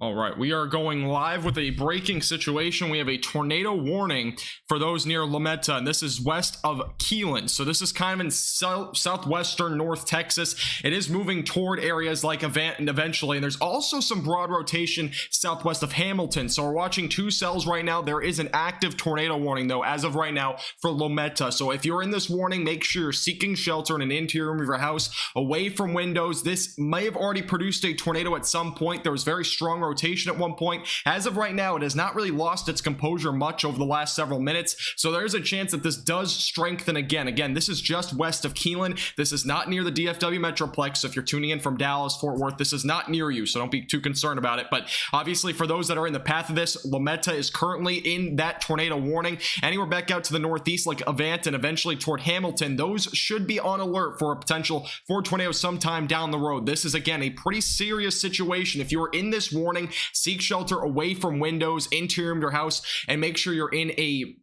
All right, we are going live with a breaking situation. We have a tornado warning for those near Lametta, and this is west of Keelan. So this is kind of in southwestern North Texas. It is moving toward areas like Avant and eventually, and there's also some broad rotation southwest of Hamilton. So we're watching two cells right now. There is an active tornado warning, though, as of right now for Lametta. So if you're in this warning, make sure you're seeking shelter in an interior room of your house, away from windows. This may have already produced a tornado at some point. There was very strong rotation at one point. As of right now, it has not really lost its composure much over the last several minutes, so there's a chance that this does strengthen again. This is just west of Keelan. This is not near the DFW Metroplex, so if you're tuning in from Dallas, Fort Worth, this is not near you, so don't be too concerned about it. But obviously, for those that are in the path of this, Lametta is currently in that tornado warning. Anywhere back out to the northeast, like Avant and eventually toward Hamilton, those should be on alert for a potential for tornado sometime down the road. This is, again, a pretty serious situation. If you're in this warning, seek shelter away from windows, interior of your house, and make sure you're in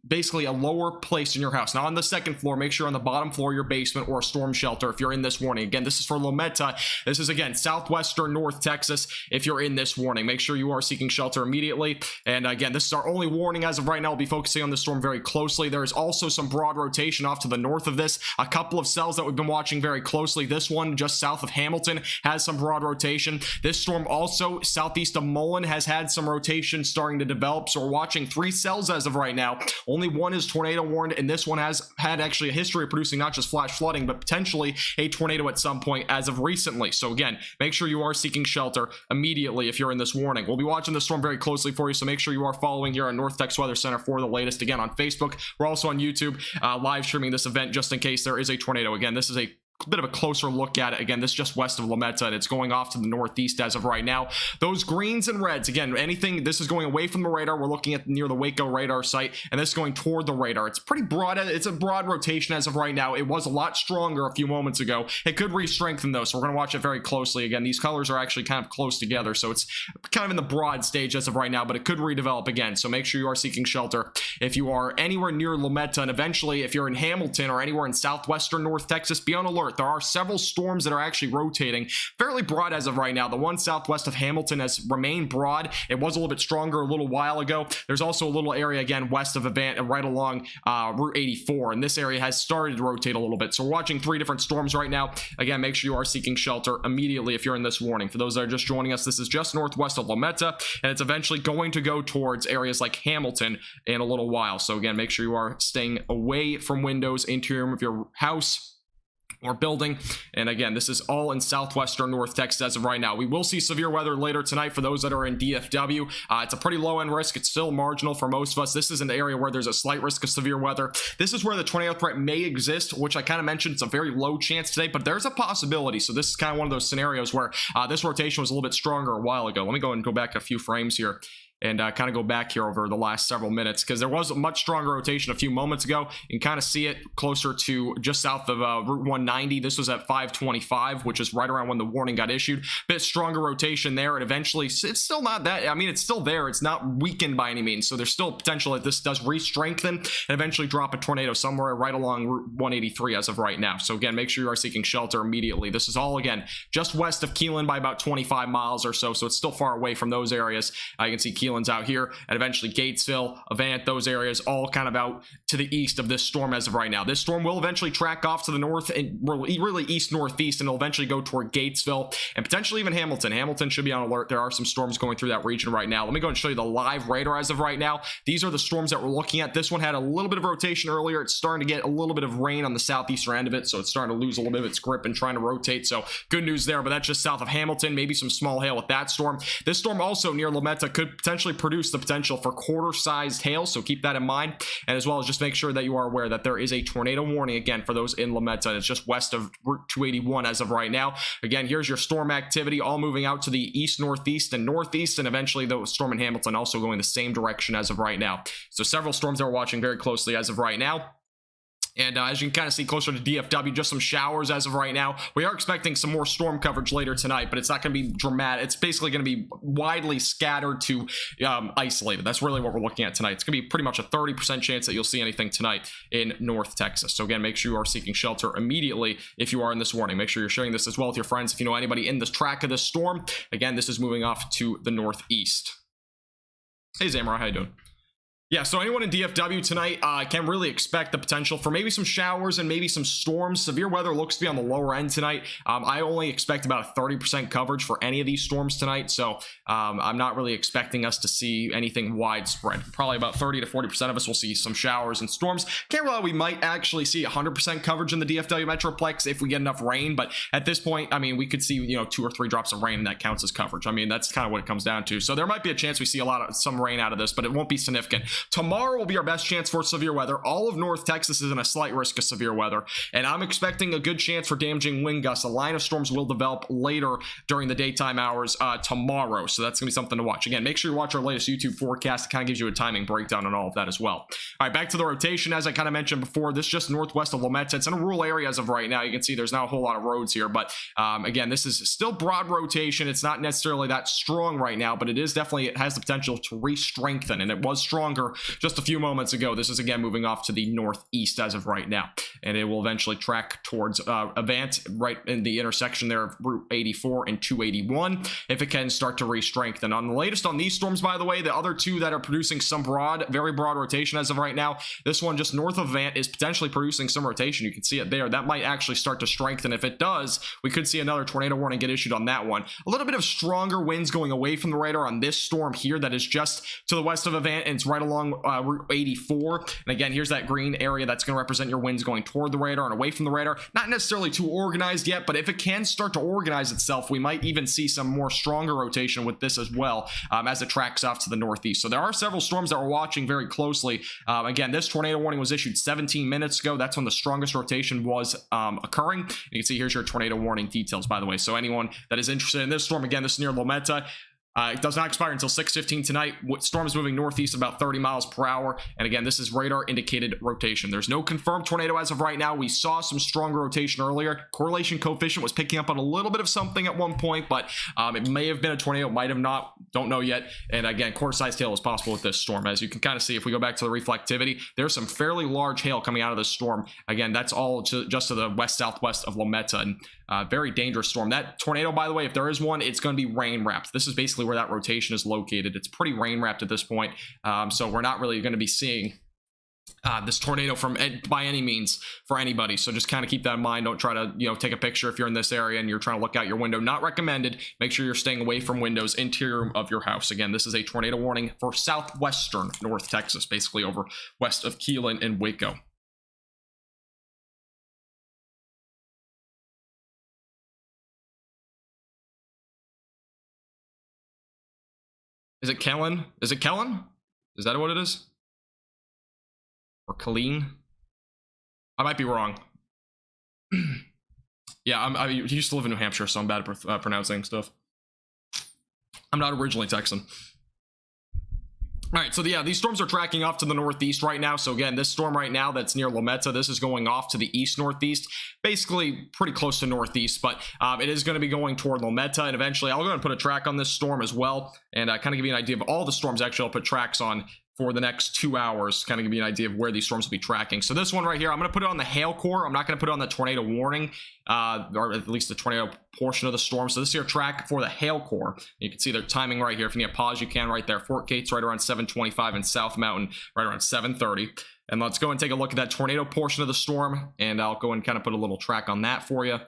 basically a lower place in your house. Not on the second floor, make sure you're on the bottom floor of your basement or a storm shelter if you're in this warning. Again, this is for Lametta. This is, again, southwestern North Texas. If you're in this warning, make sure you are seeking shelter immediately. And again, this is our only warning as of right now. We'll be focusing on the storm very closely. There is also some broad rotation off to the north of this. A couple of cells that we've been watching very closely. This one just south of Hamilton has some broad rotation. This storm also southeast of Mullen has had some rotation starting to develop, so we're watching 3 cells as of right now. Only one is tornado warned, and this one has had actually a history of producing not just flash flooding, but potentially a tornado at some point as of recently. So again, make sure you are seeking shelter immediately if you're in this warning. We'll be watching the storm very closely for you, so make sure you are following here on North Texas Weather Center for the latest. Again, on Facebook, we're also on YouTube live streaming this event just in case there is a tornado. Again, this is a bit of a closer look at it. Again, this is just west of Lametta, and it's going off to the northeast as of right now. Those greens and reds, again, anything, this is going away from the radar. We're looking at near the Waco radar site, and this is going toward the radar. It's pretty broad. It's a broad rotation as of right now. It was a lot stronger a few moments ago. It could re-strengthen though, so we're going to watch it very closely. Again, these colors are actually kind of close together, so it's kind of in the broad stage as of right now, but it could redevelop again, so make sure you are seeking shelter if you are anywhere near Lametta, and eventually if you're in Hamilton or anywhere in southwestern North Texas, be on alert. There are several storms that are actually rotating fairly broad as of right now. The one southwest of Hamilton has remained broad. It was a little bit stronger a little while ago. There's also a little area again west of Avant and right along Route 84, and this area has started to rotate a little bit. So we're watching 3 different storms right now. Again, make sure you are seeking shelter immediately if you're in this warning. For those that are just joining us, this is just northwest of Lametta, and it's eventually going to go towards areas like Hamilton in a little while. So again, make sure you are staying away from windows, interior of your house or building. And again, this is all in southwestern North Texas as of right now. We will see severe weather later tonight for those that are in DFW. It's a pretty low end risk. It's still marginal for most of us. This is an area where there's a slight risk of severe weather. This is where the tornado threat may exist, which I kind of mentioned. It's a very low chance today, but there's a possibility. So this is kind of one of those scenarios where this rotation was a little bit stronger a while ago. Let me go and go back a few frames here and kind of go back here over the last several minutes, because there was a much stronger rotation a few moments ago. You can kind of see it closer to just south of Route 190. This was at 525, which is right around when the warning got issued. Bit stronger rotation there, and eventually it's still not that, I mean, it's still there. It's not weakened by any means, so there's still potential that this does re-strengthen and eventually drop a tornado somewhere right along Route 183 as of right now. So again, make sure you are seeking shelter immediately. This is all, again, just west of Keelan by about 25 miles or so, so it's still far away from those areas. You can see Keelan's out here, and eventually Gatesville, Avant, those areas all kind of out to the east of this storm as of right now. This storm will eventually track off to the north and really east-northeast, and it'll eventually go toward Gatesville and potentially even Hamilton. Hamilton should be on alert. There are some storms going through that region right now. Let me go and show you the live radar as of right now. These are the storms that we're looking at. This one had a little bit of rotation earlier. It's starting to get a little bit of rain on the southeastern end of it, so it's starting to lose a little bit of its grip and trying to rotate. So good news there, but that's just south of Hamilton. Maybe some small hail with that storm. This storm also near Lametta could potentially produce the potential for quarter-sized hail, so keep that in mind, and as well as just make sure that you are aware that there is a tornado warning again for those in Lametta. It's just west of Route 281 as of right now. Again, here's your storm activity all moving out to the east, northeast, and northeast, and eventually the storm in Hamilton also going the same direction as of right now. So several storms that we're watching very closely as of right now. And as you can kind of see closer to DFW, just some showers as of right now. We are expecting some more storm coverage later tonight, but it's not going to be dramatic. It's basically going to be widely scattered to isolated. That's really what we're looking at tonight. It's going to be pretty much a 30% chance that you'll see anything tonight in North Texas. So again, make sure you are seeking shelter immediately if you are in this warning. Make sure you're sharing this as well with your friends if you know anybody in this track of this storm. Again, this is moving off to the northeast. Hey, Zamora, how you doing? Yeah, so anyone in DFW tonight can really expect the potential for maybe some showers and maybe some storms. Severe weather looks to be on the lower end tonight. I only expect about a 30% coverage for any of these storms tonight, so I'm not really expecting us to see anything widespread. Probably about 30 to 40% of us will see some showers and storms. Can't rule out we might actually see 100% coverage in the DFW Metroplex if we get enough rain, but at this point, I mean, we could see, you know, 2 or 3 drops of rain and that counts as coverage. I mean, that's kind of what it comes down to. So there might be a chance we see some rain out of this, but it won't be significant. Tomorrow will be our best chance for severe weather. All of North Texas is in a slight risk of severe weather, and I'm expecting a good chance for damaging wind gusts. A line of storms will develop later during the daytime hours tomorrow, so that's gonna be something to watch. Again, make sure you watch our latest YouTube forecast. It kind of gives you a timing breakdown on all of that as well. All right, back to the rotation. As I kind of mentioned before, this is just northwest of Lametta. It's in a rural area as of right now. You can see there's not a whole lot of roads here, but again, this is still broad rotation. It's not necessarily that strong right now, but it has the potential to re-strengthen, and it was stronger just a few moments ago. This is again moving off to the northeast as of right now, and it will eventually track towards Avant, right in the intersection there of Route 84 and 281, if it can start to re-strengthen. On the latest on these storms, by the way, the other two that are producing some very broad rotation as of right now, this one just north of Avant is potentially producing some rotation. You can see it there. That might actually start to strengthen. If it does, we could see another tornado warning get issued on that one. A little bit of stronger winds going away from the radar on this storm here that is just to the west of Avant, and it's right along Route 84. And again, here's that green area that's going to represent your winds going toward the radar and away from the radar. Not necessarily too organized yet, but if it can start to organize itself, we might even see some more stronger rotation with this as well, as it tracks off to the northeast. So there are several storms that we're watching very closely. Again, this tornado warning was issued 17 minutes ago. That's when the strongest rotation was occurring. You can see here's your tornado warning details, by the way. So anyone that is interested in this storm, again, this is near Lametta. It does not expire until 6:15 tonight. Storm is moving northeast about 30 miles per hour. And again, this is radar indicated rotation. There's no confirmed tornado as of right now. We saw some stronger rotation earlier. Correlation coefficient was picking up on a little bit of something at one point, but it may have been a tornado, might have not, don't know yet. And again, quarter-sized hail is possible with this storm. As you can kind of see, if we go back to the reflectivity, there's some fairly large hail coming out of this storm. Again, that's all just to the west-southwest of Lametta, and very dangerous storm. That tornado, by the way, if there is one, it's going to be rain-wrapped. This is basically where that rotation is located. It's pretty rain-wrapped at this point, so we're not really going to be seeing this tornado by any means for anybody. So just kind of keep that in mind. Don't try to take a picture if you're in this area and you're trying to look out your window. Not recommended. Make sure you're staying away from windows, interior of your house. Again, this is a tornado warning for southwestern North Texas, basically over west of Keelan and Waco. Is it Kellen? Is it Kellen? Is that what it is? Or Colleen? I might be wrong. Yeah, I used to live in New Hampshire, so I'm bad at pronouncing stuff. I'm not originally Texan. All right, so yeah, these storms are tracking off to the northeast right now. So again, this storm right now that's near Lametta, this is going off to the east-northeast, basically pretty close to northeast, but it is going to be going toward Lametta, and eventually I'll go and put a track on this storm as well, and kind of give you an idea of all the storms. Actually, I'll put tracks on for the next 2 hours, kind of give you an idea of where these storms will be tracking. So this one right here, I'm going to put it on the hail core. I'm not going to put it on the tornado warning, or at least the tornado portion of the storm. So this is your track for the hail core. You can see their timing right here. If you need a pause, you can right there. Fort Gates right around 7:25 and South Mountain right around 7:30. And let's go and take a look at that tornado portion of the storm, and I'll go and kind of put a little track on that for you.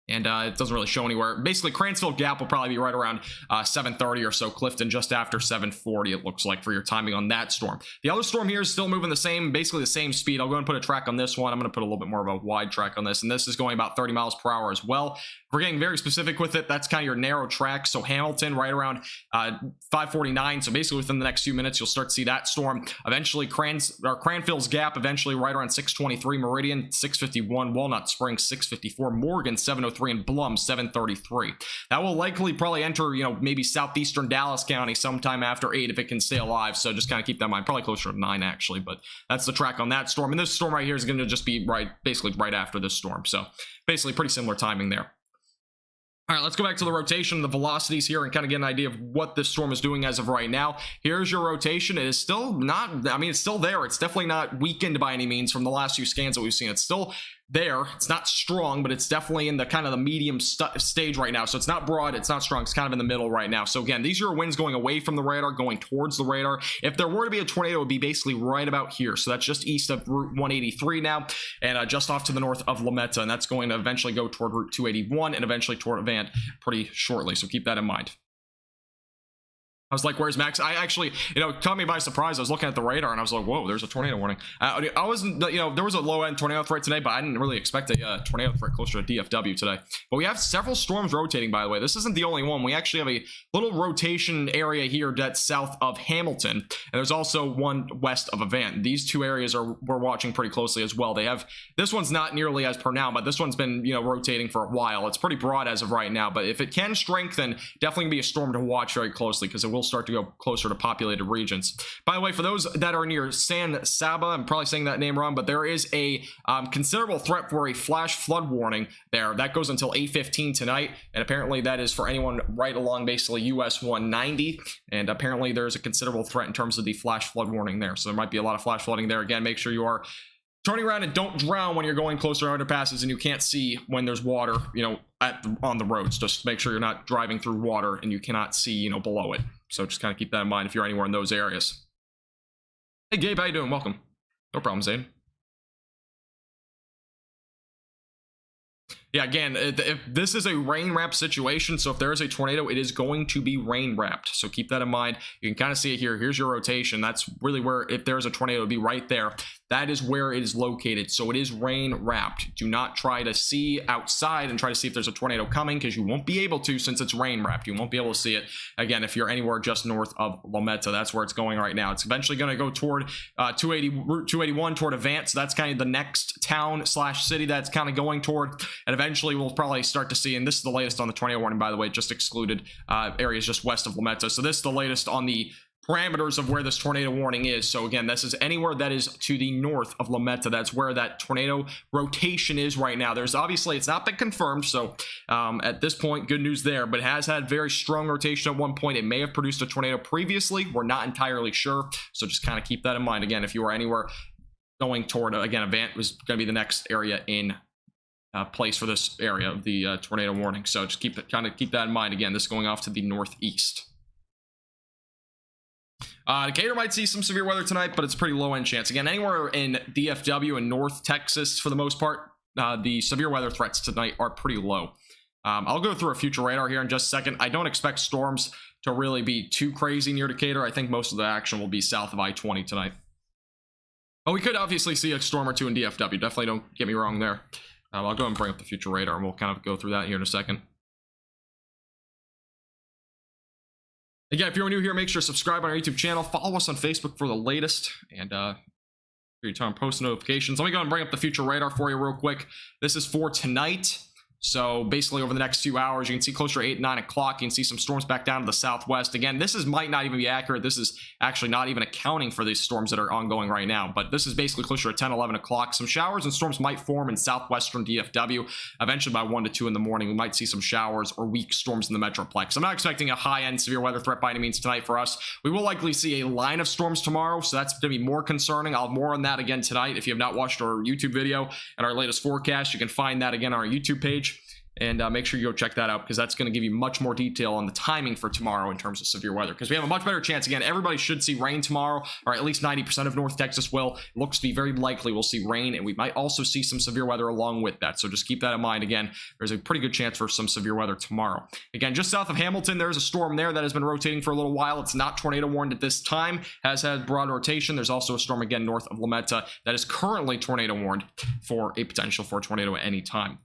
And it doesn't really show anywhere. Basically, Cransville Gap will probably be right around 7:30 or so. Clifton just after 7:40, it looks like, for your timing on that storm. The other storm here is still moving basically the same speed. I'll go and put a track on this one. I'm going to put a little bit more of a wide track on this, and this is going about 30 miles per hour as well. If we're getting very specific with it, that's kind of your narrow track. So Hamilton right around 5:49. So basically within the next few minutes, you'll start to see that storm. Eventually, Cranfield's Gap, eventually right around 6:23. Meridian, 6:51. Walnut Springs, 6:54. Morgan, 7:03. 6:33, and Blum 7:33. That will likely probably enter, you know, maybe southeastern Dallas County sometime after 8 if it can stay alive. So just kind of keep that in mind. Probably closer to 9 actually, but that's the track on that storm. And this storm right here is going to just be basically right after this storm. So basically pretty similar timing there. All right, let's go back to the rotation, the velocities here, and kind of get an idea of what this storm is doing as of right now. Here's your rotation. It is still not, I mean, it's still there. It's definitely not weakened by any means from the last few scans that we've seen. It's still there. It's not strong, but it's definitely in the kind of the medium stage right now. So it's not broad, it's not strong, it's kind of in the middle right now. So again, these are winds going away from the radar, going towards the radar. If there were to be a tornado, it would be basically right about here. So that's just east of Route 183 now, and just off to the north of Lametta, and that's going to eventually go toward Route 281 and eventually toward Avant pretty shortly. So keep that in mind. I was like, where's Max? I actually, you know, caught me by surprise. I was looking at the radar and I was like, whoa, there's a tornado warning. I wasn't, you know, there was a low end tornado threat today, but I didn't really expect a tornado threat closer to DFW today. But we have several storms rotating, by the way. This isn't the only one. We actually have a little rotation area here that's south of Hamilton. And there's also one west of Avant. These two areas we're watching pretty closely as well. They have, this one's not nearly as pronounced, but this one's been, you know, rotating for a while. It's pretty broad as of right now, but if it can strengthen, definitely gonna be a storm to watch very closely because it will start to go closer to populated regions. By the way, for those that are near San Saba, I'm probably saying that name wrong, but there is a considerable threat for a flash flood warning there. That goes until 8:15 tonight, and apparently that is for anyone right along basically US 190, and apparently there's a considerable threat in terms of the flash flood warning there. So there might be a lot of flash flooding there. Again, make sure you are turning around and don't drown when you're going closer to underpasses and you can't see when there's water, you know, on the roads. Just make sure you're not driving through water and you cannot see, you know, below it. So just kind of keep that in mind if you're anywhere in those areas. Hey Gabe, how you doing? Welcome. No problem, Zane. Yeah, again, if this is a rain wrap situation, so if there is a tornado, it is going to be rain wrapped. So keep that in mind. You can kind of see it here. Here's your rotation. That's really where, if there's a tornado, it would be right there. That is where it is located. So it is rain wrapped. Do not try to see outside and try to see if there's a tornado coming, because you won't be able to since it's rain wrapped. You won't be able to see it. Again, if you're anywhere just north of Lametta, that's where it's going right now. It's eventually going to go toward Route 281 toward Avant. So that's kind of the next town slash city that's kind of going toward. And eventually we'll probably start to see, and this is the latest on the tornado warning, by the way, just excluded areas just west of Lametta. So this is the latest on the parameters of where this tornado warning is. So again, this is anywhere that is to the north of Lametta. That's where that tornado rotation is right now. There's obviously, it's not been confirmed, so at this point, good news there, but it has had very strong rotation at one point. It may have produced a tornado previously. We're not entirely sure, so just kind of keep that in mind. Again, if you are anywhere going toward, again, Avant was going to be the next area in place for this area of the tornado warning. So just keep that in mind. Again, this is going off to the northeast. Decatur might see some severe weather tonight, but it's a pretty low end chance. Again, anywhere in DFW and North Texas, for the most part, the severe weather threats tonight are pretty low. I'll go through a future radar here in just a second. I don't expect storms to really be too crazy near Decatur. I think most of the action will be south of I-20 tonight. But we could obviously see a storm or two in DFW. Definitely don't get me wrong there. I'll go ahead and bring up the future radar, and we'll kind of go through that here in a second. Again, if you're new here, make sure to subscribe on our YouTube channel. Follow us on Facebook for the latest, and your time post notifications. Let me go and bring up the future radar for you real quick. This is for tonight. So basically over the next few hours, you can see closer to 8, 9 o'clock. You can see some storms back down to the southwest. Again, this might not even be accurate. This is actually not even accounting for these storms that are ongoing right now. But this is basically closer to 10, 11 o'clock. Some showers and storms might form in southwestern DFW. Eventually by 1 to 2 in the morning, we might see some showers or weak storms in the Metroplex. I'm not expecting a high-end severe weather threat by any means tonight for us. We will likely see a line of storms tomorrow, so that's going to be more concerning. I'll have more on that again tonight. If you have not watched our YouTube video and our latest forecast, you can find that again on our YouTube page. And make sure you go check that out, because that's going to give you much more detail on the timing for tomorrow in terms of severe weather, because we have a much better chance. Again, everybody should see rain tomorrow, or at least 90% of North Texas will. It looks to be very likely we'll see rain, and we might also see some severe weather along with that. So just keep that in mind. Again, there's a pretty good chance for some severe weather tomorrow. Again, just south of Hamilton, there's a storm there that has been rotating for a little while. It's not tornado warned at this time, has had broad rotation. There's also a storm again north of Lametta that is currently tornado warned for a potential for a tornado at any time.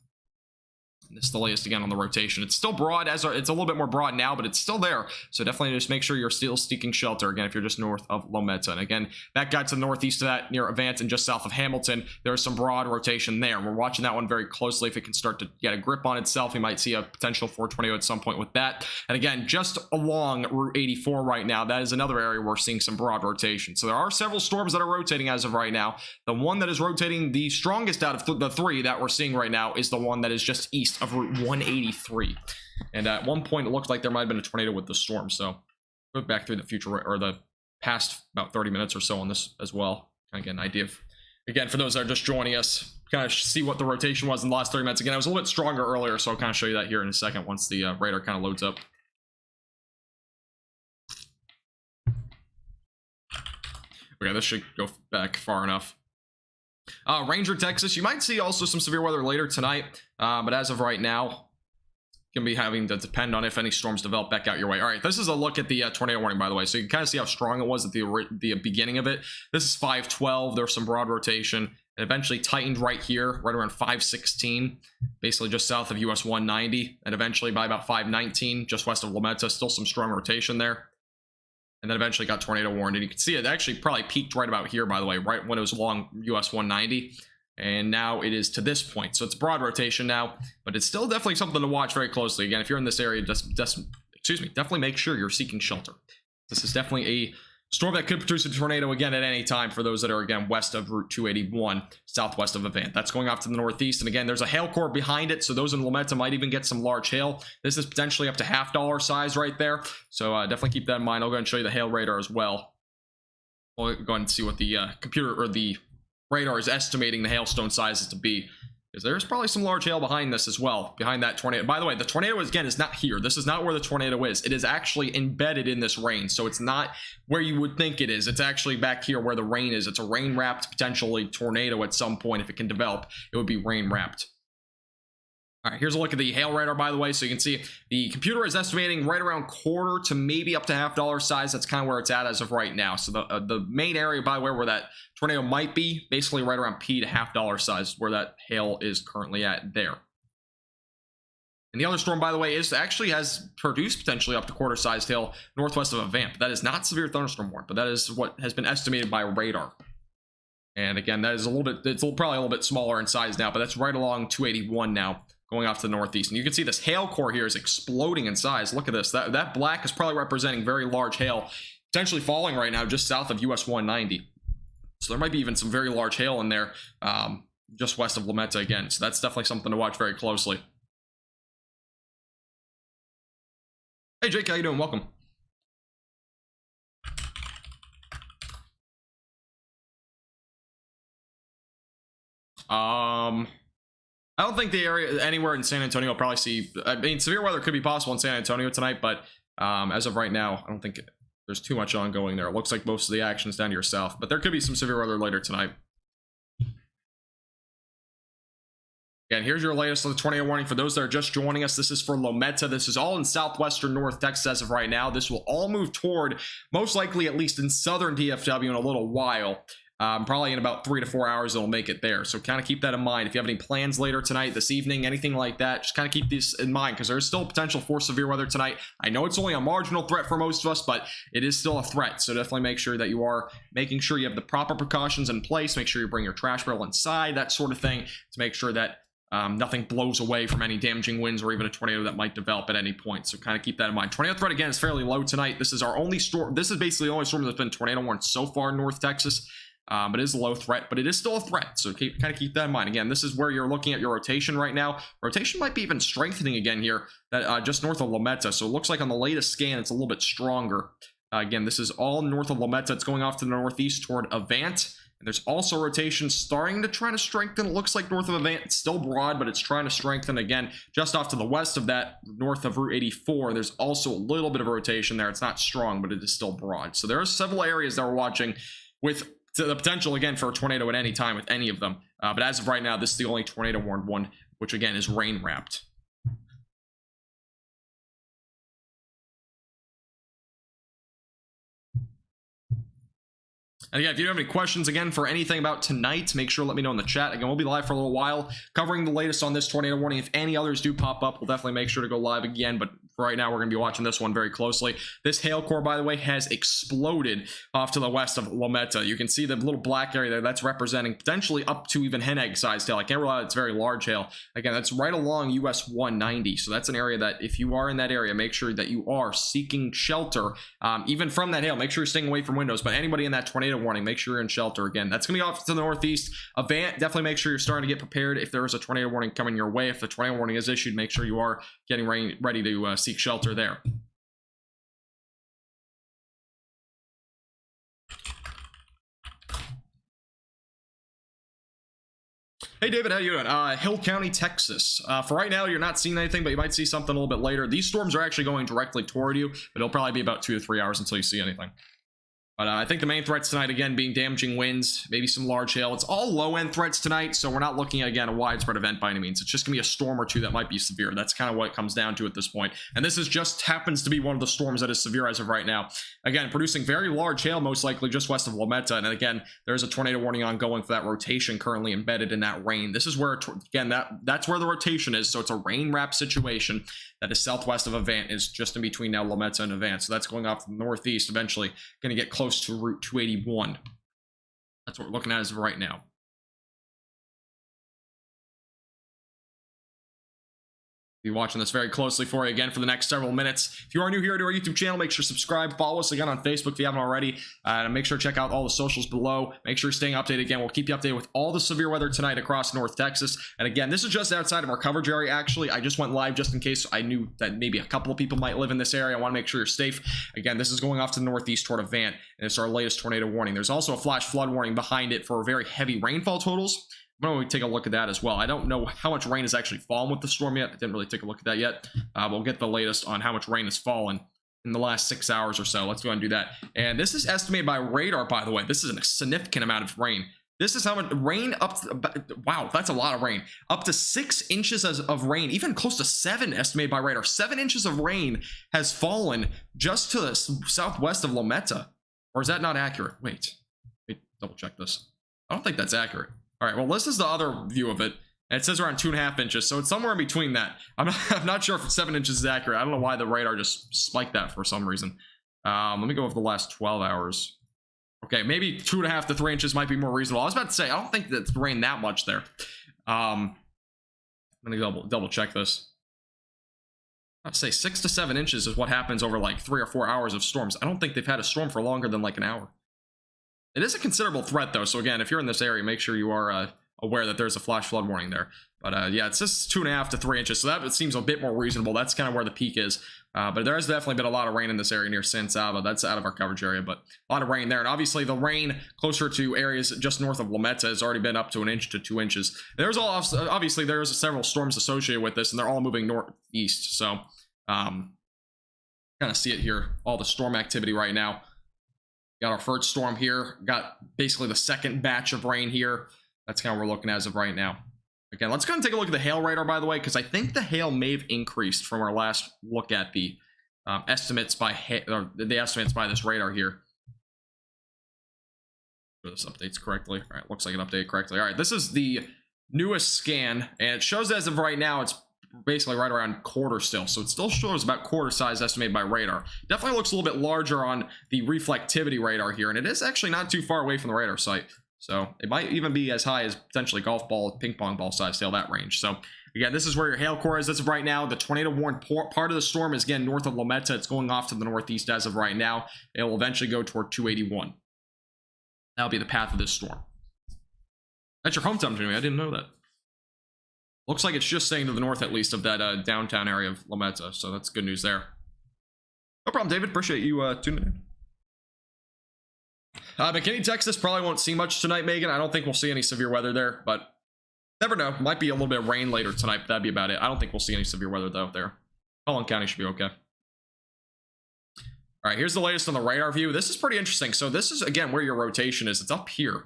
It's the latest again on the rotation. It's still broad, it's a little bit more broad now, but it's still there. So definitely just make sure you're still seeking shelter again if you're just north of Lometa. And again, that guy to the northeast of that near Avant and just south of Hamilton, there's some broad rotation there. We're watching that one very closely. If it can start to get a grip on itself, we might see a potential for a tornado at some point with that. And again, just along Route 84 right now, that is another area where we're seeing some broad rotation. So there are several storms that are rotating as of right now. The one that is rotating the strongest out of the three that we're seeing right now is the one that is just east of Route 183. And at one point, it looked like there might have been a tornado with the storm. So go back through the future or the past about 30 minutes or so on this as well. Kind of get an idea of, again, for those that are just joining us, kind of see what the rotation was in the last 30 minutes. Again, it was a little bit stronger earlier, so I'll kind of show you that here in a second once the radar kind of loads up. Okay, this should go back far enough. Ranger, Texas, you might see also some severe weather later tonight, but as of right now, going to be having to depend on if any storms develop back out your way. All right, this is a look at the tornado warning, by the way, so you can kind of see how strong it was at the beginning of it. This is 512. There's some broad rotation. It eventually tightened right here, right around 516, basically just south of US 190, and eventually by about 519, just west of Lometa, still some strong rotation there. And then eventually got tornado warned, and you can see it actually probably peaked right about here, by the way, right when it was along US 190. And now it is to this point. So it's broad rotation now, but it's still definitely something to watch very closely. Again, if you're in this area, definitely make sure you're seeking shelter. This is definitely a storm that could produce a tornado again at any time for those that are, again, west of Route 281, southwest of Avant. That's going off to the northeast. And again, there's a hail core behind it, so those in Lometa might even get some large hail. This is potentially up to $half size right there. So definitely keep that in mind. I'll go ahead and show you the hail radar as well. We'll go ahead and see what the computer or the radar is estimating the hailstone sizes to be, because there's probably some large hail behind this as well, behind that tornado. By the way, the tornado again is not here. This is not where the tornado is. It is actually embedded in this rain, so it's not where you would think it is. It's actually back here where the rain is. It's a rain wrapped potentially tornado at some point. If it can develop, it would be rain wrapped. All right, here's a look at the hail radar, by the way. So you can see the computer is estimating right around quarter to maybe up to $half size. That's kind of where it's at as of right now. So the main area, by the way, where that tornado might be, basically right around P to $half size, where that hail is currently at there. And the other storm, by the way, has produced potentially up to quarter-sized hail northwest of Avant. That is not severe thunderstorm warning, but that is what has been estimated by radar. And again, that is it's probably a little bit smaller in size now, but that's right along 281 now, going off to the northeast. And you can see this hail core here is exploding in size. Look at this. That black is probably representing very large hail, potentially falling right now just south of US 190. So there might be even some very large hail in there, just west of Lometa again. So that's definitely something to watch very closely. Hey Jake, how you doing? Welcome. I don't think the area anywhere in San Antonio will probably see. I mean, severe weather could be possible in San Antonio tonight, but as of right now, I don't think there's too much ongoing there. It looks like most of the action is down to your south, but there could be some severe weather later tonight. Again, here's your latest of the tornado warning for those that are just joining us. This is for Lometa. This is all in southwestern North Texas as of right now. This will all move toward, most likely at least in southern DFW in a little while. Probably in about 3 to 4 hours it'll make it there, so kind of keep that in mind. If you have any plans later tonight, this evening, anything like that, just kind of keep this in mind, because there's still potential for severe weather tonight. I know it's only a marginal threat for most of us, but it is still a threat, so definitely make sure that you are making sure you have the proper precautions in place. Make sure you bring your trash barrel inside, that sort of thing, to make sure that nothing blows away from any damaging winds or even a tornado that might develop at any point. So kind of keep that in mind. Tornado threat again is fairly low tonight. This is our only storm. This is basically the only storm that's been tornado warned so far in North Texas. It is a low threat, but it is still a threat, so kind of keep that in mind. Again, this is where you're looking at your rotation right now. Rotation might be even strengthening again here, just north of Lometa, so it looks like on the latest scan it's a little bit stronger. Again, this is all north of Lometa. It's going off to the northeast toward Avant, and there's also rotation starting to try to strengthen. It looks like north of Avant, it's still broad, but it's trying to strengthen again just off to the west of that, north of Route 84. There's also a little bit of rotation there. It's not strong, but it is still broad. So there are several areas that we're watching with the potential again for a tornado at any time with any of them, but as of right now, this is the only tornado warned one, which again is rain wrapped. And again, if you have any questions again for anything about tonight, make sure to let me know in the chat. Again, we'll be live for a little while covering the latest on this tornado warning. If any others do pop up, we'll definitely make sure to go live again. But for right now, we're going to be watching this one very closely. This hail core, by the way, has exploded off to the west of Lametta. You can see the little black area there. That's representing potentially up to even hen egg sized hail. I can't rule out it's very large hail. Again, that's right along US 190. So that's an area that if you are in that area, make sure that you are seeking shelter, even from that hail. Make sure you're staying away from windows. But anybody in that tornado warning, make sure you're in shelter. Again, that's going to be off to the northeast. Avant, definitely make sure you're starting to get prepared if there is a tornado warning coming your way. If the tornado warning is issued, make sure you are getting ready to seek shelter there. Hey David, how you doing? Hill County, Texas. For right now, you're not seeing anything, but you might see something a little bit later. These storms are actually going directly toward you, but it'll probably be about 2 to 3 hours until you see anything. But I think the main threats tonight, again, being damaging winds, maybe some large hail. It's all low-end threats tonight, so we're not looking at, again, a widespread event by any means. It's just going to be a storm or two that might be severe. That's kind of what it comes down to at this point. And this is just happens to be one of the storms that is severe as of right now. Again, producing very large hail, most likely just west of Lametta. And again, there's a tornado warning ongoing for that rotation currently embedded in that rain. This is where, again, that's where the rotation is. So it's a rain wrap situation that is southwest of Avant, is just in between now Lametta and Avant. So that's going off to the northeast, eventually going to get close to Route 281. That's what we're looking at as of right now. Be watching this very closely for you again for the next several minutes. If you are new here to our YouTube channel, make sure to subscribe, follow us again on Facebook if you haven't already, and make sure to check out all the socials below. Make sure you're staying updated. Again, we'll keep you updated with all the severe weather tonight across North Texas. And again, this is just outside of our coverage area. Actually, I just went live just in case I knew that maybe a couple of people might live in this area. I want to make sure you're safe. Again, this is going off to the northeast toward Avant, and it's our latest tornado warning. There's also a flash flood warning behind it for very heavy rainfall totals. Why don't we take a look at that as well? I don't know how much rain has actually fallen with the storm yet. I didn't really take a look at that yet. We'll get the latest on how much rain has fallen in the last 6 hours or so. Let's go ahead and do that. And this is estimated by radar, by the way. This is a significant amount of rain. This is how much rain up to, wow, that's a lot of rain. Up to 6 inches of rain, even close to 7 estimated by radar. 7 inches of rain has fallen just to the southwest of Lametta. Or is that not accurate? Wait, double check this. I don't think that's accurate. All right, well, this is the other view of it, and it says around 2.5 inches, so it's somewhere in between that. I'm not sure if 7 inches is accurate. I don't know why the radar just spiked that for some reason. Let me go over the last 12 hours. Okay, maybe 2.5 to 3 inches might be more reasonable. I was about to say, I don't think that's rained that much there. I'm gonna double check this. I'd say 6 to 7 inches is what happens over like 3 or 4 hours of storms. I don't think they've had a storm for longer than like an hour. It is a considerable threat, though. So again, if you're in this area, make sure you are aware that there's a flash flood warning there. But yeah, it's just 2.5 to 3 inches. So that seems a bit more reasonable. That's kind of where the peak is. But there has definitely been a lot of rain in this area near San Saba. That's out of our coverage area, but a lot of rain there. And obviously the rain closer to areas just north of Lametta has already been up to 1 inch to 2 inches. There's obviously there's several storms associated with this, and they're all moving northeast. So kind of see it here, all the storm activity right now. Got our first storm here. Got basically the second batch of rain here. That's kind of what we're looking at as of right now. Again, let's go and take a look at the hail radar, by the way, because I think the hail may have increased from our last look at the estimates by this radar here. Sure this updates correctly. All right, looks like it updated correctly. All right, this is the newest scan, and it shows as of right now, it's basically right around quarter still, so it still shows about quarter size estimated by radar. Definitely looks a little bit larger on the reflectivity radar here, and it is actually not too far away from the radar site, so it might even be as high as potentially golf ball, ping pong ball size hail, that range. So again, this is where your hail core is as of right now. The tornado warned part of the storm is again north of Lametta. It's going off to the northeast as of right now. It will eventually go toward 281. That'll be the path of this storm. That's your hometown, Jimmy. I didn't know that. Looks like it's just staying to the north, at least, of that downtown area of Lametta, so that's good news there. No problem, David. Appreciate you tuning in. McKinney, Texas, probably won't see much tonight, Megan. I don't think we'll see any severe weather there, but never know. Might be a little bit of rain later tonight, but that'd be about it. I don't think we'll see any severe weather, though, there. Collin County should be okay. All right, here's the latest on the radar view. This is pretty interesting. So this is, again, where your rotation is. It's up here.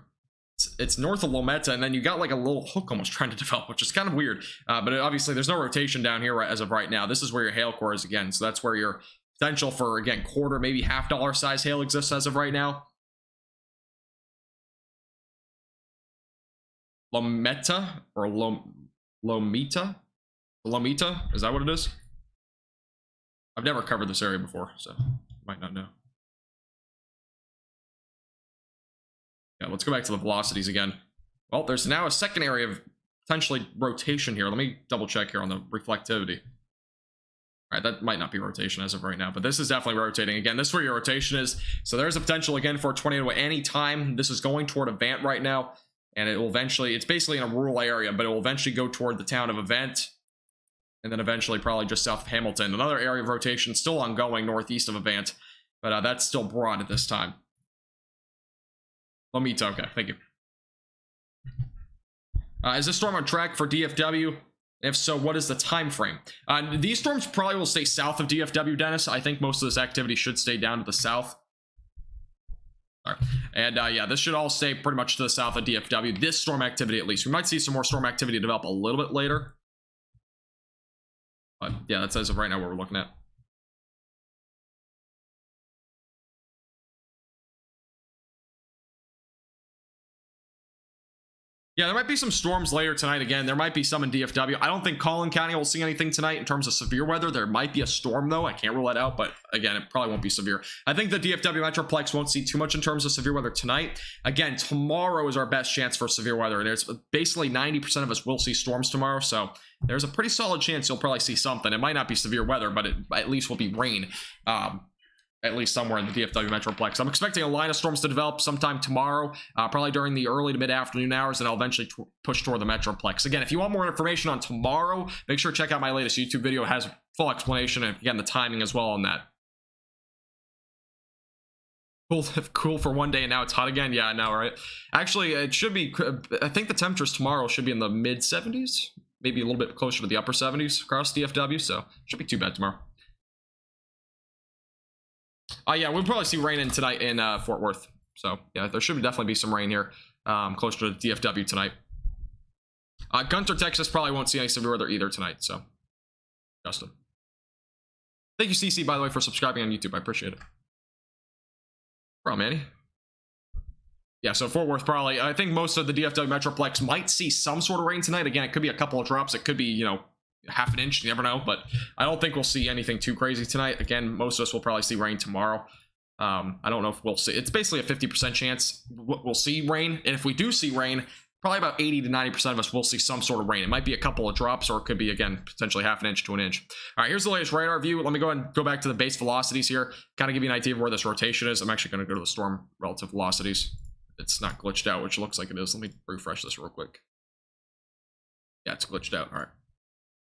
It's north of Lametta, and then you got like a little hook almost trying to develop, which is kind of weird. But obviously, there's no rotation down here as of right now. This is where your hail core is again. So that's where your potential for, again, quarter, maybe $half size hail exists as of right now. Lometa or Lomita? Lomita? Is that what it is? I've never covered this area before, so might not know. Yeah, let's go back to the velocities again. Well, there's now a second area of potentially rotation here. Let me double check here on the reflectivity. All right, that might not be rotation as of right now, but this is definitely rotating. Again, this is where your rotation is. So there's a potential again for a tornado at any time. This is going toward Avant right now, and it will eventually, it's basically in a rural area, but it will eventually go toward the town of Avant, and then eventually probably just south of Hamilton. Another area of rotation still ongoing northeast of Avant, but that's still broad at this time. Lomita, okay, thank you. Is this storm on track for DFW? If so, what is the time frame? These storms probably will stay south of DFW, Dennis. I think most of this activity should stay down to the south. All right. And yeah, this should all stay pretty much to the south of DFW. This storm activity, at least. We might see some more storm activity develop a little bit later. But yeah, that's as of right now what we're looking at. Yeah, there might be some storms later tonight. Again, there might be some in DFW. I don't think Collin County will see anything tonight in terms of severe weather. There might be a storm, though. I can't rule that out, but again, it probably won't be severe. I think the DFW Metroplex won't see too much in terms of severe weather tonight. Again, tomorrow is our best chance for severe weather. There's basically 90% of us will see storms tomorrow, so there's a pretty solid chance you'll probably see something. It might not be severe weather, but it at least will be rain. At least somewhere in the DFW Metroplex. I'm expecting a line of storms to develop sometime tomorrow, probably during the early to mid-afternoon hours, and I'll eventually push toward the Metroplex. Again, if you want more information on tomorrow, make sure to check out my latest YouTube video. It has full explanation and, again, the timing as well on that. Cool for one day, and now it's hot again. Yeah, I know, right? Actually, it should be, I think the temperatures tomorrow should be in the mid-70s, maybe a little bit closer to the upper 70s across DFW, so it shouldn't be too bad tomorrow. Yeah, we'll probably see rain in tonight in Fort Worth. So, yeah, there should definitely be some rain here closer to DFW tonight. Gunter, Texas probably won't see any severe weather either tonight. So, Justin. Thank you, CC, by the way, for subscribing on YouTube. I appreciate it. Problem, Manny. Yeah, so Fort Worth probably, I think most of the DFW Metroplex might see some sort of rain tonight. Again, it could be a couple of drops. It could be, you know, half an inch, you never know, but I don't think we'll see anything too crazy tonight. Again, most of us will probably see rain tomorrow. I don't know if we'll see, it's basically a 50% chance we'll see rain, and if we do see rain, probably about 80 to 90% of us will see some sort of rain. It might be a couple of drops, or it could be, again, potentially half an inch to an inch. All right, here's the latest radar view. Let me go ahead and go back to the base velocities here, kind of give you an idea of where this rotation is. I'm actually going to go to the storm relative velocities. It's not glitched out, which looks like it is. Let me refresh this real quick. Yeah, it's glitched out. All right.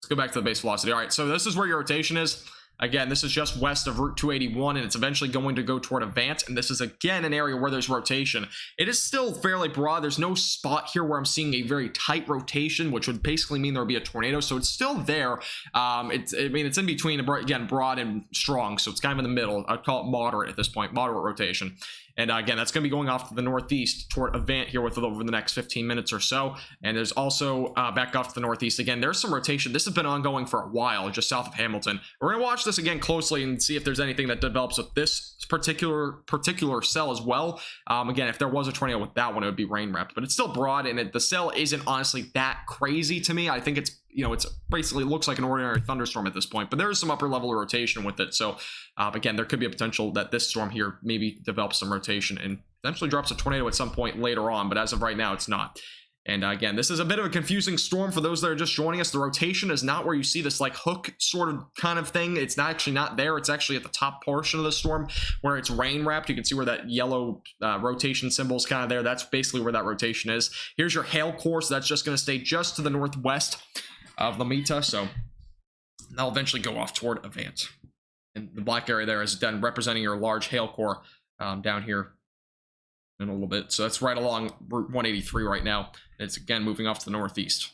Let's go back to the base velocity. All right, so this is where your rotation is. Again, this is just west of Route 281, and it's eventually going to go toward Avant, and this is, again, an area where there's rotation. It is still fairly broad. There's no spot here where I'm seeing a very tight rotation, which would basically mean there would be a tornado, so it's still there. I mean, it's in between, again, broad and strong, so it's kind of in the middle. I'd call it moderate at this point, moderate rotation. And again, that's going to be going off to the northeast toward Avant here over the next 15 minutes or so. And there's also back off to the northeast. Again, there's some rotation. This has been ongoing for a while, just south of Hamilton. We're going to watch this again closely and see if there's anything that develops with this particular cell as well. Again, if there was a tornado with that one, it would be rain wrapped. But it's still broad, and the cell isn't honestly that crazy to me. I think it's, you know, it's basically looks like an ordinary thunderstorm at this point, but there's some upper level of rotation with it. So again, there could be a potential that this storm here maybe develops some rotation and eventually drops a tornado at some point later on, but as of right now, it's not. And again, this is a bit of a confusing storm for those that are just joining us. The rotation is not where you see this like hook sort of kind of thing. It's not actually not there. It's actually at the top portion of the storm where it's rain wrapped. You can see where that yellow rotation symbol is kind of there. That's basically where that rotation is. Here's your hail core. So that's just going to stay just to the northwest of Lomita, so that'll eventually go off toward Avant. And the black area there is then representing your large hail core down here in a little bit. So that's right along Route 183 right now. It's again moving off to the northeast.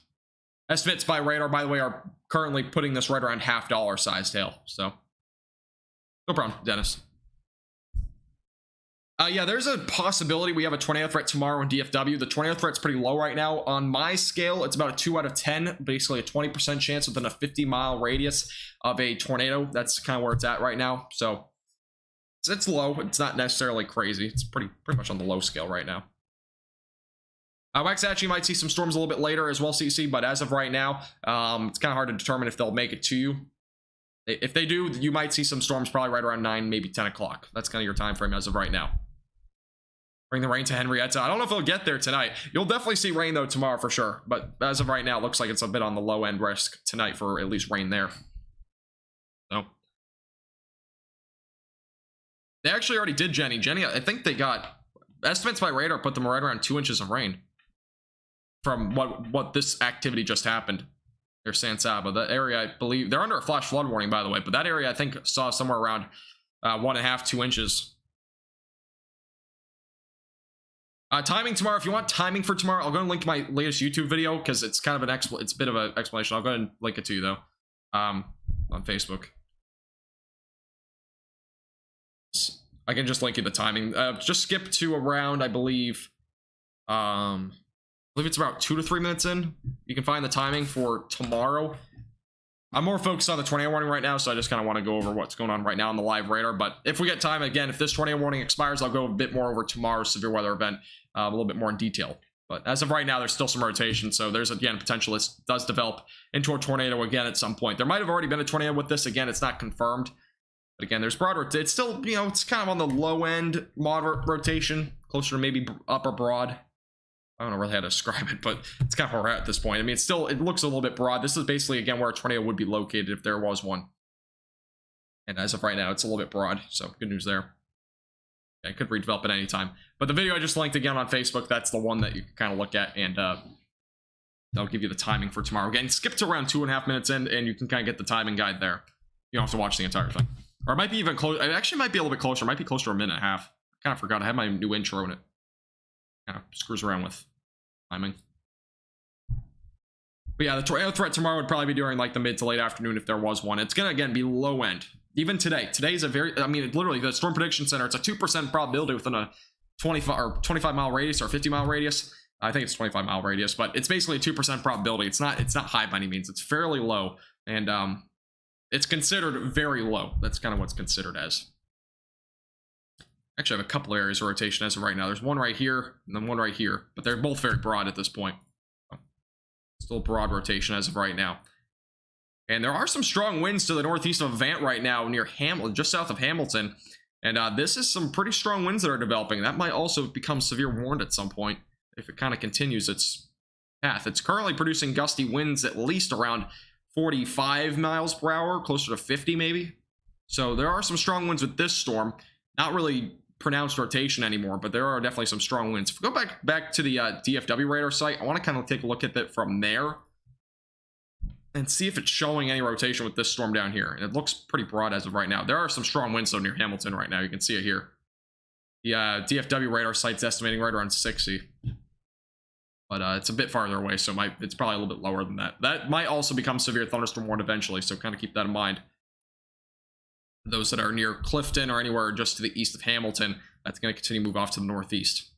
Estimates by radar, by the way, are currently putting this right around $50 sized hail. So no problem, Dennis. Yeah, there's a possibility we have a tornado threat tomorrow in DFW. The tornado threat's pretty low right now. On my scale, it's about a 2 out of 10, basically a 20% chance within a 50-mile radius of a tornado. That's kind of where it's at right now. So it's low. It's not necessarily crazy. It's pretty much on the low scale right now. Waxahachie might see some storms a little bit later as well, CC, but as of right now, it's kind of hard to determine if they'll make it to you. If they do, you might see some storms probably right around 9, maybe 10 o'clock. That's kind of your time frame as of right now. Bring the rain to Henrietta. I don't know if it'll get there tonight. You'll definitely see rain, though, tomorrow for sure. But as of right now, it looks like it's a bit on the low-end risk tonight for at least rain there. So they actually already did Jenny. Jenny, I think they got... Estimates by radar put them right around 2 inches of rain from what this activity just happened. Near San Saba. That area, I believe... They're under a flash flood warning, by the way. But that area, I think, saw somewhere around 1.5, 2 inches. Timing tomorrow. If you want timing for tomorrow, I'll go and link to my latest YouTube video because it's kind of it's a bit of an explanation. I'll go ahead and link it to you though, on Facebook. I can just link you the timing. Just skip to around, I believe it's about 2 to 3 minutes in. You can find the timing for tomorrow. I'm more focused on the tornado warning right now, so I just kind of want to go over what's going on right now on the live radar. But if we get time, again, if this tornado warning expires, I'll go a bit more over tomorrow's severe weather event, a little bit more in detail. But as of right now, there's still some rotation, so there's, again, potential it does develop into a tornado again at some point. There might have already been a tornado with this. Again, it's not confirmed. But again, there's broad, it's still, you know, it's kind of on the low end, moderate rotation, closer to maybe upper broad. I don't know really how to describe it, but it's kind of where we're at this point. I mean, it's still, it looks a little bit broad. This is basically, again, where a tornado would be located if there was one. And as of right now, it's a little bit broad, so good news there. Yeah, it could redevelop at any time. But the video I just linked again on Facebook, that's the one that you can kind of look at, and that'll give you the timing for tomorrow. Again, skip to around 2.5 minutes in, and you can kind of get the timing guide there. You don't have to watch the entire thing. Or it might be even close. It actually might be a little bit closer. It might be closer to a minute and a half. I kind of forgot. I had my new intro in it. Kind of screws around with timing. But yeah, the tornado threat tomorrow would probably be during like the mid to late afternoon if there was one. It's going to, again, be low end. Even today. Today's a very, I mean, literally, the Storm Prediction Center, it's a 2% probability within a 25 mile radius or 50 mile radius. I think it's 25 mile radius, but it's basically a 2% probability. It's not high by any means. It's fairly low. And it's considered very low. That's kind of what's considered as. Actually, I have a couple areas of rotation as of right now. There's one right here and then one right here, but they're both very broad at this point. Still broad rotation as of right now. And there are some strong winds to the northeast of Avant right now near Hamilton, just south of Hamilton. And this is some pretty strong winds that are developing. That might also become severe warned at some point if it kind of continues its path. It's currently producing gusty winds at least around 45 miles per hour, closer to 50 maybe. So there are some strong winds with this storm. Not really pronounced rotation anymore, but there are definitely some strong winds. If we go back to the DFW radar site, I want to kind of take a look at it from there and see if it's showing any rotation with this storm down here. And it looks pretty broad as of right now. There are some strong winds though near Hamilton right now. You can see it here. The DFW radar site's estimating right around 60. But it's a bit farther away, so it's probably a little bit lower than that. That might also become severe thunderstorm warned eventually, so kind of keep that in mind. Those that are near Clifton or anywhere just to the east of Hamilton, that's going to continue to move off to the northeast.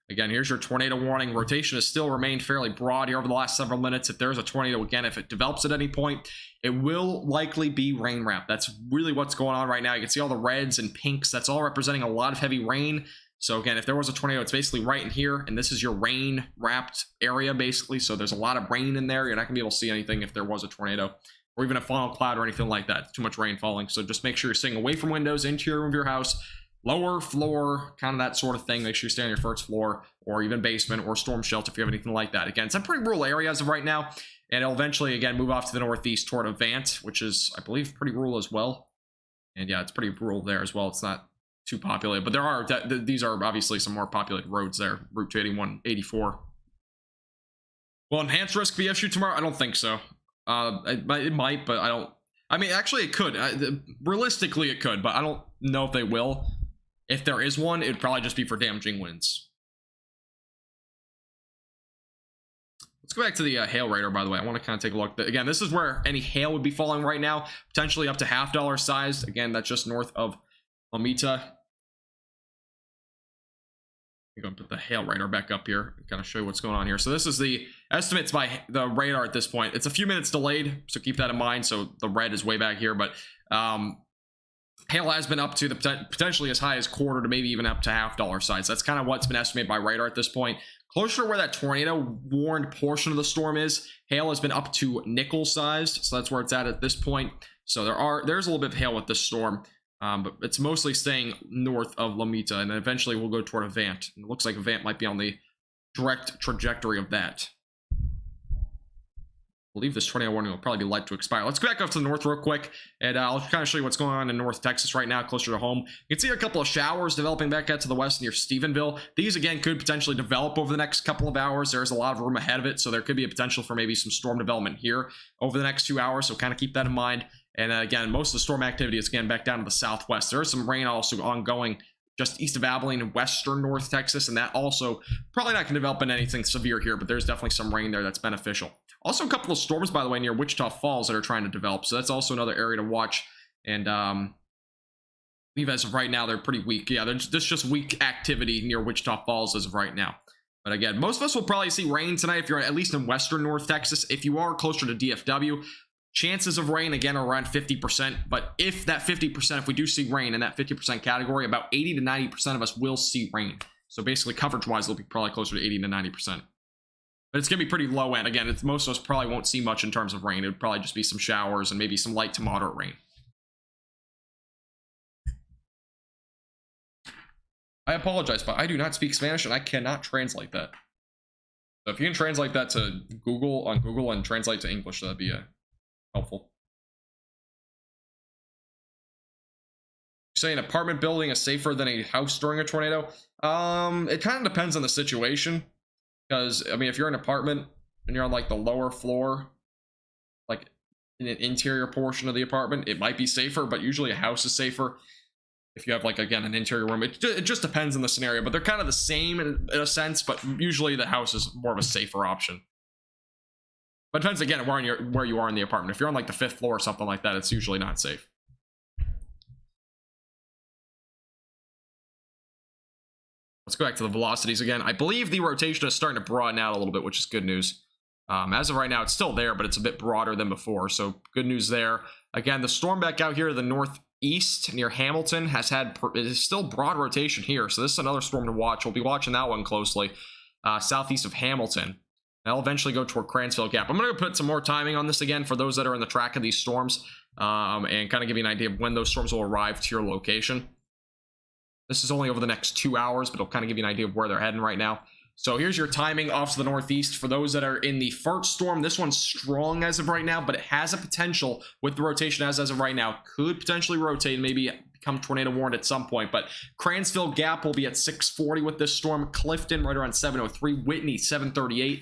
Again, here's your tornado warning. Rotation has still remained fairly broad here over the last several minutes. If there's a tornado, again, if it develops at any point, it will likely be rain wrap. That's really what's going on right now. You can see all the reds and pinks. That's all representing a lot of heavy rain. So again, if there was a tornado, it's basically right in here, and this is your rain wrapped area basically. So there's a lot of rain in there. You're not gonna be able to see anything if there was a tornado or even a funnel cloud or anything like that. It's too much rain falling. So just make sure you're staying away from windows, interior of your house, lower floor, kind of that sort of thing. Make sure you stay on your first floor or even basement or storm shelter if you have anything like that. Again, it's a pretty rural area as of right now, and it'll eventually, again, move off to the northeast toward Avant, which is, I believe, pretty rural as well. And yeah, it's pretty rural there as well. It's not too populated, but there are, these are obviously some more populated roads there. Route 281, 84. Well, enhanced risk VFU tomorrow? I don't think so. It might, but I don't. I mean, actually, it could. Realistically, it could, but I don't know if they will. If there is one, it'd probably just be for damaging winds. Let's go back to the hail radar, by the way. I want to kind of take a look. Again, this is where any hail would be falling right now, potentially up to $half size. Again, that's just north of Lomita. I'm going to put the hail radar back up here and kind of show you what's going on here. So this is the estimates by the radar at this point. It's a few minutes delayed, so keep that in mind. So the red is way back here, but Hail has been up to the potentially as high as quarter to maybe even up to $half size. That's kind of what's been estimated by radar at this point. Closer to where that tornado warned portion of the storm is, hail has been up to nickel sized, so that's where it's at this point. So there's a little bit of hail with this storm, but it's mostly staying north of Lomita, and then eventually we'll go toward Avant. It looks like Avant might be on the direct trajectory of that. I believe this tornado warning will probably be light to expire. Let's go back up to the north real quick, and I'll kind of show you what's going on in North Texas right now, closer to home. You can see a couple of showers developing back out to the west near Stephenville. These, again, could potentially develop over the next couple of hours. There's a lot of room ahead of it, so there could be a potential for maybe some storm development here over the next 2 hours, so kind of keep that in mind. And again, most of the storm activity is, again, back down to the southwest. There is some rain also ongoing just east of Abilene and western North Texas, and that also probably not going to develop in anything severe here, but there's definitely some rain there that's beneficial. Also, a couple of storms, by the way, near Wichita Falls that are trying to develop, so that's also another area to watch. And I believe as of right now, they're pretty weak. Yeah, there's just weak activity near Wichita Falls as of right now. But again, most of us will probably see rain tonight if you're at least in western North Texas. If you are closer to DFW, chances of rain, again, are around 50%. But if that 50%, if we do see rain in that 50% category, about 80 to 90% of us will see rain. So basically, coverage-wise, it'll be probably closer to 80 to 90%. But it's going to be pretty low end. Again, most of us probably won't see much in terms of rain. It would probably just be some showers and maybe some light to moderate rain. I apologize, but I do not speak Spanish, and I cannot translate that. So if you can translate that to Google, on Google, and translate to English, that'd be helpful. You say an apartment building is safer than a house during a tornado? It kind of depends on the situation. Because, I mean, if you're in an apartment and you're on, like, the lower floor, like, in an interior portion of the apartment, it might be safer, but usually a house is safer if you have, like, again, an interior room. It just depends on the scenario, but they're kind of the same in a sense, but usually the house is more of a safer option. But it depends, again, where you are in the apartment. If you're on, like, the 5th floor or something like that, it's usually not safe. Let's go back to the velocities again. I believe the rotation is starting to broaden out a little bit, which is good news. As of right now, it's still there, but it's a bit broader than before, so good news there. Again, the storm back out here to the northeast near Hamilton is still broad rotation here, so this is another storm to watch. We'll be watching that one closely. Southeast of Hamilton. That'll eventually go toward Cransville Gap. I'm going to put some more timing on this again for those that are in the track of these storms, and kind of give you an idea of when those storms will arrive to your location. This is only over the next 2 hours, but it'll kind of give you an idea of where they're heading right now. So here's your timing off to the northeast. For those that are in the first storm, this one's strong as of right now, but it has a potential with the rotation as of right now. Could potentially rotate and maybe become tornado warned at some point. But Cransville Gap will be at 640 with this storm. Clifton right around 703. Whitney 738.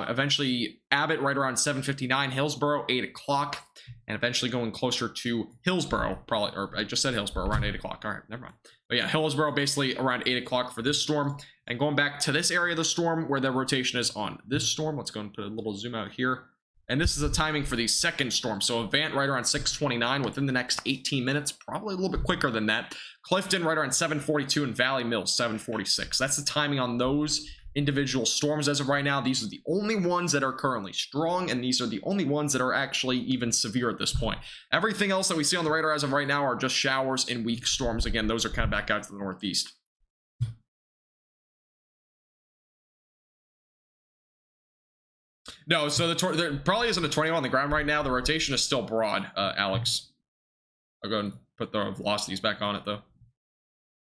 Eventually Abbott right around 7:59, Hillsborough 8 o'clock, and eventually going closer to Hillsborough, probably, or I just said Hillsborough, around 8 o'clock. All right, never mind. But yeah, Hillsborough basically around 8 o'clock for this storm. And going back to this area of the storm where the rotation is on this storm, let's go and put a little zoom out here. And this is the timing for the second storm. So Avant right around 6:29 within the next 18 minutes, probably a little bit quicker than that. Clifton right around 7:42 and Valley Mills 7:46. That's the timing on those individual storms as of right now. These are the only ones that are currently strong, and these are the only ones that are actually even severe at this point. Everything else that we see on the radar as of right now are just showers and weak storms. Again, those are kind of back out to the northeast. No, so there probably isn't a tornado on the ground right now. The rotation is still broad, Alex. I'll go and put the velocities back on it, though.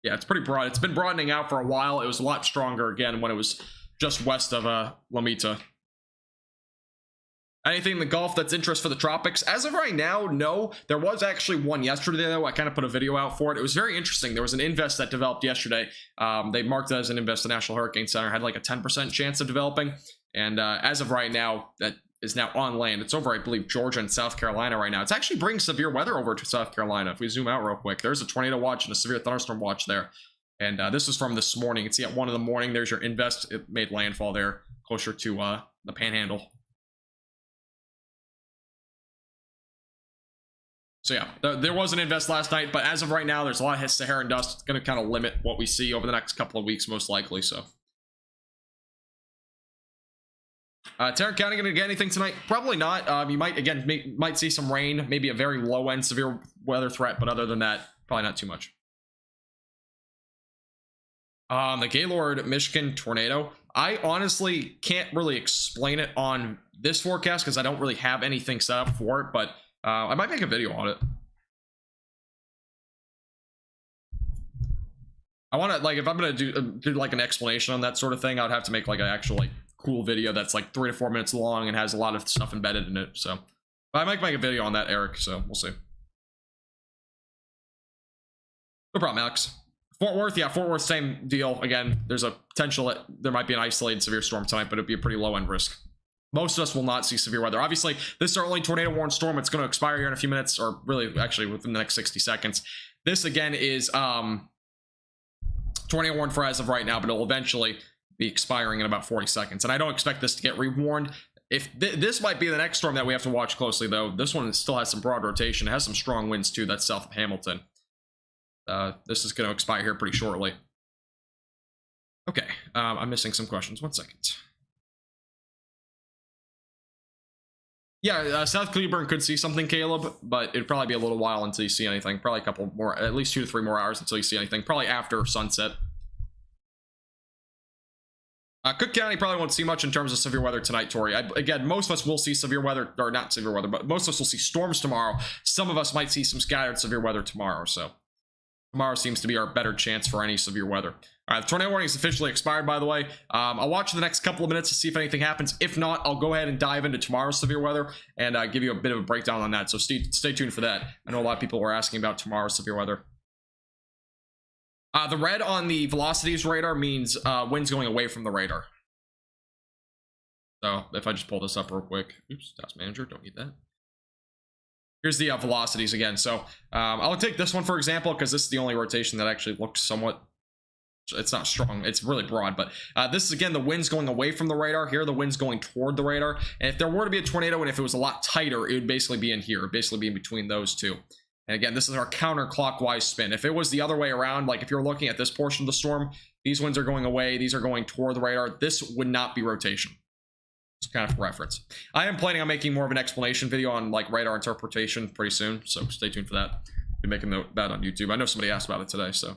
Yeah, it's pretty broad. It's been broadening out for a while. It was a lot stronger, again, when it was just west of Lomita. Anything in the Gulf that's interest for the tropics? As of right now, no. There was actually one yesterday, though. I kind of put a video out for it. It was very interesting. There was an invest that developed yesterday. They marked it as an invest. The National Hurricane Center had like a 10% chance of developing. And as of right now, that is now on land. It's over, I believe, Georgia and South Carolina right now. It's actually bringing severe weather over to South Carolina. If we zoom out real quick, there's a tornado watch and a severe thunderstorm watch there. And this is from this morning. You can see at 1 in the morning, there's your invest. It made landfall there closer to the Panhandle. So yeah, there was an invest last night, but as of right now, there's a lot of Saharan dust. It's going to kind of limit what we see over the next couple of weeks, most likely. So Tarrant County gonna get anything tonight? Probably not. You might, again, might see some rain, maybe a very low end severe weather threat, but other than that, probably not too much. The Gaylord, Michigan tornado. I honestly can't really explain it on this forecast because I don't really have anything set up for it, but I might make a video on it. I want to, like, if I'm gonna do like an explanation on that sort of thing, I'd have to make like an actual like cool video that's like 3 to 4 minutes long and has a lot of stuff embedded in it. So, but I might make a video on that, Eric. So we'll see. No problem, Alex. Fort Worth, yeah, Fort Worth, same deal. Again, there's a potential that there might be an isolated severe storm tonight, but it'd be a pretty low end risk. Most of us will not see severe weather. Obviously, this is our only tornado warned storm. It's going to expire here in a few minutes, or really, actually, within the next 60 seconds. This again is tornado warned for as of right now, but it'll eventually be expiring in about 40 seconds. And I don't expect this to get rewarned. If this might be the next storm that we have to watch closely, though. This one still has some broad rotation. It has some strong winds too. That's south of Hamilton. This is going to expire here pretty shortly. Okay, I'm missing some questions. 1 second. Yeah, South Cleburne could see something, Caleb, but it'd probably be a little while until you see anything. Probably a couple more, at least 2 to 3 more hours until you see anything. Probably after sunset. Cook County probably won't see much in terms of severe weather tonight, Tori. Again, most of us will see severe weather, or not severe weather, but most of us will see storms tomorrow. Some of us might see some scattered severe weather tomorrow, so tomorrow seems to be our better chance for any severe weather. All right, the tornado warning is officially expired, by the way. I'll watch the next couple of minutes to see if anything happens. If not, I'll go ahead and dive into tomorrow's severe weather and give you a bit of a breakdown on that. So stay tuned for that. I know a lot of people were asking about tomorrow's severe weather. The red on the Velocities radar means winds going away from the radar. So if I just pull this up real quick. Oops, task manager, don't need that. Here's the Velocities again. So I'll take this one for example, because this is the only rotation that actually looks somewhat, it's not strong, it's really broad, but this is again the winds going away from the radar. Here are the winds going toward the radar, and if there were to be a tornado and if it was a lot tighter, it would basically be in here. It would basically be in between those two. And again, this is our counterclockwise spin. If it was the other way around, like if you're looking at this portion of the storm, these winds are going away, these are going toward the radar, this would not be rotation. It's kind of reference. I am planning on making more of an explanation video on like radar interpretation pretty soon, so stay tuned for that. I'll be making that on YouTube. I know somebody asked about it today, so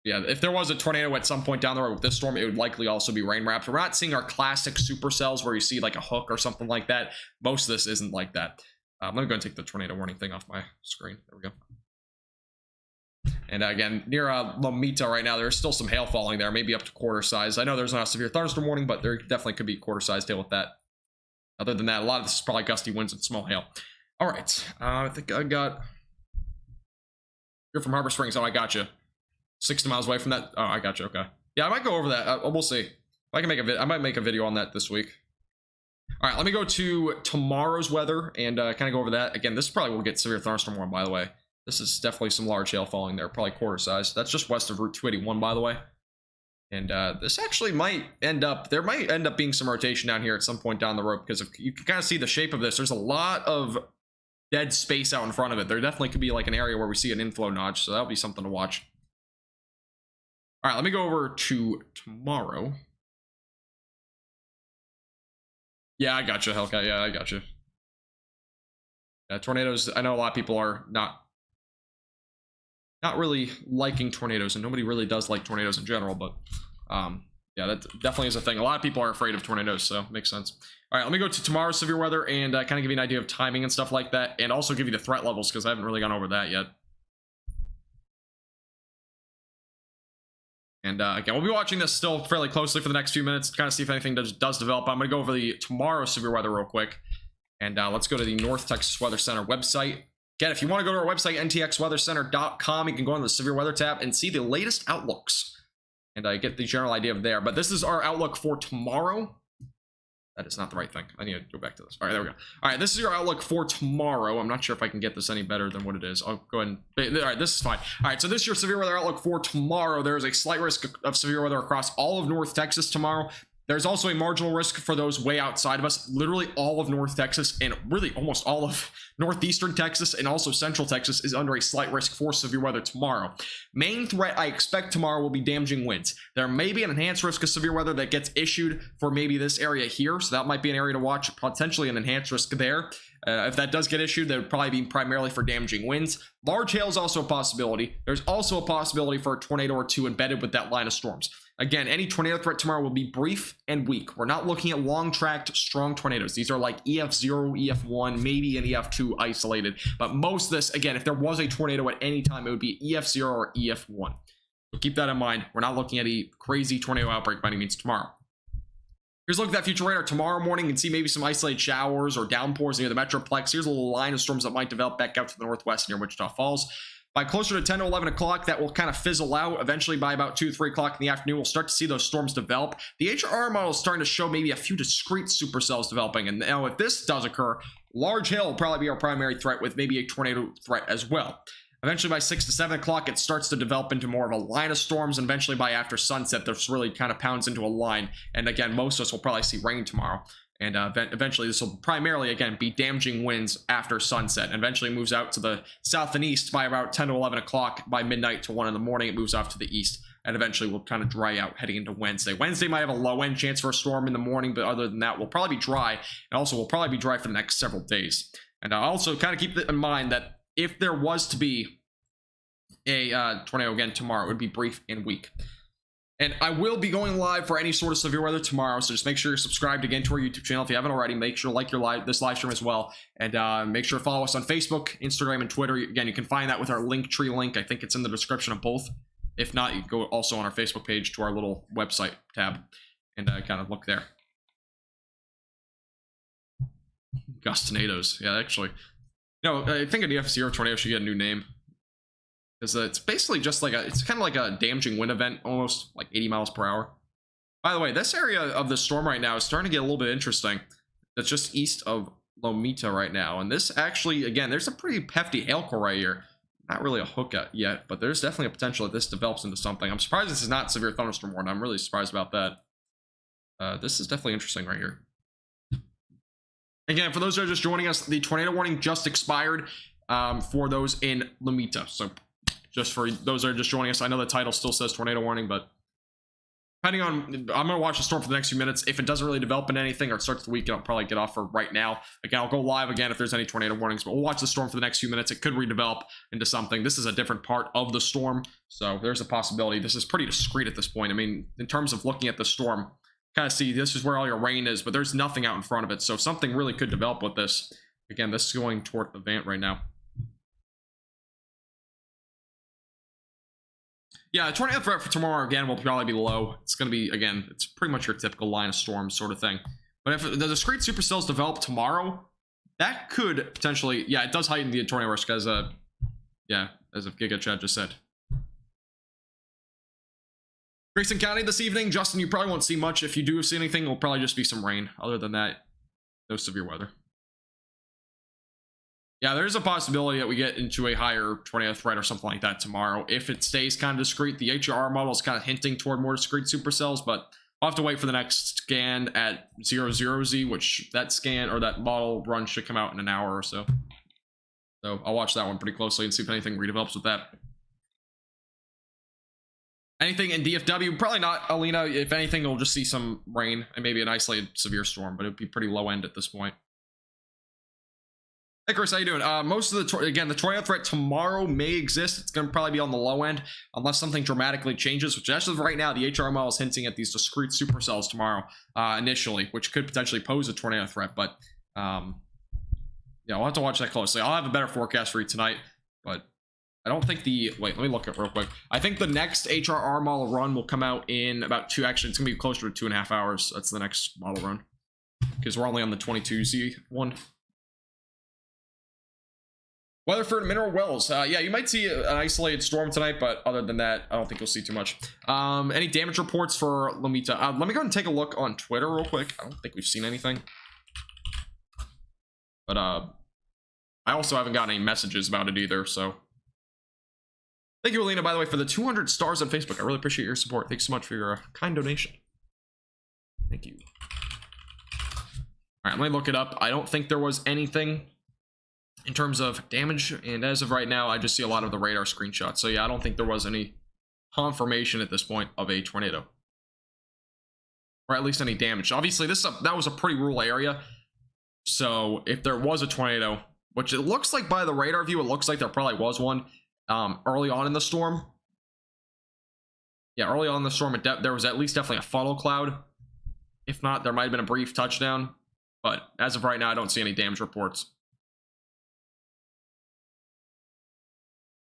yeah, if there was a tornado at some point down the road with this storm, it would likely also be rain wrapped. We're not seeing our classic supercells where you see like a hook or something like that. Most of this isn't like that. Let me go and take the tornado warning thing off my screen. There we go. And again, near Lomita right now, there's still some hail falling there, maybe up to quarter size. I know there's not a severe thunderstorm warning, but there definitely could be quarter size hail with that. Other than that, a lot of this is probably gusty winds and small hail. All right, I think I got. You're from Harbor Springs. Oh, I got you. 60 miles away from that. Oh, I got you. Okay. Yeah, I might go over that. We'll see. If I can make I might make a video on that this week. All right, let me go to tomorrow's weather and kind of go over that. Again, this probably will get severe thunderstorm warning, by the way. This is definitely some large hail falling there, probably quarter size. That's just west of Route 281, by the way. And this actually might end up, there might end up being some rotation down here at some point down the road, because if you can kind of see the shape of this, there's a lot of dead space out in front of it. There definitely could be like an area where we see an inflow notch, so that'll be something to watch. All right, let me go over to tomorrow. Yeah, I got you, Hellcat. Yeah, I got you. Yeah, tornadoes, I know a lot of people are not really liking tornadoes, and nobody really does like tornadoes in general, but yeah, that definitely is a thing. A lot of people are afraid of tornadoes, so makes sense. All right, let me go to tomorrow's severe weather and kind of give you an idea of timing and stuff like that, and also give you the threat levels, because I haven't really gone over that yet. And again, we'll be watching this still fairly closely for the next few minutes to kind of see if anything does develop. I'm going to go over the tomorrow's severe weather real quick, and let's go to the North Texas Weather Center website. Again, if you want to go to our website, NTXWeatherCenter.com, you can go on the severe weather tab and see the latest outlooks. And I get the general idea of there. But this is our outlook for tomorrow. That is not the right thing. I need to go back to this. All right, there we go. All right, this is your outlook for tomorrow. I'm not sure if I can get this any better than what it is. I'll go ahead and... All right, this is fine. All right, so this is your severe weather outlook for tomorrow. There is a slight risk of severe weather across all of North Texas tomorrow. There's also a marginal risk for those way outside of us. Literally all of North Texas and really almost all of northeastern Texas and also central Texas is under a slight risk for severe weather tomorrow. Main threat I expect tomorrow will be damaging winds. There may be an enhanced risk of severe weather that gets issued for maybe this area here, so that might be an area to watch, potentially an enhanced risk there. If that does get issued, that would probably be primarily for damaging winds. Large hail is also a possibility. There's also a possibility for a tornado or two embedded with that line of storms. Again, any tornado threat tomorrow will be brief and weak. We're not looking at long-tracked, strong tornadoes. These are like EF0, EF1, maybe an EF2 isolated. But most of this, again, if there was a tornado at any time, it would be EF0 or EF1. So keep that in mind. We're not looking at a crazy tornado outbreak by any means tomorrow. Here's a look at that future radar tomorrow morning. You can see maybe some isolated showers or downpours near the Metroplex. Here's a little line of storms that might develop back out to the northwest near Wichita Falls. By closer to 10 to 11 o'clock, that will kind of fizzle out. Eventually, by about 2 to 3 o'clock in the afternoon, we'll start to see those storms develop. The HRR model is starting to show maybe a few discrete supercells developing. And now if this does occur, large hail will probably be our primary threat with maybe a tornado threat as well. Eventually, by 6 to 7 o'clock, it starts to develop into more of a line of storms. And eventually, by after sunset, this really kind of pounds into a line. And again, most of us will probably see rain tomorrow. And eventually, this will primarily, again, be damaging winds after sunset. And eventually moves out to the south and east by about 10 to 11 o'clock. By midnight to 1 in the morning, it moves off to the east. And eventually, will kind of dry out heading into Wednesday. Wednesday might have a low-end chance for a storm in the morning, but other than that, we'll probably be dry. And also, we'll probably be dry for the next several days. And also, kind of keep in mind that if there was to be a tornado again tomorrow, it would be brief and weak. And I will be going live for any sort of severe weather tomorrow, so just make sure you're subscribed again to our YouTube channel. If you haven't already, make sure to like this live stream as well. And make sure to follow us on Facebook, Instagram, and Twitter. Again, you can find that with our Linktree link. I think it's in the description of both. If not, you can go also on our Facebook page to our little website tab and kind of look there. Gust tornadoes. Yeah, actually. No, I think an EF0 tornado should get a new name. Because it's basically just like it's kind of like a damaging wind event, almost like 80 miles per hour. By the way, this area of the storm right now is starting to get a little bit interesting. That's just east of Lomita right now. And this actually, again, there's a pretty hefty hail core right here. Not really a hook yet, but there's definitely a potential that this develops into something. I'm surprised this is not severe thunderstorm warning. I'm really surprised about that. This is definitely interesting right here. Again, for those that are just joining us, the tornado warning just expired for those in Lomita. So just for those that are just joining us, I know the title still says tornado warning, but depending on, I'm going to watch the storm for the next few minutes. If it doesn't really develop into anything or it starts the weekend, I'll probably get off for right now. Again, I'll go live again if there's any tornado warnings, but we'll watch the storm for the next few minutes. It could redevelop into something. This is a different part of the storm, so there's a possibility. This is pretty discreet at this point. I mean, in terms of looking at the storm, kind of see this is where all your rain is, but there's nothing out in front of it, so something really could develop with this. Again, this is going toward Avant right now. Yeah, tornado threat for tomorrow, again, will probably be low. It's going to be, again, it's pretty much your typical line of storm sort of thing. But if the discrete supercells develop tomorrow, that could potentially, yeah, it does heighten the tornado risk, as yeah, as if Giga Chad just said. Grayson County this evening, Justin, you probably won't see much. If you do see anything, it'll probably just be some rain. Other than that, no severe weather. Yeah, there's a possibility that we get into a higher tornado threat or something like that tomorrow. If it stays kind of discrete, the HRR model is kind of hinting toward more discrete supercells, but I'll have to wait for the next scan at 00Z, which that scan or that model run should come out in an hour or so. So I'll watch that one pretty closely and see if anything redevelops with that. Anything in DFW? Probably not, Alina. If anything, we'll just see some rain and maybe an isolated severe storm, but it would be pretty low end at this point. Hey Chris, how you doing? Most of the, again, the tornado threat tomorrow may exist. It's going to probably be on the low end unless something dramatically changes, which as of right now, the HR model is hinting at these discrete supercells tomorrow initially, which could potentially pose a tornado threat. But yeah, we'll have to watch that closely. I'll have a better forecast for you tonight, but I don't think the, wait, let me look at real quick. I think the next HRR model run will come out in about actually, it's going to be closer to 2.5 hours. That's the next model run because we're only on the 22Z one. Weatherford Mineral Wells. Yeah, you might see an isolated storm tonight, but other than that, I don't think you'll see too much. Any damage reports for Lomita? Let me go ahead and take a look on Twitter real quick. I don't think we've seen anything. But I also haven't gotten any messages about it either, so. Thank you, Alina, by the way, for the 200 stars on Facebook. I really appreciate your support. Thanks so much for your kind donation. Thank you. All right, let me look it up. I don't think there was anything in terms of damage, and as of right now, I just see a lot of the radar screenshots. So yeah, I don't think there was any confirmation at this point of a tornado, or at least any damage. Obviously, that was a pretty rural area, so if there was a tornado, which it looks like by the radar view, it looks like there probably was one early on in the storm. Yeah, early on in the storm, there was at least definitely a funnel cloud. If not, there might have been a brief touchdown, but as of right now, I don't see any damage reports.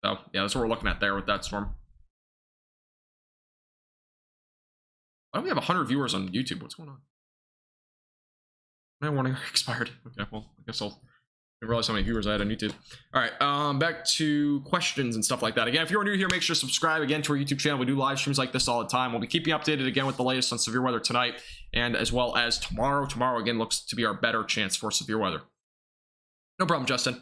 So yeah, that's what we're looking at there with that storm. Why don't we have 100 viewers on YouTube? What's going on? My warning expired. Okay, well, I guess I didn't realize how many viewers I had on YouTube. All right, back to questions and stuff like that. Again, if you're new here, make sure to subscribe again to our YouTube channel. We do live streams like this all the time. We'll be keeping you updated again with the latest on severe weather tonight, and as well as tomorrow. Tomorrow, again, looks to be our better chance for severe weather. No problem, Justin.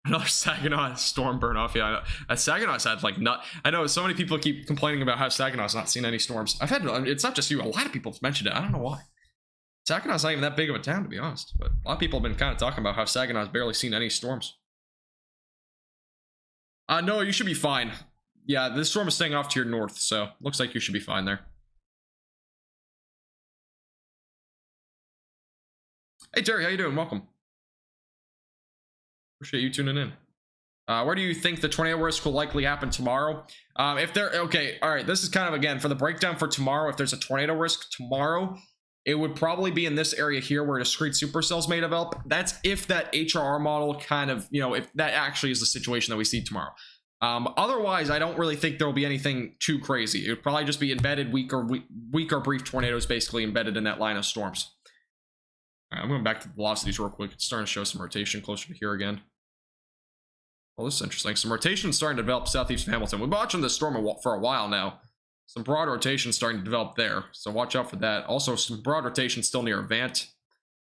Another Saginaw storm burn off. Yeah, Saginaw's had like I know so many people keep complaining about how Saginaw's not seen any storms. It's not just you. A lot of people have mentioned it. I don't know why. Saginaw's not even that big of a town, to be honest. But a lot of people have been kind of talking about how Saginaw's barely seen any storms. No, you should be fine. Yeah, this storm is staying off to your north, so looks like you should be fine there. Hey Terry, how you doing? Welcome. Appreciate you tuning in. Where do you think the tornado risk will likely happen tomorrow? Okay, all right, this is kind of, again, for the breakdown for tomorrow. If there's a tornado risk tomorrow, it would probably be in this area here where discrete supercells may develop. That's if that HRR model kind of, if that actually is the situation that we see tomorrow. Otherwise, I don't really think there will be anything too crazy. It would probably just be embedded weak or brief tornadoes basically embedded in that line of storms. All right, I'm going back to the velocities real quick. It's starting to show some rotation closer to here again. Well, this is interesting. Some rotation starting to develop southeast of Hamilton. We've been watching this storm for a while now. Some broad rotation starting to develop there, so watch out for that. Also, some broad rotation still near Avant.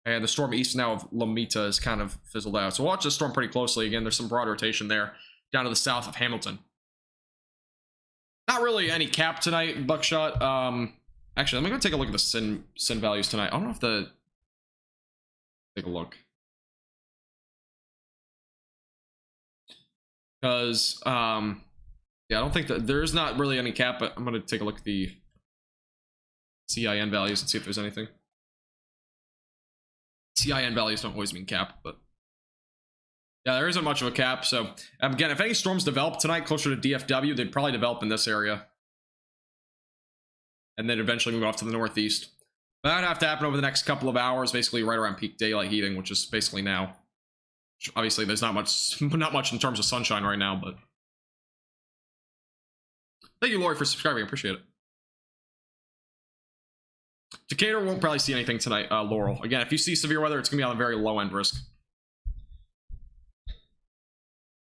And the storm east now of Lomita is kind of fizzled out. So watch this storm pretty closely. Again, there's some broad rotation there down to the south of Hamilton. Not really any cap tonight, Buckshot. Actually, let me go take a look at the sin values tonight. I don't know if the... Take a look. Because, yeah, I don't think that there's not really any cap, but I'm going to take a look at the CIN values and see if there's anything. CIN values don't always mean cap, but yeah, there isn't much of a cap. So, again, if any storms develop tonight closer to DFW, they'd probably develop in this area. And then eventually move off to the northeast. That would have to happen over the next couple of hours, basically right around peak daylight heating, which is basically now. Obviously, there's not much in terms of sunshine right now, but thank you, Lori, for subscribing. I appreciate it. Decatur won't probably see anything tonight, Laurel. Again, if you see severe weather, it's going to be on a very low-end risk.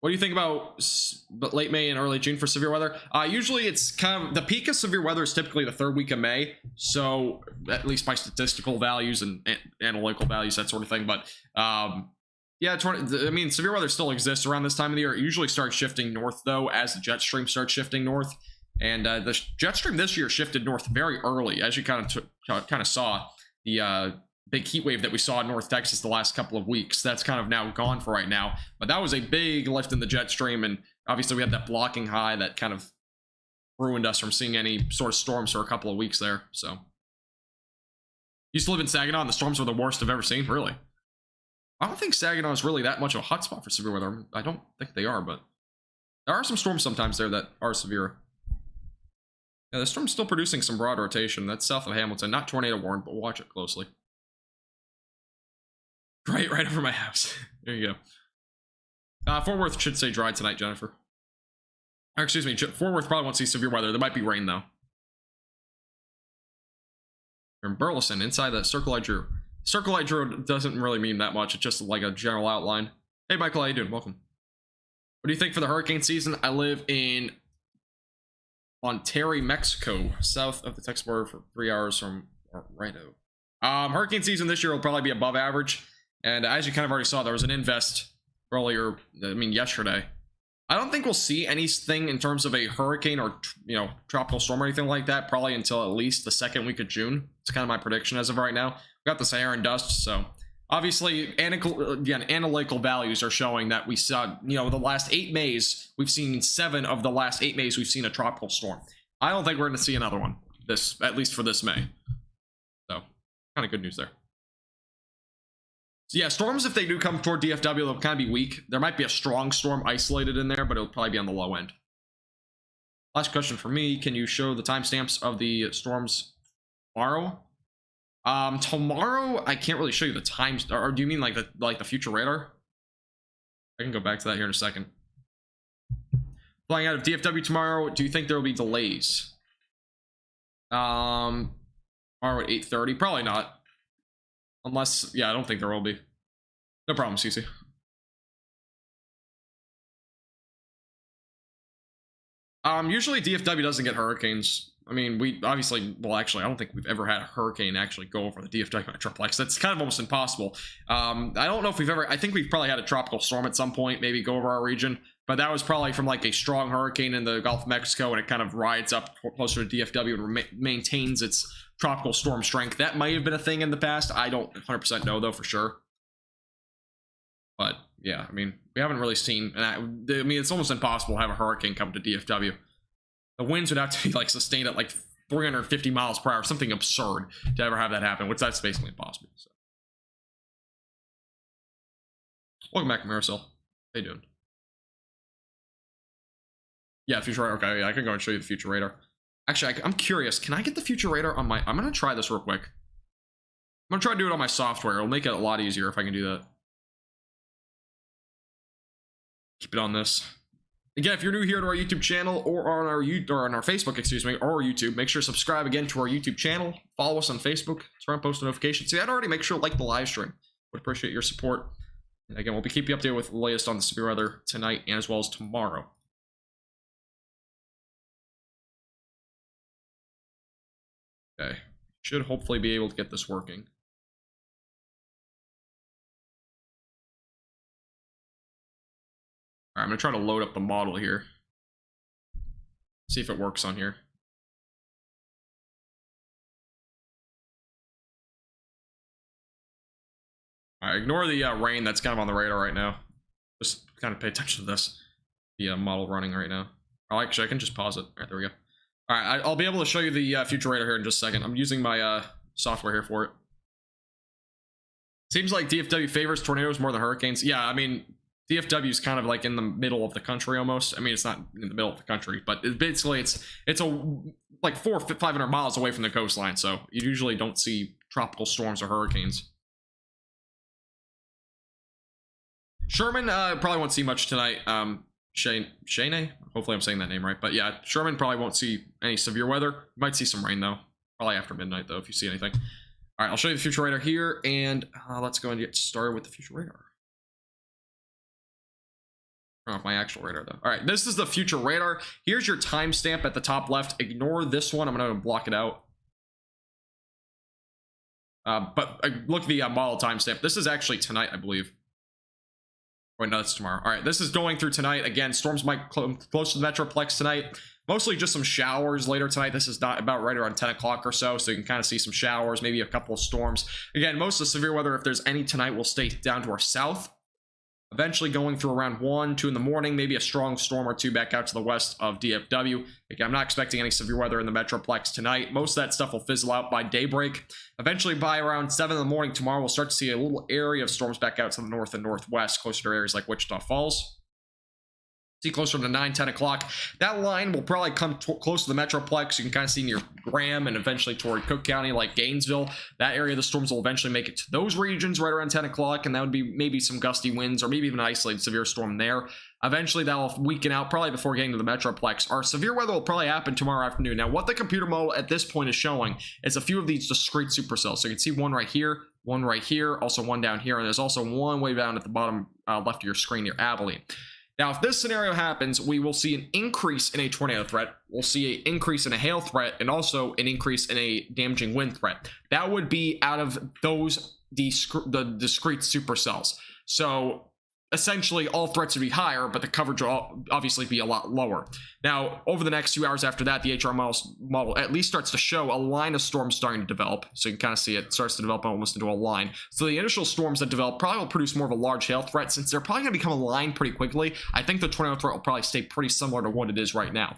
What do you think about late May and early June for severe weather? Usually it's kind of, the peak of severe weather is typically the third week of May. So at least by statistical values and analytical values, that sort of thing. But yeah, I mean, severe weather still exists around this time of the year. It usually starts shifting north, though, as the jet stream starts shifting north. And the jet stream this year shifted north very early, as you kind of saw. The big heat wave that we saw in North Texas the last couple of weeks, that's kind of now gone for right now. But that was a big lift in the jet stream, and obviously we had that blocking high that kind of ruined us from seeing any sort of storms for a couple of weeks there. So, used to live in Saginaw, and the storms were the worst I've ever seen. Really, I don't think Saginaw is really that much of a hotspot for severe weather. I don't think they are, but there are some storms sometimes there that are severe. Yeah, the storm's still producing some broad rotation. That's south of Hamilton, not tornado warned, but watch it closely. Right over my house. There you go. Fort Worth should stay dry tonight, Jennifer. Or, excuse me, Fort Worth probably won't see severe weather. There might be rain, though. From Burleson, inside that circle I drew. Circle I drew doesn't really mean that much. It's just like a general outline. Hey, Michael, how you doing? Welcome. What do you think for the hurricane season? I live in Ontario, Mexico, south of the Texas border for 3 hours from Orlando. Hurricane season this year will probably be above average. And as you kind of already saw, there was an invest earlier, yesterday. I don't think we'll see anything in terms of a hurricane or, you know, tropical storm or anything like that probably until at least the second week of June. It's kind of my prediction as of right now. We got the Saharan dust, so obviously analytical values are showing that we saw, you know, the last 8 Mays, we've seen 7 of the last 8 Mays we've seen a tropical storm. I don't think we're going to see another one this, at least for this May. So kind of good news there. So yeah, storms, if they do come toward DFW, they'll kind of be weak. There might be a strong storm isolated in there, but it'll probably be on the low end. Last question for me. Can you show the timestamps of the storms tomorrow? Tomorrow, I can't really show you the times. Or do you mean like the future radar? I can go back to that here in a second. Flying out of DFW tomorrow, do you think there will be delays? Tomorrow at 8:30? Probably not. Unless, yeah, I don't think there will be. No problem, CC. Usually DFW doesn't get hurricanes. I mean, we obviously, well, actually, I don't think we've ever had a hurricane actually go over the DFW Metroplex. That's kind of almost impossible. I don't know if we've ever, I think we've probably had a tropical storm at some point, maybe go over our region, but that was probably from like a strong hurricane in the Gulf of Mexico, and it kind of rides up closer to DFW and maintains its tropical storm strength. That might have been a thing in the past. I don't 100% know though for sure. But yeah, I mean, we haven't really seen, and I mean, it's almost impossible to have a hurricane come to DFW. The winds would have to be like sustained at like 350 miles per hour, something absurd to ever have that happen, which that's basically impossible. So. Welcome back, Marisol. How you doing? Yeah, future radar. Okay, yeah, I can go and show you the future radar. Actually, I'm curious. Can I get the future radar on my... I'm going to try this real quick. I'm going to try to do it on my software. It'll make it a lot easier if I can do that. Keep it on this. Again, if you're new here to our YouTube channel or on our Facebook, excuse me, or YouTube, make sure to subscribe again to our YouTube channel. Follow us on Facebook. Turn on post notifications. See that already? Make sure to like the live stream. Would appreciate your support. And again, we'll be keeping you updated with the latest on the severe weather tonight and as well as tomorrow. Okay, should hopefully be able to get this working. All right, I'm gonna try to load up the model here. See if it works on here. All right, ignore the rain that's kind of on the radar right now. Just kind of pay attention to this. The model running right now. Oh, actually, I can just pause it. All right, there we go. All right, I'll be able to show you the future radar here in just a second. I'm using my software here for it. Seems like DFW favors tornadoes more than hurricanes. Yeah, I mean, DFW is kind of like in the middle of the country almost. I mean, it's not in the middle of the country, but basically it's like 400 or 500 miles away from the coastline, so you usually don't see tropical storms or hurricanes. Sherman probably won't see much tonight. Shane, hopefully I'm saying that name right, but yeah, Sherman probably won't see any severe weather. You might see some rain though, probably after midnight though if you see anything. All right, I'll show you the future radar here, and let's go and get started with the future radar. Turn off my actual radar though. All right, this is the future radar. Here's your timestamp at the top left. Ignore this one. I'm gonna block it out. But look at the model timestamp. This is actually tonight, I believe. Wait, no, that's tomorrow. All right, this is going through tonight. Again, storms might close to the Metroplex tonight. Mostly just some showers later tonight. This is not about right around 10 o'clock or so, so you can kind of see some showers, maybe a couple of storms. Again, most of the severe weather, if there's any tonight, will stay down to our south. Eventually going through around 1, 2 in the morning, maybe a strong storm or two back out to the west of DFW. Again, I'm not expecting any severe weather in the Metroplex tonight. Most of that stuff will fizzle out by daybreak. Eventually by around 7 in the morning tomorrow, we'll start to see a little area of storms back out to the north and northwest, closer to areas like Wichita Falls. See closer to 9, 10 o'clock. That line will probably come close to the Metroplex. You can kind of see near Graham and eventually toward Cook County, like Gainesville. That area of the storms will eventually make it to those regions right around 10 o'clock, and that would be maybe some gusty winds or maybe even an isolated severe storm there. Eventually, that'll weaken out probably before getting to the Metroplex. Our severe weather will probably happen tomorrow afternoon. Now, what the computer model at this point is showing is a few of these discrete supercells. So you can see one right here, also one down here, and there's also one way down at the bottom left of your screen near Abilene. Now, if this scenario happens, we will see an increase in a tornado threat. We'll see an increase in a hail threat and also an increase in a damaging wind threat. That would be out of those the discrete supercells. So essentially all threats would be higher, but the coverage will obviously be a lot lower. Now, over the next few hours after that, the HR model at least starts to show a line of storms starting to develop. So you can kind of see it starts to develop almost into a line. So the initial storms that develop probably will produce more of a large hail threat. Since they're probably going to become a line pretty quickly, I think the tornado threat will probably stay pretty similar to what it is right now.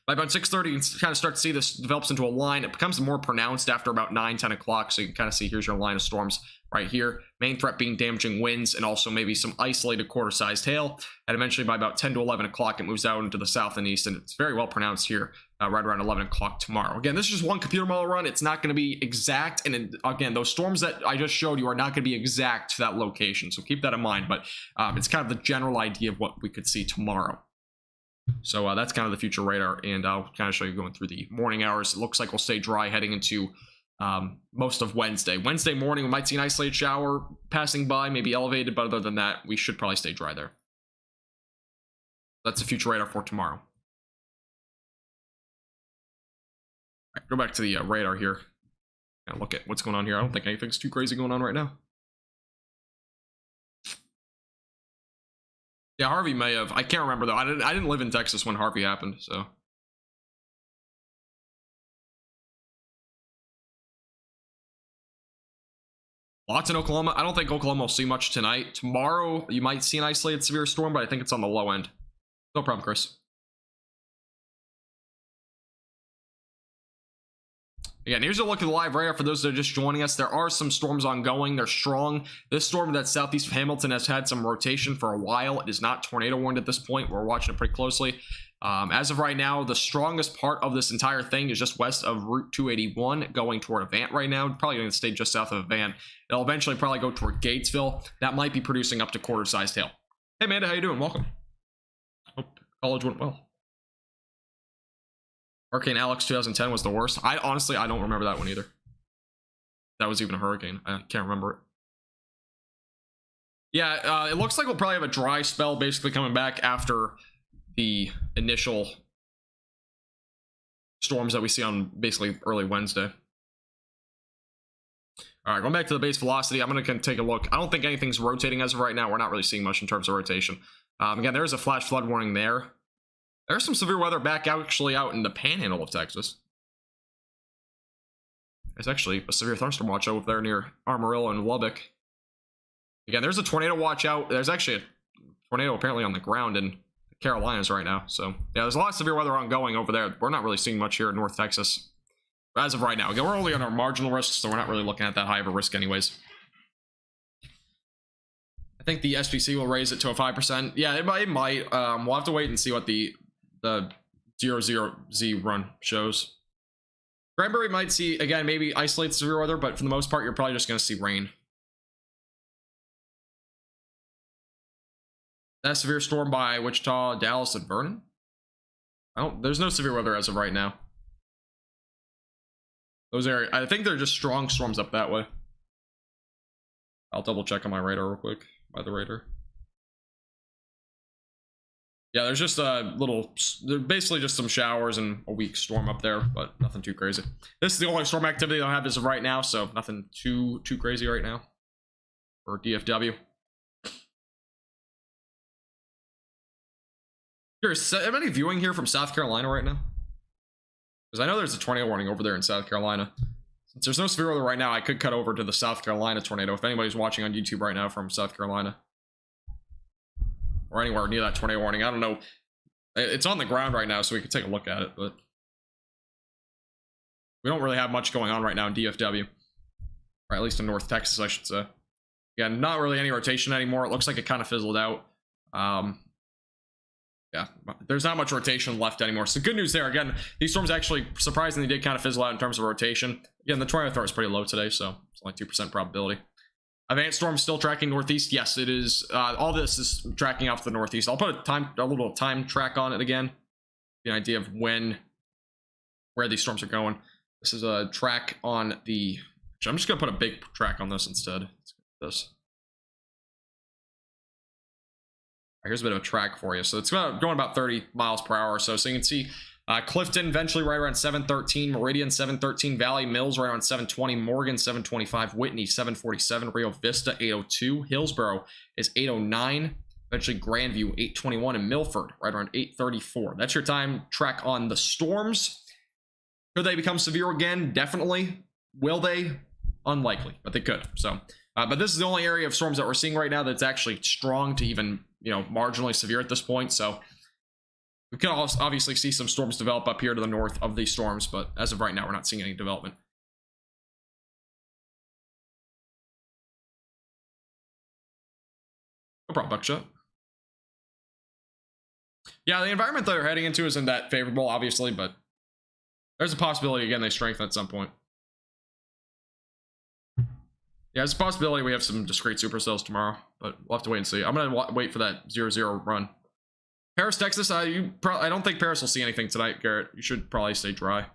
By about 6:30, you can kind of start to see this develops into a line. It becomes more pronounced after about 9-10 o'clock. So you can kind of see here's your line of storms right here. Main threat being damaging winds and also maybe some isolated quarter-sized hail. And eventually by about 10 to 11 o'clock, it moves out into the south and east. And it's very well pronounced here right around 11 o'clock tomorrow. Again, this is just one computer model run. It's not going to be exact. And again, those storms that I just showed you are not going to be exact to that location. So keep that in mind. But it's kind of the general idea of what we could see tomorrow. So that's kind of the future radar, and I'll kind of show you going through the morning hours. It looks like we'll stay dry heading into most of Wednesday. Wednesday morning, we might see an isolated shower passing by, maybe elevated, but other than that, we should probably stay dry there. That's the future radar for tomorrow. All right, go back to the radar here and look at what's going on here. I don't think anything's too crazy going on right now. Yeah, Harvey may have. I can't remember though. I didn't live in Texas when Harvey happened, so. Lots in Oklahoma. I don't think Oklahoma will see much tonight. Tomorrow, you might see an isolated severe storm, but I think it's on the low end. No problem, Chris. Again, here's a look at the live radar for those that are just joining us. There are some storms ongoing. They're strong. This storm that's southeast of Hamilton has had some rotation for a while. It is not tornado warned at this point. We're watching it pretty closely. As of right now, the strongest part of this entire thing is just west of Route 281 going toward Avant right now. Probably going to stay just south of Avant. It'll eventually probably go toward Gatesville. That might be producing up to quarter-sized hail. Hey, Amanda, how you doing? Welcome. Hope college went well. Hurricane Alex 2010 was the worst. Honestly, I don't remember that one either. That was even a hurricane. I can't remember it. Yeah, it looks like we'll probably have a dry spell basically coming back after the initial storms that we see on basically early Wednesday. All right, going back to the base velocity, I'm going to take a look. I don't think anything's rotating as of right now. We're not really seeing much in terms of rotation. Again, there's a flash flood warning there. There's some severe weather back actually out in the Panhandle of Texas. There's actually a severe thunderstorm watch over there near Amarillo and Lubbock. Again, there's a tornado watch out. There's actually a tornado apparently on the ground in the Carolinas right now. So yeah, there's a lot of severe weather ongoing over there. We're not really seeing much here in North Texas as of right now. Again, we're only on our marginal risks, so we're not really looking at that high of a risk anyways. I think the SPC will raise it to a 5%. Yeah, it might. We'll have to wait and see what the 00Z run shows. Granbury might see, again, maybe isolated severe weather, but for the most part, you're probably just going to see rain. That severe storm by Wichita, Dallas, and Vernon? There's no severe weather as of right now. Those areas, I think they're just strong storms up that way. I'll double check on my radar real quick, by the radar. Yeah, there's just they're basically just some showers and a weak storm up there, but nothing too crazy. This is the only storm activity I have as of right now, so nothing too crazy right now for DFW. Curious, am any viewing here from South Carolina right now? Because I know there's a tornado warning over there in South Carolina. Since there's no severe weather right now, I could cut over to the South Carolina tornado if anybody's watching on YouTube right now from South Carolina. Or anywhere near that tornado warning. I don't know. It's on the ground right now, so we could take a look at it, but we don't really have much going on right now in DFW. Or at least in North Texas, I should say. Again, not really any rotation anymore. It looks like it kind of fizzled out. Yeah, there's not much rotation left anymore. So good news there. Again, these storms actually surprisingly did kind of fizzle out in terms of rotation. Again, the tornado threat is pretty low today, so it's only 2% probability. Avant storm still tracking northeast. Yes, it is. All this is tracking off to the northeast. I'll put a little time track on it again. Get an idea of where these storms are going. This is a track on the. I'm just gonna put a big track on this instead. Let's get this. Here's a bit of a track for you. So it's going about 30 miles per hour or so. So you can see Clifton eventually right around 713, Meridian 713, Valley Mills right around 720, Morgan 725, Whitney 747, Rio Vista 802, Hillsborough is 809, eventually Grandview 821, and Milford right around 834. That's your time track on the storms. Could they become severe again? Definitely. Will they? Unlikely, but they could. So, but this is the only area of storms that we're seeing right now that's actually strong to even, you know, marginally severe at this point. So we can also obviously see some storms develop up here to the north of these storms, but as of right now, we're not seeing any development. No problem, Buckshot. Yeah, the environment that they're heading into isn't that favorable, obviously, but there's a possibility, again, they strengthen at some point. Yeah, there's a possibility we have some discrete supercells tomorrow, but we'll have to wait and see. I'm going to wait for that 0-0 run. Paris, Texas, I don't think Paris will see anything tonight, Garrett. You should probably stay dry.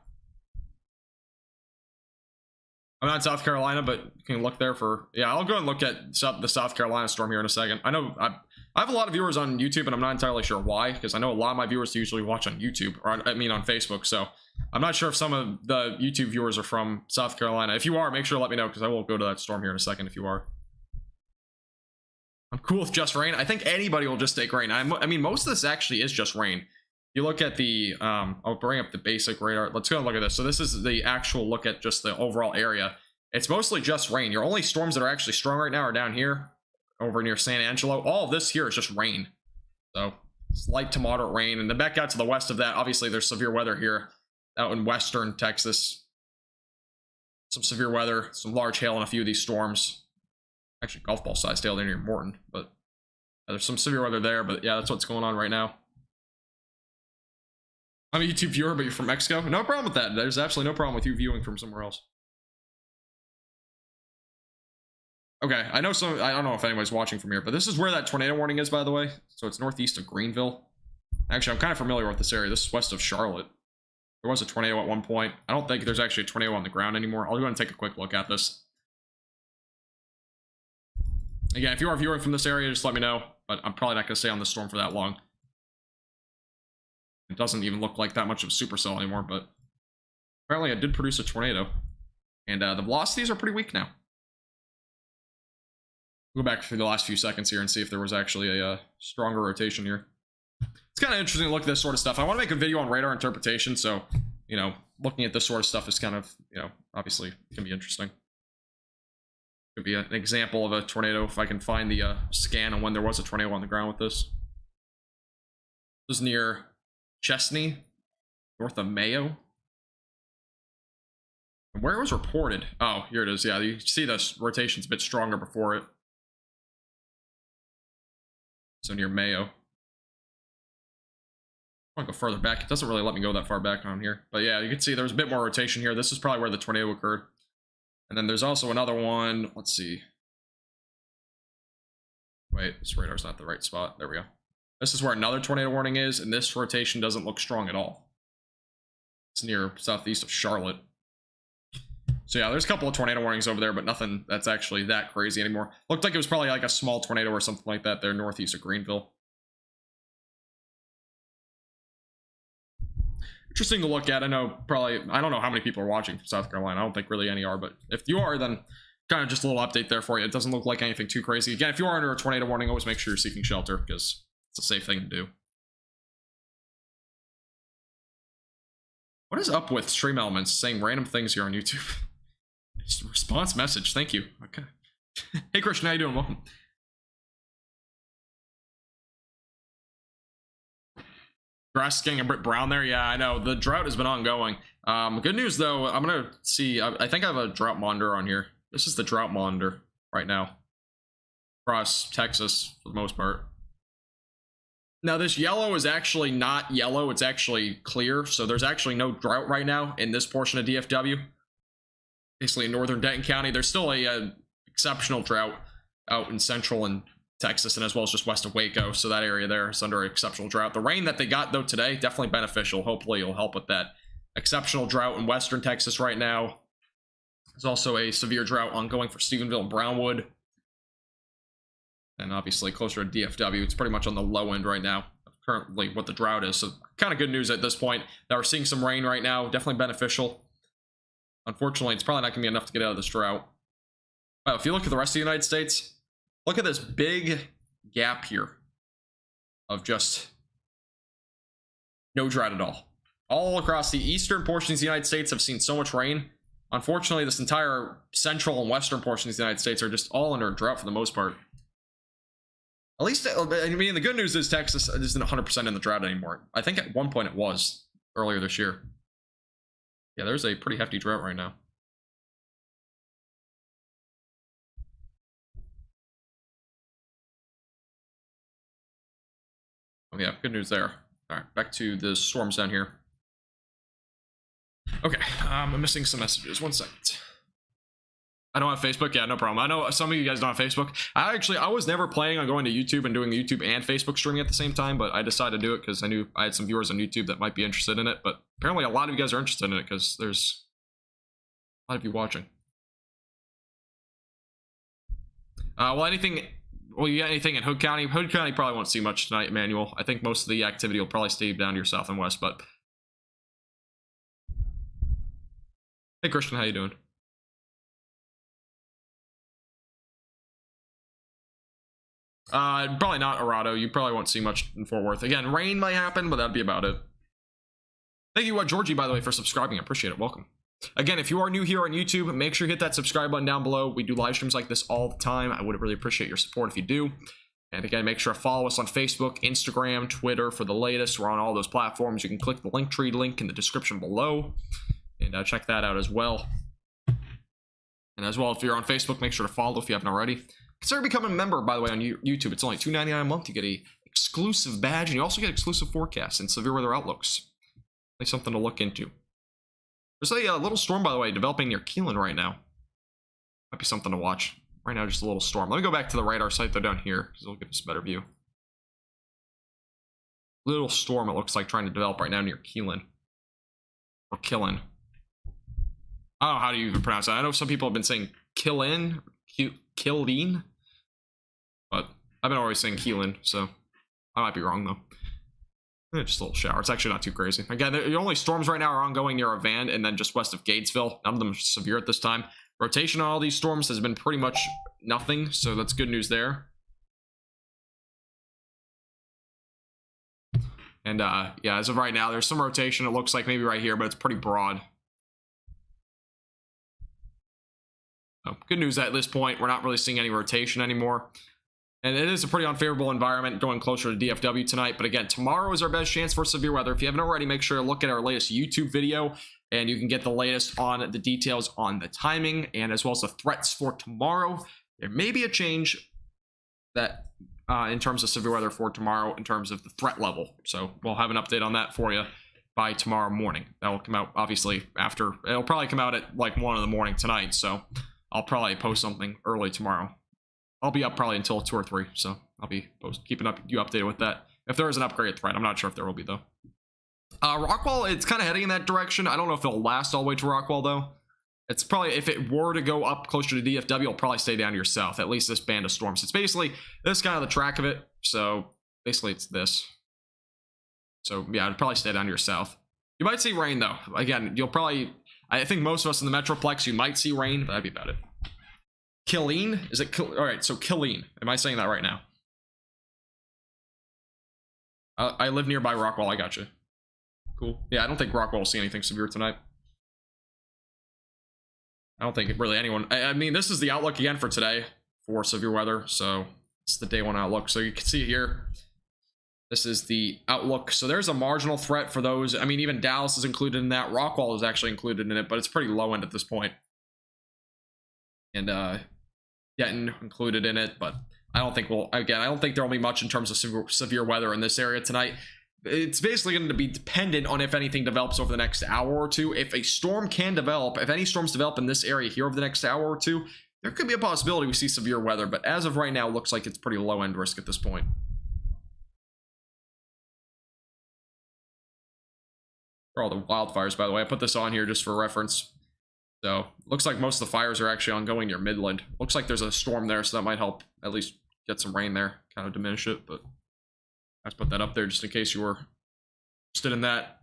I'm not in South Carolina, but you can look there for... Yeah, I'll go and look at the South Carolina storm here in a second. I know I have a lot of viewers on YouTube, and I'm not entirely sure why, because I know a lot of my viewers usually watch on YouTube, or on Facebook, so I'm not sure if some of the YouTube viewers are from South Carolina. If you are, make sure to let me know, because I will go to that storm here in a second if you are. I'm cool with just rain. I think anybody will just take rain. I mean, most of this actually is just rain. You look at the, I'll bring up the basic radar. Let's go and look at this. So this is the actual look at just the overall area. It's mostly just rain. Your only storms that are actually strong right now are down here, over near San Angelo. All of this here is just rain. So it's light to moderate rain. And then back out to the west of that, obviously there's severe weather here out in western Texas. Some severe weather, some large hail in a few of these storms. Actually, golf ball sized hail there near Morton, but there's some severe weather there. But yeah, that's what's going on right now. I'm a YouTube viewer, but you're from Mexico. No problem with that. There's absolutely no problem with you viewing from somewhere else. Okay, I know some. I don't know if anybody's watching from here, but this is where that tornado warning is, by the way. So it's northeast of Greenville. Actually, I'm kind of familiar with this area. This is west of Charlotte. There was a tornado at one point. I don't think there's actually a tornado on the ground anymore. I'll go and take a quick look at this. Again, if you are viewing from this area, just let me know, but I'm probably not going to stay on this storm for that long. It doesn't even look like that much of a supercell anymore, but apparently it did produce a tornado. And the velocities are pretty weak now. We'll go back through the last few seconds here and see if there was actually a stronger rotation here. It's kind of interesting to look at this sort of stuff. I want to make a video on radar interpretation, so, you know, looking at this sort of stuff is kind of, you know, obviously can be interesting. Could be an example of a tornado if I can find the scan on when there was a tornado on the ground with this. This is near Chesney, north of Mayo. And where it was reported? Oh, here it is. Yeah, you see this rotation's a bit stronger before it. So near Mayo. I want to go further back. It doesn't really let me go that far back on here. But yeah, you can see there was a bit more rotation here. This is probably where the tornado occurred. And then there's also another one. Let's see. Wait, this radar's not the right spot. There we go. This is where another tornado warning is, and this rotation doesn't look strong at all. It's near southeast of Charlotte. So yeah, there's a couple of tornado warnings over there, but nothing that's actually that crazy anymore. Looked like it was probably like a small tornado or something like that there northeast of Greenville. Interesting to look at. I know probably, I don't know how many people are watching from South Carolina. I don't think really any are, but if you are, then kind of just a little update there for you. It doesn't look like anything too crazy. Again, if you are under a tornado warning, always make sure you're seeking shelter, because it's a safe thing to do. What is up with stream elements saying random things here on YouTube? Just a response message. Thank you. Okay. Hey, Christian, how you doing? Welcome. Grass is getting a bit brown there. Yeah, I know. The drought has been ongoing. Good news, though. I'm going to see. I think I have a drought monitor on here. This is the drought monitor right now. Across Texas, for the most part. Now, this yellow is actually not yellow. It's actually clear. So there's actually no drought right now in this portion of DFW. Basically, in northern Denton County, there's still a exceptional drought out in central and Texas, and as well as just west of Waco. So that area there is under exceptional drought. The rain that they got, though, today, definitely beneficial. Hopefully, it'll help with that exceptional drought in western Texas right now. There's also a severe drought ongoing for Stephenville and Brownwood. And obviously, closer to DFW, it's pretty much on the low end right now of currently what the drought is. So kind of good news at this point that we're seeing some rain right now. Definitely beneficial. Unfortunately, it's probably not going to be enough to get out of this drought. Well, if you look at the rest of the United States, look at this big gap here of just no drought at all. All across the eastern portions of the United States have seen so much rain. Unfortunately, this entire central and western portions of the United States are just all under drought for the most part. At least, I mean, the good news is Texas isn't 100% in the drought anymore. I think at one point it was earlier this year. Yeah, there's a pretty hefty drought right now. Oh yeah, good news there. All right, back to the storms down here. Okay, I'm missing some messages. 1 second. I don't have Facebook. Yeah, no problem. I know some of you guys don't have Facebook. I was never planning on going to YouTube and doing YouTube and Facebook streaming at the same time, but I decided to do it because I knew I had some viewers on YouTube that might be interested in it. But apparently a lot of you guys are interested in it because there's a lot of you watching. Well, you got anything in Hood County? Hood County probably won't see much tonight, Emmanuel. I think most of the activity will probably stay down to your south and west, but... Hey, Christian, how you doing? Probably not Arado. You probably won't see much in Fort Worth. Again, rain might happen, but that'd be about it. Thank you, Georgie, by the way, for subscribing. I appreciate it. Welcome. Again, if you are new here on YouTube, make sure you hit that subscribe button down below. We do live streams like this all the time. I would really appreciate your support if you do. And again, make sure to follow us on Facebook, Instagram, Twitter for the latest. We're on all those platforms. You can click the Linktree link in the description below and check that out as well. And as well, if you're on Facebook, make sure to follow if you haven't already. Consider becoming a member, by the way, on YouTube. It's only $2.99 a month. You get a exclusive badge, and you also get exclusive forecasts and severe weather outlooks. It's something to look into. There's a little storm, by the way, developing near Keelan right now. Might be something to watch. Right now, just a little storm. Let me go back to the radar site, though, down here, because it'll give us a better view. Little storm, it looks like, trying to develop right now near Keelan. Or Killin. I don't know how do you even pronounce that. I know some people have been saying Killin, Killeen, but I've been always saying Keelan, so I might be wrong, though. Just a little shower. It's actually not too crazy. Again, the only storms right now are ongoing near Van and then just west of Gatesville. None of them are severe at this time. Rotation on all these storms has been pretty much nothing, so that's good news there. And yeah, as of right now, there's some rotation. It looks like maybe right here, but it's pretty broad. So, good news at this point, we're not really seeing any rotation anymore. And it is a pretty unfavorable environment going closer to DFW tonight. But again, tomorrow is our best chance for severe weather. If you haven't already, make sure to look at our latest YouTube video. And you can get the latest on the details on the timing and as well as the threats for tomorrow. There may be a change that in terms of severe weather for tomorrow in terms of the threat level. So we'll have an update on that for you by tomorrow morning. That will come out obviously after. It'll probably come out at like 1 in the morning tonight. So I'll probably post something early tomorrow. I'll be up probably until 2 or 3, so I'll be keeping you updated with that. If there is an upgrade threat, I'm not sure if there will be, though. Rockwall, it's kind of heading in that direction. I don't know if it'll last all the way to Rockwall, though. It's probably, if it were to go up closer to DFW, it'll probably stay down to your south, at least this band of storms. It's basically, this is kind of the track of it, so basically it's this. So, yeah, it'll probably stay down to your south. You might see rain, though. Again, you'll probably, I think most of us in the Metroplex, you might see rain, but that'd be about it. Killeen? Is it all right? So Killeen. Am I saying that right now? I live nearby Rockwall. I got you. Cool. Yeah, I don't think Rockwall will see anything severe tonight. I don't think really anyone. I mean, this is the outlook again for today for severe weather. So it's the day one outlook. So you can see here. This is the outlook. So there's a marginal threat for those. I mean, even Dallas is included in that. Rockwall is actually included in it, but it's pretty low end at this point. And getting included in it, but I don't think I don't think there will be much in terms of severe weather in this area tonight. It's basically going to be dependent on if anything develops over the next hour or two. If a storm can develop, if any storms develop in this area here over the next hour or two, there could be a possibility we see severe weather, but as of right now, it looks like it's pretty low end risk at this point. For all the wildfires, by the way, I put this on here just for reference. So, looks like most of the fires are actually ongoing near Midland. Looks like there's a storm there, so that might help at least get some rain there, kind of diminish it, but Let's put that up there just in case you were interested in that.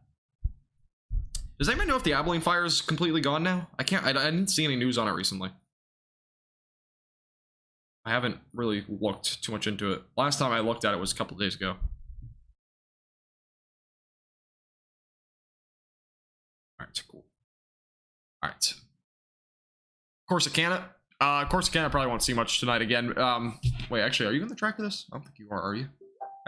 Does anybody know if the Abilene fire is completely gone now? I didn't see any news on it recently. I haven't really looked too much into it. Last time I looked at it was a couple days ago. Alright, cool. Alright. Corsicana. Corsicana probably won't see much tonight again. Wait, actually, are you on the track of this? I don't think you are you?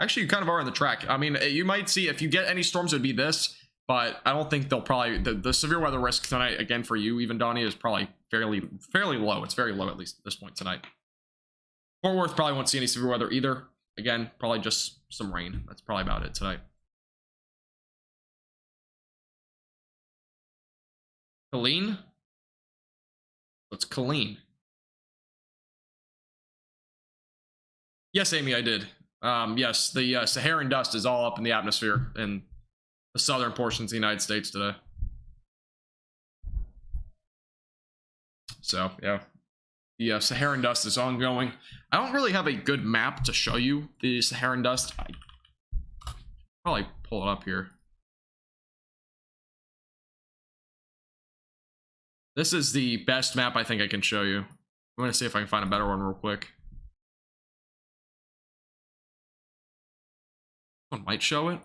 Actually, you kind of are on the track. I mean, you might see, if you get any storms, it would be this, but I don't think they'll probably, the severe weather risk tonight, again, for you, even Donnie, is probably fairly low. It's very low, at least at this point tonight. Fort Worth probably won't see any severe weather either. Again, probably just some rain. That's probably about it tonight. Colleen? It's Colleen. Yes, Amy, I did. Yes, the Saharan dust is all up in the atmosphere in the southern portions of the United States today. So, yeah. The Saharan dust is ongoing. I don't really have a good map to show you the Saharan dust. I probably pull it up here. This is the best map I think I can show you. I'm going to see if I can find a better one real quick. One might show it.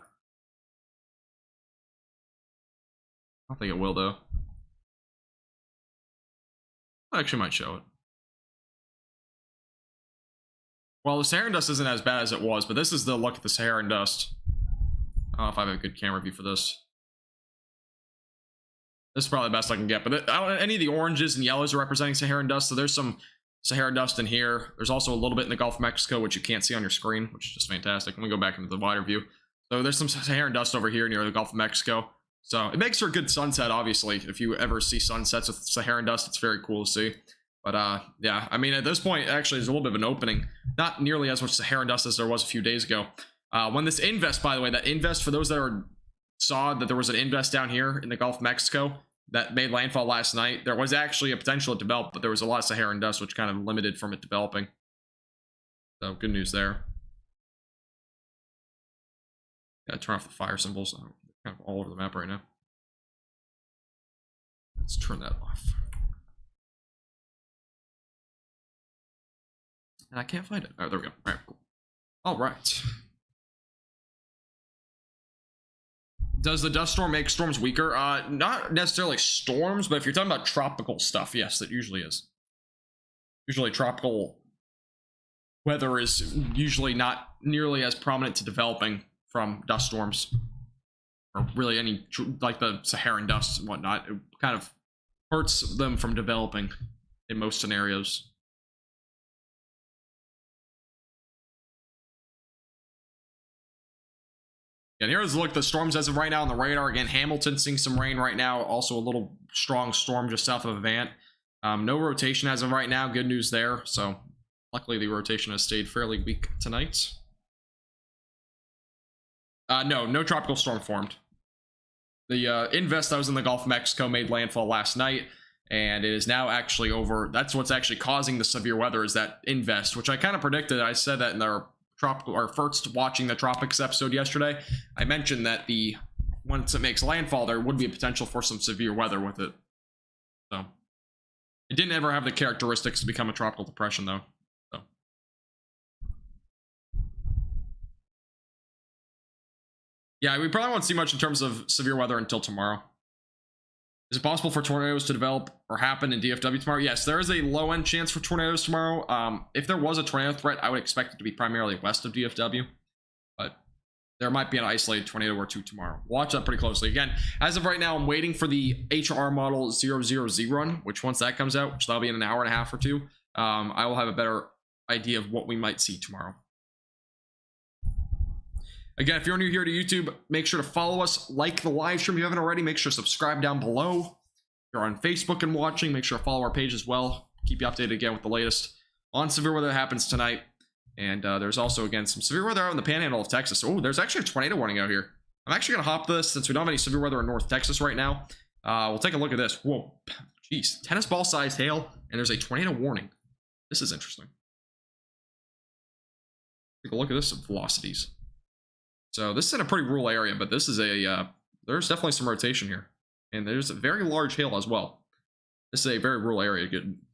I don't think it will, though. I actually might show it. Well, the Saharan dust isn't as bad as it was, but this is the look at the Saharan dust. I don't know if I have a good camera view for this. This is probably the best I can get, but any of the oranges and yellows are representing Saharan dust, so there's some Saharan dust in here. There's also a little bit in the Gulf of Mexico, which you can't see on your screen, which is just fantastic. Let me go back into the wider view. So there's some Saharan dust over here near the Gulf of Mexico. So it makes for a good sunset, obviously. If you ever see sunsets with Saharan dust, it's very cool to see. But yeah, I mean, at this point, actually, there's a little bit of an opening. Not nearly as much Saharan dust as there was a few days ago. When this invest, by the way, that invest, for those that saw that there was an invest down here in the Gulf of Mexico that made landfall last night, there was actually a potential to develop, but there was a lot of Saharan dust, which kind of limited from it developing. So good news there. Gotta turn off the fire symbols. They're kind of all over the map right now. Let's turn that off. And I can't find it. Oh, there we go. All right, cool. All right. Does the dust storm make storms weaker? Not necessarily storms, but if you're talking about tropical stuff, yes, it usually is. Usually tropical weather is usually not nearly as prominent to developing from dust storms. Or really any, like the Saharan dust and whatnot. It kind of hurts them from developing in most scenarios. And here's a look at the storms as of right now on the radar. Again, Hamilton seeing some rain right now. Also a little strong storm just south of Avant. No rotation as of right now. Good news there. So luckily the rotation has stayed fairly weak tonight. No tropical storm formed. The invest that was in the Gulf of Mexico made landfall last night, and it is now actually over. That's what's actually causing the severe weather, is that invest, which I kind of predicted. I said that in our tropical, or first watching the tropics episode yesterday. I mentioned that once it makes landfall, there would be a potential for some severe weather with it. So it didn't ever have the characteristics to become a tropical depression, though. So yeah, we probably won't see much in terms of severe weather until tomorrow. Is it possible for tornadoes to develop or happen in DFW tomorrow? Yes, there is a low-end chance for tornadoes tomorrow. If there was a tornado threat, I would expect it to be primarily west of DFW. But there might be an isolated tornado or two tomorrow. Watch that pretty closely. Again, as of right now, I'm waiting for the HR model 00Z run, which once that comes out, which that'll be in an hour and a half or two, I will have a better idea of what we might see tomorrow. Again, if you're new here to YouTube, make sure to follow us, like the live stream if you haven't already. Make sure to subscribe down below. If you're on Facebook and watching, make sure to follow our page as well. Keep you updated again with the latest on severe weather that happens tonight. And there's also, again, some severe weather out in the Panhandle of Texas. Oh, there's actually a tornado warning out here. I'm actually going to hop this since we don't have any severe weather in North Texas right now. We'll take a look at this. Whoa, jeez, tennis ball sized hail, and there's a tornado warning. This is interesting. Take a look at this, Velocities. So this is in a pretty rural area, but this is a there's definitely some rotation here, and there's a very large hail as well. This is a very rural area.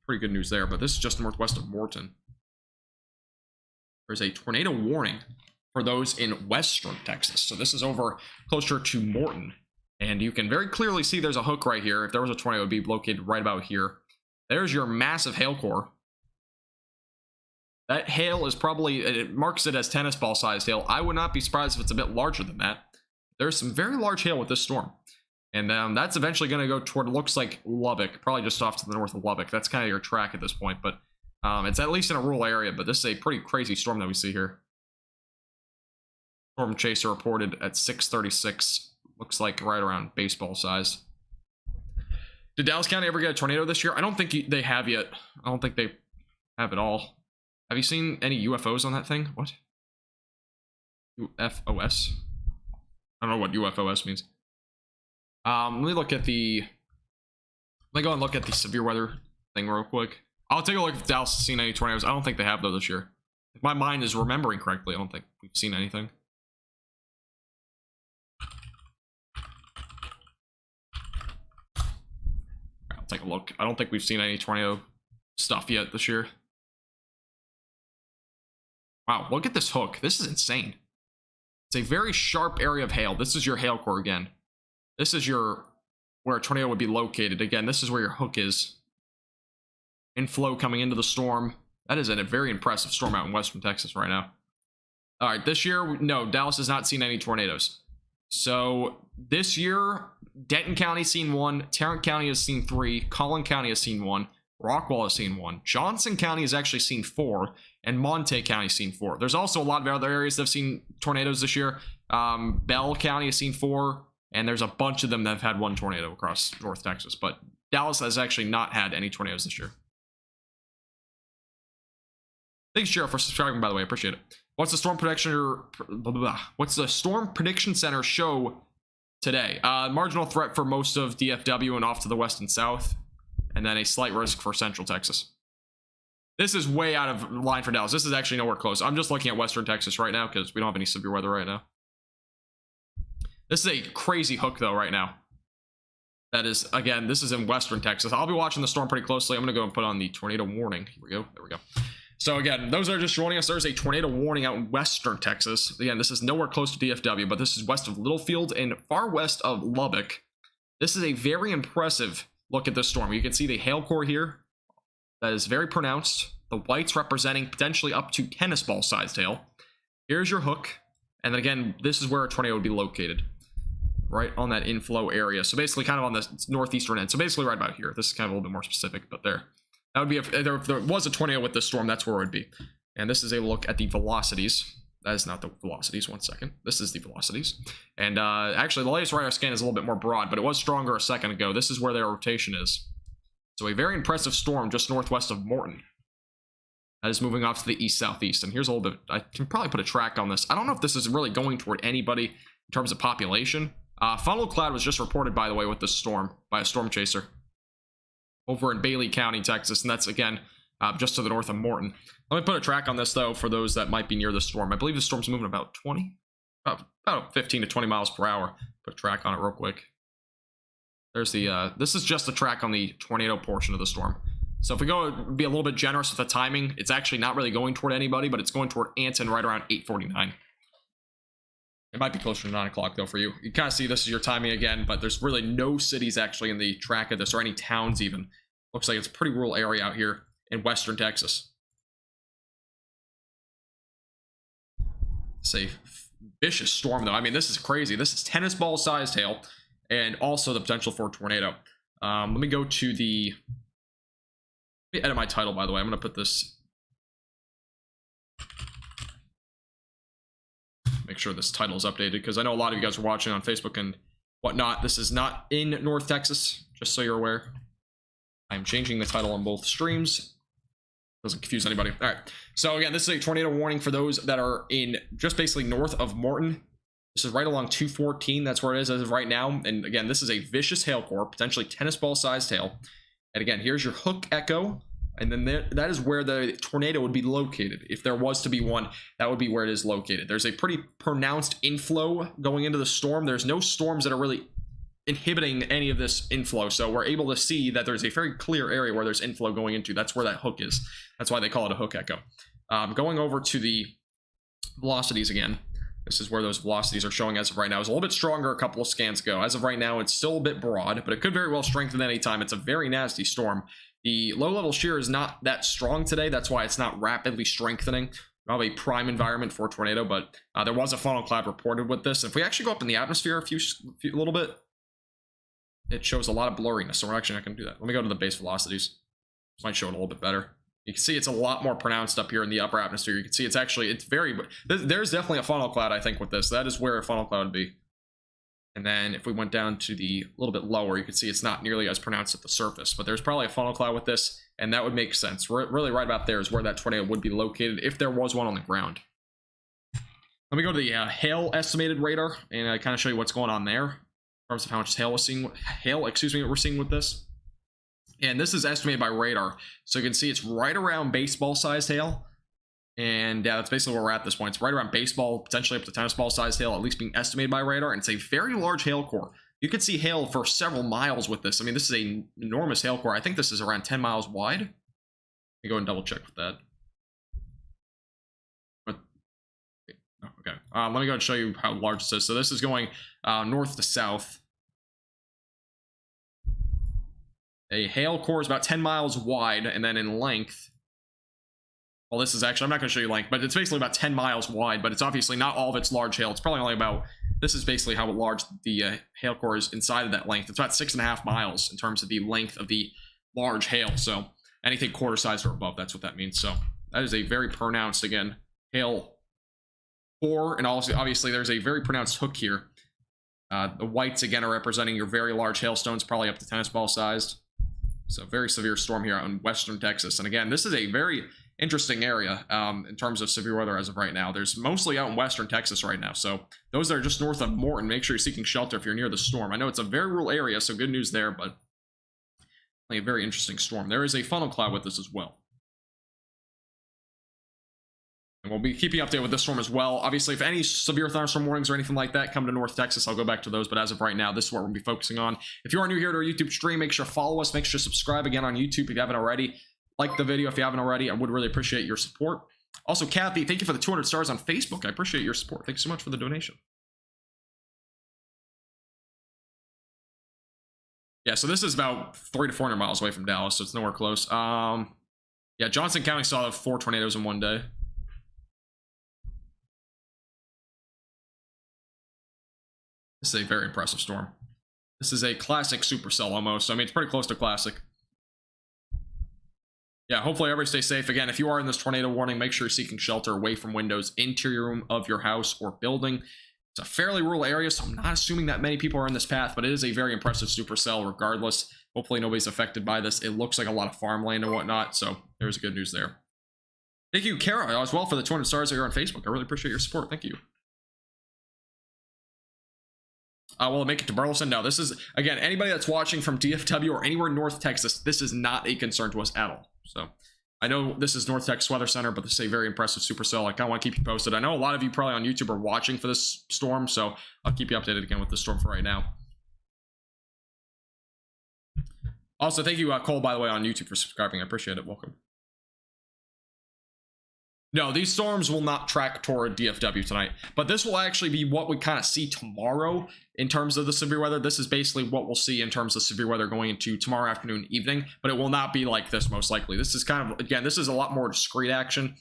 Pretty good news there, but this is just northwest of Morton. There's a tornado warning for those in western Texas. So this is over closer to Morton, and you can very clearly see there's a hook right here. If there was a tornado, it would be located right about here. There's your massive hail core. That hail is probably, it marks it as tennis ball sized hail. I would not be surprised if it's a bit larger than that. There's some very large hail with this storm. And that's eventually going to go toward, looks like Lubbock, probably just off to the north of Lubbock. That's kind of your track at this point, but it's at least in a rural area. But this is a pretty crazy storm that we see here. Storm chaser reported at 6:36. Looks like right around baseball size. Did Dallas County ever get a tornado this year? I don't think they have yet. I don't think they have at all. Have you seen any UFOs on that thing? What? UFOS? I don't know what UFOS means. Let me look at the... Let me go and look at the severe weather thing real quick. I'll take a look if Dallas has seen any tornadoes. I don't think they have though this year. If my mind is remembering correctly, I don't think we've seen anything. I'll take a look. I don't think we've seen any tornado stuff yet this year. Wow, look at this hook. This is insane. It's a very sharp area of hail. This is your hail core again. This is your where a tornado would be located. Again, this is where your hook is. Inflow coming into the storm. That is a very impressive storm out in western Texas right now. All right, this year, no, Dallas has not seen any tornadoes. So this year, Denton County has seen one, Tarrant County has seen 3, Collin County has seen 1, Rockwall has seen 1, Johnson County has actually seen 4, and Monte County has seen 4. There's also a lot of other areas that have seen tornadoes this year. Bell County has seen 4, and there's a bunch of them that have had 1 tornado across North Texas. But Dallas has actually not had any tornadoes this year. Thanks, Sheriff, for subscribing, by the way. I appreciate it. What's the storm prediction? What's the storm prediction center show today? Marginal threat for most of DFW and off to the west and south, and then a slight risk for central Texas. This is way out of line for Dallas. This is actually nowhere close. I'm just looking at western Texas right now because we don't have any severe weather right now. This is a crazy hook though right now. That is, again, this is in western Texas. I'll be watching the storm pretty closely. I'm going to go and put on the tornado warning. Here we go. There we go. So again, those are just joining us. There's a tornado warning out in western Texas. Again, this is nowhere close to DFW, but this is west of Littlefield and far west of Lubbock. This is a very impressive look at this storm. You can see the hail core here. That is very pronounced. The whites representing potentially up to tennis ball sized hail. Here's your hook. And then again, this is where a tornado would be located. Right on that inflow area. So basically kind of on the northeastern end. So basically right about here. This is kind of a little bit more specific, but there. That would be if there was a tornado with this storm, that's where it would be. And this is a look at the velocities. That is not the velocities. One second. This is the velocities. And actually, the latest radar scan is a little bit more broad, but it was stronger a second ago. This is where their rotation is. So a very impressive storm just northwest of Morton. That is moving off to the east-southeast. And here's a little bit. I can probably put a track on this. I don't know if this is really going toward anybody in terms of population. Funnel cloud was just reported, by the way, with this storm by a storm chaser over in Bailey County, Texas, and that's again just to the north of Morton. Let me put a track on this though for those that might be near the storm. I believe the storm's moving about 15 to 20 miles per hour. Put a track on it real quick. There's the this is just a track on the tornado portion of the storm. So if we go be a little bit generous with the timing, it's actually not really going toward anybody, but it's going toward Anton right around 8:49. It might be closer to 9 o'clock though for you. You kind of see this is your timing again, but there's really no cities actually in the track of this, or any towns even. Looks like it's a pretty rural area out here in western Texas. It's a vicious storm though. I mean, this is crazy. This is tennis ball sized hail and also the potential for a tornado. Let me go to the... Let me edit my title, by the way. I'm going to put this... Make sure this title is updated because I know a lot of you guys are watching on Facebook and whatnot. This is not in North Texas, just so you're aware. I'm changing the title on both streams. Doesn't confuse anybody. All right. So again, this is a tornado warning for those that are in just basically north of Morton. This is right along 214. That's where it is as of right now. And again, this is a vicious hail core, potentially tennis ball sized hail. And again, here's your hook echo. And then that is where the tornado would be located. If there was to be one, that would be where it is located. There's a pretty pronounced inflow going into the storm. There's no storms that are really inhibiting any of this inflow, so we're able to see that there's a very clear area where there's inflow going into. That's where that hook is. That's why they call it a hook echo. Going over to the velocities again, this is where those velocities are showing as of right now. It's a little bit stronger a couple of scans ago. As of right now, it's still a bit broad, but it could very well strengthen at any time. It's a very nasty storm. The low-level shear is not that strong today. That's why it's not rapidly strengthening. Not a prime environment for a tornado, but there was a funnel cloud reported with this. If we actually go up in the atmosphere a little bit, it shows a lot of blurriness, so we're actually not going to do that. Let me go to the base velocities. This might show it a little bit better. You can see it's a lot more pronounced up here in the upper atmosphere. You can see it's very, there's definitely a funnel cloud, I think, with this. That is where a funnel cloud would be. And then if we went down to the little bit lower, you can see it's not nearly as pronounced at the surface, but there's probably a funnel cloud with this, and that would make sense. Really right about there is where that tornado would be located if there was one on the ground. Let me go to the hail estimated radar and kind of show you what's going on there. In terms of how much hail we're seeing with this. And this is estimated by radar. So you can see it's right around baseball-sized hail. And yeah, that's basically where we're at this point. It's right around baseball, potentially up to tennis ball-sized hail, at least being estimated by radar. And it's a very large hail core. You could see hail for several miles with this. I mean, this is an enormous hail core. I think this is around 10 miles wide. Let me go and double check with that. Okay, let me go and show you how large this is. So this is going north to south. A hail core is about 10 miles wide, and then in length, well, this is actually, I'm not going to show you length, but it's basically about 10 miles wide, but it's obviously not all of its large hail. It's probably only about, this is basically how large the hail core is inside of that length. It's about 6.5 miles in terms of the length of the large hail. So anything quarter size or above, that's what that means. So that is a very pronounced, again, hail core, and also obviously there's a very pronounced hook here. The whites again are representing your very large hailstones, probably up to tennis ball sized. So very severe storm here out in western Texas. And again, this is a very interesting area in terms of severe weather as of right now. There's mostly out in western Texas right now. So those that are just north of Morton, make sure you're seeking shelter if you're near the storm. I know it's a very rural area, so good news there, but a very interesting storm. There is a funnel cloud with this as well. And we'll be keeping you updated with this storm as well. Obviously, if any severe thunderstorm warnings or anything like that come to North Texas, I'll go back to those. But as of right now, this is what we'll be focusing on. If you are new here to our YouTube stream, make sure to follow us. Make sure to subscribe again on YouTube if you haven't already. Like the video if you haven't already. I would really appreciate your support. Also, Kathy, thank you for the 200 stars on Facebook. I appreciate your support. Thank you so much for the donation. Yeah, so this is about 300 to 400 miles away from Dallas, so it's nowhere close. Yeah, Johnson County saw 4 tornadoes in one day. This is a very impressive storm. This is a classic supercell almost. I mean, it's pretty close to classic. Yeah, hopefully everybody stays safe. Again, if you are in this tornado warning, make sure you're seeking shelter away from windows, interior room of your house or building. It's a fairly rural area, so I'm not assuming that many people are in this path, but it is a very impressive supercell regardless. Hopefully nobody's affected by this. It looks like a lot of farmland and whatnot, so there's good news there. Thank you, Kara, as well, for the 200 stars here on Facebook. I really appreciate your support. Thank you. Will it make it to Burleson? No, this is, again, anybody that's watching from DFW or anywhere in North Texas, this is not a concern to us at all. So I know this is North Texas Weather Center, but this is a very impressive supercell. I kind of want to keep you posted. I know a lot of you probably on YouTube are watching for this storm, so I'll keep you updated again with the storm for right now. Also, thank you, Cole, by the way, on YouTube for subscribing. I appreciate it. Welcome. No, these storms will not track toward DFW tonight, but this will actually be what we kind of see tomorrow in terms of the severe weather. This is basically what we'll see in terms of severe weather going into tomorrow afternoon, evening, but it will not be like this most likely. This is kind of, again, this is a lot more discrete action.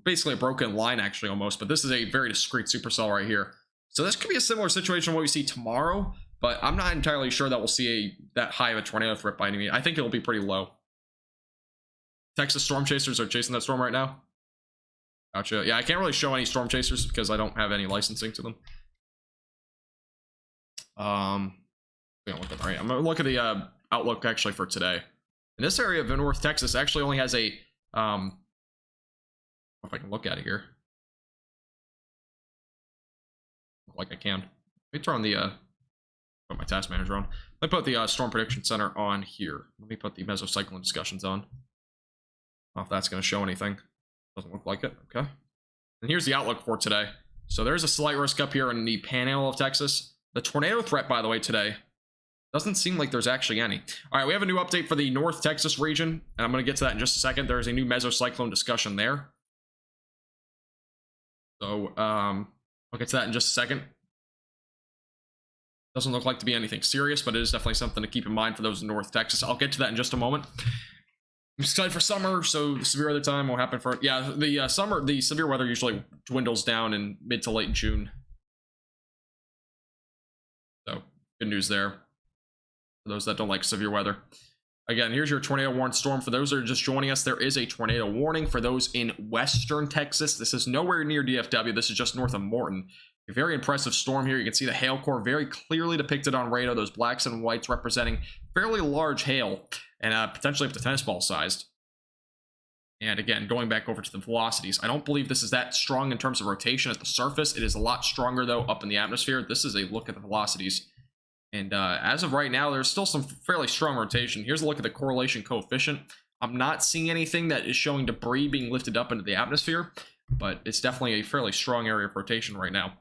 Basically a broken line actually almost, but this is a very discrete supercell right here. So this could be a similar situation to what we see tomorrow, but I'm not entirely sure that we'll see that high of a tornado threat by any means. I think it'll be pretty low. Texas storm chasers are chasing that storm right now. Gotcha. Yeah, I can't really show any storm chasers because I don't have any licensing to them. I'm gonna look at the outlook actually for today. In this area of North Texas actually only has a if I can look at it here. Like I can. Let me turn the put my task manager on. Let me put the storm prediction center on here. Let me put the mesocyclone discussions on. If that's going to show anything. Doesn't look like it. Okay. And here's the outlook for today. So there's a slight risk up here in the Panhandle of Texas. The tornado threat, by the way, today doesn't seem like there's actually any. All right, we have a new update for the North Texas region, and I'm going to get to that in just a second. There's a new mesocyclone discussion there. So I'll get to that in just a second. Doesn't look like to be anything serious, but it is definitely something to keep in mind for those in North Texas. I'll get to that in just a moment. I'm excited for summer, so the severe weather time will happen for, yeah, the summer, the severe weather usually dwindles down in mid to late June. So, good news there for those that don't like severe weather. Again, here's your tornado warning storm. For those that are just joining us, there is a tornado warning for those in western Texas. This is nowhere near DFW. This is just north of Morton. A very impressive storm here. You can see the hail core very clearly depicted on radar. Those blacks and whites representing fairly large hail and potentially up to tennis ball sized. And again, going back over to the velocities, I don't believe this is that strong in terms of rotation at the surface. It is a lot stronger, though, up in the atmosphere. This is a look at the velocities. And as of right now, there's still some fairly strong rotation. Here's a look at the correlation coefficient. I'm not seeing anything that is showing debris being lifted up into the atmosphere, but it's definitely a fairly strong area of rotation right now.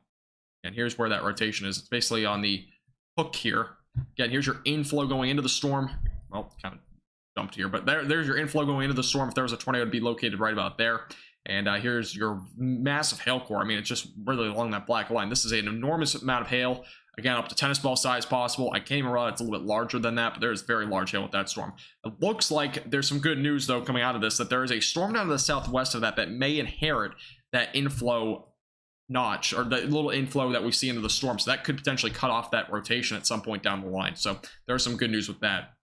And here's where that rotation is. It's basically on the hook here. Again, here's your inflow going into the storm. Well, kind of jumped here, but there's your inflow going into the storm. If there was a tornado, it'd be located right about there. And here's your massive hail core. I mean, it's just really along that black line. This is an enormous amount of hail. Again, up to tennis ball size possible. I can't even realize it's a little bit larger than that, but there's very large hail with that storm. It looks like there's some good news, though, coming out of this, that there is a storm down to the southwest of that may inherit that inflow notch, or the little inflow that we see into the storm. So that could potentially cut off that rotation at some point down the line. So there's some good news with that.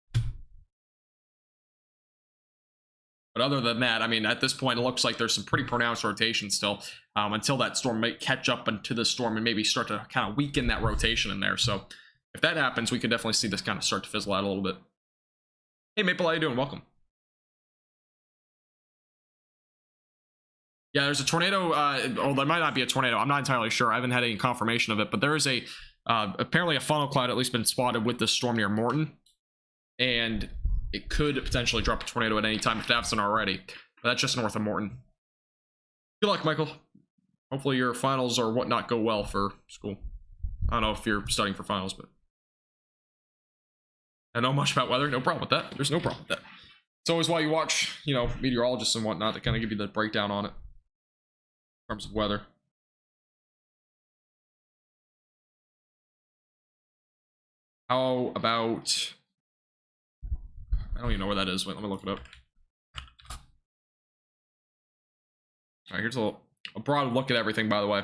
But other than that, I mean, at this point, it looks like there's some pretty pronounced rotation still until that storm may catch up into the storm and maybe start to kind of weaken that rotation in there. So if that happens, we could definitely see this kind of start to fizzle out a little bit. Hey, Maple, how you doing? Welcome. Yeah, there's a tornado. Or there might not be a tornado. I'm not entirely sure. I haven't had any confirmation of it, but there is a apparently a funnel cloud at least been spotted with this storm near Morton, and it could potentially drop a tornado at any time if it hasn't already. But that's just north of Morton. Good luck, Michael. Hopefully your finals or whatnot go well for school. I don't know if you're studying for finals, but I know much about weather. No problem with that. There's no problem with that. It's always why you watch, you know, meteorologists and whatnot to kind of give you the breakdown on it in terms of weather. How about, I don't even know where that is. Wait, let me look it up. All right, here's a broad look at everything, by the way.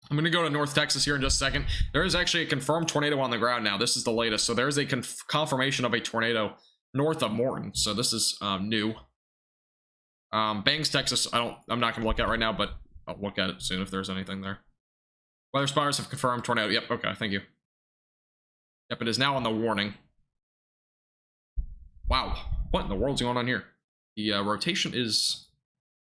I'm going to go to North Texas here in just a second. There is actually a confirmed tornado on the ground now. This is the latest. So there is a confirmation of a tornado north of Morton. So this is new. Bangs, Texas, I'm not going to look at right now, but I'll look at it soon if there's anything there. Weather spotters have confirmed tornado. Yep, okay, thank you. Yep, it is now on the warning. Wow, what in the world's going on here? The rotation is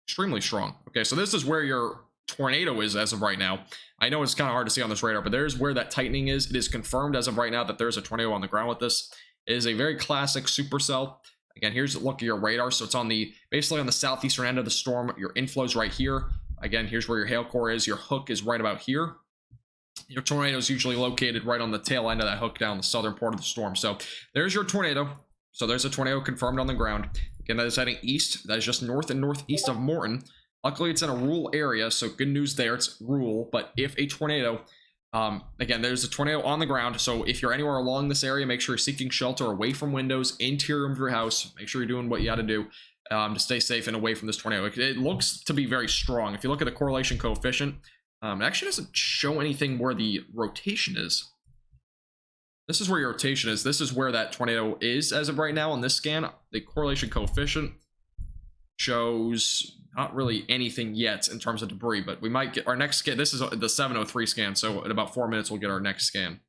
extremely strong. Okay, so this is where your tornado is as of right now. I know it's kind of hard to see on this radar, but there's where that tightening is. It is confirmed as of right now that there's a tornado on the ground with this. It is a very classic supercell. Again, here's a look at your radar. So it's on the, basically on the southeastern end of the storm. Your inflow's right here. Again, here's where your hail core is. Your hook is right about here. Your tornado is usually located right on the tail end of that hook down the southern part of the storm. So there's your tornado. So there's a tornado confirmed on the ground. Again, that is heading east. That is just north and northeast of Morton. Luckily, it's in a rural area, so good news there. It's rural, but if a tornado, again, there's a tornado on the ground, so if you're anywhere along this area, make sure you're seeking shelter away from windows, interior of your house. Make sure you're doing what you got to do to stay safe and away from this tornado. It looks to be very strong. If you look at the correlation coefficient, it actually doesn't show anything where the rotation is. This is where your rotation is. This is where that tornado is as of right now on this scan. The correlation coefficient shows not really anything yet in terms of debris, but we might get our next scan. This is the 703 scan, so in about 4 minutes we'll get our next scan.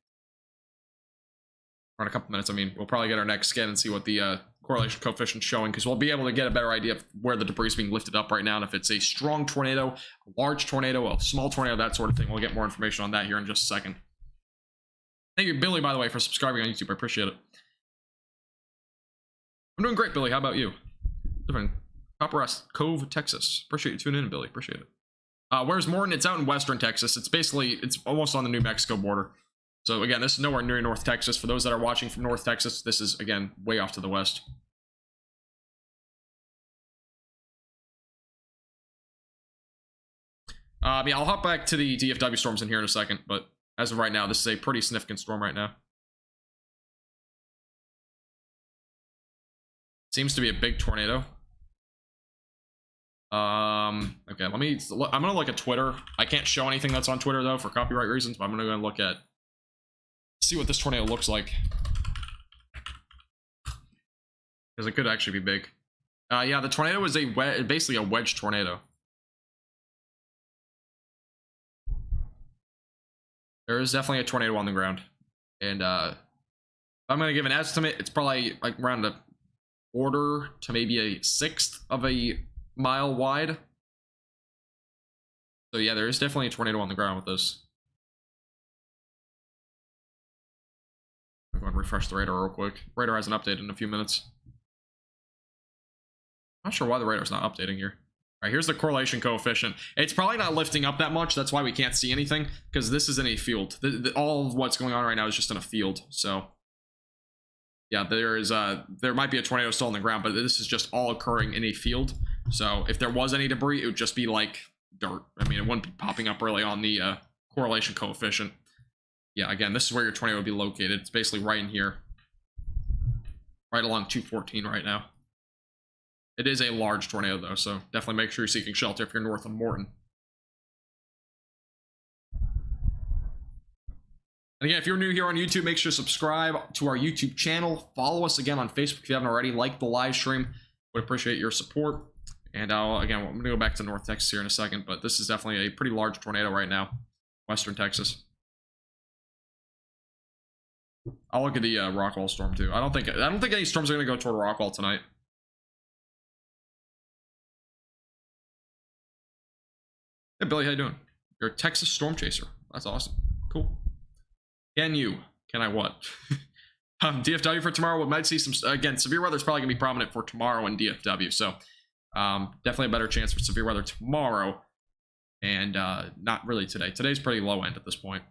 Or in a couple minutes, I mean, we'll probably get our next scan and see what the correlation coefficient is showing, because we'll be able to get a better idea of where the debris is being lifted up right now, and if it's a strong tornado, a large tornado, a small tornado, that sort of thing. We'll get more information on that here in just a second. Thank you, Billy, by the way, for subscribing on YouTube. I appreciate it. I'm doing great, Billy. How about you? Copperest Cove, Texas. Appreciate you tuning in, Billy. Appreciate it. Where's Morton? It's out in western Texas. It's almost on the New Mexico border. So again, this is nowhere near North Texas. For those that are watching from North Texas, this is, again, way off to the west. Yeah, I'll hop back to the DFW storms in here in a second, but as of right now, this is a pretty significant storm right now. Seems to be a big tornado. Okay, I'm gonna look at Twitter. I can't show anything that's on Twitter though for copyright reasons, but I'm gonna go and look at, see what this tornado looks like, because it could actually be big. Yeah, the tornado is basically a wedge tornado. There is definitely a tornado on the ground, and I'm gonna give an estimate. It's probably like around a quarter to maybe a sixth of a mile wide. So yeah, there is definitely a tornado on the ground with this. I'm going to refresh the radar real quick. Radar hasn't updated in a few minutes. Not sure why the radar's not updating here. All right, here's the correlation coefficient. It's probably not lifting up that much. That's why we can't see anything, because this is in a field. All of what's going on right now is just in a field. So yeah, there might be a tornado still on the ground, but this is just all occurring in a field. So if there was any debris, it would just be like dirt. I mean, it wouldn't be popping up really on the correlation coefficient. Yeah, again, this is where your tornado would be located. It's basically right in here, right along 214 right now. It is a large tornado though, so definitely make sure you're seeking shelter if you're north of Morton. And again, if you're new here on YouTube, make sure to subscribe to our YouTube channel. Follow us again on Facebook if you haven't already. Like the live stream. Would appreciate your support. And again, I'm going to go back to North Texas here in a second, but this is definitely a pretty large tornado right now. Western Texas. I'll look at the Rockwall storm too. I don't think any storms are going to go toward Rockwall tonight. Hey Billy, how you doing? You're a Texas storm chaser. That's awesome. Cool. Can I what? DFW for tomorrow. We might see some, again, severe weather is probably gonna be prominent for tomorrow in DFW. So definitely a better chance for severe weather tomorrow, and not really today. Today's pretty low end at this point.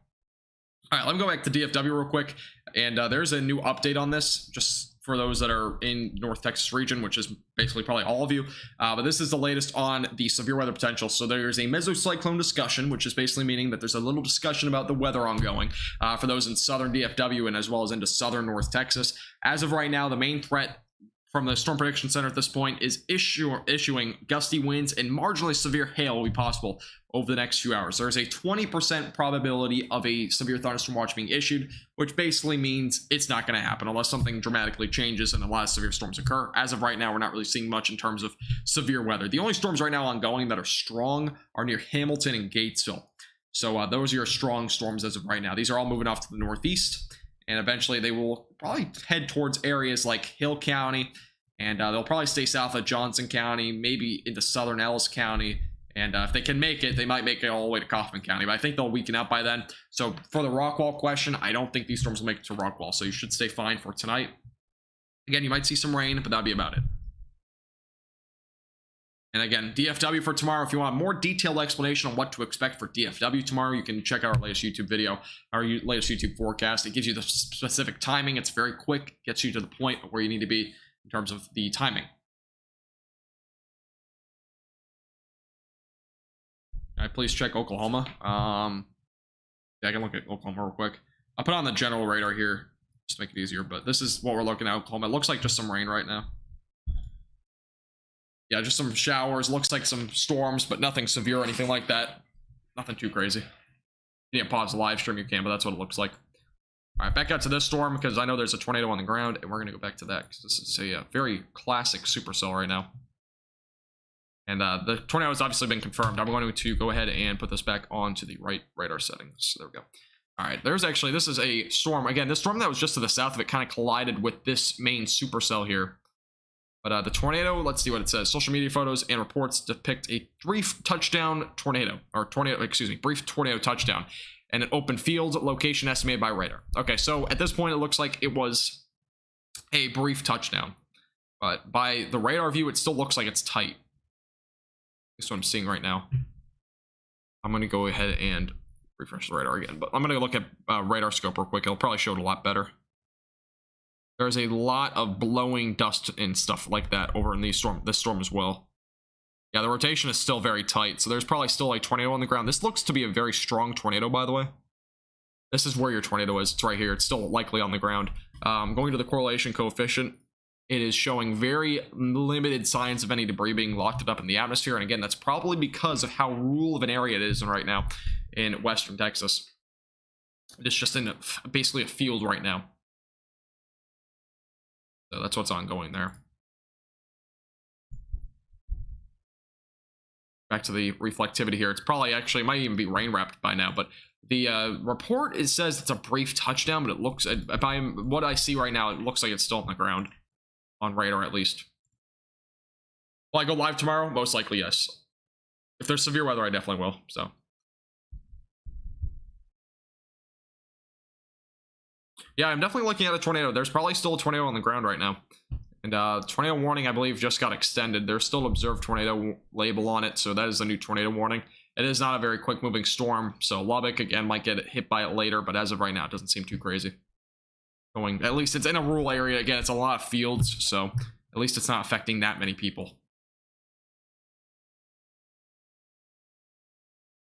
All right, let me go back to DFW real quick. And there's a new update on this, just for those that are in North Texas region, which is basically probably all of you. But this is the latest on the severe weather potential. So there's a mesocyclone discussion, which is basically meaning that there's a little discussion about the weather ongoing for those in southern DFW and as well as into southern North Texas. As of right now, the main threat from the Storm Prediction Center at this point is issuing gusty winds and marginally severe hail will be possible over the next few hours. There's a 20% probability of a severe thunderstorm watch being issued, which basically means it's not going to happen unless something dramatically changes and a lot of severe storms occur. As of right now, we're not really seeing much in terms of severe weather. The only storms right now ongoing that are strong are near Hamilton and Gatesville. So those are your strong storms as of right now. These are all moving off to the northeast, and eventually they will probably head towards areas like Hill County, and they'll probably stay south of Johnson County, maybe into southern Ellis County. And if they can make it, they might make it all the way to Kaufman County. But I think they'll weaken out by then. So for the Rockwall question, I don't think these storms will make it to Rockwall. So you should stay fine for tonight. Again, you might see some rain, but that'll be about it. And again, DFW for tomorrow. If you want a more detailed explanation on what to expect for DFW tomorrow, you can check out our latest YouTube video, our latest YouTube forecast. It gives you the specific timing. It's very quick, gets you to the point where you need to be in terms of the timing. All right, please check Oklahoma. Yeah, I can look at Oklahoma real quick. I'll put on the general radar here just to make it easier, but this is what we're looking at Oklahoma. It looks like just some rain right now. Yeah, just some showers. Looks like some storms, but nothing severe or anything like that. Nothing too crazy. You can't pause the live stream, you can, but that's what it looks like. All right, back out to this storm because I know there's a tornado on the ground, and we're going to go back to that because this is a very classic supercell right now. And the tornado has obviously been confirmed. I'm going to go ahead and put this back onto the right radar settings. There we go. All right, this is a storm. Again, this storm that was just to the south of it kind of collided with this main supercell here. But the tornado, let's see what it says. Social media photos and reports depict a brief touchdown tornado, brief tornado touchdown, and an open field location estimated by radar. Okay, so at this point, it looks like it was a brief touchdown. but by the radar view, it still looks like it's tight. That's what I'm seeing right now. I'm going to go ahead and refresh the radar again, but I'm going to look at radar scope real quick. It'll probably show it a lot better. There's a lot of blowing dust and stuff like that over in this storm as well. Yeah, the rotation is still very tight, so there's probably still a tornado on the ground. This looks to be a very strong tornado, by the way. This is where your tornado is. It's right here. It's still likely on the ground. Going to the correlation coefficient, it is showing very limited signs of any debris being locked up in the atmosphere. And again, that's probably because of how rural of an area it is right now in western Texas. It's just in basically a field right now. So that's what's ongoing there. Back to the reflectivity here. It's probably actually, it might even be rain wrapped by now, but the report, it says it's a brief touchdown, but it looks, by what I see right now, it looks like it's still on the ground. On radar, at least. Will I go live tomorrow? Most likely, yes. If there's severe weather, I definitely will, so. Yeah, I'm definitely looking at a tornado. There's probably still a tornado on the ground right now. And tornado warning, I believe, just got extended. There's still observed tornado label on it, so that is a new tornado warning. It is not a very quick moving storm, so Lubbock, again, might get hit by it later, but as of right now, it doesn't seem too crazy. At least it's in a rural area. Again, it's a lot of fields, so at least it's not affecting that many people.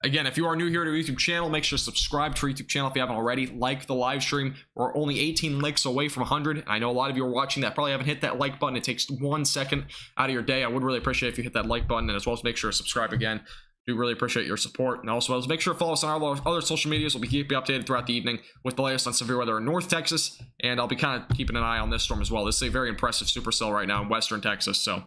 Again, if you are new here to our YouTube channel, make sure to subscribe to our YouTube channel if you haven't already. Like the live stream. We're only 18 likes away from 100. And I know a lot of you are watching that probably haven't hit that like button. It takes 1 second out of your day. I would really appreciate if you hit that like button, and as well as make sure to subscribe again. Do really appreciate your support, and also make sure to follow us on our other social medias. We'll be keeping you updated throughout the evening with the latest on severe weather in North Texas, and I'll be kind of keeping an eye on this storm as well. This is a very impressive supercell right now in western Texas, so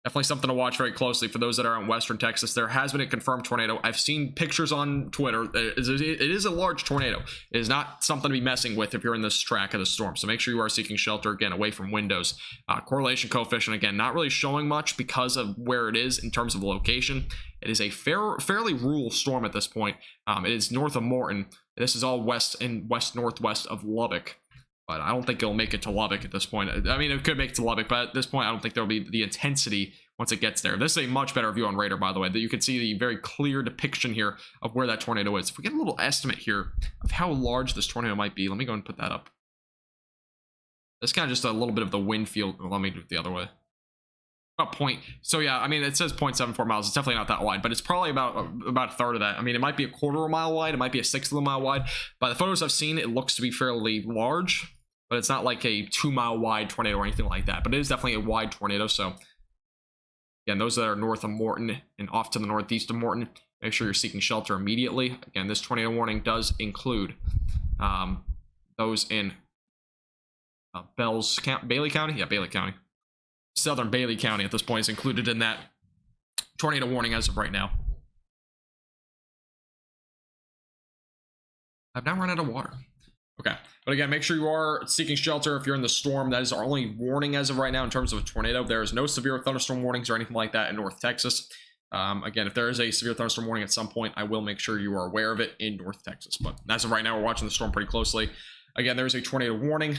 definitely something to watch very closely for those that are in western Texas. There has been a confirmed tornado. I've seen pictures on Twitter. It is a large tornado. It is not something to be messing with if you're in this track of the storm. So make sure you are seeking shelter, again, away from windows. Correlation coefficient, again, not really showing much because of where it is in terms of the location. It is a fairly rural storm at this point. It is north of Morton. This is all west and west-northwest of Lubbock. But I don't think it'll make it to Lubbock at this point. I mean, it could make it to Lubbock, but at this point, I don't think there'll be the intensity once it gets there. This is a much better view on radar, by the way, that you can see the very clear depiction here of where that tornado is. If we get a little estimate here of how large this tornado might be, let me go and put that up. That's kind of just a little bit of the wind field. Well, let me do it the other way. About point. So yeah, I mean, it says 0.74 miles. It's definitely not that wide, but it's probably about a third of that. I mean, it might be a quarter of a mile wide. It might be a sixth of a mile wide. By the photos I've seen, it looks to be fairly large. But it's not like a 2-mile wide tornado or anything like that. But it is definitely a wide tornado. So, again, those that are north of Morton and off to the northeast of Morton, make sure you're seeking shelter immediately. Again, this tornado warning does include those in Bailey County? Yeah, Bailey County. Southern Bailey County at this point is included in that tornado warning as of right now. I've now run out of water. Okay, but again, make sure you are seeking shelter if you're in the storm. That is our only warning as of right now in terms of a tornado. There is no severe thunderstorm warnings or anything like that in North Texas. Again, if there is a severe thunderstorm warning at some point, I will make sure you are aware of it in North Texas. But as of right now, we're watching the storm pretty closely. Again, there's a tornado warning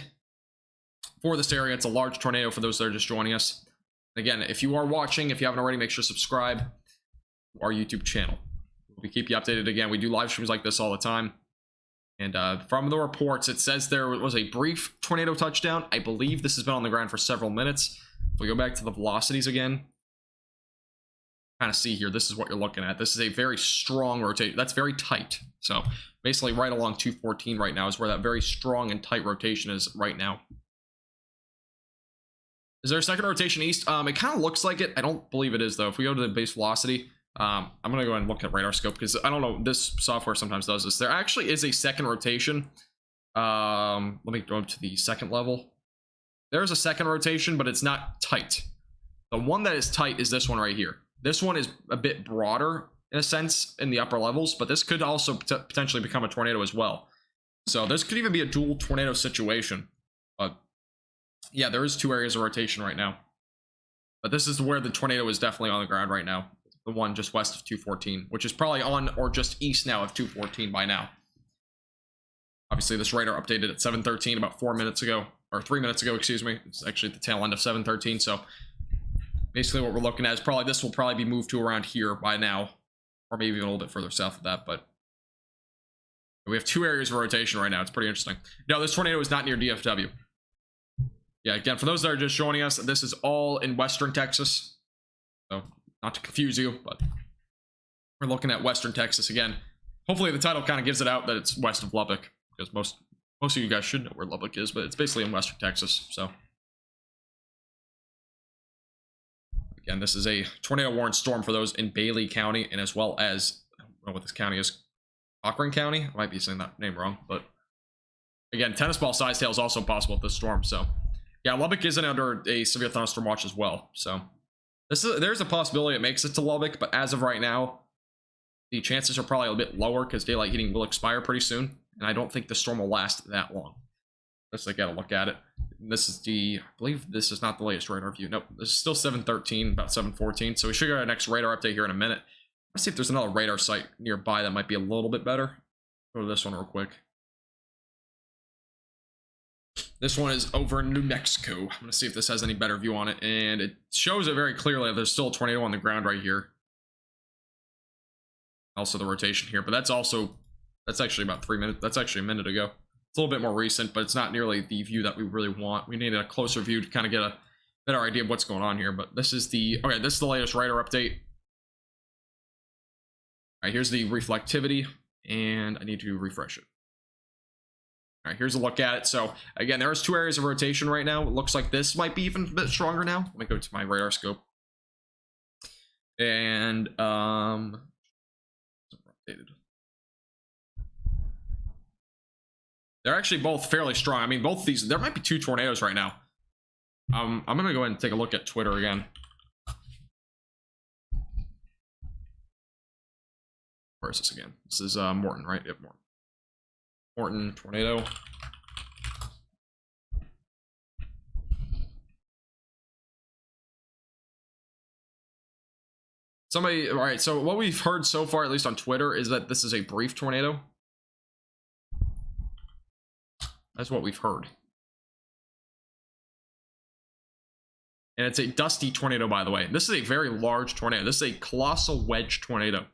for this area. It's a large tornado for those that are just joining us. Again, if you are watching, if you haven't already, make sure to subscribe to our YouTube channel. We keep you updated. Again, we do live streams like this all the time. And from the reports, it says there was a brief tornado touchdown. I believe this has been on the ground for several minutes. If we go back to the velocities again, kind of see here, this is what you're looking at. This is a very strong rotation. That's very tight. So basically right along 214 right now is where that very strong and tight rotation is right now. Is there a second rotation east? It kind of looks like it. I don't believe it is, though. If we go to the base velocity, I'm going to go ahead and look at radar scope because I don't know. This software sometimes does this. There actually is a second rotation. Let me go up to the second level. There's a second rotation, but it's not tight. The one that is tight is this one right here. This one is a bit broader in a sense in the upper levels, but this could also potentially become a tornado as well. So this could even be a dual tornado situation. But yeah, there is 2 areas of rotation right now. But this is where the tornado is definitely on the ground right now. The one just west of 214, which is probably on or just east now of 214 by now. Obviously, this radar updated at 7:13 about 4 minutes ago. or 3 minutes ago, excuse me. It's actually at the tail end of 713. So basically what we're looking at is probably, this will probably be moved to around here by now, or maybe even a little bit further south of that. But we have 2 areas of rotation right now. It's pretty interesting. No, this tornado is not near DFW. Yeah, again, for those that are just joining us, this is all in western Texas. So not to confuse you, but we're looking at western Texas again. Hopefully the title kind of gives it out that it's west of Lubbock, because most of you guys should know where Lubbock is, but it's basically in western Texas. So again, this is a tornado warrant storm for those in Bailey County, and as well as, I don't know what this county is, Cochran County. I might be saying that name wrong, but again, tennis ball size hail is also possible with this storm. So yeah, Lubbock isn't under a severe thunderstorm watch as well. So there's a possibility it makes it to Lubbock, but as of right now, the chances are probably a bit lower because daylight heating will expire pretty soon, and I don't think the storm will last that long. Let's take a look at it. This is I believe this is not the latest radar view. Nope, this is still 713, about 714. So we should get our next radar update here in a minute. Let's see if there's another radar site nearby that might be a little bit better. Go to this one real quick. This one is over in New Mexico. I'm going to see if this has any better view on it. And it shows it very clearly. There's still a tornado on the ground right here. Also the rotation here. But that's actually about 3 minutes. That's actually a minute ago. It's a little bit more recent, but it's not nearly the view that we really want. We need a closer view to kind of get a better idea of what's going on here. But this is the latest radar update. All right, here's the reflectivity. And I need to refresh it. All right, here's a look at it. So again, there's 2 areas of rotation right now. It looks like this might be even a bit stronger now. Let me go to my radar scope. And updated. They're actually both fairly strong. I mean, both these, there might be 2 tornadoes right now. I'm gonna go ahead and take a look at Twitter again. Where is this again? This is Morton, right? Yep, Morton. Morton tornado. All right, so what we've heard so far, at least on Twitter, is that this is a brief tornado. That's what we've heard. And it's a dusty tornado, by the way. This is a very large tornado. This is a colossal wedge tornado.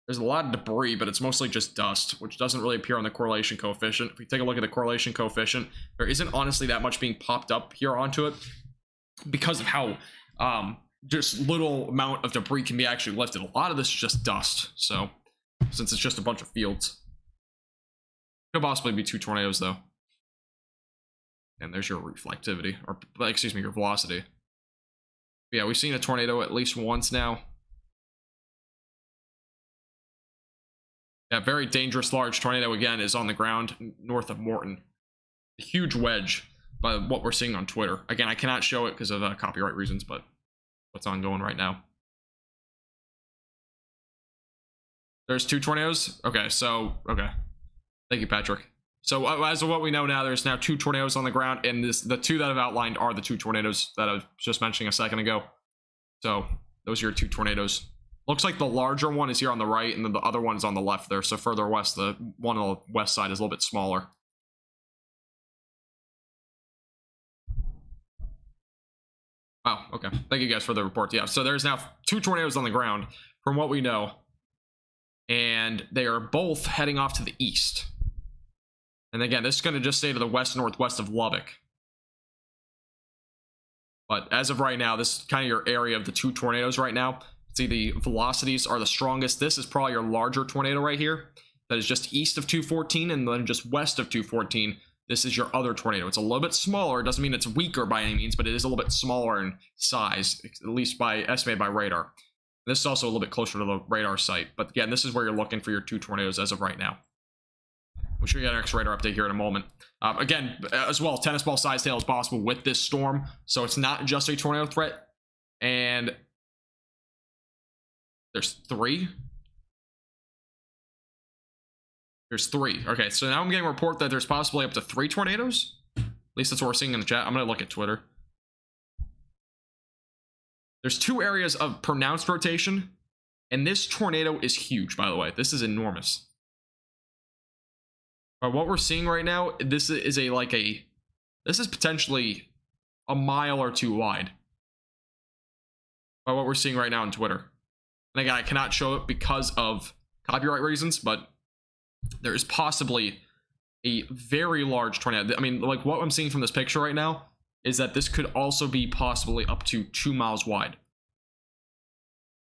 There's a lot of debris, but it's mostly just dust, which doesn't really appear on the correlation coefficient. If we take a look at the correlation coefficient, there isn't honestly that much being popped up here onto it because of how just little amount of debris can be actually lifted. A lot of this is just dust. So since it's just a bunch of fields, could possibly be 2 tornadoes though. And there's your reflectivity, or excuse me, your velocity. Yeah, we've seen a tornado at least once now. Yeah, very dangerous large tornado again is on the ground north of Morton. A huge wedge by what we're seeing on Twitter. Again, I cannot show it because of copyright reasons, but what's ongoing right now. There's 2 tornadoes? Okay, so, okay. Thank you, Patrick. So as of what we know now, there's now 2 tornadoes on the ground, and the 2 that I've outlined are the 2 tornadoes that I was just mentioning a second ago. So those are your 2 tornadoes. Looks like the larger one is here on the right, and then the other one is on the left there. So further west, the one on the west side is a little bit smaller. Oh, okay. Thank you guys for the report. Yeah, so there's now 2 tornadoes on the ground from what we know. And they are both heading off to the east. And again, this is going to just stay to the west-northwest of Lubbock. But as of right now, this is kind of your area of the 2 tornadoes right now. See, the velocities are the strongest. This is probably your larger tornado right here. That is just east of 214, and then just west of 214. This is your other tornado. It's a little bit smaller. It doesn't mean it's weaker by any means, but it is a little bit smaller in size, at least estimated by radar. This is also a little bit closer to the radar site. But again, this is where you're looking for your 2 tornadoes as of right now. We'll show you our next radar update here in a moment. Again, as well, tennis ball size hail is possible with this storm. So it's not just a tornado threat. And there's 3. There's 3. Okay, so now I'm getting a report that there's possibly up to 3 tornadoes. At least that's what we're seeing in the chat. I'm going to look at Twitter. There's 2 areas of pronounced rotation. And this tornado is huge, by the way. This is enormous. What we're seeing right now, this is this is potentially a mile or two wide. By what we're seeing right now on Twitter. And again, I cannot show it because of copyright reasons, but there is possibly a very large tornado. I mean, like what I'm seeing from this picture right now is that this could also be possibly up to 2 miles wide.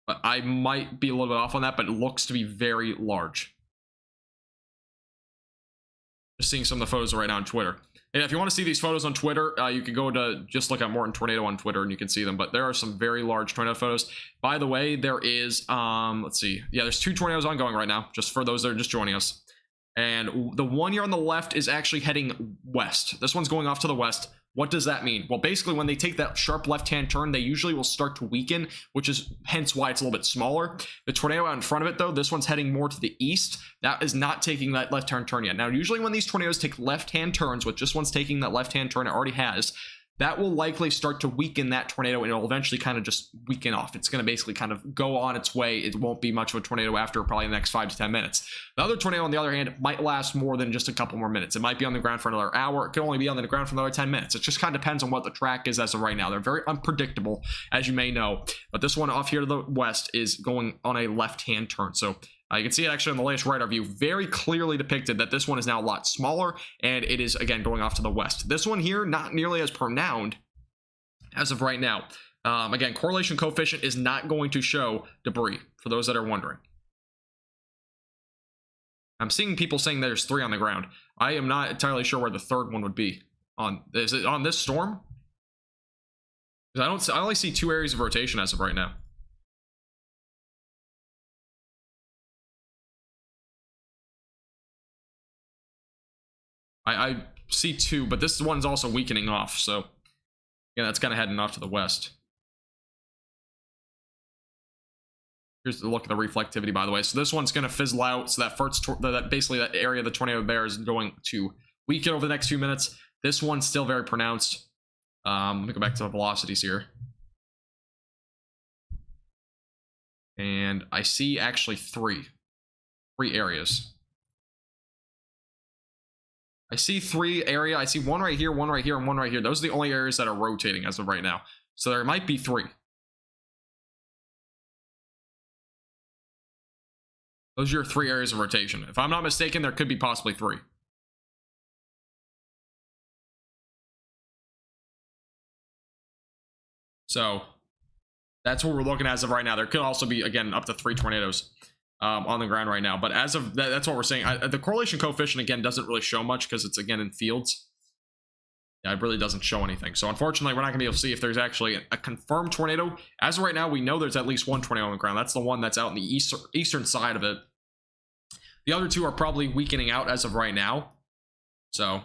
But I might be a little bit off on that, but it looks to be very large. Just seeing some of the photos right now on Twitter. And if you want to see these photos on Twitter, you can go to just look at Morton Tornado on Twitter and you can see them. But there are some very large tornado photos. By the way, there is, let's see. Yeah, there's 2 tornadoes ongoing right now, just for those that are just joining us. And the one here on the left is actually heading west. This one's going off to the west. What does that mean? Well, basically, when they take that sharp left-hand turn, they usually will start to weaken, which is hence why it's a little bit smaller. The tornado out in front of it, though, this one's heading more to the east. That is not taking that left-hand turn yet. Now, usually when these tornadoes take left-hand turns, with just one's taking that left-hand turn it already has, that will likely start to weaken that tornado, and it'll eventually kind of just weaken off. It's going to basically kind of go on its way. It won't be much of a tornado after probably the next 5 to 10 minutes. The other tornado, on the other hand, might last more than just a couple more minutes. It might be on the ground for another hour. It could only be on the ground for another 10 minutes. It just kind of depends on what the track is as of right now. They're very unpredictable, as you may know. But this one off here to the west is going on a left-hand turn. So you can see it actually on the latest radar view, very clearly depicted that this one is now a lot smaller, and it is, again, going off to the west. This one here, not nearly as pronounced as of right now. Again, correlation coefficient is not going to show debris, for those that are wondering. I'm seeing people saying there's 3 on the ground. I am not entirely sure where the third one would be. Is it on this storm? Because I only see 2 areas of rotation as of right now. I see 2, but this one's also weakening off, so yeah, that's kind of heading off to the west. Here's the look at the reflectivity, by the way. So this one's going to fizzle out. So that first, basically that area of the tornado bear is going to weaken over the next few minutes. This one's still very pronounced. Let me go back to the velocities here. And I see actually 3 areas. I see 3 area. I see 1 right here, 1 right here, and 1 right here. Those are the only areas that are rotating as of right now. So there might be 3. Those are your 3 areas of rotation. If I'm not mistaken, there could be possibly 3. So that's what we're looking at as of right now. There could also be, again, up to 3 tornadoes on the ground right now. But as of that's what we're saying. The correlation coefficient, again, doesn't really show much because it's, again, in fields. Yeah, it really doesn't show anything. So unfortunately, we're not going to be able to see if there's actually a confirmed tornado. As of right now, we know there's at least 1 tornado on the ground. That's the one that's out in the eastern side of it. The other 2 are probably weakening out as of right now. So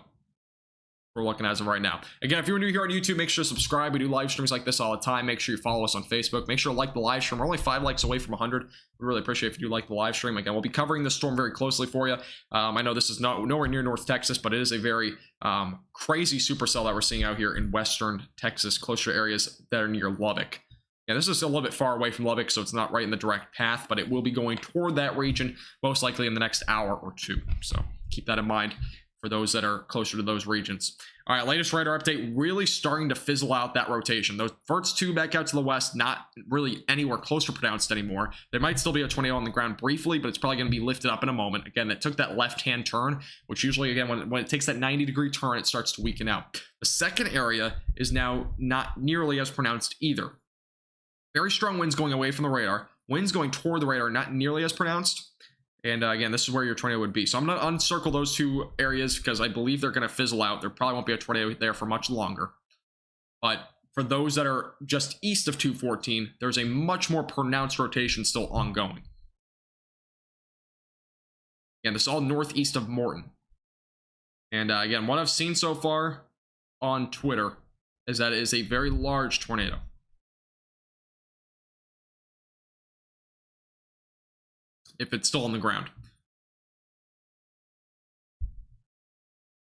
we're looking as of right now. Again, if you're new here on YouTube, make sure to subscribe. We do live streams like this all the time. Make sure you follow us on Facebook. Make sure to like the live stream. We're only 5 likes away from 100. We really appreciate if you do like the live stream. Again, we'll be covering this storm very closely for you. I know this is nowhere near North Texas, but it is a very crazy supercell that we're seeing out here in western Texas, closer areas that are near Lubbock. Yeah, this is a little bit far away from Lubbock, so it's not right in the direct path, but it will be going toward that region, most likely in the next hour or 2. So keep that in mind for those that are closer to those regions. All right, latest radar update, really starting to fizzle out that rotation. Those first 2 back out to the west, not really anywhere close to pronounced anymore. There might still be a tornado on the ground briefly, but it's probably going to be lifted up in a moment. Again, it took that left-hand turn, which usually, again, when it takes that 90-degree turn, it starts to weaken out. The second area is now not nearly as pronounced either. Very strong winds going away from the radar. Winds going toward the radar, not nearly as pronounced. And again, this is where your tornado would be. So I'm going to uncircle those 2 areas because I believe they're going to fizzle out. There probably won't be a tornado there for much longer. But for those that are just east of 214, there's a much more pronounced rotation still ongoing. Again, this is all northeast of Morton. And again, what I've seen so far on Twitter is that it is a very large tornado. If it's still on the ground.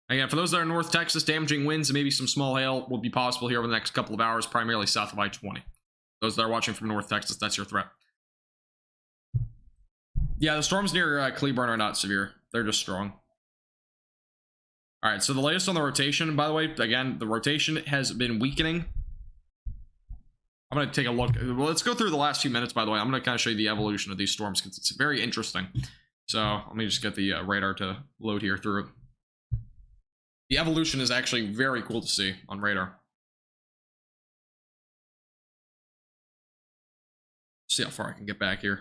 Again, for those that are in North Texas, damaging winds and maybe some small hail will be possible here over the next couple of hours, primarily south of I-20. Those that are watching from North Texas, that's your threat. Yeah, the storms near Cleburne are not severe. They're just strong. All right, so the latest on the rotation, by the way, again, the rotation has been weakening. I'm going to take a look. Well, let's go through the last few minutes, by the way. I'm going to kind of show you the evolution of these storms because it's very interesting. So let me just get the radar to load here through. The evolution is actually very cool to see on radar. See how far I can get back here.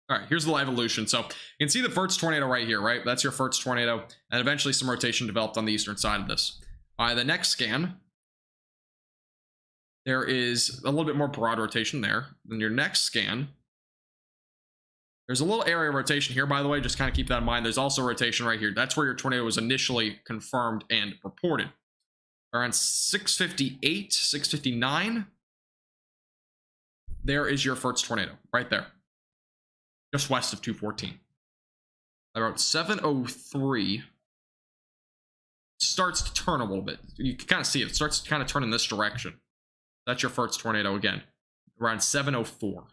All right, here's the evolution. So you can see the first tornado right here, right? That's your first tornado. And eventually some rotation developed on the eastern side of this. All right, the next scan, there is a little bit more broad rotation there. Then your next scan, there's a little area rotation here, by the way. Just kind of keep that in mind. There's also rotation right here. That's where your tornado was initially confirmed and reported. Around 658, 659, there is your first tornado right there. Just west of 214. About 703 starts to turn a little bit. You can kind of see it. It starts to kind of turn in this direction. That's your first tornado again. Around 704.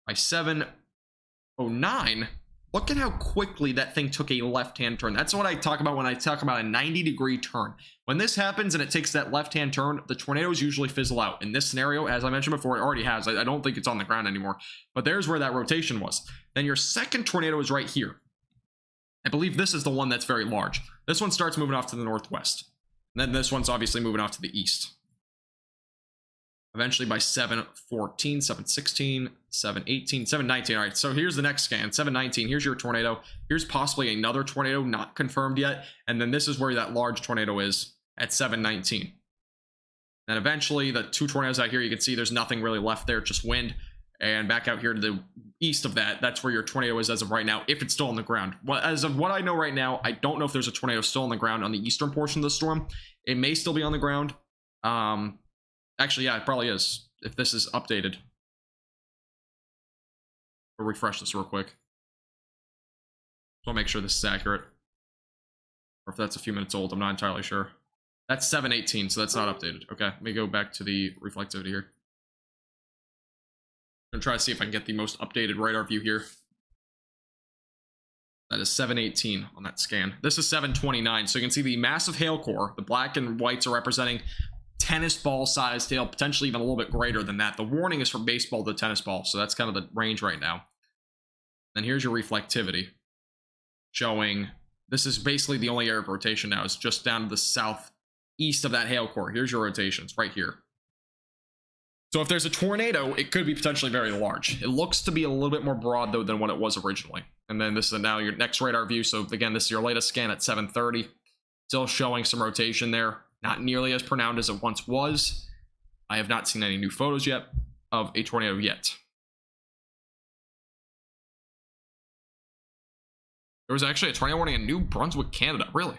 By 709, look at how quickly that thing took a left-hand turn. That's what I talk about when I talk about a 90-degree turn. When this happens and it takes that left-hand turn, the tornadoes usually fizzle out. In this scenario, as I mentioned before, it already has. I don't think it's on the ground anymore. But there's where that rotation was. Then your second tornado is right here. I believe this is the one that's very large. This one starts moving off to the northwest. And then this one's obviously moving off to the east. Eventually by 714, 716, 718, 719. All right, so here's the next scan. 719, here's your tornado. Here's possibly another tornado not confirmed yet. And then this is where that large tornado is at 719. And eventually the two tornadoes out here, you can see there's nothing really left there, just wind. And back out here to the east of that, that's where your tornado is as of right now, if it's still on the ground. Well, as of what I know right now, I don't know if there's a tornado still on the ground on the eastern portion of the storm. It may still be on the ground. Actually, yeah, it probably is, if this is updated. We'll refresh this real quick. So I'll make sure this is accurate. Or if that's a few minutes old, I'm not entirely sure. That's 718, so that's not updated. Okay, let me go back to the reflectivity here. I'm gonna try to see if I can get the most updated radar view here. That is 718 on that scan. This is 729, so you can see the massive hail core. The black and whites are representing tennis ball sized hail, potentially even a little bit greater than that. The warning is from baseball to tennis ball, so that's kind of the range right now. Then here's your reflectivity, showing this is basically the only area of rotation now. It's just down to the southeast of that hail core. Here's your rotations right here. So if there's a tornado, it could be potentially very large. It looks to be a little bit more broad though than what it was originally. And then this is now your next radar view. So again, this is your latest scan at 730. Still showing some rotation there. Not nearly as pronounced as it once was. I have not seen any new photos yet of a tornado yet. There was actually a tornado warning in New Brunswick, Canada. Really?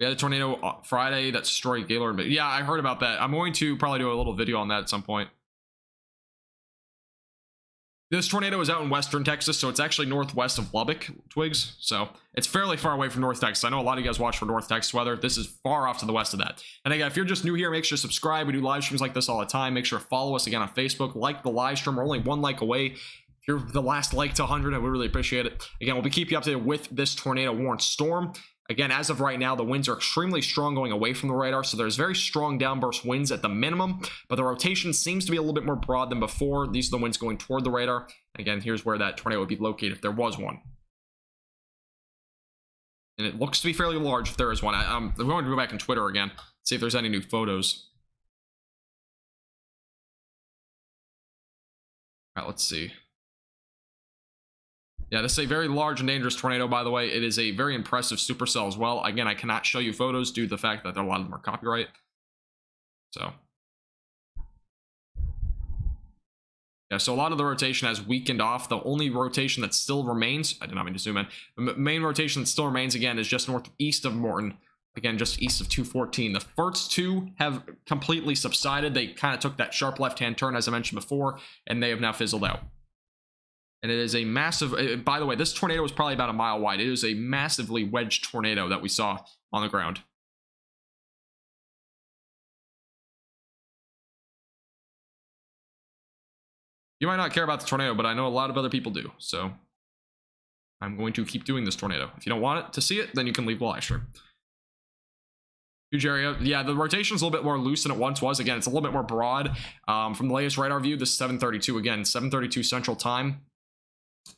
We had a tornado Friday that destroyed Gaylord. But yeah, I heard about that. I'm going to probably do a little video on that at some point. This tornado is out in western Texas, so it's actually northwest of Lubbock, Twigs. So it's fairly far away from North Texas. I know a lot of you guys watch for North Texas weather. This is far off to the west of that. And again, if you're just new here, make sure to subscribe. We do live streams like this all the time. Make sure to follow us again on Facebook. Like the live stream. We're only one like away. If you're the last like to 100, I would really appreciate it. Again, we'll be keeping you updated with this tornado warned storm. Again, as of right now, the winds are extremely strong going away from the radar, so there's very strong downburst winds at the minimum, but the rotation seems to be a little bit more broad than before. These are the winds going toward the radar. Again, here's where that tornado would be located if there was one. And it looks to be fairly large if there is one. I'm going to go back on Twitter again, see if there's any new photos. All right, let's see. Yeah, this is a very large and dangerous tornado, by the way. It is a very impressive supercell as well. Again, I cannot show you photos due to the fact that a lot of them are copyright. So, yeah, so a lot of the rotation has weakened off. The only rotation that still remains, I did not mean to zoom in, the main rotation that still remains, again, is just northeast of Morton. Again, just east of 214. The first two have completely subsided. They kind of took that sharp left-hand turn, as I mentioned before, and they have now fizzled out. And it is a massive, by the way, this tornado is probably about a mile wide. It is a massively wedged tornado that we saw on the ground. You might not care about the tornado, but I know a lot of other people do. So I'm going to keep doing this tornado. If you don't want it to see it, then you can leave the live stream. Huge area. Yeah, the rotation's a little bit more loose than it once was. Again, it's a little bit more broad. From the latest radar view, this is 7:32. Again, 7:32 Central Time.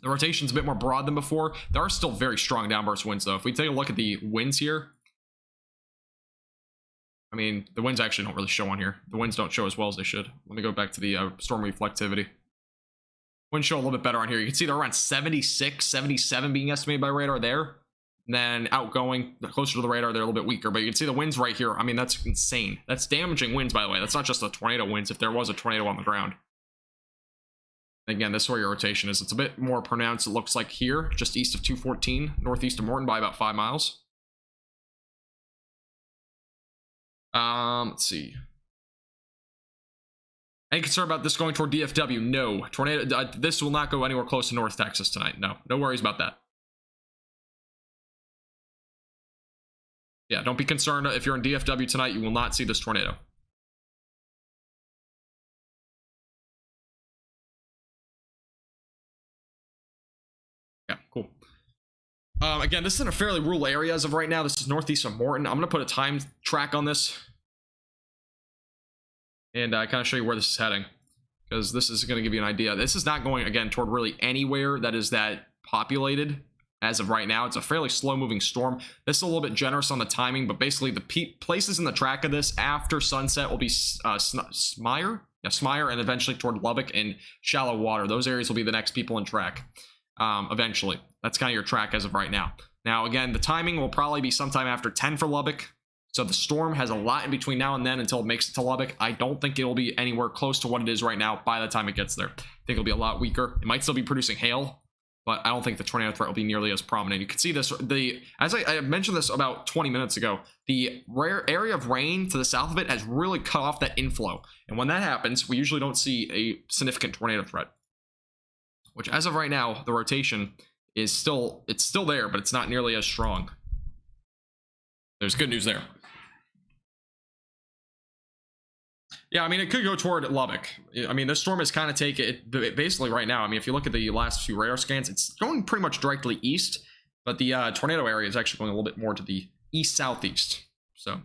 The rotation's a bit more broad than before. There are still very strong downburst winds, though. If we take a look at the winds here, I mean, the winds actually don't really show on here. The winds don't show as well as they should. Let me go back to the storm reflectivity. Winds show a little bit better on here. You can see they're around 76, 77 being estimated by radar there. And then outgoing, closer to the radar, they're a little bit weaker. But you can see the winds right here. I mean, that's insane. That's damaging winds, by the way. That's not just the tornado winds if there was a tornado on the ground. Again, this is where your rotation is. It's a bit more pronounced, it looks like here, just east of 214, northeast of Morton by about 5 miles. Let's see. Any concern about this going toward DFW? No. Tornado. This will not go anywhere close to North Texas tonight. No. No worries about that. Yeah, don't be concerned. If you're in DFW tonight, you will not see this tornado. Yeah, cool. Again, this is in a fairly rural area as of right now. This is northeast of Morton. I'm going to put a time track on this. And kind of show you where this is heading. Because this is going to give you an idea. This is not going, again, toward really anywhere that is that populated as of right now. It's a fairly slow-moving storm. This is a little bit generous on the timing, but basically the places in the track of this after sunset will be Smire? Yeah, Smire, and eventually toward Lubbock and shallow water. Those areas will be the next people in track. Eventually. That's kind of your track as of right now. Now, again, the timing will probably be sometime after 10 for Lubbock. So the storm has a lot in between now and then until it makes it to Lubbock. I don't think it'll be anywhere close to what it is right now by the time it gets there. I think it'll be a lot weaker. It might still be producing hail, but I don't think the tornado threat will be nearly as prominent. You can see this, as I mentioned this about 20 minutes ago, the rare area of rain to the south of it has really cut off that inflow. And when that happens, we usually don't see a significant tornado threat. Which, as of right now, the rotation is still there, but it's not nearly as strong. There's good news there. Yeah, I mean, it could go toward Lubbock. I mean, this storm is kind of taking it basically right now. I mean, if you look at the last few radar scans, it's going pretty much directly east, but the tornado area is actually going a little bit more to the east-southeast. So, kind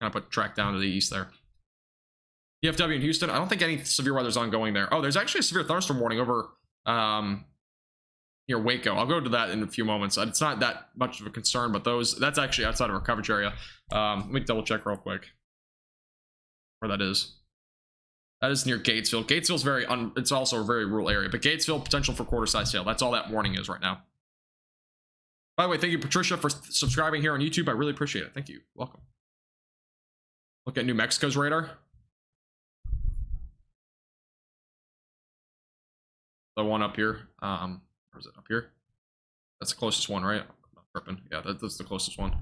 of put track down to the east there. DFW in Houston, I don't think any severe weather is ongoing there. Oh, there's actually a severe thunderstorm warning over near Waco. I'll go to that in a few moments. It's not that much of a concern, but that's actually outside of our coverage area. Let me double check real quick where that is. That is near Gatesville. Gatesville's it's also a very rural area, but Gatesville, potential for quarter-size hail. That's all that warning is right now. By the way, thank you, Patricia, for subscribing here on YouTube. I really appreciate it. Thank you. Welcome. Look at New Mexico's radar. The one up here. Where is it? Up here? That's the closest one, right? I'm not tripping. Yeah, that's the closest one. Does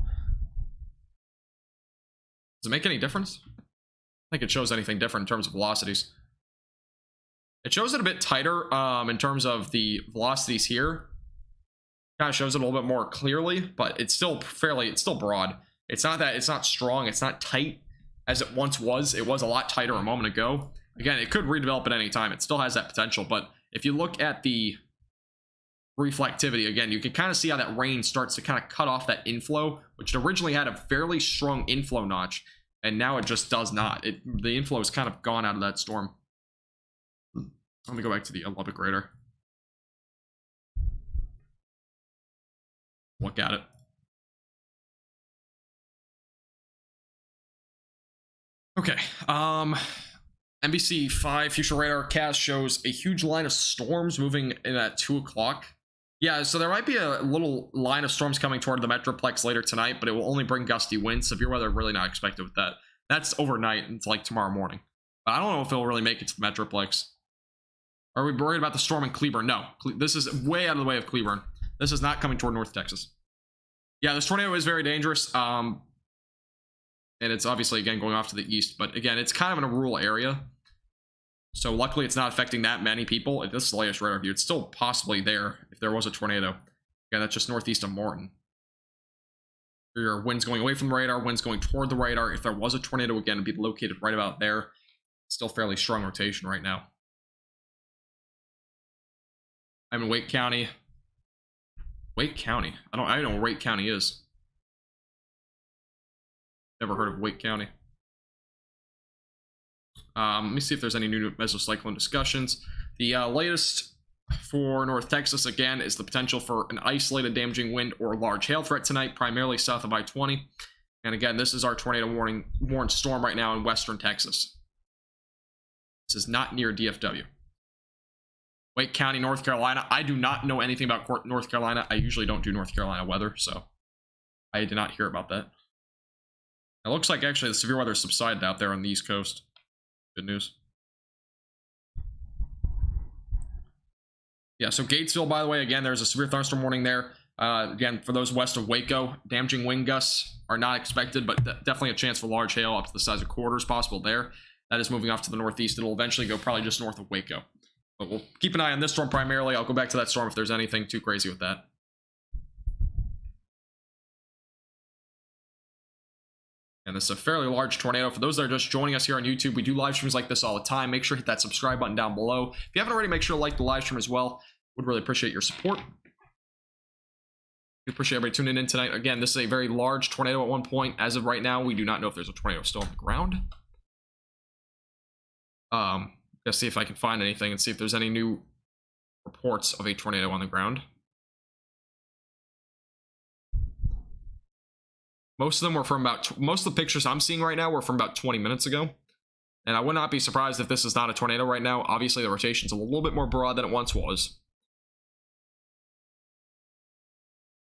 it make any difference? I think it shows anything different in terms of velocities. It shows it a bit tighter in terms of the velocities here. Kind of shows it a little bit more clearly, but it's still broad. It's not strong, it's not tight as it once was. It was a lot tighter a moment ago. Again, it could redevelop at any time. It still has that potential, but if you look at the reflectivity, again, you can kind of see how that rain starts to kind of cut off that inflow, which originally had a fairly strong inflow notch. And now it just does not. The inflow has kind of gone out of that storm. Let me go back to the Lubbock radar. Look at it. Okay. NBC 5 future radar cast shows a huge line of storms moving in at 2 o'clock. Yeah, so there might be a little line of storms coming toward the Metroplex later tonight, but it will only bring gusty winds. Severe weather really not expected with that. That's overnight. It's like tomorrow morning. But I don't know if it'll really make it to the Metroplex. Are we worried about the storm in Cleburne? No. This is way out of the way of Cleburne. This is not coming toward North Texas. Yeah, this tornado is very dangerous. And it's obviously, again, going off to the east. But again, it's kind of in a rural area. So luckily, it's not affecting that many people. This is the latest radar view. It's still possibly there if there was a tornado. Again, that's just northeast of Morton. Your winds going away from the radar, winds going toward the radar. If there was a tornado, again, it'd be located right about there. Still fairly strong rotation right now. I'm in Wake County. Wake County. I don't know where Wake County is. Never heard of Wake County. Let me see if there's any new mesocyclone discussions. The latest for North Texas, again, is the potential for an isolated damaging wind or large hail threat tonight, primarily south of I-20. And again, this is our tornado warned storm right now in western Texas. This is not near DFW. Wake County, North Carolina. I do not know anything about North Carolina. I usually don't do North Carolina weather, so I did not hear about that. It looks like actually the severe weather subsided out there on the East Coast. Good news. Yeah, so Gatesville, by the way, again, there's a severe thunderstorm warning there. Again, for those west of Waco, damaging wind gusts are not expected, but definitely a chance for large hail up to the size of quarters possible there. That is moving off to the northeast. It'll eventually go probably just north of Waco. But we'll keep an eye on this storm primarily. I'll go back to that storm if there's anything too crazy with that. And this is a fairly large tornado. For those that are just joining us here on YouTube, we do live streams like this all the time. Make sure to hit that subscribe button down below. If you haven't already, make sure to like the live stream as well. Would really appreciate your support. We appreciate everybody tuning in tonight. Again, this is a very large tornado at one point. As of right now, we do not know if there's a tornado still on the ground. Let's see if I can find anything and see if there's any new reports of a tornado on the ground. Most of them were from most of the pictures I'm seeing right now were from about 20 minutes ago. And I would not be surprised if this is not a tornado right now. Obviously, the rotation's a little bit more broad than it once was.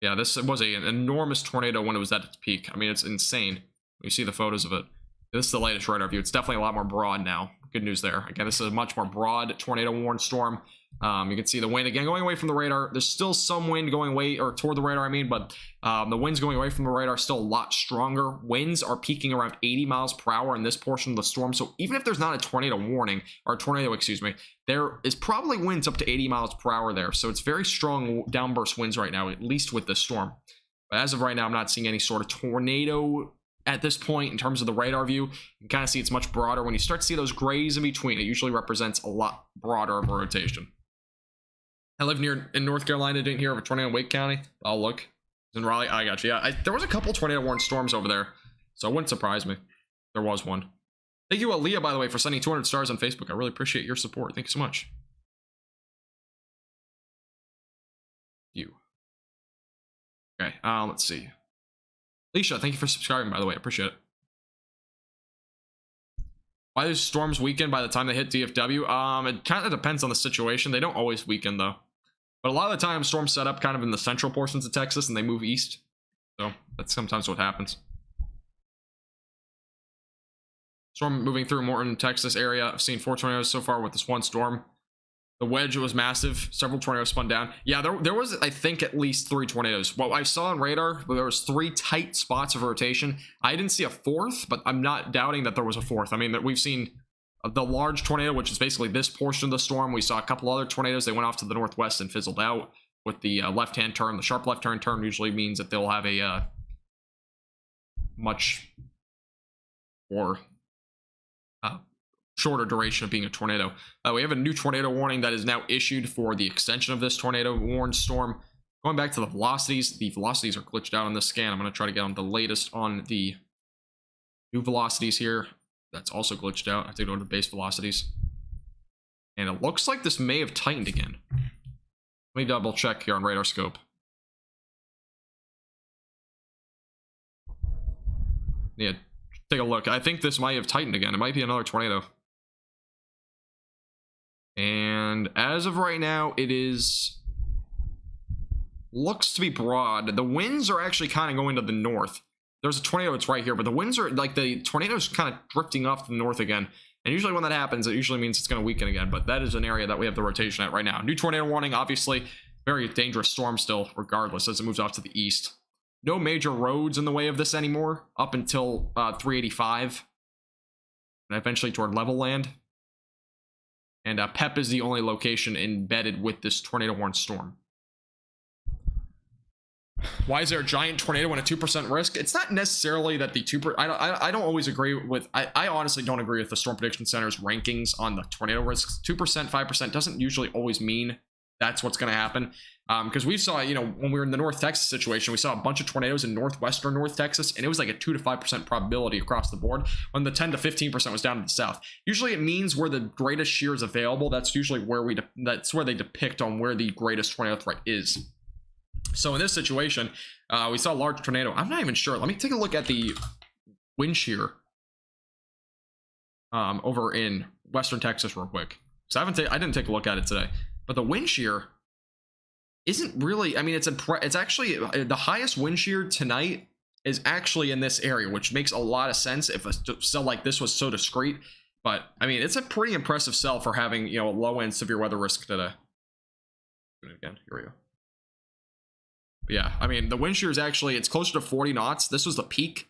Yeah, this was an enormous tornado when it was at its peak. I mean, it's insane. You see the photos of it. This is the latest radar view. It's definitely a lot more broad now. Good news there. Again, this is a much more broad tornado warned storm. You can see the wind again going away from the radar. There's still some wind going away, or toward the radar, I mean, but the winds going away from the radar are still a lot stronger. Winds are peaking around 80 miles per hour in this portion of the storm. So even if there's not a tornado warning, or tornado, excuse me, there is probably winds up to 80 miles per hour there. So it's very strong downburst winds right now, at least with this storm. But as of right now, I'm not seeing any sort of tornado at this point in terms of the radar view. You can kind of see it's much broader. When you start to see those grays in between, it usually represents a lot broader of a rotation. I live in North Carolina. Didn't hear of a tornado in Wake County. I'll look. In Raleigh, I got you. Yeah, there was a couple tornado warned storms over there, so it wouldn't surprise me. There was one. Thank you, Aaliyah, by the way, for sending 200 stars on Facebook. I really appreciate your support. Thank you so much. You. Okay, let's see. Alicia, thank you for subscribing, by the way. I appreciate it. Why do storms weaken by the time they hit DFW? It kind of depends on the situation. They don't always weaken, though. But a lot of the time, storms set up kind of in the central portions of Texas, and they move east. So that's sometimes what happens. Storm moving through Morton, Texas area. I've seen 4 tornadoes so far with this one storm. The wedge was massive. Several tornadoes spun down. Yeah, there was, I think, at least 3 tornadoes. What I saw on radar, there was 3 tight spots of rotation. I didn't see a 4th, but I'm not doubting that there was a 4th. I mean, that we've seen the large tornado, which is basically this portion of the storm. We saw a couple other tornadoes. They went off to the northwest and fizzled out with the left-hand turn. The sharp left-hand turn usually means that they'll have a much more shorter duration of being a tornado. We have a new tornado warning that is now issued for the extension of this tornado warned storm. Going back to the velocities are glitched out on this scan. I'm going to try to get on the latest on the new velocities here. That's also glitched out. I have to go to the base velocities. And it looks like this may have tightened again. Let me double check here on radar scope. Yeah, take a look. I think this might have tightened again. It might be another tornado. And as of right now, it looks to be broad. The winds are actually kind of going to the north. There's a tornado that's right here, but the winds are like the tornado's kind of drifting off to the north again. And usually when that happens, it usually means it's going to weaken again. But that is an area that we have the rotation at right now. New tornado warning, obviously. Very dangerous storm still, regardless, as it moves off to the east. No major roads in the way of this anymore, up until 385. And eventually toward level land. And PEP is the only location embedded with this tornado warned storm. Why is there a giant tornado and a 2% risk? It's not necessarily that the 2%. I don't always agree with. I honestly don't agree with the Storm Prediction Center's rankings on the tornado risks. 2%, 5% doesn't usually always mean that's what's going to happen. Because we saw, you know, when we were in the North Texas situation, we saw a bunch of tornadoes in northwestern North Texas, and it was like a 2 to 5% probability across the board, when the 10 to 15% was down to the south. Usually it means where the greatest shear is available. That's usually where that's where they depict on where the greatest tornado threat is. So in this situation, we saw a large tornado. I'm not even sure. Let me take a look at the wind shear over in Western Texas real quick. So I didn't take a look at it today, but the wind shear isn't really, I mean, it's actually the highest wind shear tonight is actually in this area, which makes a lot of sense if a cell like this was so discrete. But I mean, it's a pretty impressive cell for having, you know, a low end severe weather risk today. Again, here we go. But yeah, I mean, the wind shear is actually, it's closer to 40 knots. This was the peak.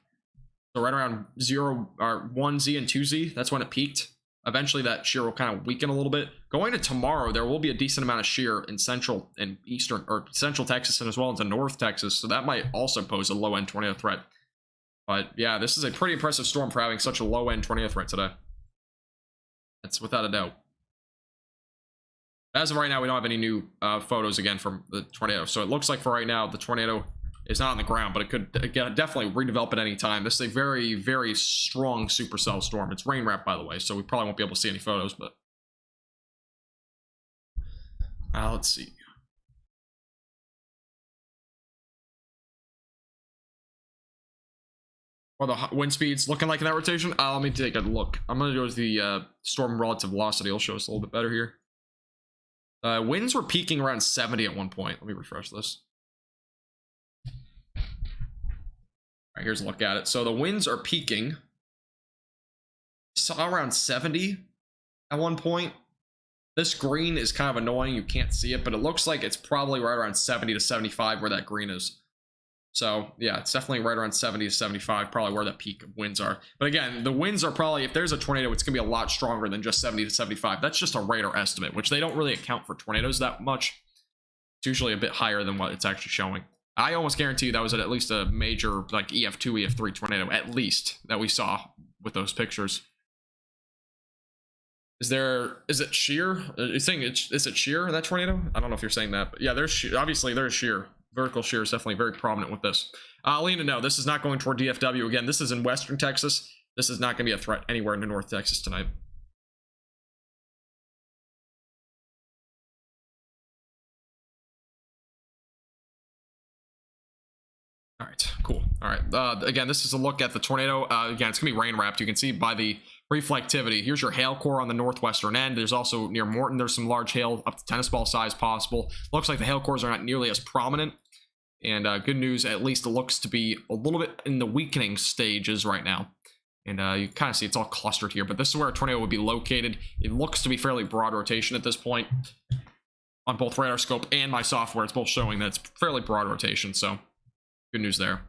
So right around 1Z and 2Z, that's when it peaked. Eventually that shear will kind of weaken a little bit. Going to tomorrow, there will be a decent amount of shear in central and eastern, or central Texas, and as well into North Texas. So that might also pose a low end tornado threat. But yeah, this is a pretty impressive storm for having such a low end tornado threat today. That's without a doubt. As of right now, we don't have any new photos again from the tornado. So it looks like for right now, the tornado is not on the ground, but it could, again, definitely redevelop at any time. This is a very, very strong supercell storm. It's rain wrapped, by the way, so we probably won't be able to see any photos, but let's see. What are the wind speeds looking like in that rotation? Let me take a look. I'm going to go to the storm relative velocity. It'll show us a little bit better here. Winds were peaking around 70 at one point. Let me refresh this. All right, here's a look at it. So the winds are peaking. Saw around 70 at one point. This green is kind of annoying. You can't see it, but it looks like it's probably right around 70 to 75 where that green is. So yeah, it's definitely right around 70 to 75, probably where the peak winds are. But again, the winds are probably, if there's a tornado, it's going to be a lot stronger than just 70 to 75. That's just a radar estimate, which they don't really account for tornadoes that much. It's usually a bit higher than what it's actually showing. I almost guarantee you that was at least a major, like EF2, EF3 tornado, at least, that we saw with those pictures. Is it shear? You're saying is it shear in that tornado? I don't know if you're saying that, but yeah, obviously there's shear. Vertical shear is definitely very prominent with this. I'll let you know, this is not going toward DFW. Again, this is in Western Texas. This is not going to be a threat anywhere in North Texas tonight. All right, cool. All right, again, this is a look at the tornado. Again, it's gonna be rain wrapped. You can see by the reflectivity. Here's your hail core on the northwestern end. There's also near Morton, there's some large hail up to tennis ball size possible. Looks like the hail cores are not nearly as prominent. And good news, at least it looks to be a little bit in the weakening stages right now. And you kind of see it's all clustered here, but this is where a tornado would be located. It looks to be fairly broad rotation at this point on both radar scope and my software. It's both showing that it's fairly broad rotation, so good news there.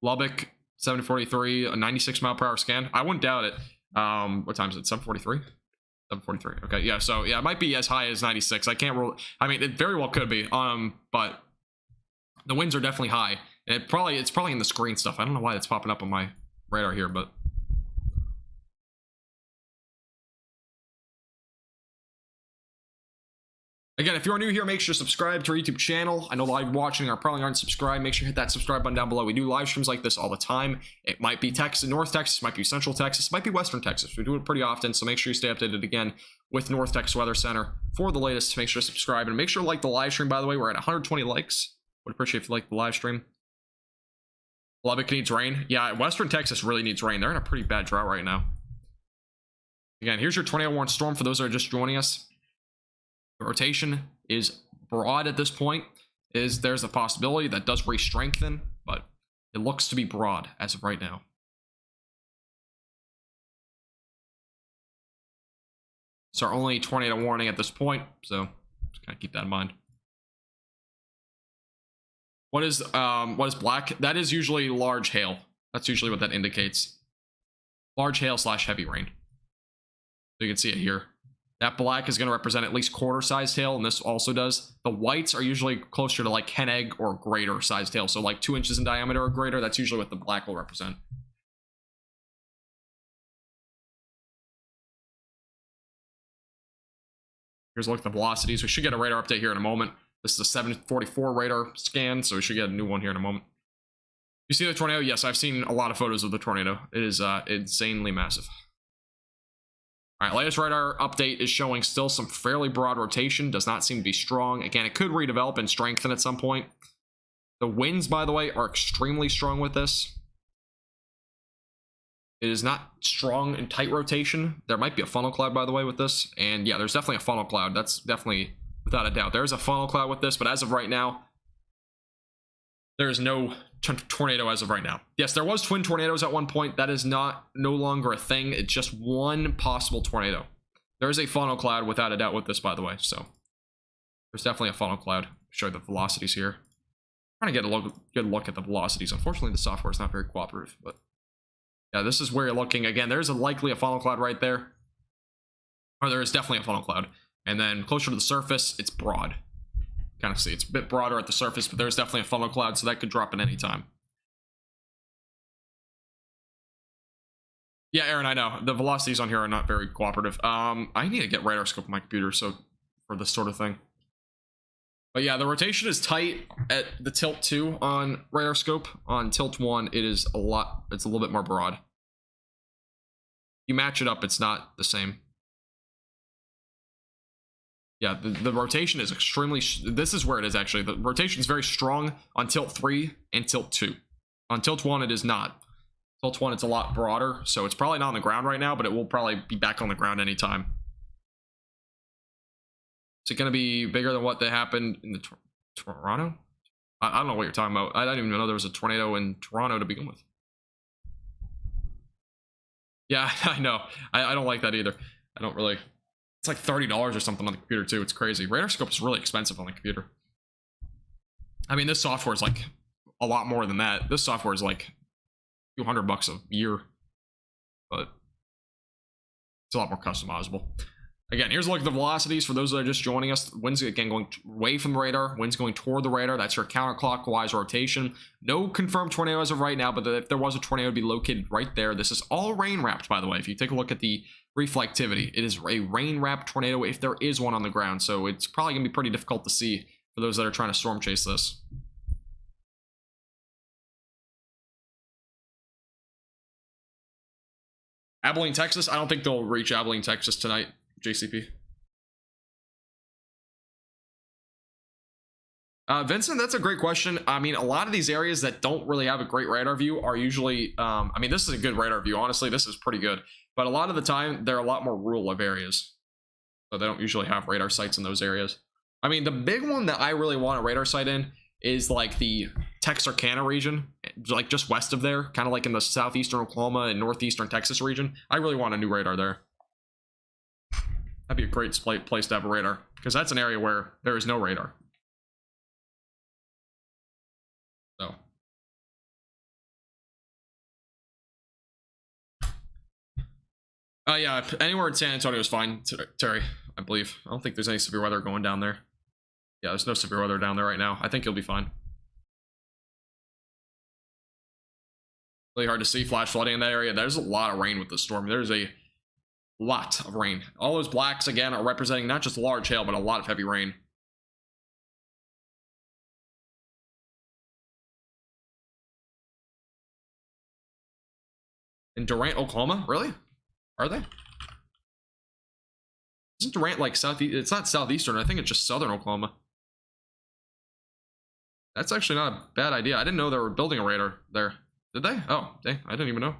Lubbock, 743, a 96 mile per hour scan. I wouldn't doubt it. What time is it? 743? 743. Okay, yeah, so yeah, it might be as high as 96. I can't rule. I mean, it very well could be. But the winds are definitely high. And it's probably in the screen stuff. I don't know why it's popping up on my radar here, but again, if you're new here, make sure to subscribe to our YouTube channel. I know a lot of you watching probably aren't subscribed. Make sure to hit that subscribe button down below. We do live streams like this all the time. It might be Texas, North Texas, might be Central Texas, might be Western Texas. We do it pretty often, so make sure you stay updated again with North Texas Weather Center for the latest. Make sure to subscribe and make sure to like the live stream, by the way. We're at 120 likes. Would appreciate if you like the live stream. Lubbock needs rain. Yeah, Western Texas really needs rain. They're in a pretty bad drought right now. Again, here's your tornado warning storm for those that are just joining us. The rotation is broad at this point. There's a possibility that does re-strengthen, but it looks to be broad as of right now. It's our only tornado warning at this point, so just kind of keep that in mind. What is black? That is usually large hail. That's usually what that indicates. Large hail / heavy rain. So you can see it here. That black is going to represent at least quarter-sized hail, and this also does. The whites are usually closer to like hen egg or greater sized hail, so like 2 inches in diameter or greater. That's usually what the black will represent. Here's a look at the velocities. We should get a radar update here in a moment. This is a 744 radar scan, so we should get a new one here in a moment. You see the tornado? Yes, I've seen a lot of photos of the tornado. It is insanely massive. All right, latest radar update is showing still some fairly broad rotation. Does not seem to be strong. Again, it could redevelop and strengthen at some point. The winds, by the way, are extremely strong with this. It is not strong in tight rotation. There might be a funnel cloud, by the way, with this. And yeah, there's definitely a funnel cloud. That's definitely, without a doubt, there's a funnel cloud with this. But as of right now, there is no tornado as of right now. Yes, there was twin tornadoes at one point. That is no longer a thing. It's just one possible tornado. There is a funnel cloud without a doubt with this, by the way. So there's definitely a funnel cloud. Show you the velocities here. I'm trying to get a good look at the velocities. Unfortunately, the software is not very cooperative, but yeah, this is where you're looking. Again, there's likely a funnel cloud right there. Or there is definitely a funnel cloud. And then closer to the surface, it's broad. Kind of see it's a bit broader at the surface, but there's definitely a funnel cloud, so that could drop at any time. Yeah, Aaron, I know the velocities on here are not very cooperative. I need to get radar scope on my computer for this sort of thing. But yeah, the rotation is tight at the tilt 2 on radar scope. On tilt 1, it's a little bit more broad. You match it up, it's not the same. Yeah, the rotation is extremely, this is where it is actually. The rotation is very strong on tilt 3 and tilt 2. On tilt 1, it is not. Tilt 1, it's a lot broader, so it's probably not on the ground right now, but it will probably be back on the ground anytime. Is it going to be bigger than what that happened in the Toronto? I don't know what you're talking about. I didn't even know there was a tornado in Toronto to begin with. Yeah, I know. I don't like that either. I don't really. It's like $30 or something on the computer too. It's crazy. Radar scope is really expensive on the computer. I mean, this software is like a lot more than that. This software is like a few $100 a year, but it's a lot more customizable. Again, here's a look at the velocities for those that are just joining us. Winds again going away from the radar. Winds going toward the radar. That's your counterclockwise rotation. No confirmed tornado as of right now, but if there was a tornado, it would be located right there. This is all rain wrapped, by the way. If you take a look at the reflectivity, it is a rain wrapped tornado if there is one on the ground. So it's probably going to be pretty difficult to see for those that are trying to storm chase this. Abilene, Texas. I don't think they'll reach Abilene, Texas tonight. JCP. Vincent, that's a great question. I mean, a lot of these areas that don't really have a great radar view are usually, I mean, this is a good radar view. Honestly, this is pretty good. But a lot of the time, they're a lot more rural of areas. So they don't usually have radar sites in those areas. I mean, the big one that I really want a radar site in is like the Texarkana region, like just west of there, kind of like in the southeastern Oklahoma and northeastern Texas region. I really want a new radar there. That'd be a great place to have a radar, because that's an area where there is no radar. So. Yeah, anywhere in San Antonio is fine, Terry, I believe. I don't think there's any severe weather going down there. Yeah, there's no severe weather down there right now. I think you'll be fine. Really hard to see flash flooding in that area. There's a lot of rain with the storm. There's a lot of rain. All those blacks again are representing not just large hail, but a lot of heavy rain. In Durant, Oklahoma? Really? Are they? Isn't Durant like southeast? It's not southeastern. I think it's just southern Oklahoma. That's actually not a bad idea. I didn't know they were building a radar there. Did they? Oh, dang, I didn't even know.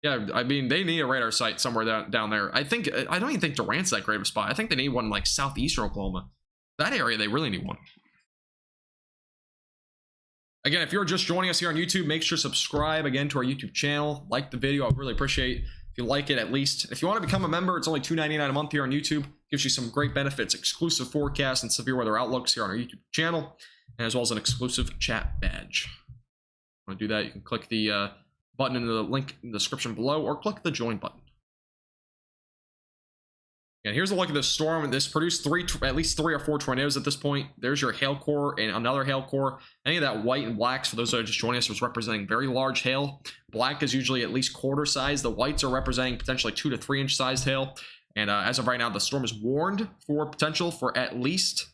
Yeah, I mean, they need a radar site somewhere down there. I don't even think Durant's that great of a spot. I think they need one like southeastern Oklahoma. That area, they really need one. Again, if you're just joining us here on YouTube, make sure to subscribe again to our YouTube channel. Like the video, I would really appreciate if you like it at least. If you want to become a member, it's only $2.99 a month here on YouTube. Gives you some great benefits, exclusive forecasts and severe weather outlooks here on our YouTube channel, and as well as an exclusive chat badge. If you want to do that, you can click the button in the link in the description below, or click the join button. And here's a look at this storm. This produced at least three or four tornadoes at this point. There's your hail core and another hail core. Any of that white and blacks, for those that are just joining us, was representing very large hail. Black is usually at least quarter size. The whites are representing potentially 2 to 3 inch sized hail. And as of right now, the storm is warned for potential for at least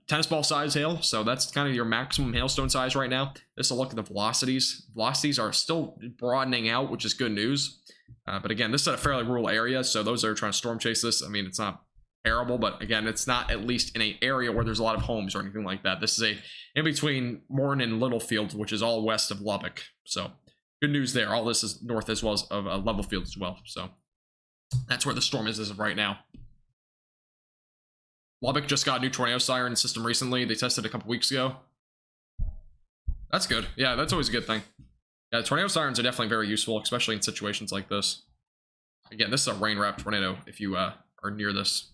tennis ball size hail. So that's kind of your maximum hailstone size right now. This is a look at the velocities. Velocities are still broadening out, which is good news. But again, this is a fairly rural area. So those that are trying to storm chase this, I mean, it's not terrible, but again, it's not at least in an area where there's a lot of homes or anything like that. This is in between Morton and Littlefield, which is all west of Lubbock. So good news there. All this is north as well as of Levelfield as well. So that's where the storm is as of right now. Lubbock just got a new tornado siren system recently. They tested it a couple weeks ago. That's good. Yeah, that's always a good thing. Yeah, tornado sirens are definitely very useful, especially in situations like this. Again, this is a rain-wrapped tornado if you are near this.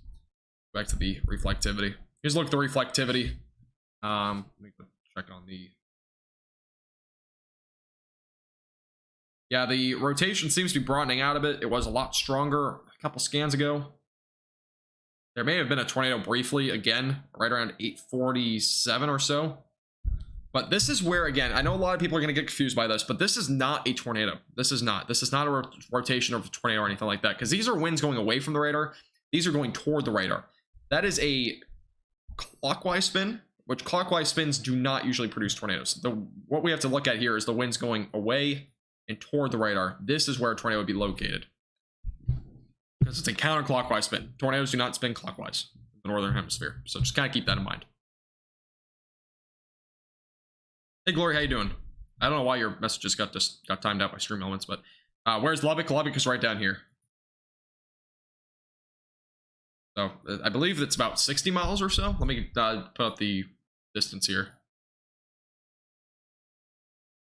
Back to the reflectivity. Here's a look at the reflectivity. Let me check on the... Yeah, the rotation seems to be broadening out a bit. It was a lot stronger a couple scans ago. There may have been a tornado briefly, again, right around 8:47 or so. But this is where, again, I know a lot of people are going to get confused by this, but this is not a tornado. This is not. This is not a rotation of a tornado or anything like that, because these are winds going away from the radar. These are going toward the radar. That is a clockwise spin, which clockwise spins do not usually produce tornadoes. What we have to look at here is the winds going away and toward the radar. This is where a tornado would be located, because it's a counterclockwise spin. Tornadoes do not spin clockwise in the northern hemisphere, so just kind of keep that in mind. Hey Glory, how you doing? I don't know why your messages got timed out by stream elements, but where's Lubbock? Lubbock is right down here. So I believe it's about 60 miles or so. Let me put up the distance here.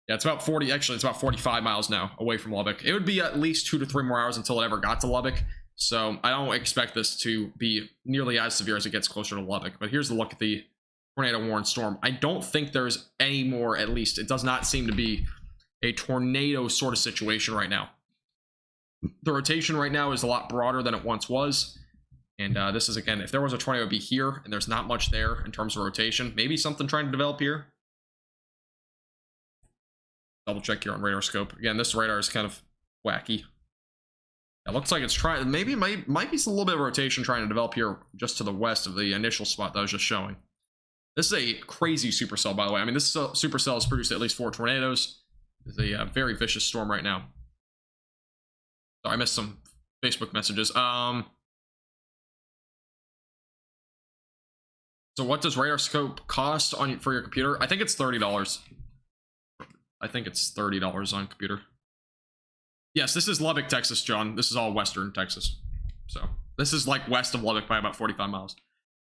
Yeah, it's about 40. Actually, it's about 45 miles now away from Lubbock. It would be at least 2 to 3 more hours until it ever got to Lubbock. So I don't expect this to be nearly as severe as it gets closer to Lubbock. But here's a look at the tornado warned storm. I don't think there's any more, at least. It does not seem to be a tornado sort of situation right now. The rotation right now is a lot broader than it once was. And this is, again, if there was a tornado, it would be here, and there's not much there in terms of rotation. Maybe something trying to develop here. Double check here on radar scope. Again, this radar is kind of wacky. It looks like it's trying, maybe it might be a little bit of rotation trying to develop here just to the west of the initial spot that I was just showing. This is a crazy supercell, by the way. I mean, this supercell has produced at least 4 tornadoes. It's a very vicious storm right now. Sorry, I missed some Facebook messages. So what does radar scope cost for your computer? I think it's $30. I think it's $30 on computer. Yes, this is Lubbock, Texas, John. This is all western Texas. So this is like west of Lubbock by about 45 miles.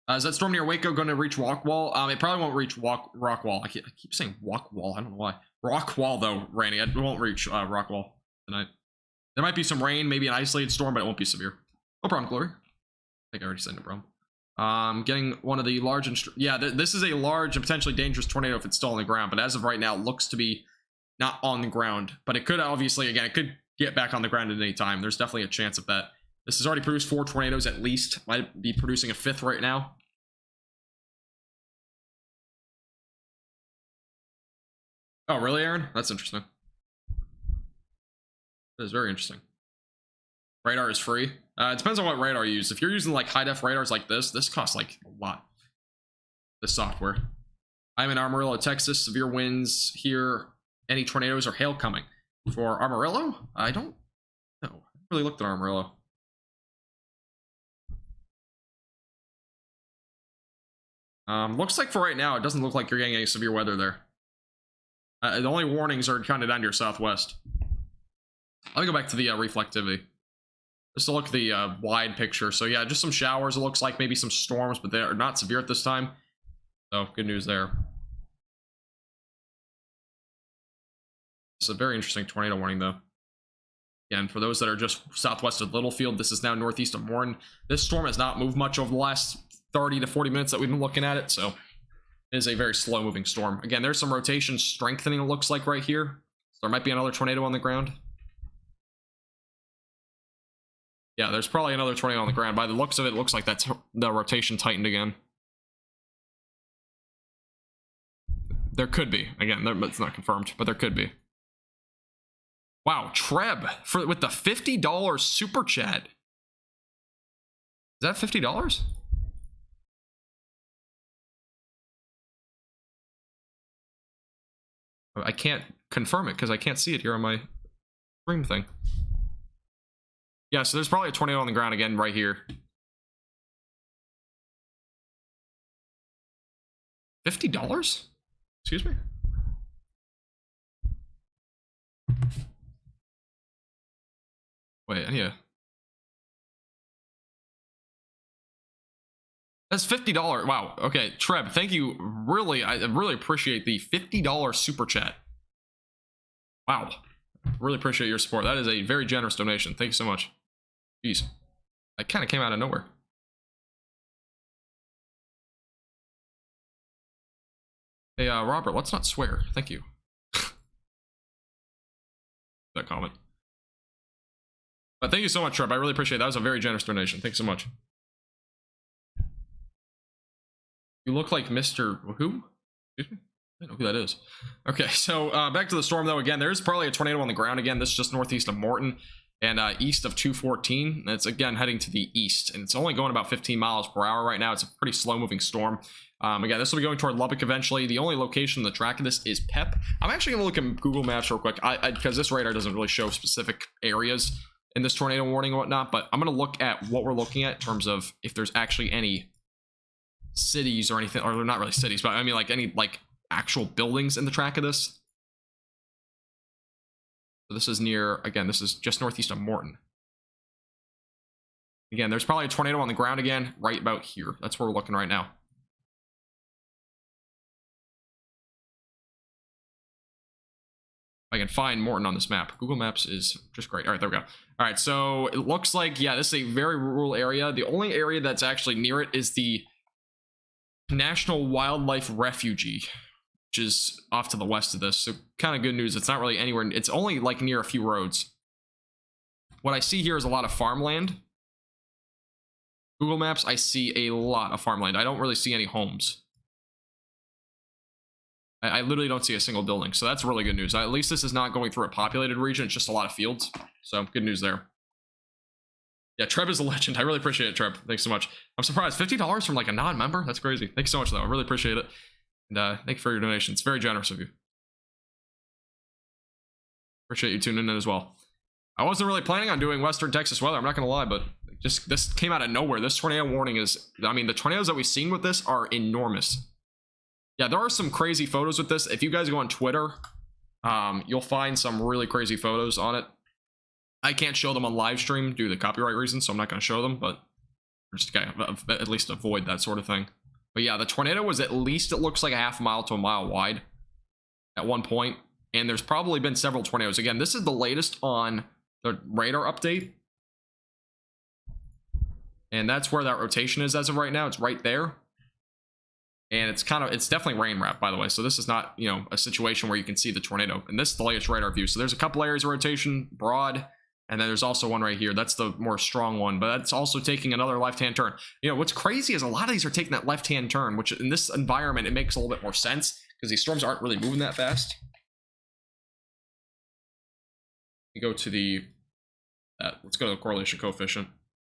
Is that storm near Waco going to reach Rockwall? It probably won't reach Rockwall. I keep saying Wockwall. I don't know why. Rockwall, though, Randy. It won't reach Rockwall tonight. There might be some rain, maybe an isolated storm, but it won't be severe. No problem, Glory. I think I already said no problem. Getting one of the large... Yeah, this is a large and potentially dangerous tornado if it's still on the ground, but as of right now, it looks to be not on the ground. But it could obviously, again, it could get back on the ground at any time. There's definitely a chance of that. This has already produced 4 tornadoes at least. Might be producing a 5th right now. Oh, really, Aaron? That's interesting. That is very interesting. Radar is free. It depends on what radar you use. If you're using like high-def radars like this costs like a lot. This software. I'm in Amarillo, Texas. Severe winds here. Any tornadoes or hail coming? For Amarillo? I don't know. I haven't really looked at Amarillo. Looks like for right now, it doesn't look like you're getting any severe weather there. The only warnings are kind of down to your southwest. Let me go back to the reflectivity. Just to look at the wide picture. So yeah, just some showers, it looks like, maybe some storms, but they are not severe at this time. So good news there. It's a very interesting tornado warning, though. Again, for those that are just southwest of Littlefield, this is now northeast of Morton. This storm has not moved much over the last 30 to 40 minutes that we've been looking at it, so it is a very slow-moving storm. Again, there's some rotation strengthening, it looks like, right here. So there might be another tornado on the ground. Yeah, there's probably another tornado on the ground. By the looks of it, it looks like that's the rotation tightened again. There could be. Again, it's not confirmed, but there could be. Wow, Treb with the $50 super chat. that $50? I can't confirm it because I can't see it here on my stream thing. Yeah, so there's probably a tornado on the ground again right here. $50? Excuse me? Wait, yeah. That's $50. Wow. Okay, Treb, thank you. Really, I really appreciate the $50 super chat. Wow. Really appreciate your support. That is a very generous donation. Thank you so much. Jeez. That kind of came out of nowhere. Hey, Robert, let's not swear. Thank you. That comment. But thank you so much, Treb. I really appreciate it. That was a very generous donation. Thanks so much. You look like Mr. Who? Excuse me? I don't know who that is. Okay, so back to the storm, though. Again, there's probably a tornado on the ground again. This is just northeast of Morton and east of 214. And it's, again, heading to the east. And it's only going about 15 miles per hour right now. It's a pretty slow-moving storm. Again, this will be going toward Lubbock eventually. The only location on the track of this is PEP. I'm actually going to look at Google Maps real quick because this radar doesn't really show specific areas in this tornado warning and whatnot. But I'm going to look at what we're looking at in terms of if there's actually any cities or anything, or they're not really cities, but I mean like any like actual buildings in the track of this. So this is near, again, this is just northeast of Morton. Again, there's probably a tornado on the ground again right about here. That's where we're looking right now. I can find Morton on this map. Google Maps is just great. All right, there we go. All right, so it looks like, yeah, this is a very rural area. The only area that's actually near it is the National Wildlife Refuge, which is off to the west of this. So kind of good news. It's not really anywhere. It's only like near a few roads. What I see here is a lot of farmland. Google Maps, I see a lot of farmland. I don't really see any homes. I literally don't see a single building. So that's really good news. At least this is not going through a populated region. It's just a lot of fields. So good news there. Yeah, Treb is a legend. I really appreciate it, Treb. Thanks so much. I'm surprised. $50 from like a non-member? That's crazy. Thanks so much, though. I really appreciate it. And thank you for your donation. It's very generous of you. Appreciate you tuning in as well. I wasn't really planning on doing Western Texas weather. I'm not going to lie, but just this came out of nowhere. This tornado warning is, I mean, the tornadoes that we've seen with this are enormous. Yeah, there are some crazy photos with this. If you guys go on Twitter, you'll find some really crazy photos on it. I can't show them on live stream due to copyright reasons, so I'm not going to show them, but just kind of at least avoid that sort of thing. But yeah, the tornado was at least, it looks like a half mile to a mile wide at one point, and there's probably been several tornadoes. Again, this is the latest on the radar update, and that's where that rotation is as of right now. It's right there, and it's definitely rain wrap, by the way, so this is not, you know, a situation where you can see the tornado, and this is the latest radar view. So there's a couple areas of rotation, broad, and then there's also one right here. That's the more strong one, but that's also taking another left-hand turn. You know, what's crazy is a lot of these are taking that left-hand turn, which in this environment, it makes a little bit more sense because these storms aren't really moving that fast. You go to the, let's go to the correlation coefficient.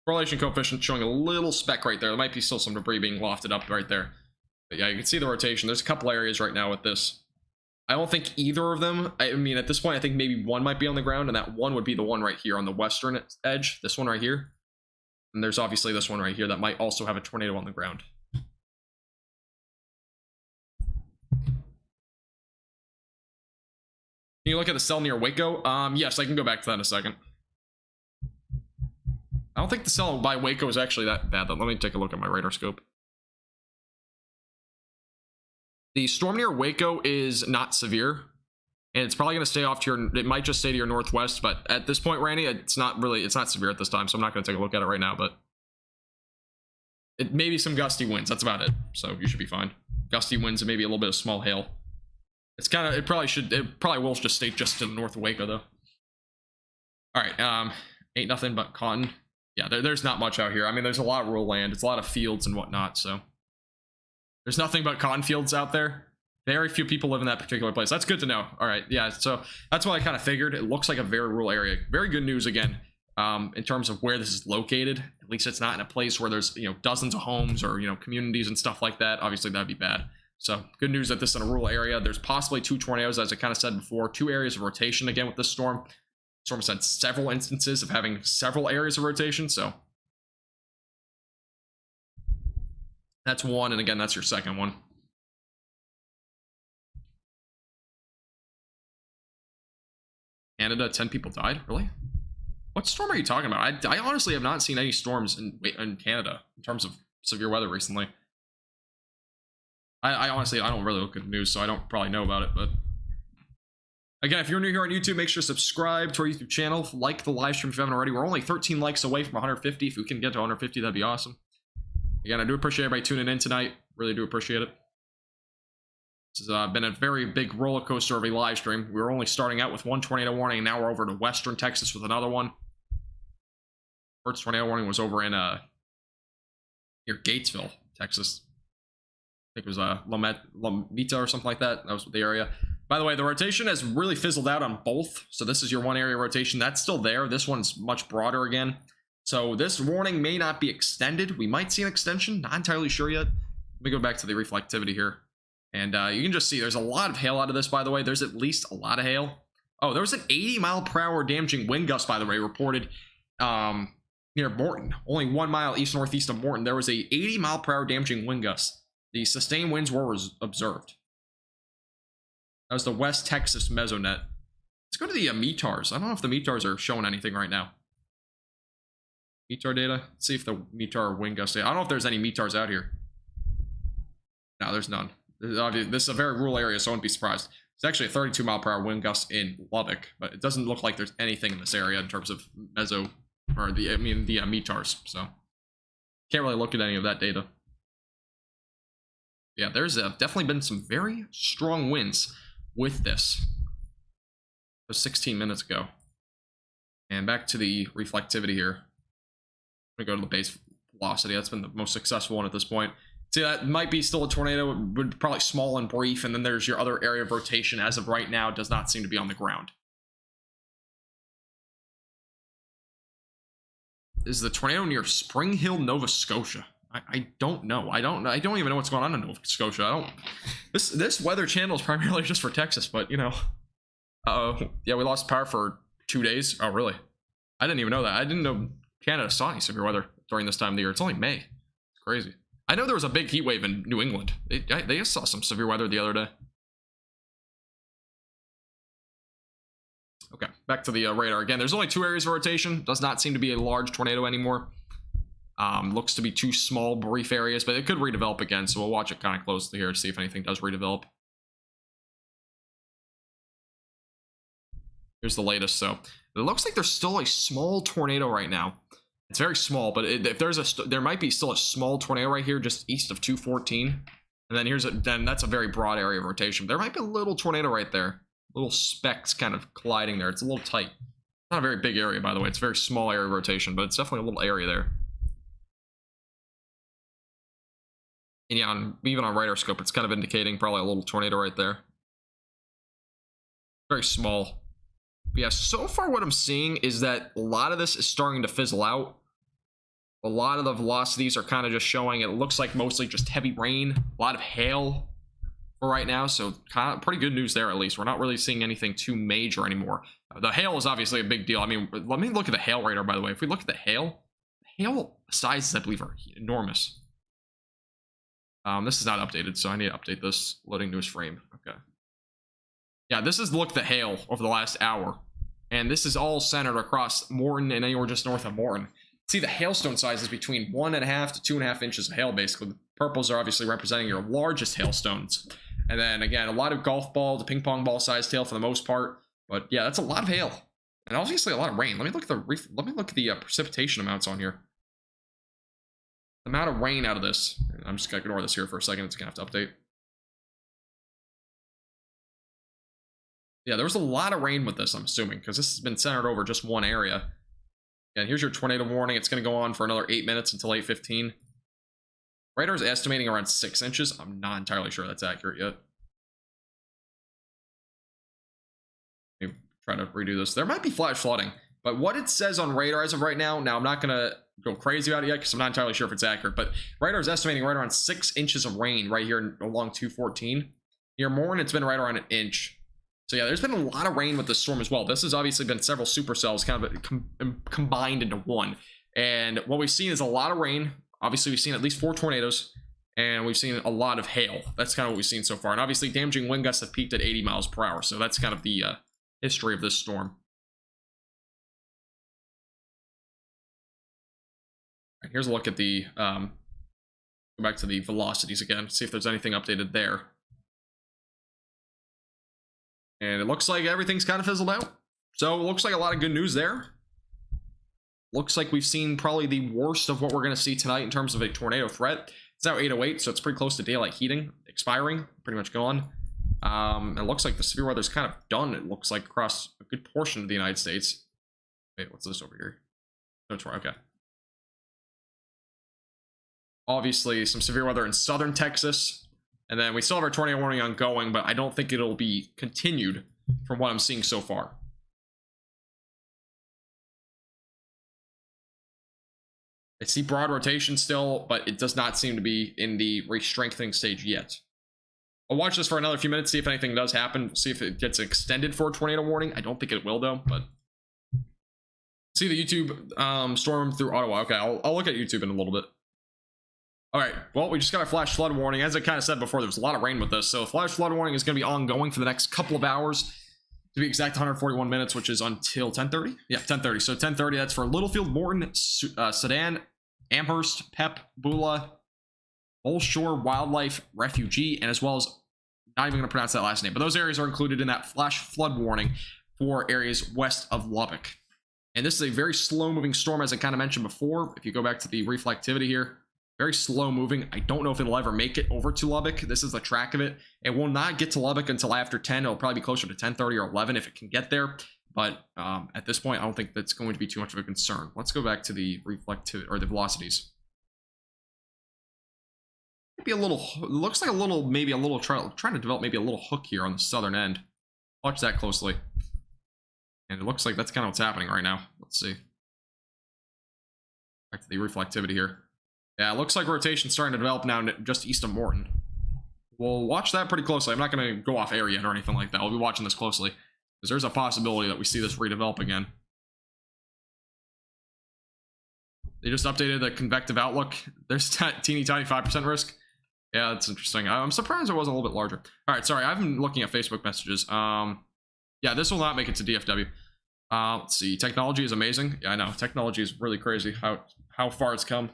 Correlation coefficient showing a little speck right there. There might be still some debris being lofted up right there. But yeah, you can see the rotation. There's a couple areas right now with this. I don't think either of them, I mean, at this point, I think maybe one might be on the ground, and that one would be the one right here on the western edge, this one right here. And there's obviously this one right here that might also have a tornado on the ground. Can you look at the cell near Waco? Yes, I can go back to that in a second. I don't think the cell by Waco is actually that bad, though. Let me take a look at my radar scope. The storm near Waco is not severe, and it's probably going to stay off to your, it might just stay to your northwest, but at this point, Randy, it's not severe at this time, so I'm not going to take a look at it right now, but it may be some gusty winds. That's about it, so you should be fine. Gusty winds and maybe a little bit of small hail. It's kind of, it probably will just stay just to the north of Waco, though. All right, ain't nothing but cotton. Yeah, there's not much out here. I mean, there's a lot of rural land. It's a lot of fields and whatnot, so there's nothing but cotton fields out there. Very few people live in that particular place. That's good to know. All right, yeah, so that's what I kind of figured. It looks like a very rural area. Very good news again. in terms of where this is located. At least it's not in a place where there's, you know, dozens of homes or, you know, communities and stuff like that. Obviously, that'd be bad. So good news that this is in a rural area. There's possibly 2 tornadoes, as I kind of said before, 2 areas of rotation again with this storm. Storm has had several instances of having several areas of rotation, so that's one, and again, that's your second one. Canada, 10 people died? Really? What storm are you talking about? I honestly have not seen any storms in Canada in terms of severe weather recently. I honestly, I don't really look at the news, so I don't probably know about it, but again, if you're new here on YouTube, make sure to subscribe to our YouTube channel, like the live stream if you haven't already. We're only 13 likes away from 150. If we can get to 150, that'd be awesome. Again, I do appreciate everybody tuning in tonight. Really do appreciate it. This has been a very big roller coaster of a live stream. We were only starting out with 1 tornado warning, and now we're over to Western Texas with another one. First tornado warning was over in near Gatesville, Texas. I think it was Lomita or something like that. That was the area. By the way, the rotation has really fizzled out on both. So this is your 1 area rotation. That's still there. This one's much broader again. So this warning may not be extended. We might see an extension. Not entirely sure yet. Let me go back to the reflectivity here. And you can just see there's a lot of hail out of this, by the way. There's at least a lot of hail. Oh, there was an 80-mile-per-hour damaging wind gust, by the way, reported near Morton. Only 1 mile east-northeast of Morton. There was a 80-mile-per-hour damaging wind gust. The sustained winds were observed. That was the West Texas Mesonet. Let's go to the METARs. I don't know if the METARs are showing anything right now. METAR data. Let's see if the METAR wind gust data. I don't know if there's any METARs out here. No, there's none. This is a very rural area, so I wouldn't be surprised. It's actually a 32-mile-per-hour wind gust in Lubbock, but it doesn't look like there's anything in this area in terms of the METARs. So can't really look at any of that data. Yeah, there's definitely been some very strong winds with this. It was 16 minutes ago. And back to the reflectivity here. I'm going to go to the base velocity. That's been the most successful one at this point. See, that might be still a tornado, but probably small and brief. And then there's your other area of rotation. As of right now, does not seem to be on the ground. Is the tornado near Spring Hill, Nova Scotia? I don't know. I don't even know what's going on in Nova Scotia. This weather channel is primarily just for Texas, but you know. Yeah, we lost power for 2 days. Oh, really? I didn't even know that. I didn't know Canada saw any severe weather during this time of the year. It's only May. It's crazy. I know there was a big heat wave in New England. They just saw some severe weather the other day. Okay, back to the radar again. There's only 2 areas of rotation. Does not seem to be a large tornado anymore. Looks to be 2 small, brief areas, but it could redevelop again, so we'll watch it kind of closely here to see if anything does redevelop. Here's the latest. So it looks like there's still a small tornado right now. It's very small, but if there might be still a small tornado right here, just east of 214. And then then that's a very broad area of rotation. There might be a little tornado right there, little specks kind of colliding there. It's a little tight. Not a very big area, by the way. It's a very small area of rotation, but it's definitely a little area there. And yeah, even on radar scope, it's kind of indicating probably a little tornado right there. Very small. But yeah, so far what I'm seeing is that a lot of this is starting to fizzle out. A lot of the velocities are kind of just showing, it looks like mostly just heavy rain, a lot of hail for right now. So kind of pretty good news there, at least. We're not really seeing anything too major anymore. The hail is obviously a big deal. I mean, let me look at the hail radar, by the way. If we look at the hail sizes, I believe, are enormous. This is not updated, so I need to update this. Loading newest frame. Okay. Yeah, this is look at the hail over the last hour. And this is all centered across Morton and anywhere just north of Morton. See, the hailstone size is between 1.5 to 2.5 inches of hail, basically. The purples are obviously representing your largest hailstones. And then, again, a lot of golf ball to ping pong ball sized hail for the most part. But, yeah, that's a lot of hail. And obviously a lot of rain. Let me look at the precipitation amounts on here. The amount of rain out of this. I'm just going to ignore this here for a second. It's going to have to update. Yeah, there was a lot of rain with this, I'm assuming, because this has been centered over just one area. And here's your tornado warning. It's going to go on for another 8 minutes until 8:15. Radar is estimating around 6 inches. I'm not entirely sure that's accurate yet. Let me try to redo this. There might be flash flooding. But what it says on radar as of right now, I'm not going to go crazy about it yet because I'm not entirely sure if it's accurate, but radar is estimating right around 6 inches of rain right here along 214. Near Morn, it's been right around an inch. So yeah, there's been a lot of rain with this storm as well. This has obviously been several supercells kind of combined into one. And what we've seen is a lot of rain. Obviously, we've seen at least 4 tornadoes, and we've seen a lot of hail. That's kind of what we've seen so far. And obviously, damaging wind gusts have peaked at 80 miles per hour. So that's kind of the history of this storm. Right, here's a look at the, go back to the velocities again, see if there's anything updated there. And it looks like everything's kind of fizzled out. So it looks like a lot of good news there. Looks like we've seen probably the worst of what we're going to see tonight in terms of a tornado threat. It's now 8:08, so it's pretty close to daylight heating, expiring, pretty much gone. It looks like the severe weather's kind of done, it looks like, across a good portion of the United States. Wait, what's this over here? No, it's right, okay. Obviously, some severe weather in southern Texas. And then we still have our tornado warning ongoing, but I don't think it'll be continued from what I'm seeing so far. I see broad rotation still, but it does not seem to be in the re-strengthening stage yet. I'll watch this for another few minutes, see if anything does happen, see if it gets extended for a tornado warning. I don't think it will, though, but... See the YouTube storm through Ottawa. Okay, I'll look at YouTube in a little bit. All right, well, we just got a flash flood warning. As I kind of said before, there's a lot of rain with this, so flash flood warning is going to be ongoing for the next couple of hours. To be exact, 141 minutes, which is until 10:30. Yeah, 10:30. So 10:30, that's for Littlefield, Morton, Sedan, Amherst, Pep, Beulah, Old Shore Wildlife Refugee, and as well as, not even going to pronounce that last name, but those areas are included in that flash flood warning for areas west of Lubbock. And this is a very slow-moving storm, as I kind of mentioned before. If you go back to the reflectivity here, very slow moving. I don't know if it'll ever make it over to Lubbock. This is the track of it. It will not get to Lubbock until after 10. It'll probably be closer to 10:30 or 11 if it can get there. But at this point, I don't think that's going to be too much of a concern. Let's go back to the reflectivity or the velocities. Maybe a little, it looks like a little, maybe a little trying to develop maybe a little hook here on the southern end. Watch that closely. And it looks like that's kind of what's happening right now. Let's see. Back to the reflectivity here. Yeah, it looks like rotation's starting to develop now just east of Morton. We'll watch that pretty closely. I'm not going to go off air yet or anything like that. I'll be watching this closely, because there's a possibility that we see this redevelop again. They just updated the convective outlook. There's teeny tiny 5% risk. Yeah, that's interesting. I'm surprised it wasn't a little bit larger. All right, sorry, I've been looking at Facebook messages. Yeah, this will not make it to DFW. Let's see. Technology is amazing. Yeah, I know. Technology is really crazy how far it's come.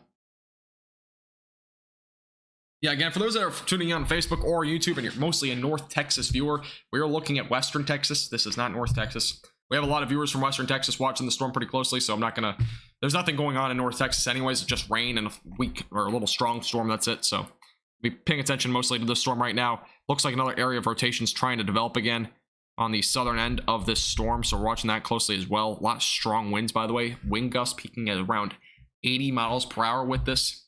Yeah, again, for those that are tuning in on Facebook or YouTube and you're mostly a North Texas viewer, we are looking at Western Texas. This is not North Texas. We have a lot of viewers from Western Texas watching the storm pretty closely, so I'm not going to... There's nothing going on in North Texas anyways. It's just rain and a weak or a little strong storm. That's it. So we're paying attention mostly to this storm right now. Looks like another area of rotation is trying to develop again on the southern end of this storm, so we're watching that closely as well. A lot of strong winds, by the way. Wind gusts peaking at around 80 miles per hour with this.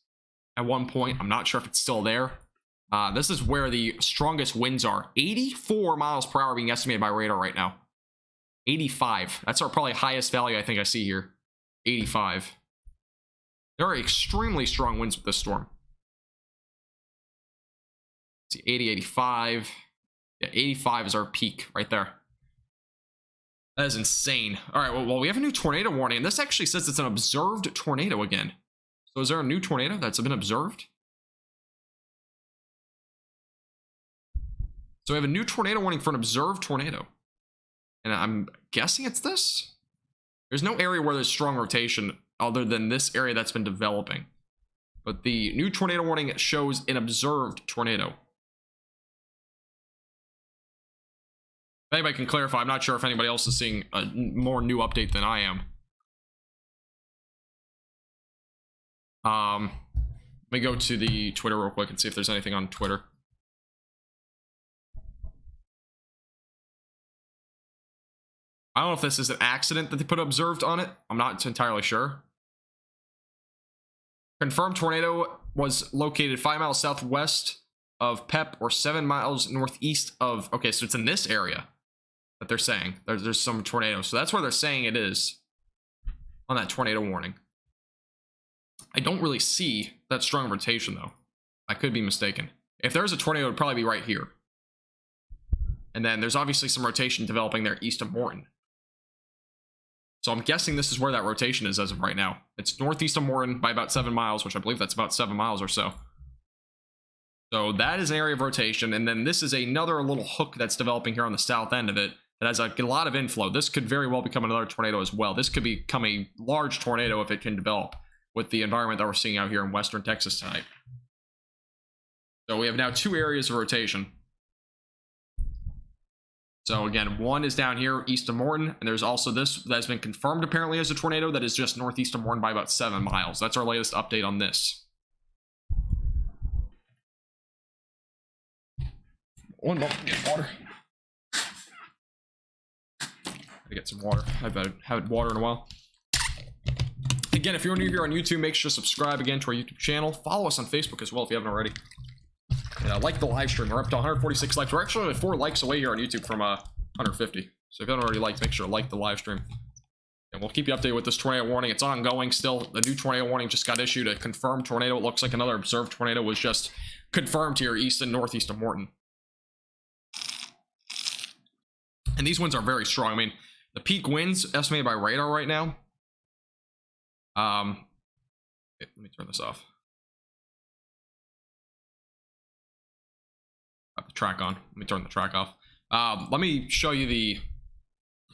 At one point, I'm not sure if it's still there. This is where the strongest winds are. 84 miles per hour being estimated by radar right now. 85. That's our probably highest value I think I see here. 85. There are extremely strong winds with this storm. Let's see, 80, 85. Yeah, 85 is our peak right there. That is insane. All right, well, we have a new tornado warning, and this actually says it's an observed tornado again. So is there a new tornado that's been observed? So we have a new tornado warning for an observed tornado. And I'm guessing it's this? There's no area where there's strong rotation other than this area that's been developing. But the new tornado warning shows an observed tornado. If anybody can clarify, I'm not sure if anybody else is seeing a more new update than I am. Let me go to the Twitter real quick and see if there's anything on Twitter. I don't know if this is an accident that they put observed on it. I'm not entirely sure. Confirmed tornado was located 5 miles southwest of Pep or 7 miles northeast of... Okay, so it's in this area that they're saying. There's some tornado. So that's where they're saying it is. on that tornado warning. I don't really see that strong rotation, though. I could be mistaken. If there's a tornado, it would probably be right here. And then there's obviously some rotation developing there east of Morton. So I'm guessing this is where that rotation is as of right now. It's northeast of Morton by about 7 miles, which I believe that's about 7 miles or so. So that is an area of rotation. And then this is another little hook that's developing here on the south end of it that has a lot of inflow. This could very well become another tornado as well. This could become a large tornado if it can develop with the environment that we're seeing out here in western Texas tonight. So we have now 2 areas of rotation. So again, one is down here east of Morton, and there's also this that's been confirmed apparently as a tornado that is just northeast of Morton by about 7 miles. That's our latest update on this. One moment, get water. Gotta get some water. I haven't had water in a while. Again, if you're new here on YouTube, make sure to subscribe again to our YouTube channel. Follow us on Facebook as well if you haven't already. And like the live stream. We're up to 146 likes. We're actually only 4 likes away here on YouTube from 150. So if you haven't already liked, make sure to like the live stream. And we'll keep you updated with this tornado warning. It's ongoing still. The new tornado warning just got issued. A confirmed tornado. It looks like another observed tornado was just confirmed here east and northeast of Morton. And these winds are very strong. I mean, the peak winds estimated by radar right now. Let me turn this off. Got the track on. Let me turn the track off. Let me show you the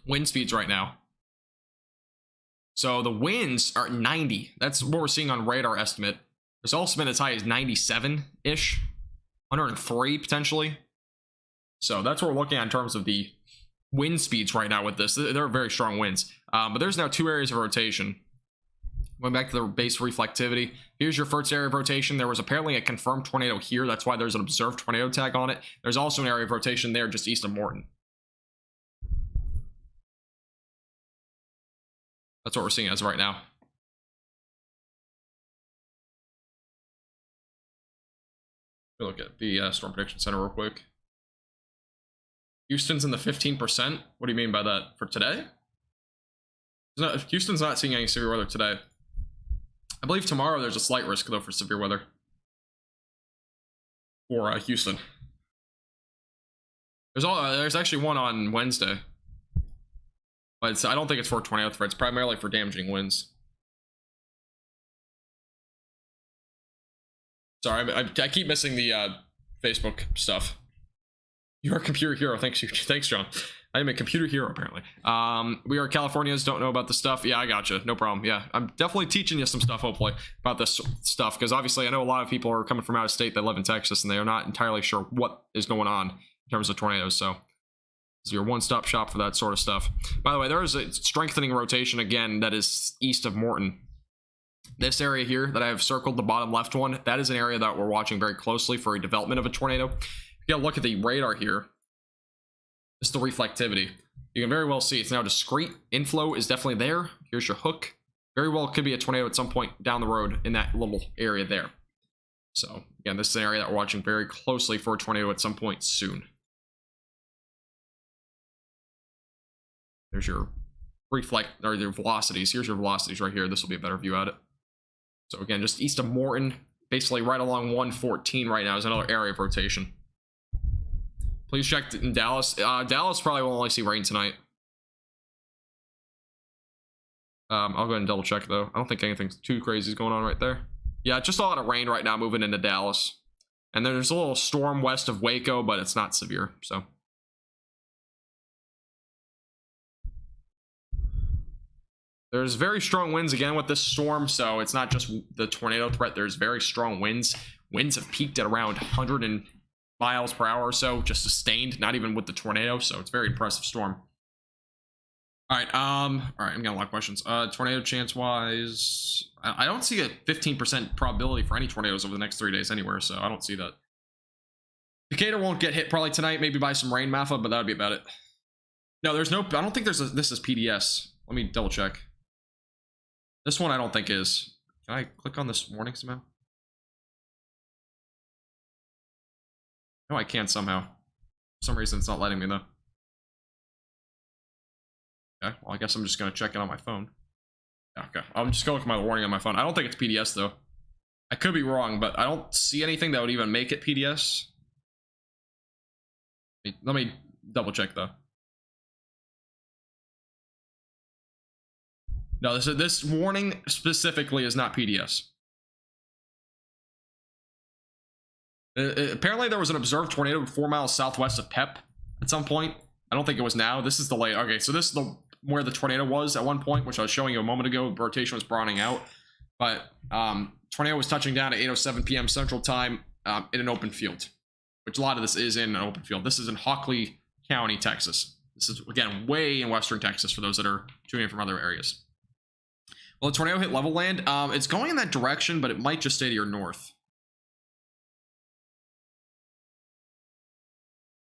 wind speeds right now. So the winds are 90. That's what we're seeing on radar estimate. There's also been as high as 97-ish, 103 potentially. So that's what we're looking at in terms of the wind speeds right now with this. They're very strong winds. But there's now 2 areas of rotation. Going back to the base reflectivity, here's your first area of rotation. There was apparently a confirmed tornado here. That's why there's an observed tornado tag on it. There's also an area of rotation there just east of Morton. That's what we're seeing as of right now. Look at the Storm Prediction Center real quick. Houston's in the 15%. What do you mean by that? For today? Houston's not seeing any severe weather today. I believe tomorrow there's a slight risk, though, for severe weather. For Houston. There's actually one on Wednesday. But I don't think it's for tornado threat. It's primarily for damaging winds. Sorry, I keep missing the Facebook stuff. You're a computer hero. Thanks, John. I am a computer hero, apparently. We are Californians, don't know about the stuff. Yeah, I gotcha. No problem. Yeah, I'm definitely teaching you some stuff, hopefully, about this stuff, because obviously I know a lot of people are coming from out of state that live in Texas, and they are not entirely sure what is going on in terms of tornadoes, so this is your one-stop shop for that sort of stuff. By the way, there is a strengthening rotation, again, that is east of Morton. This area here that I have circled, the bottom left one, that is an area that we're watching very closely for a development of a tornado. If you gotta look at the radar here, this is the reflectivity. You can very well see it's now discrete. Inflow is definitely there. Here's your hook. Very well could be a tornado at some point down the road in that little area there. So again, this is an area that we're watching very closely for a tornado at some point soon. There's your your velocities. Here's your velocities right here. This will be a better view at it. So again, just east of Morton, basically right along 114 right now is another area of rotation. Please check in Dallas. Dallas probably will only see rain tonight. I'll go ahead and double check though. I don't think anything too crazy is going on right there. Yeah, just a lot of rain right now moving into Dallas. And there's a little storm west of Waco, but it's not severe, so. There's very strong winds again with this storm, so it's not just the tornado threat. There's very strong winds. Winds have peaked at around 100 miles per hour or so, just sustained, not even with the tornado, so it's a very impressive storm. All right, I'm getting a lot of questions. Tornado chance-wise, I don't see a 15% probability for any tornadoes over the next 3 days anywhere, so I don't see that. Decatur won't get hit probably tonight, maybe by some rain, Maffa, but that would be about it. No, there's no, I don't think there's this is PDS. Let me double check. This one I don't think is. Can I click on this warning somehow? No, I can't somehow. For some reason it's not letting me though. Okay, well I guess I'm just gonna check it on my phone. Yeah, I'm just gonna look at my warning on my phone. I don't think it's PDS though. I could be wrong, but I don't see anything that would even make it PDS. Let me double check though. No, this warning specifically is not PDS. Apparently there was an observed tornado 4 miles southwest of Pep at some point. I don't think it was now. This is the late. Okay, so this is where the tornado was at one point, which I was showing you a moment ago. The rotation was broadening out, but tornado was touching down at 8:07 p.m. Central Time in an open field, which a lot of this is in an open field. This is in Hockley County, Texas. This is, again, way in western Texas for those that are tuning in from other areas. Well, the tornado hit level land. It's going in that direction, but it might just stay to your north.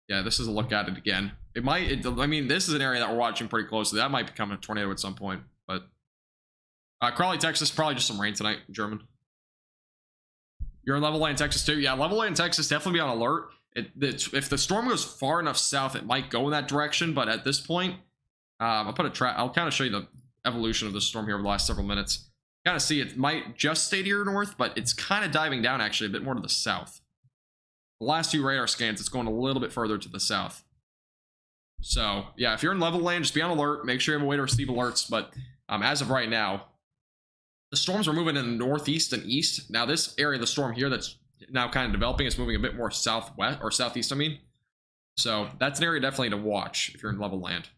Yeah, this is a look at it again. It might, I mean, this is an area that we're watching pretty closely. That might become a tornado at some point, but Crowley, Texas, probably just some rain tonight, German. You're in level land, Texas too. Yeah, level land, Texas, definitely be on alert. If the storm goes far enough south, it might go in that direction, but at this point, I'll kind of show you the evolution of the storm here over the last several minutes. Kind of see it might just stay to your north, but it's kind of diving down actually a bit more to the south. The last 2 radar scans, it's going a little bit further to the south. So yeah, if you're in level land, just be on alert. Make sure you have a way to receive alerts. But as of right now, the storms are moving in the northeast and east. Now this area of the storm here that's now kind of developing is moving a bit more southwest or southeast, I mean. So that's an area definitely to watch if you're in level land.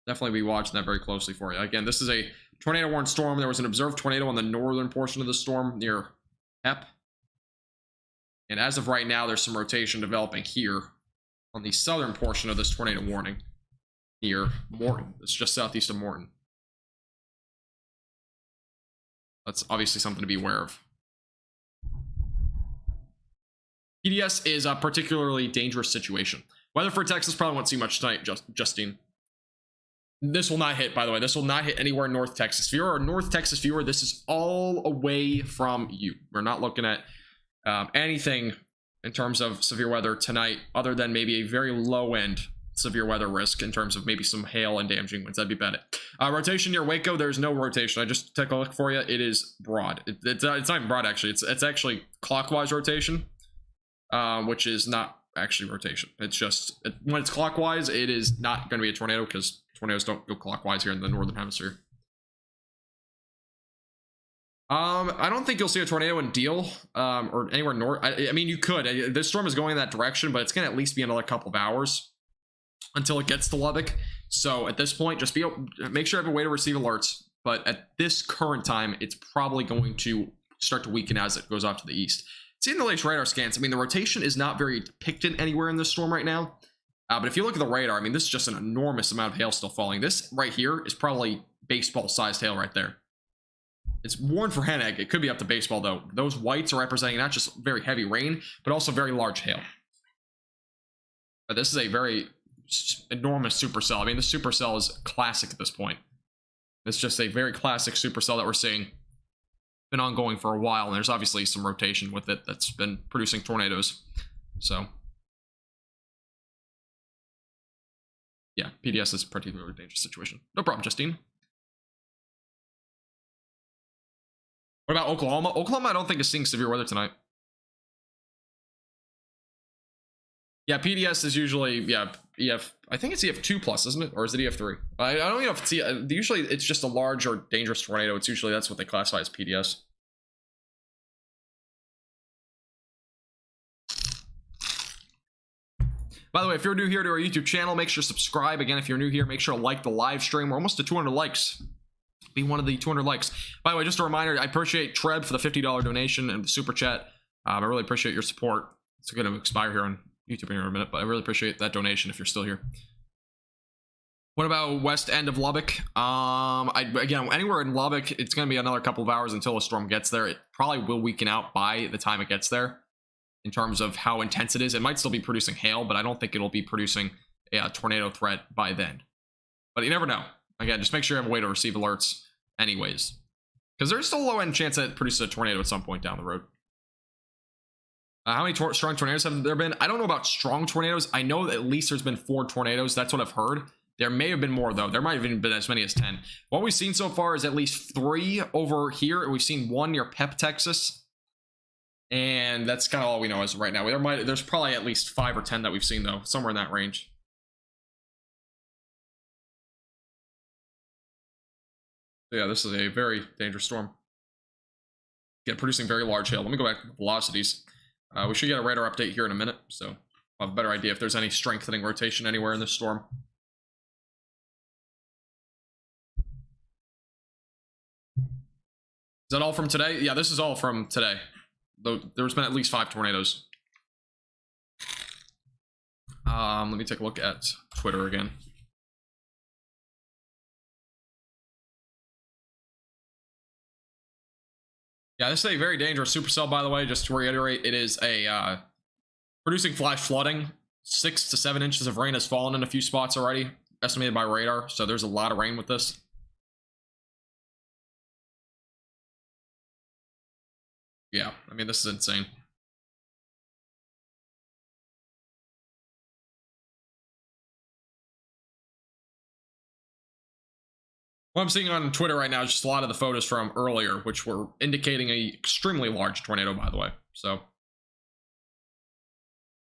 Definitely be watching that very closely for you. Again, this is a tornado warned storm. There was an observed tornado on the northern portion of the storm near Hep. And as of right now, there's some rotation developing here on the southern portion of this tornado warning near Morton. It's just southeast of Morton. That's obviously something to be aware of. PDS is a particularly dangerous situation. Weather for Texas probably won't see much tonight, Justine. This will not hit, by the way. This will not hit anywhere in North Texas. If you're a North Texas viewer, this is all away from you. We're not looking at anything in terms of severe weather tonight, other than maybe a very low-end severe weather risk in terms of maybe some hail and damaging winds. That'd be bad. Rotation near Waco, there's no rotation. I just took a look for you. It is broad. It's not even broad, actually. It's actually clockwise rotation, which is not actually rotation. It's just, when it's clockwise, it is not going to be a tornado because tornadoes don't go clockwise here in the northern hemisphere. I don't think you'll see a tornado in Deal or anywhere north. I mean, you could. This storm is going in that direction, but it's going to at least be another couple of hours until it gets to Lubbock. So at this point, just make sure you have a way to receive alerts. But at this current time, it's probably going to start to weaken as it goes off to the east. Seeing the latest radar scans, I mean, the rotation is not very depicted anywhere in this storm right now. But if you look at the radar, I mean, this is just an enormous amount of hail still falling. This right here is probably baseball-sized hail right there. It's warned for hen egg. It could be up to baseball, though. Those whites are representing not just very heavy rain, but also very large hail. But this is a very enormous supercell. I mean, the supercell is classic at this point. It's just a very classic supercell that we're seeing. Been ongoing for a while, and there's obviously some rotation with it that's been producing tornadoes. So, yeah, PDS is a particularly dangerous situation. No problem, Justine. What about Oklahoma? Oklahoma, I don't think is seeing severe weather tonight. Yeah, PDS is usually, yeah, EF. I think it's EF2 plus, isn't it? Or is it EF3? I don't know if it's usually it's just a large or dangerous tornado. It's usually that's what they classify as PDS. By the way, if you're new here to our YouTube channel, make sure to subscribe. Again, if you're new here, make sure to like the live stream. We're almost to 200 likes. Be one of the 200 likes. By the way, just a reminder, I appreciate Treb for the $50 donation and the super chat. I really appreciate your support. It's going to expire here on YouTube in a minute, but I really appreciate that donation if you're still here. What about west end of Lubbock? Again, anywhere in Lubbock, it's going to be another couple of hours until a storm gets there. It probably will weaken out by the time it gets there in terms of how intense it is. It might still be producing hail, but I don't think it'll be producing a tornado threat by then. But you never know. Again, just make sure you have a way to receive alerts anyways. Because there's still a low-end chance that it produces a tornado at some point down the road. How many strong tornadoes have there been? I don't know about strong tornadoes. I know that at least there's been 4 tornadoes. That's what I've heard. There may have been more, though. There might have even been as many as 10. What we've seen so far is at least 3 over here. We've seen 1 near Pep, Texas. And that's kind of all we know as of right now. There's probably at least 5 or 10 that we've seen, though. Somewhere in that range. Yeah, this is a very dangerous storm. Yeah, producing very large hail. Let me go back to the velocities. We should get a radar update here in a minute, so I'll have a better idea if there's any strengthening rotation anywhere in this storm. Is that all from today? Yeah, this is all from today. Though there's been at least 5 tornadoes. Let me take a look at Twitter again. Yeah, this is a very dangerous supercell, by the way. Just to reiterate, it is a producing flash flooding. 6 to 7 inches of rain has fallen in a few spots already, estimated by radar. So there's a lot of rain with this. Yeah, I mean, this is insane. What I'm seeing on Twitter right now is just a lot of the photos from earlier, which were indicating a extremely large tornado, by the way. So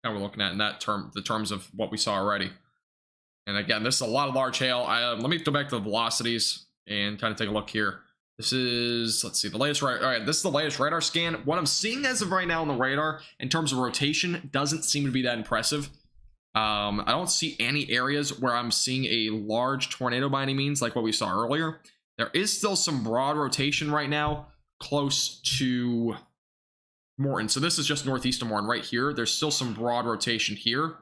now we're looking at in that the terms of what we saw already. And again, this is a lot of large hail. Let me go back to the velocities and kind of take a look here. This is, let's see, the latest radar. All right, this is the latest radar scan. What I'm seeing as of right now on the radar in terms of rotation doesn't seem to be that impressive. I don't see any areas where I'm seeing a large tornado by any means, like what we saw earlier. There is still some broad rotation right now close to Morton. So this is just northeast of Morton right here. There's still some broad rotation here.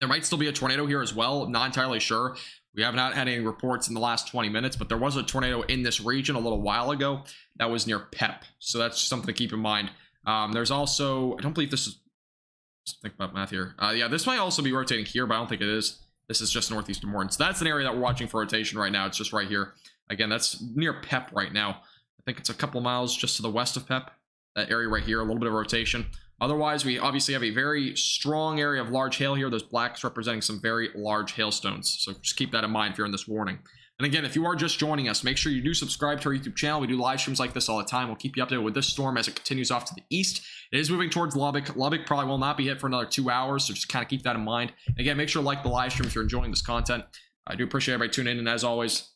There might still be a tornado here as well. Not entirely sure. We have not had any reports in the last 20 minutes, but there was a tornado in this region a little while ago that was near Pep. So that's something to keep in mind. There's also, I don't believe this is, just think about math here. Yeah, this might also be rotating here, but I don't think it is. This is just northeast of Morton. So that's an area that we're watching for rotation right now. It's just right here. Again, that's near Pep right now. I think it's a couple miles just to the west of Pep. That area right here, a little bit of rotation. Otherwise, we obviously have a very strong area of large hail here. Those blacks representing some very large hailstones. So just keep that in mind if you're in this warning. And again, if you are just joining us, make sure you do subscribe to our YouTube channel. We do live streams like this all the time. We'll keep you updated with this storm as it continues off to the east. It is moving towards Lubbock. Lubbock probably will not be hit for another 2 hours, so just kind of keep that in mind. And again, make sure to like the live stream if you're enjoying this content. I do appreciate everybody tuning in, and as always,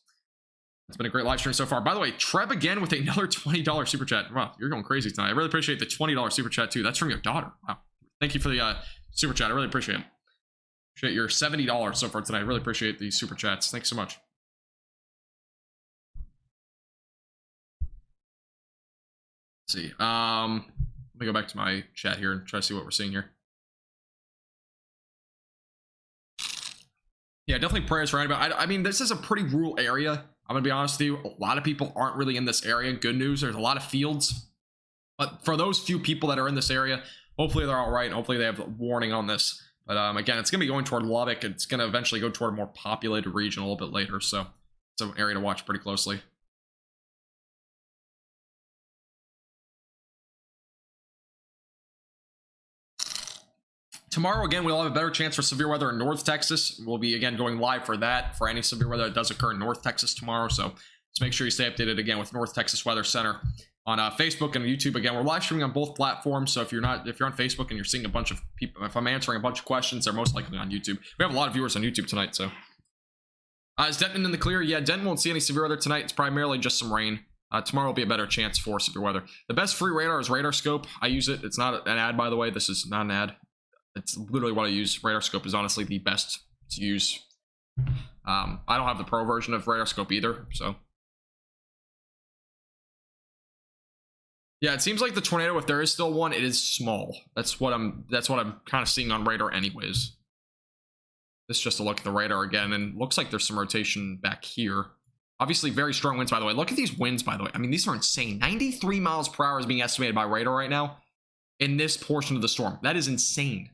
it's been a great live stream so far. By the way, Treb again with another $20 super chat. Wow, you're going crazy tonight. I really appreciate the $20 super chat too. That's from your daughter. Wow. Thank you for the super chat. I really appreciate it. Appreciate your $70 so far tonight. I really appreciate the super chats. Thanks so much. Let's see. Let me go back to my chat here and try to see what we're seeing here. Yeah, definitely prayers for anybody. I mean, this is a pretty rural area. I'm gonna be honest with you. A lot of people aren't really in this area. Good news, there's a lot of fields. But for those few people that are in this area, hopefully they're all right. And hopefully they have a warning on this. But again, it's gonna be going toward Lubbock. It's gonna eventually go toward a more populated region a little bit later. So it's an area to watch pretty closely. Tomorrow, again, we'll have a better chance for severe weather in North Texas. We'll be, again, going live for that, for any severe weather that does occur in North Texas tomorrow. So just make sure you stay updated, again, with North Texas Weather Center on Facebook and YouTube. Again, we're live streaming on both platforms. So if you're on Facebook and you're seeing a bunch of people, if I'm answering a bunch of questions, they're most likely on YouTube. We have a lot of viewers on YouTube tonight, so. Is Denton in the clear? Yeah, Denton won't see any severe weather tonight. It's primarily just some rain. Tomorrow will be a better chance for severe weather. The best free radar is Radar Scope. I use it. It's not an ad, by the way. This is not an ad. It's literally what I use. Radar Scope is honestly the best to use. I don't have the pro version of Radar Scope either, so. Yeah, it seems like the tornado, if there is still one, it is small. That's what I'm kind of seeing on radar anyways. This is just a look at the radar again, and looks like there's some rotation back here. Obviously, very strong winds, by the way. Look at these winds, by the way. I mean, these are insane. 93 miles per hour is being estimated by radar right now in this portion of the storm. That is insane.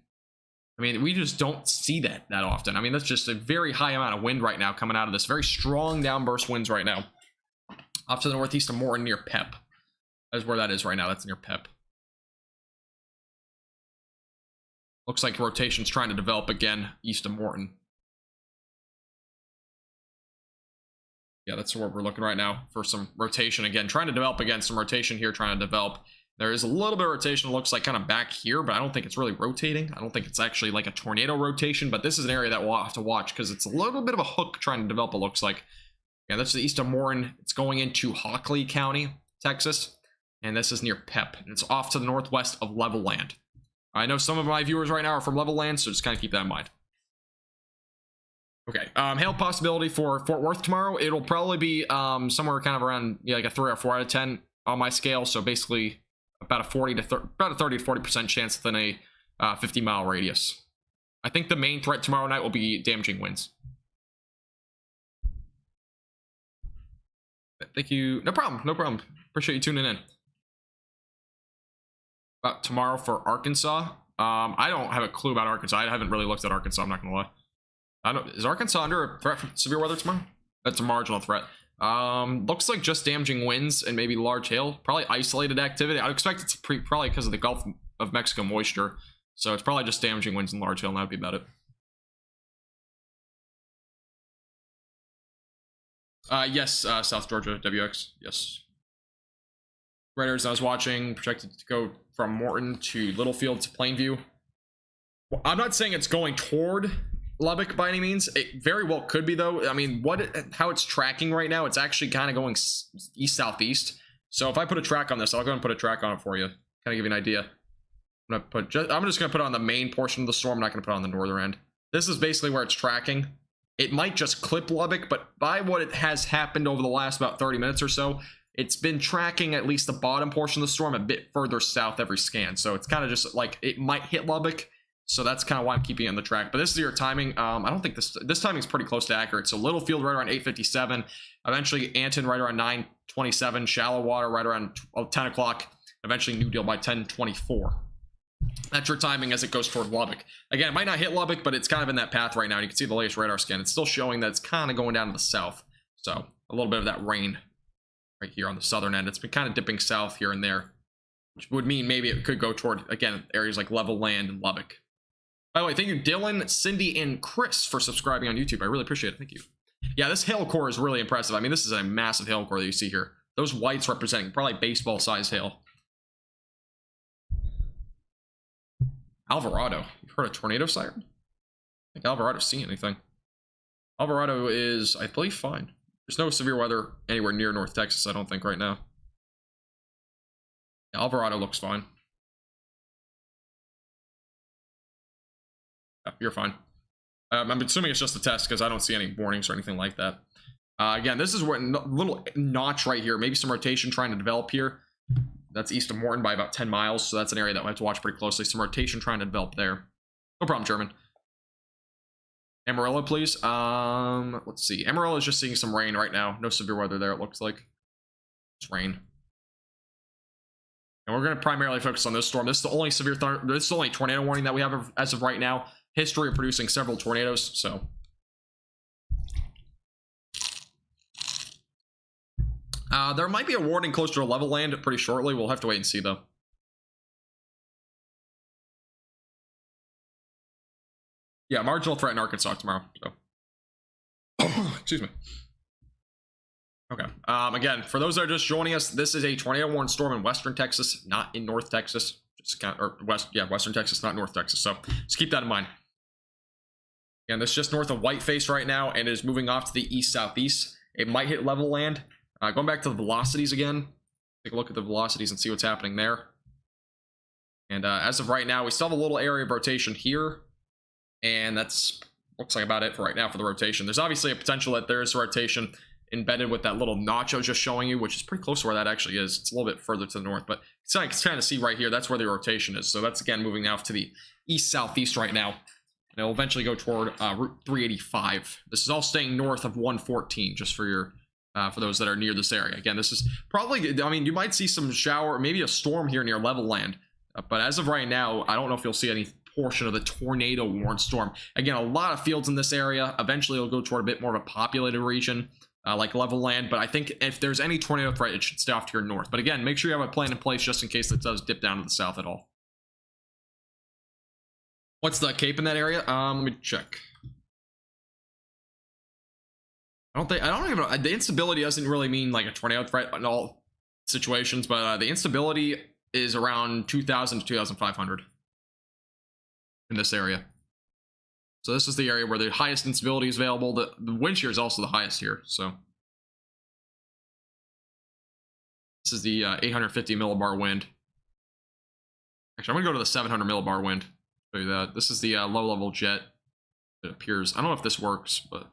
I mean, we just don't see that often. I mean, that's just a very high amount of wind right now coming out of this. Very strong downburst winds right now. Off to the northeast of Morton near Pep. That's where that is right now. That's near Pep. Looks like rotation's trying to develop again east of Morton. Yeah, that's where we're looking right now for some rotation again. Trying to develop again, some rotation here, trying to develop. There is a little bit of rotation, it looks like kind of back here, but I don't think it's really rotating. I don't think it's actually like a tornado rotation, but this is an area that we'll have to watch because it's a little bit of a hook trying to develop, it looks like. Yeah, that's the east of Morton. It's going into Hockley County, Texas, and this is near Pep, and it's off to the northwest of Level Land. I know some of my viewers right now are from Level Land, so just kind of keep that in mind. Okay, hail possibility for Fort Worth tomorrow. It'll probably be somewhere kind of around like a 3 or 4 out of 10 on my scale, so basically about a 30 to 40% chance within a 50-mile radius. I think the main threat tomorrow night will be damaging winds. Thank you. No problem. No problem. Appreciate you tuning in. About tomorrow for Arkansas. I don't have a clue about Arkansas. I haven't really looked at Arkansas. I'm not gonna lie. Is Arkansas under a threat from severe weather tomorrow? That's a marginal threat. Looks like just damaging winds and maybe large hail. Probably isolated activity. I'd expect it's probably because of the Gulf of Mexico moisture. So it's probably just damaging winds and large hail, and that'd be about it. Yes, South Georgia, WX, yes. Raiders I was watching, projected to go from Morton to Littlefield to Plainview. Well, I'm not saying it's going toward Lubbock by any means. It very well could be, though. I mean, how it's tracking right now, it's actually kind of going east-southeast. So if I put a track on this, I'll go and put a track on it for you. Kind of give you an idea. I'm just going to put it on the main portion of the storm. I'm not going to put it on the northern end. This is basically where it's tracking. It might just clip Lubbock, but by what it has happened over the last about 30 minutes or so, it's been tracking at least the bottom portion of the storm a bit further south every scan. So it's kind of just like it might hit Lubbock. So that's kind of why I'm keeping it on the track. But this is your timing. I don't think this timing is pretty close to accurate. So Littlefield right around 8:57. Eventually Anton right around 9:27. Shallow Water right around 10 o'clock. Eventually New Deal by 10:24. That's your timing as it goes toward Lubbock. Again, it might not hit Lubbock, but it's kind of in that path right now. You can see the latest radar scan. It's still showing that it's kind of going down to the south. So a little bit of that rain right here on the southern end. It's been kind of dipping south here and there, which would mean maybe it could go toward, again, areas like Level Land and Lubbock. By the way, thank you, Dylan, Cindy, and Chris for subscribing on YouTube. I really appreciate it. Thank you. Yeah, this hail core is really impressive. I mean, this is a massive hail core that you see here. Those whites representing probably baseball-sized hail. Alvarado. You've heard a tornado siren? I think Alvarado's seeing anything. Alvarado is, I believe, fine. There's no severe weather anywhere near North Texas, I don't think, right now. Yeah, Alvarado looks fine. Yeah, you're fine. I'm assuming it's just a test because I don't see any warnings or anything like that. Again, this is where little notch right here. Maybe some rotation trying to develop here. That's east of Morton by about 10 miles, so that's an area that we have to watch pretty closely. Some rotation trying to develop there. No problem, German. Amarillo, please. Let's see. Amarillo is just seeing some rain right now. No severe weather there, it looks like. It's rain. And we're going to primarily focus on this storm. This is the only this is the only tornado warning that we have as of right now. History of producing several tornadoes, so. There might be a warning closer to Level Land pretty shortly. We'll have to wait and see, though. Yeah, marginal threat in Arkansas tomorrow. So. Excuse me. Okay. Again, for those that are just joining us, this is a tornado warning storm in Western Texas, not in North Texas. Just kind of, Western Texas, not North Texas. So just keep that in mind. Again, this is just north of Whiteface right now, and it is moving off to the east-southeast. It might hit Level Land. Going back to the velocities again, take a look at the velocities and see what's happening there. And as of right now, we still have a little area of rotation here, and that's looks like about it for right now for the rotation. There's obviously a potential that there is a rotation embedded with that little notch I was just showing you, which is pretty close to where that actually is. It's a little bit further to the north, but it's kind of see right here, that's where the rotation is. So that's, again, moving now to the east-southeast right now. And it'll eventually go toward Route 385. This is all staying north of 114, just for your... for those that are near this area. Again, this is probably, I mean, you might see some shower, maybe a storm here near Level Land. But as of right now, I don't know if you'll see any portion of the tornado warned storm. Again, a lot of fields in this area. Eventually, it'll go toward a bit more of a populated region, like Level Land. But I think if there's any tornado threat, it should stay off to your north. But again, make sure you have a plan in place just in case it does dip down to the south at all. What's the Cape in that area? Let me check. I don't even, the instability doesn't really mean like a tornado threat in all situations, but the instability is around 2,000 to 2,500 in this area. So this is the area where the highest instability is available. The wind shear is also the highest here. So this is the 850 millibar wind. Actually, I'm gonna go to the 700 millibar wind. Show you that. This is the low level jet. It appears. I don't know if this works, but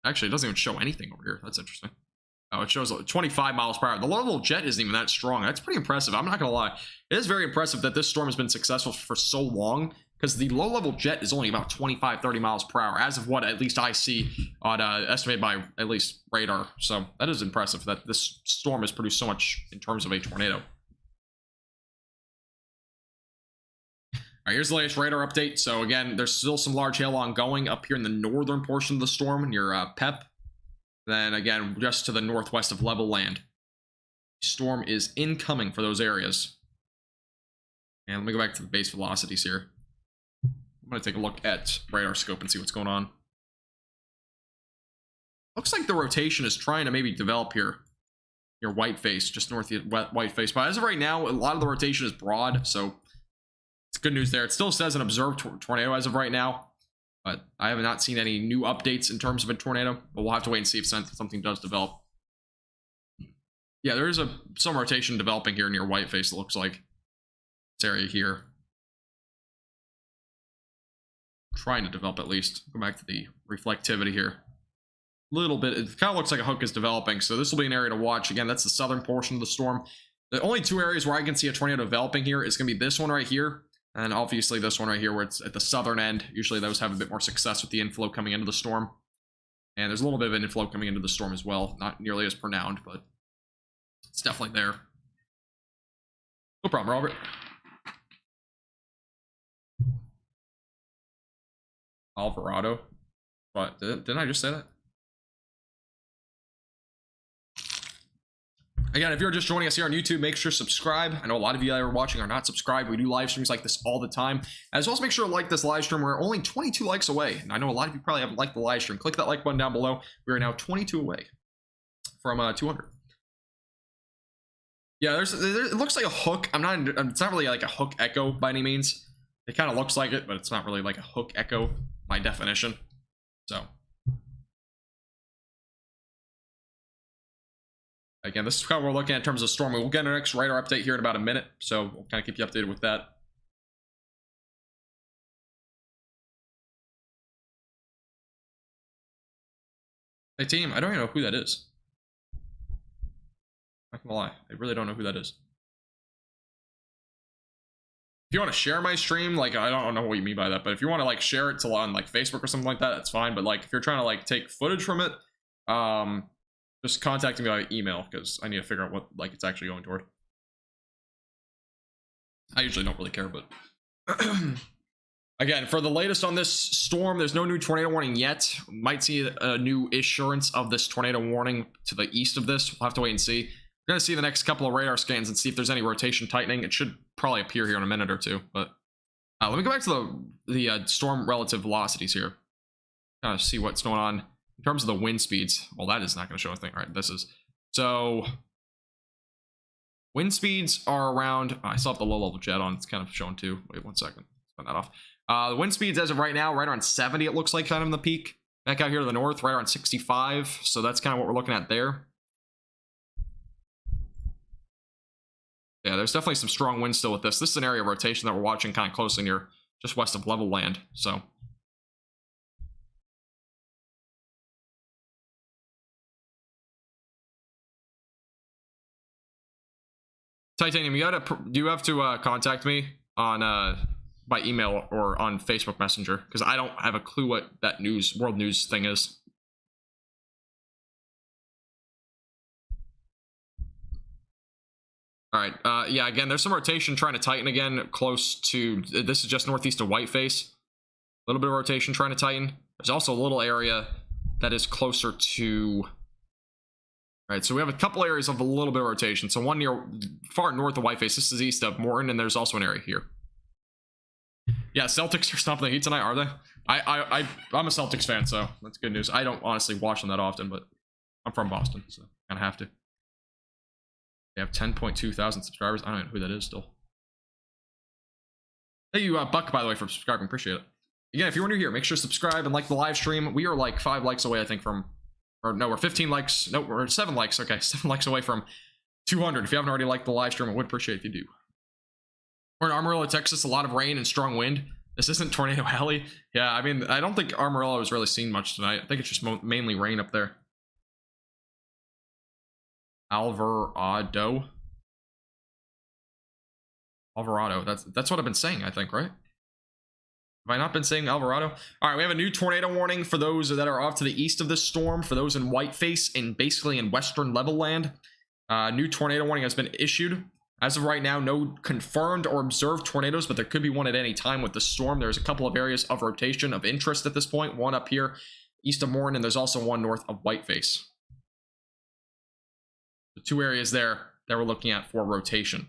actually, it doesn't even show anything over here. That's interesting. Oh, it shows 25 miles per hour. The low level jet isn't even that strong. That's pretty impressive. I'm not gonna lie. It is very impressive that this storm has been successful for so long, because the low level jet is only about 25-30 miles per hour, as of what at least I see on estimated by at least radar. So that is impressive that this storm has produced so much in terms of a tornado. All right, here's the latest radar update. So again, there's still some large hail ongoing up here in the northern portion of the storm near PEP. Then again, just to the northwest of level land. Storm is incoming for those areas. And let me go back to the base velocities here. I'm going to take a look at radar scope and see what's going on. Looks like the rotation is trying to maybe develop here. Near Whiteface, just north of Whiteface. But as of right now, a lot of the rotation is broad, so it's good news there. It still says an observed tornado as of right now, but I have not seen any new updates in terms of a tornado. But we'll have to wait and see if something does develop. Yeah, there is some rotation developing here near Whiteface, it looks like. This area here. Trying to develop at least. Go back to the reflectivity here. Little bit. It kind of looks like a hook is developing, so this will be an area to watch. Again, that's the southern portion of the storm. The only two areas where I can see a tornado developing here is going to be this one right here, and obviously this one right here where it's at the southern end. Usually those have a bit more success with the inflow coming into the storm. And there's a little bit of an inflow coming into the storm as well. Not nearly as pronounced, but it's definitely there. No problem, Robert. Alvarado. What? Didn't I just say that? Again, if you're just joining us here on YouTube, make sure to subscribe. I know a lot of you that are watching are not subscribed. We do live streams like this all the time. As well as make sure to like this live stream. We're only 22 likes away. And I know a lot of you probably haven't liked the live stream. Click that like button down below. We are now 22 away from 200. Yeah, it looks like a hook. It's not really like a hook echo by any means. It kind of looks like it, but it's not really like a hook echo by definition. So again, this is how we're looking at in terms of storm. We'll get our next radar update here in about a minute, so we'll kind of keep you updated with that. Hey team, I don't even know who that is. I'm not gonna lie, I really don't know who that is. If you want to share my stream, like, I don't know what you mean by that, but if you want to like share it to on like Facebook or something like that, that's fine. But like if you're trying to like take footage from it, just contact me by email, because I need to figure out what like it's actually going toward. I usually don't really care, but again, for the latest on this storm, there's no new tornado warning yet. Might see a new assurance of this tornado warning to the east of this. We'll have to wait and see. We're going to see the next couple of radar scans and see if there's any rotation tightening. It should probably appear here in a minute or two, but let me go back to the storm relative velocities here. Kind of see what's going on in terms of the wind speeds. Well, that is not going to show a thing. All right, this is. So wind speeds are around, I still have the low level jet on. It's kind of showing too. Wait 1 second. Turn that off. The wind speeds as of right now, right around 70, it looks like, kind of in the peak. Back out here to the north, right around 65. So that's kind of what we're looking at there. Yeah, there's definitely some strong wind still with this. This is an area of rotation that we're watching kind of closely near, just west of level land. So Titanium, do you have to contact me on by email or on Facebook Messenger, because I don't have a clue what that world news thing is. All right, yeah, again, there's some rotation trying to tighten again close to, this is just northeast of Whiteface. A little bit of rotation trying to tighten. There's also a little area that is closer to, all right, so we have a couple areas of a little bit of rotation. So one near far north of Whiteface, this is east of Morton, and there's also an area here. Yeah, Celtics are stopping the Heat tonight, are they? I'm a Celtics fan, so that's good news. I don't honestly watch them that often, but I'm from Boston, so kind of have to. They have 10.2 thousand subscribers. I don't know who that is still. Thank you, Buck, by the way, for subscribing. Appreciate it. Again, if you're new here, make sure to subscribe and like the live stream. We are like 5 likes away, I think, from... Or no, we're 15 likes. No, we're 7 likes. Okay, 7 likes away from 200. If you haven't already liked the live stream, I would appreciate if you do. We're in Amarillo, Texas. A lot of rain and strong wind. This isn't Tornado Alley. Yeah, I mean, I don't think Amarillo has really seen much tonight. I think it's just mainly rain up there. Alvarado. That's what I've been saying, I think, right? Have I not been saying Alvarado? All right, we have a new tornado warning for those that are off to the east of this storm, for those in Whiteface and basically in western Levelland. New tornado warning has been issued. As of right now, no confirmed or observed tornadoes, but there could be one at any time with the storm. There's a couple of areas of rotation of interest at this point. One up here east of Morton, and there's also one north of Whiteface. The 2 areas there that we're looking at for rotation.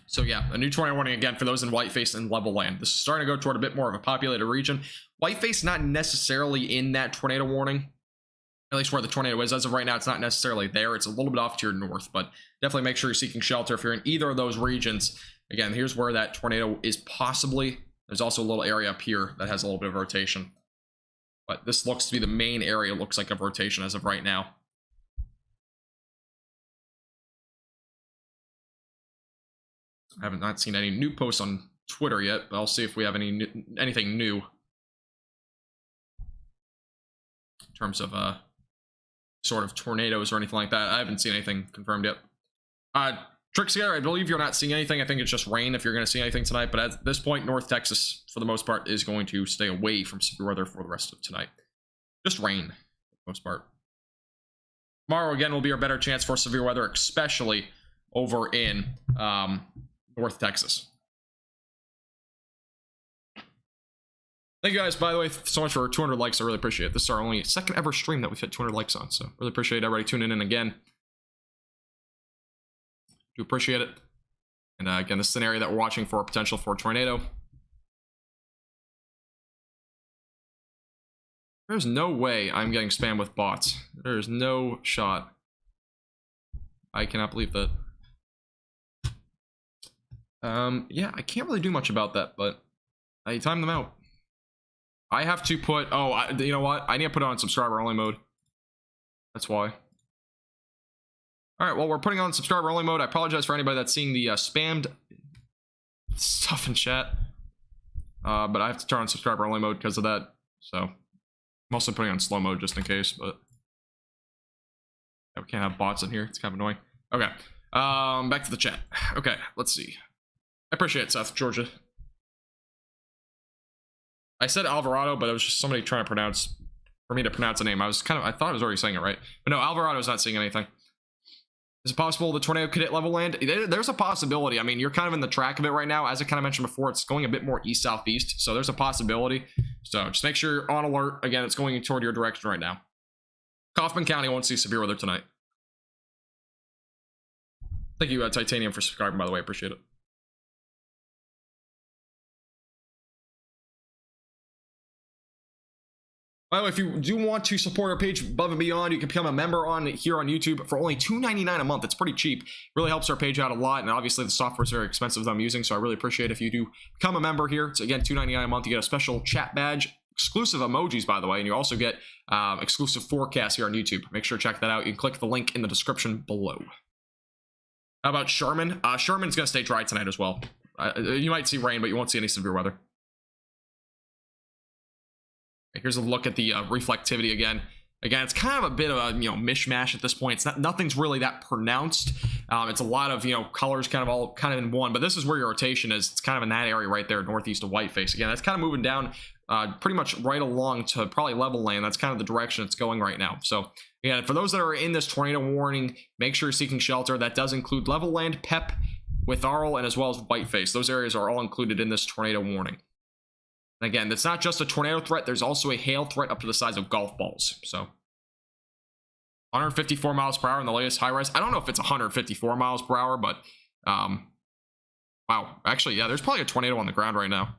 So yeah, a new tornado warning again for those in Whiteface and Levelland. This is starting to go toward a bit more of a populated region. Whiteface not necessarily in that tornado warning. At least where the tornado is. As of right now, it's not necessarily there. It's a little bit off to your north, but definitely make sure you're seeking shelter if you're in either of those regions. Again, here's where that tornado is possibly. There's also a little area up here that has a little bit of rotation. But this looks to be the main area, looks like, of rotation as of right now. I haven't not seen any new posts on Twitter yet, but I'll see if we have anything new. In terms of sort of tornadoes or anything like that. I haven't seen anything confirmed yet. Trixie, I believe you're not seeing anything. I think it's just rain if you're going to see anything tonight. But at this point, North Texas, for the most part, is going to stay away from severe weather for the rest of tonight. Just rain, for the most part. Tomorrow, again, will be our better chance for severe weather, especially over in North Texas. Thank you guys, by the way, so much for 200 likes. I really appreciate it. This is our only second ever stream that we've hit 200 likes on, so really appreciate everybody tuning in again. Do appreciate it. And again, this is an area that we're watching for potential for a tornado. There's no way I'm getting spammed with bots. There's no shot. I cannot believe that. Yeah, I can't really do much about that, but I timed them out. I have to put, you know what? I need to put it on subscriber only mode. That's why. All right, well, we're putting on subscriber only mode. I apologize for anybody that's seeing the spammed stuff in chat. But I have to turn on subscriber only mode because of that. So I'm also putting on slow mode just in case, but yeah, we can't have bots in here. It's kind of annoying. Okay, back to the chat. Okay, let's see. I appreciate it, South Georgia. I said Alvarado, but it was just somebody trying to pronounce, for me to pronounce a name. I thought I was already saying it right. But no, Alvarado's not seeing anything. Is it possible the tornado could hit Levelland? There's a possibility. I mean, you're kind of in the track of it right now. As I kind of mentioned before, it's going a bit more east-southeast, so there's a possibility. So just make sure you're on alert. Again, it's going toward your direction right now. Kaufman County won't see severe weather tonight. Thank you, Titanium, for subscribing, by the way. I appreciate it. By the way, if you do want to support our page above and beyond, you can become a member here on YouTube for only $2.99 a month. It's pretty cheap. Really helps our page out a lot, and obviously the software is very expensive that I'm using, so I really appreciate it if you do become a member here. It's, again, $2.99 a month. You get a special chat badge, exclusive emojis, by the way, and you also get exclusive forecasts here on YouTube. Make sure to check that out. You can click the link in the description below. How about Sherman? Sherman's going to stay dry tonight as well. You might see rain, but you won't see any severe weather. Here's a look at the reflectivity again. Again, it's kind of a bit of a mishmash at this point. It's nothing's really that pronounced. It's a lot of colors kind of in one. But this is where your rotation is. It's kind of in that area right there, northeast of Whiteface. Again, that's kind of moving down pretty much right along to probably Levelland. That's kind of the direction it's going right now. So again, for those that are in this tornado warning, make sure you're seeking shelter. That does include Levelland, Pep, Witharl, and as well as Whiteface. Those areas are all included in this tornado warning. And again, it's not just a tornado threat. There's also a hail threat up to the size of golf balls. So 154 miles per hour in the latest high rise. I don't know if it's 154 miles per hour, but Wow. Actually, yeah, there's probably a tornado on the ground right now.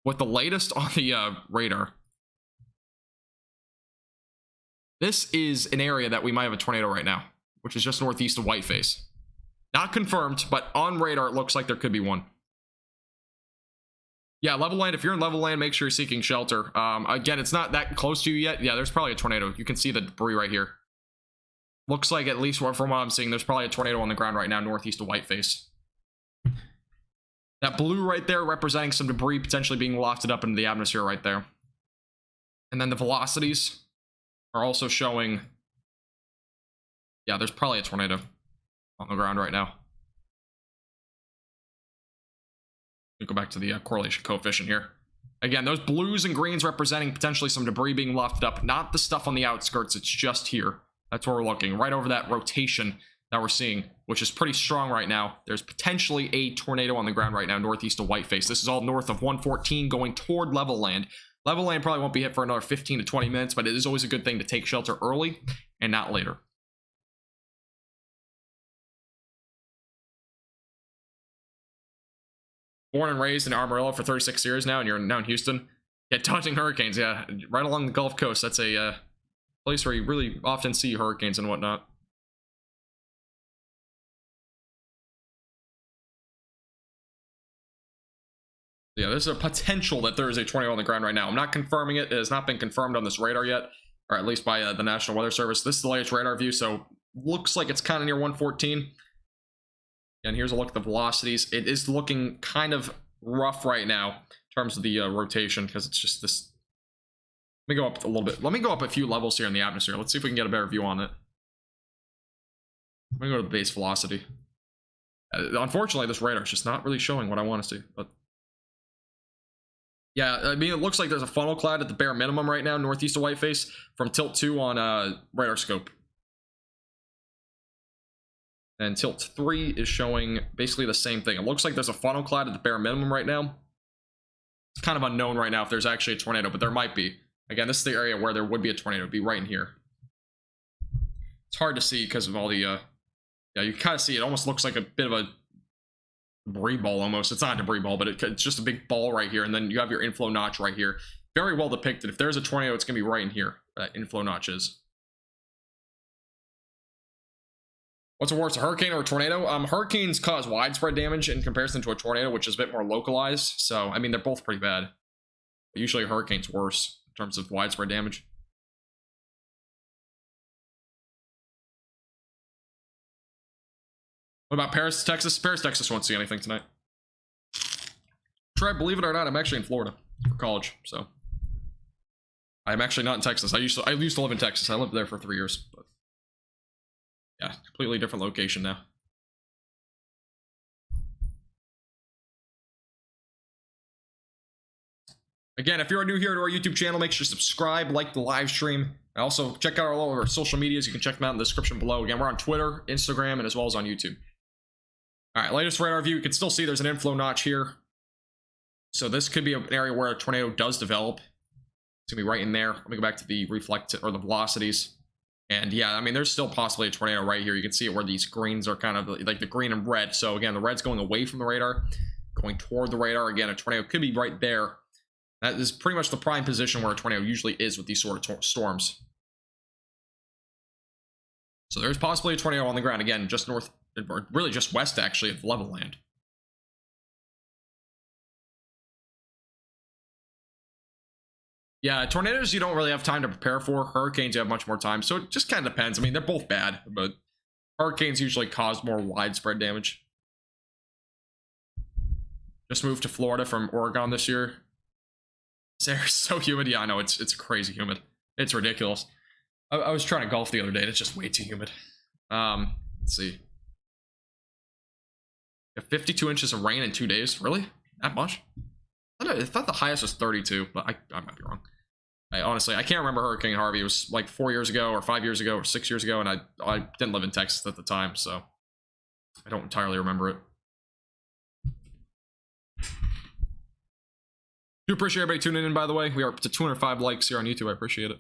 With the latest on the radar, this is an area that we might have a tornado right now, which is just northeast of Whiteface. Not confirmed, but on radar, it looks like there could be one. Yeah, level land. If you're in level land, make sure you're seeking shelter. Again, it's not that close to you yet. Yeah, there's probably a tornado. You can see the debris right here. Looks like, at least from what I'm seeing, there's probably a tornado on the ground right now, northeast of Whiteface. That blue right there representing some debris potentially being wafted up into the atmosphere right there. And then the velocities are also showing, yeah, there's probably a tornado on the ground right now. Let me go back to the correlation coefficient here. Again, those blues and greens representing potentially some debris being wafted up, not the stuff on the outskirts, it's just here. That's where we're looking, right over that rotation that we're seeing, which is pretty strong right now. There's potentially a tornado on the ground right now, northeast of Whiteface. This is all north of 114 going toward level land. Level land probably won't be hit for another 15 to 20 minutes, but it is always a good thing to take shelter early and not later. Born and raised in Amarillo for 36 years now, and you're now in Houston. Yeah, dodging hurricanes, yeah. Right along the Gulf Coast, that's a place where you really often see hurricanes and whatnot. Yeah, there's a potential that there is a tornado on the ground right now. I'm not confirming it. It has not been confirmed on this radar yet, or at least by the National Weather Service. This is the latest radar view, so looks like it's kind of near 114. And here's a look at the velocities. It is looking kind of rough right now in terms of the rotation, because it's just this. Let me go up a little bit. Let me go up a few levels here in the atmosphere. Let's see if we can get a better view on it. Let me go to the base velocity. Unfortunately, this radar is just not really showing what I want to see, but yeah, I mean, it looks like there's a funnel cloud at the bare minimum right now, northeast of Whiteface, from tilt 2 on radar scope. And tilt 3 is showing basically the same thing. It looks like there's a funnel cloud at the bare minimum right now. It's kind of unknown right now if there's actually a tornado, but there might be. Again, this is the area where there would be a tornado. It'd be right in here. It's hard to see because of all the, yeah, you kind of see it almost looks like a bit of a debris ball almost. It's not a debris ball, but it's just a big ball right here, and then you have your inflow notch right here. Very well depicted. If there's a tornado, it's gonna be right in here. That inflow notch is. What's worse, a hurricane or a tornado? Hurricanes cause widespread damage in comparison to a tornado, which is a bit more localized. So I mean, they're both pretty bad. But usually a hurricane's worse in terms of widespread damage. What about Paris, Texas? Paris, Texas won't see anything tonight. Try, believe it or not, I'm actually in Florida for college, so I'm actually not in Texas. I used to live in Texas. I lived there for 3 years, but yeah, completely different location now. Again, if you're new here to our YouTube channel, make sure to subscribe, like the live stream. And also check out all of our social medias. You can check them out in the description below. Again, we're on Twitter, Instagram, and as well as on YouTube. All right, latest radar view. You can still see there's an inflow notch here. So this could be an area where a tornado does develop. It's gonna be right in there. Let me go back to the the velocities. And yeah, I mean, there's still possibly a tornado right here. You can see it where these greens are kind of like the green and red. So again, the red's going away from the radar, going toward the radar. Again, a tornado could be right there. That is pretty much the prime position where a tornado usually is with these sort of storms. So there's possibly a tornado on the ground. Again, just north, or really just west, actually, of level land. Yeah, tornadoes you don't really have time to prepare for. Hurricanes you have much more time. So it just kind of depends. I mean, they're both bad, but hurricanes usually cause more widespread damage. Just moved to Florida from Oregon this year. This air's so humid. Yeah, I know, it's crazy humid. It's ridiculous. I was trying to golf the other day, and it's just way too humid. Let's see. 52 inches of rain in 2 days. Really? That much? I thought the highest was 32, but I might be wrong. Honestly, I can't remember Hurricane Harvey. It was like 4 years ago, or 5 years ago, or 6 years ago, and I didn't live in Texas at the time, so I don't entirely remember it. Do appreciate everybody tuning in, by the way. We are up to 205 likes here on YouTube. I appreciate it.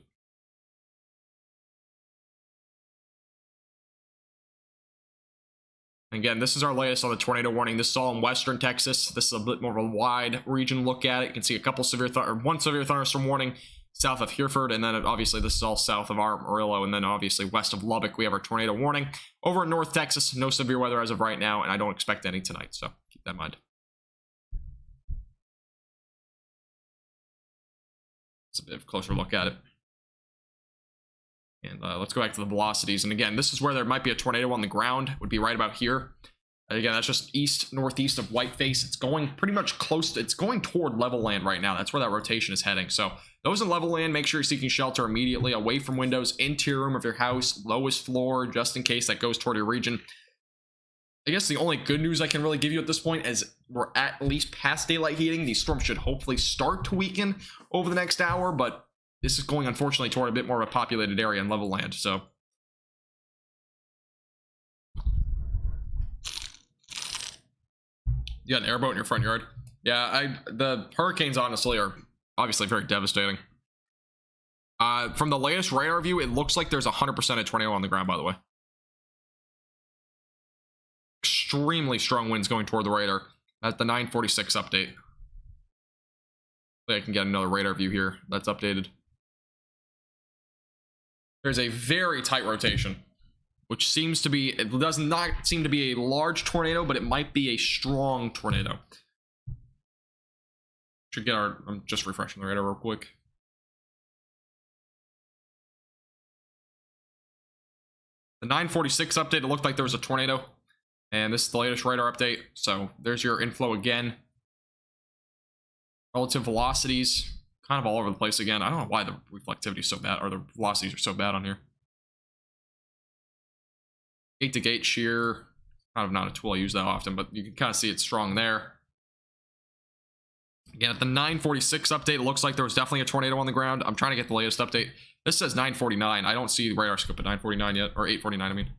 Again, this is our latest on the tornado warning. This is all in western Texas. This is a bit more of a wide region look at it. You can see a couple severe one severe thunderstorm warning south of Hereford, and then obviously this is all south of Amarillo, and then obviously west of Lubbock we have our tornado warning. Over in North Texas, no severe weather as of right now, and I don't expect any tonight, so keep that in mind. It's a bit of a closer look at it. And let's go back to the velocities. And again, this is where there might be a tornado on the ground. It would be right about here. And again, that's just east, northeast of Whiteface. It's going pretty much close to, it's going toward level land right now. That's where that rotation is heading. So those in level land, make sure you're seeking shelter immediately, away from windows, interior room of your house, lowest floor, just in case that goes toward your region. I guess the only good news I can really give you at this point is we're at least past daylight heating. These storms should hopefully start to weaken over the next hour, but this is going, unfortunately, toward a bit more of a populated area in level land, so. You got an airboat in your front yard. Yeah, the hurricanes, honestly, are obviously very devastating. From the latest radar view, it looks like there's 100% of tornado on the ground, by the way. Extremely strong winds going toward the radar at the 946 update. I can get another radar view here that's updated. There's a very tight rotation, which seems to be, it does not seem to be a large tornado, but it might be a strong tornado. Should get our, I'm just refreshing the radar real quick. The 946 update, it looked like there was a tornado, and this is the latest radar update. So there's your inflow again. Relative velocities, kind of all over the place again. I don't know why the reflectivity is so bad, or the velocities are so bad on here. Gate to gate shear, kind of not a tool I use that often, but you can kind of see it's strong there. Again, at the 946 update, it looks like there was definitely a tornado on the ground. I'm trying to get the latest update. This says 949. I don't see the radar scope at 949 yet, or 849, I mean.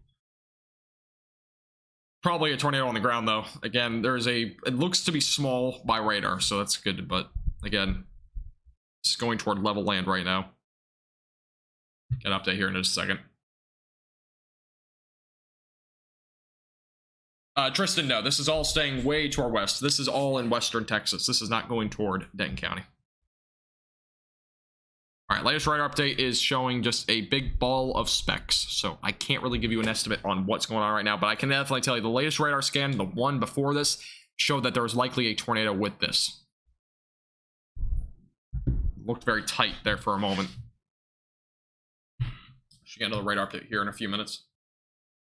Probably a tornado on the ground, though. Again, there's a, it looks to be small by radar, so that's good, but again, it's going toward level land right now. Get an update here in just a second. Tristan, no, this is all staying way to our west. This is all in western Texas. This is not going toward Denton County. All right, latest radar update is showing just a big ball of specks. So I can't really give you an estimate on what's going on right now, but I can definitely tell you the latest radar scan, the one before this, showed that there was likely a tornado with this. Looked very tight there for a moment. Should get another radar update here in a few minutes.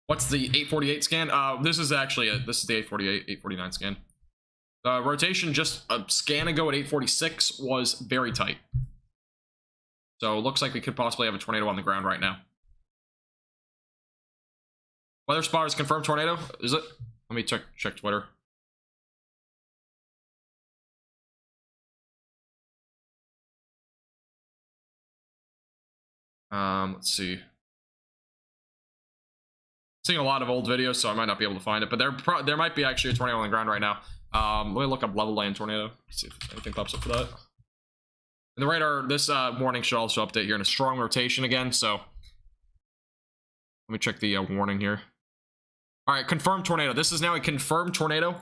What's the 848 scan? This is actually this is the 848, 849 scan. The rotation just a scan ago at 846 was very tight. So it looks like we could possibly have a tornado on the ground right now. Weather spotters confirmed tornado. Is it? Let me check Twitter. Let's see. Seeing a lot of old videos, so I might not be able to find it, but there might be actually a tornado on the ground right now. Let me look up level land tornado. Let's see if anything pops up for that. And the radar, this warning should also update here in a strong rotation again, so let me check the warning here. All right, confirmed tornado. This is now a confirmed tornado.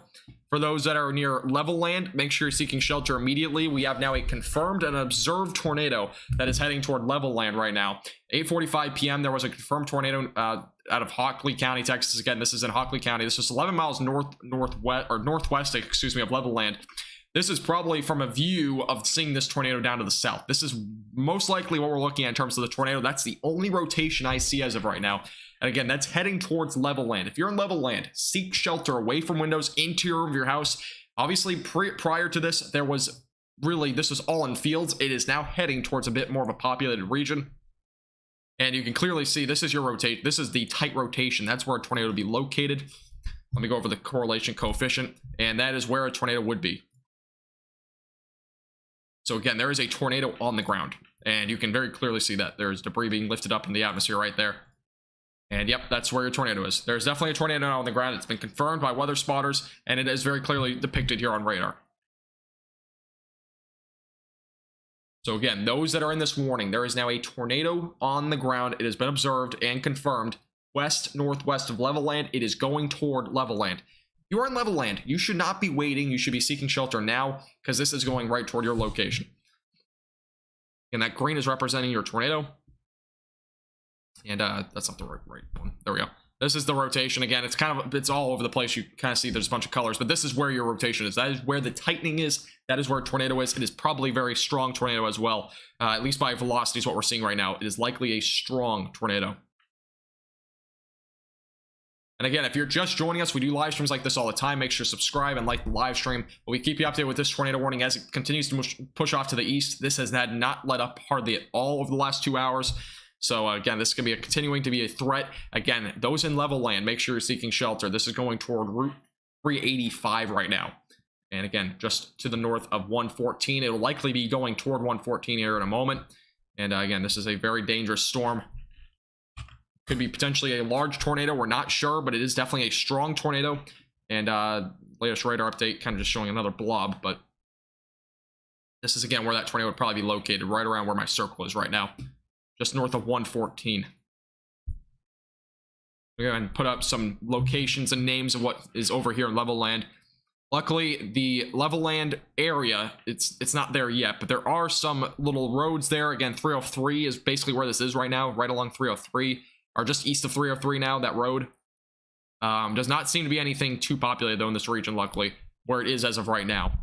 For those that are near level land, make sure you're seeking shelter immediately. We have now a confirmed and observed tornado that is heading toward level land right now. 8:45 p.m. there was a confirmed tornado out of Hockley County, Texas. Again, this is in Hockley County. This is 11 miles northwest, excuse me, of level land. This is probably from a view of seeing this tornado down to the south. This is most likely what we're looking at in terms of the tornado. That's the only rotation I see as of right now. And again, that's heading towards level land. If you're in level land, seek shelter away from windows, interior of your house. Obviously, prior to this, there was really, this was all in fields. It is now heading towards a bit more of a populated region. And you can clearly see this is your rotate. This is the tight rotation. That's where a tornado would be located. Let me go over the correlation coefficient. And that is where a tornado would be. So again, there is a tornado on the ground. And you can very clearly see that. There's debris being lifted up in the atmosphere right there. And yep, that's where your tornado is. There's definitely a tornado on the ground. It's been confirmed by weather spotters, and it is very clearly depicted here on radar. So again, those that are in this warning, there is now a tornado on the ground. It has been observed and confirmed. west northwest of level land. It is going toward level land. You are in level land. You should not be waiting. You should be seeking shelter now, because this is going right toward your location. And that green is representing your tornado. And that's not the right one. There we go. This is the rotation. Again, it's all over the place. You kind of see there's a bunch of colors, but this is where your rotation is. That is where the tightening is. That is where a tornado is. It is probably a very strong tornado as well. At least by velocities, what we're seeing right now. It is likely a strong tornado. And again, if you're just joining us, we do live streams like this all the time. Make sure to subscribe and like the live stream. But we keep you updated with this tornado warning as it continues to push off to the east. This has not let up hardly at all over the last 2 hours. So again, this is going to be continuing to be a threat. Again, those in level land, make sure you're seeking shelter. This is going toward Route 385 right now. And again, just to the north of 114. It'll likely be going toward 114 here in a moment. And again, this is a very dangerous storm. Could be potentially a large tornado. We're not sure, but it is definitely a strong tornado. And latest radar update kind of just showing another blob. But this is, again, where that tornado would probably be located, right around where my circle is right now. Just north of 114. We're going to put up some locations and names of what is over here in level land. Luckily, the level land area, it's not there yet, but there are some little roads there. Again, 303 is basically where this is right now, right along 303, or just east of 303 now, that road. Does not seem to be anything too populated, though, in this region, luckily, where it is as of right now.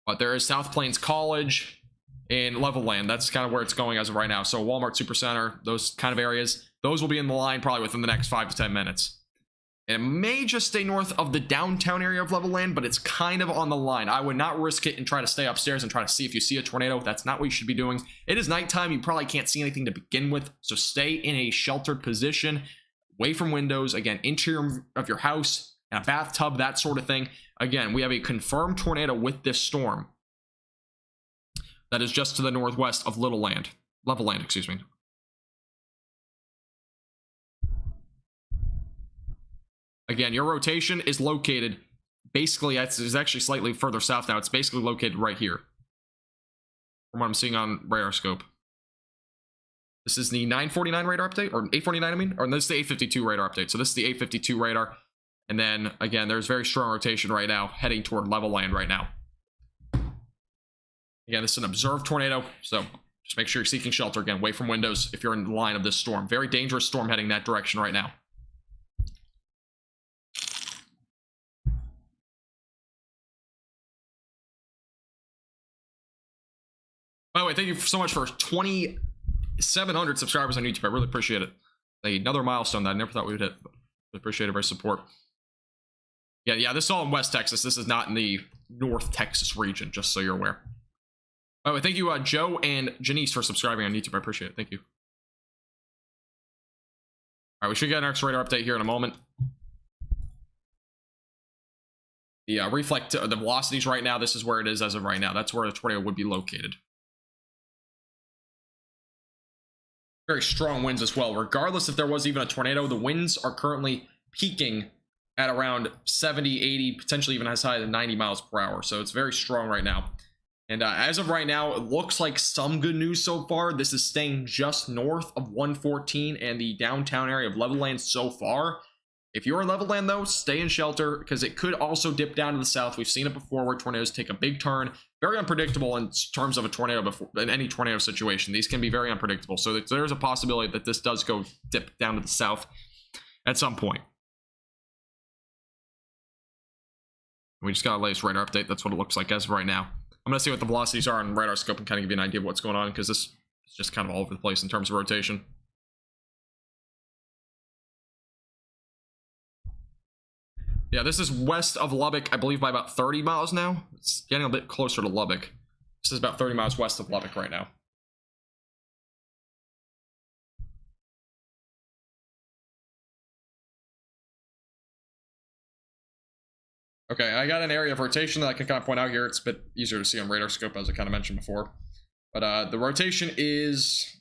But there is South Plains College in level land. That's kind of where it's going as of right now. So Walmart Supercenter, those kind of areas, those will be in the line probably within the next 5 to 10 minutes. And it may just stay north of the downtown area of level land, but it's kind of on the line. I would not risk it and try to stay upstairs and try to see if you see a tornado. That's not what you should be doing. It is nighttime. You probably can't see anything to begin with. So stay in a sheltered position, away from windows. Again, interior of your house, and a bathtub, that sort of thing. Again, we have a confirmed tornado with this storm. That is just to the northwest of level land, excuse me. Again, your rotation is located, basically, it's actually slightly further south now. It's basically located right here, from what I'm seeing on radar scope. This is the 949 radar update, or 849, I mean, or this is the 852 radar update. So this is the 852 radar. And then, again, there's very strong rotation right now, heading toward level land right now. Again, this is an observed tornado, so just make sure you're seeking shelter, again, away from windows if you're in the line of this storm. Very dangerous storm heading that direction right now. By the way, thank you so much for 2,700 subscribers on YouTube. I really appreciate it. Another milestone that I never thought we would hit. But I appreciate everybody's support. Yeah, this is all in West Texas. This is not in the North Texas region, just so you're aware. By the way, thank you, Joe and Janice, for subscribing on YouTube. I appreciate it. Thank you. All right, we should get our next radar update here in a moment. The the velocities right now, this is where it is as of right now. That's where the tornado would be located. Very strong winds as well. Regardless if there was even a tornado, the winds are currently peaking at around 70, 80, potentially even as high as 90 miles per hour. So it's very strong right now. And as of right now, it looks like some good news so far. This is staying just north of 114 and the downtown area of level land so far. If you're in level land, though, stay in shelter, because it could also dip down to the south. We've seen it before where tornadoes take a big turn. Very unpredictable in terms of a tornado before, in any tornado situation. These can be very unpredictable. So there's a possibility that this does go dip down to the south at some point. We just got a latest radar update. That's what it looks like as of right now. I'm going to see what the velocities are on radar scope and kind of give you an idea of what's going on, because this is just kind of all over the place in terms of rotation. Yeah, this is west of Lubbock, I believe, by about 30 miles now. It's getting a bit closer to Lubbock. This is about 30 miles west of Lubbock right now. Okay, I got an area of rotation that I can kind of point out here. It's a bit easier to see on radar scope, as I kind of mentioned before. But the rotation is...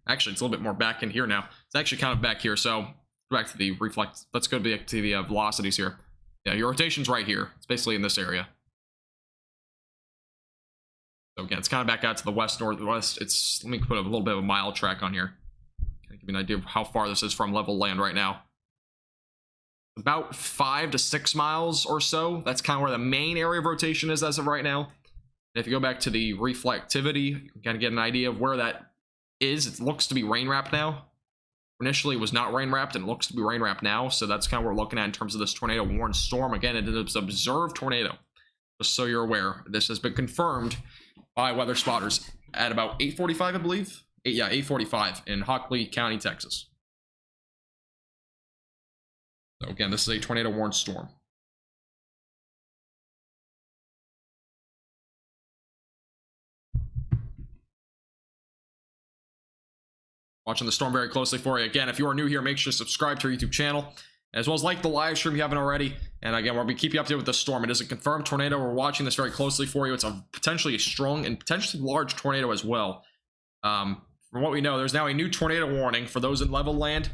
Actually, it's a little bit more back in here now. It's actually kind of back here, so... Back to the reflect. Let's go back to the velocities here. Yeah, your rotation's right here. It's basically in this area. So again, it's kind of back out to the west northwest. It's, let me put a little bit of a mile track on here. Kind of give Give you an idea of how far this is from level land right now. About 5 to 6 miles or so. That's kind of where the main area of rotation is as of right now. And if you go back to the reflectivity, you can kind of get an idea of where that is. It looks to be rain wrapped now. Initially, it was not rain wrapped, and it looks to be rain wrapped now. So that's kind of what we're looking at in terms of this tornado warned storm. Again, it is an observed tornado. Just so you're aware, this has been confirmed by weather spotters at about 8:45, I believe. 8:45 in Hockley County, Texas. So again, this is a tornado warned storm. Watching the storm very closely for you. Again, if you are new here, make sure to subscribe to our YouTube channel, as well as like the live stream if you haven't already. And again, we'll be keep you updated with the storm. It is a confirmed tornado. We're watching this very closely for you. It's a potentially strong and potentially large tornado as well. From what we know, there's now a new tornado warning for those in level land.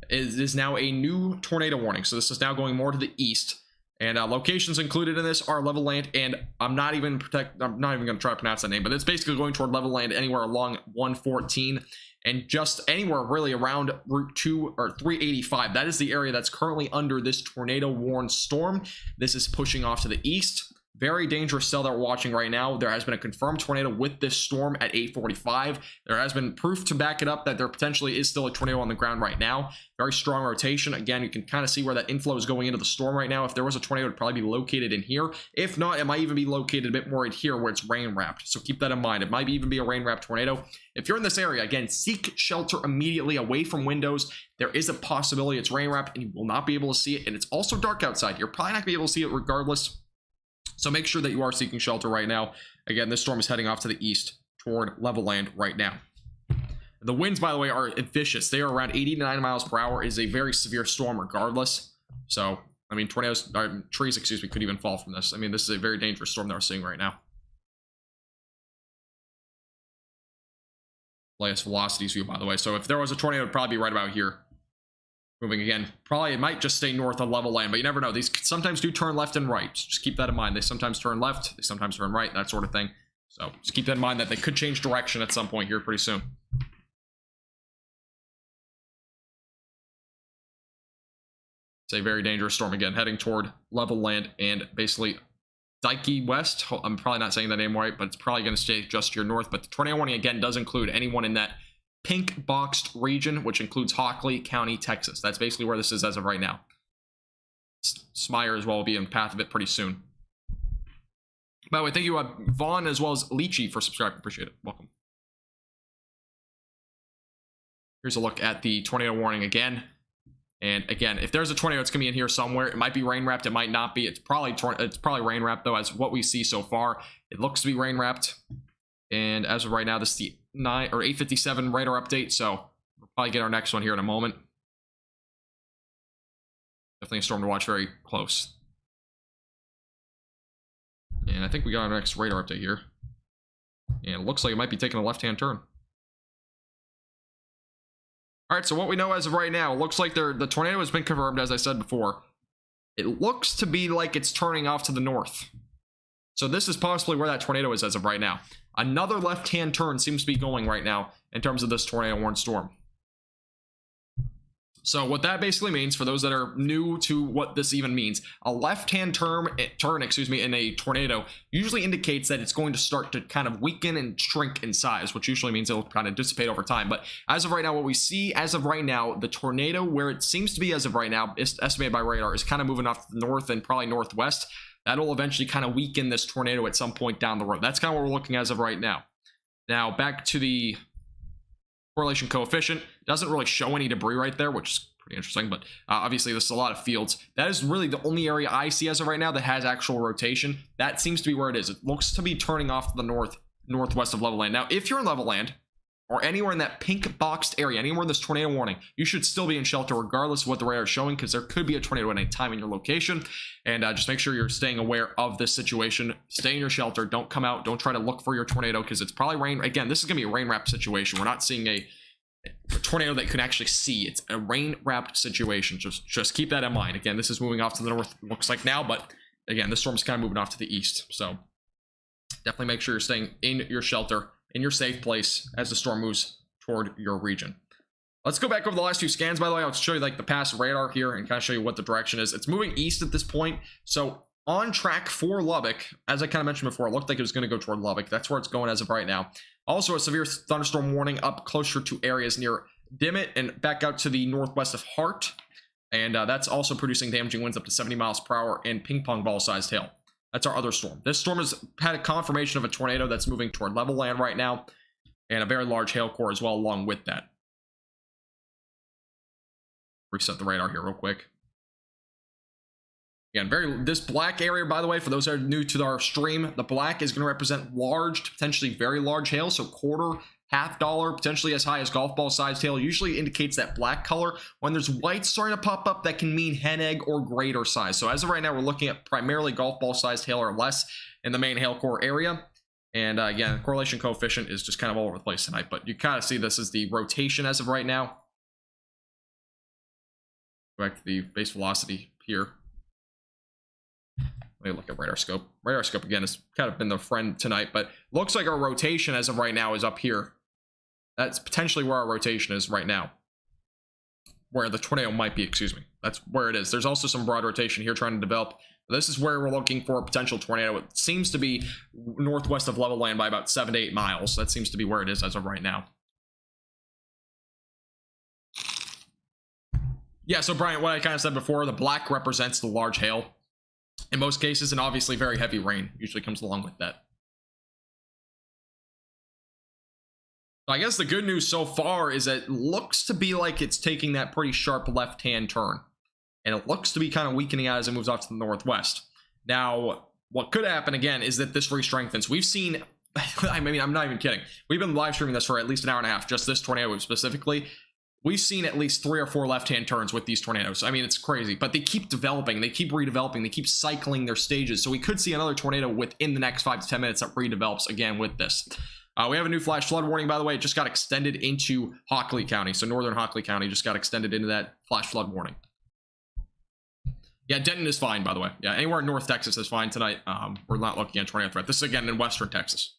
It is now a new tornado warning. So this is now going more to the east. And locations included in this are level land, and I'm not even going to try to pronounce that name, but it's basically going toward level land anywhere along 114 and just anywhere really around Route 2 or 385. That is the area that's currently under this tornado warned storm. This is pushing off to the east. Very dangerous cell that we're watching right now. There has been a confirmed tornado with this storm at 8:45. There has been proof to back it up that there potentially is still a tornado on the ground right now. Very strong rotation. Again, you can kind of see where that inflow is going into the storm right now. If there was a tornado, it would probably be located in here. If not, it might even be located a bit more in here where it's rain wrapped. So keep that in mind. It might even be a rain wrapped tornado. If you're in this area, again, seek shelter immediately away from windows. There is a possibility it's rain wrapped and you will not be able to see it. And it's also dark outside. You're probably not going to be able to see it regardless. So make sure that you are seeking shelter right now. Again, this storm is heading off to the east toward level land right now. The winds, by the way, are vicious. They are around 80 to 90 miles per hour. It is a very severe storm regardless. So, I mean, trees, excuse me, could even fall from this. I mean, this is a very dangerous storm that we're seeing right now. Latest velocities view, by the way. So if there was a tornado, it would probably be right about here. Moving again, probably it might just stay north of level land, but you never know. These sometimes do turn left and right. So just keep that in mind. They sometimes turn left, they sometimes turn right, that sort of thing. So just keep that in mind that they could change direction at some point here pretty soon. It's a very dangerous storm again, heading toward level land and basically Dikey West. I'm probably not saying that name right, but it's probably going to stay just to your north. But the tornado warning again does include anyone in that pink boxed region, which includes Hockley County, Texas. That's basically where this is as of right now. Smire as well will be in path of it pretty soon. By the way, thank you Vaughn as well as Leachy for subscribing. Appreciate it. Welcome. Here's a look at the tornado warning again. And again, if there's a tornado, it's gonna be in here somewhere. It might be rain wrapped, it might not be. It's probably rain wrapped though, as what we see so far. It looks to be rain wrapped. And as of right now, this is the 8:57 radar update, so we'll probably get our next one here in a moment. Definitely a storm to watch very close. And I think we got our next radar update here. And it looks like it might be taking a left-hand turn. Alright, so what we know as of right now, it looks like the tornado has been confirmed, as I said before. It looks to be like it's turning off to the north. So this is possibly where that tornado is as of right now. Another left-hand turn seems to be going right now in terms of this tornado warned storm. So what that basically means, for those that are new to what this even means, a left-hand turn in a tornado usually indicates that it's going to start to kind of weaken and shrink in size, which usually means it'll kind of dissipate over time. But as of right now, what we see as of right now, the tornado where it seems to be as of right now, is estimated by radar, is kind of moving off to the north and probably northwest. That'll eventually kind of weaken this tornado at some point down the road. That's kind of what we're looking as of right now. Now, back to the correlation coefficient. Doesn't really show any debris right there, which is pretty interesting, but obviously there's a lot of fields. That is really the only area I see as of right now that has actual rotation. That seems to be where it is. It looks to be turning off to the northwest of level land. Now, if you're in level land, or anywhere in that pink boxed area, anywhere in this tornado warning, you should still be in shelter regardless of what the radar is showing, because there could be a tornado at any time in your location. And just make sure you're staying aware of this situation. Stay in your shelter. Don't come out. Don't try to look for your tornado, because it's probably rain. Again, this is going to be a rain wrapped situation. We're not seeing a tornado that you can actually see. It's a rain wrapped situation. Just keep that in mind. Again, this is moving off to the north, looks like now, but again, this storm's kind of moving off to the east. So definitely make sure you're staying in your shelter, in your safe place as the storm moves toward your region. Let's go back over the last few scans, by the way. I'll show you like the past radar here and kind of show you what the direction is. It's moving east at this point. So on track for Lubbock, as I kind of mentioned before, it looked like it was going to go toward Lubbock. That's where it's going as of right now. Also, a severe thunderstorm warning up closer to areas near Dimmitt and back out to the northwest of Hart. And that's also producing damaging winds up to 70 miles per hour and ping pong ball sized hail. That's our other storm. This storm has had a confirmation of a tornado that's moving toward level land right now, and a very large hail core as well along with that. Reset the radar here real quick. Again, this black area, by the way, for those that are new to our stream, the black is going to represent large to potentially very large hail. So quarter, half dollar, potentially as high as golf ball sized hail usually indicates that black color. When there's white starting to pop up, that can mean hen egg or greater size. So as of right now, we're looking at primarily golf ball sized hail or less in the main hail core area. And again, the correlation coefficient is just kind of all over the place tonight, but you kind of see this as the rotation as of right now. Go back to the base velocity here. Let me look at radar scope. Radar scope again has kind of been the friend tonight, but looks like our rotation as of right now is up here. That's potentially where our rotation is right now. Where the tornado might be, excuse me. That's where it is. There's also some broad rotation here trying to develop. This is where we're looking for a potential tornado. It seems to be northwest of level land by about 7 to 8 miles. That seems to be where it is as of right now. Yeah, so Brian, what I kind of said before, the black represents the large hail in most cases, and obviously very heavy rain usually comes along with that. I guess the good news so far is that it looks to be like it's taking that pretty sharp left-hand turn, and it looks to be kind of weakening out as it moves off to the northwest. Now, what could happen again is that this re-strengthens. We've seen, I mean, I'm not even kidding. We've been live streaming this for at least an hour and a half, just this tornado specifically. We've seen at least 3 or 4 left-hand turns with these tornadoes. I mean, it's crazy, but they keep developing, they keep redeveloping, they keep cycling their stages. So we could see another tornado within the next 5 to 10 minutes that redevelops again with this. We have a new flash flood warning, by the way. It just got extended into Hockley County. So northern Hockley County just got extended into that flash flood warning. Yeah, Denton is fine, by the way. Yeah, anywhere in North Texas is fine tonight. We're not looking at tornado threat. This is again in western Texas.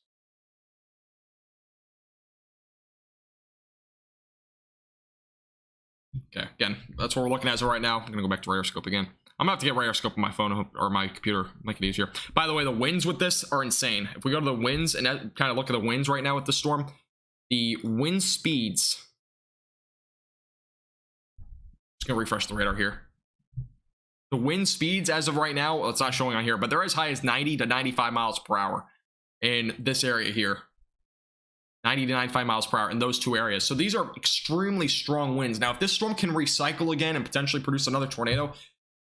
Okay, again, that's what we're looking at as of right now. I'm gonna go back to radar scope again. I'm gonna have to get radar scope on my phone or my computer, make it easier. By the way, the winds with this are insane. If we go to the winds and kind of look at the winds right now with the storm, the wind speeds. Just gonna refresh the radar here. The wind speeds as of right now, well, it's not showing on here, but they're as high as 90 to 95 miles per hour in this area here. 90 to 95 miles per hour in those two areas. So these are extremely strong winds. Now, if this storm can recycle again and potentially produce another tornado,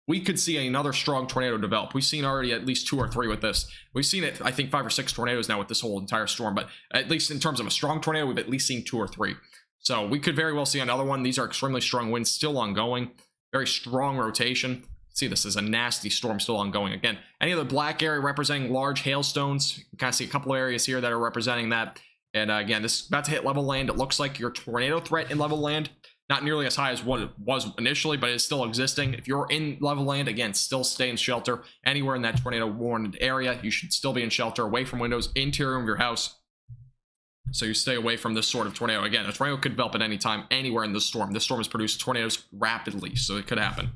we could see another strong tornado develop. We've seen already at least 2 or 3 with this. We've seen it, I think, 5 or 6 tornadoes now with this whole entire storm, but at least in terms of a strong tornado, we've at least seen 2 or 3. So we could very well see another one. These are extremely strong winds still ongoing. Very strong rotation. See, this is a nasty storm still ongoing. Again, any other black area representing large hailstones. You kind of see a couple of areas here that are representing that. And again, this is about to hit level land. It looks like your tornado threat in level land, not nearly as high as what it was initially, but it's still existing. If you're in level land, again, still stay in shelter. Anywhere in that tornado warned area, you should still be in shelter, away from windows, interior of your house. So you stay away from this sort of tornado. Again, a tornado could develop at any time, anywhere in this storm. This storm has produced tornadoes rapidly, so it could happen.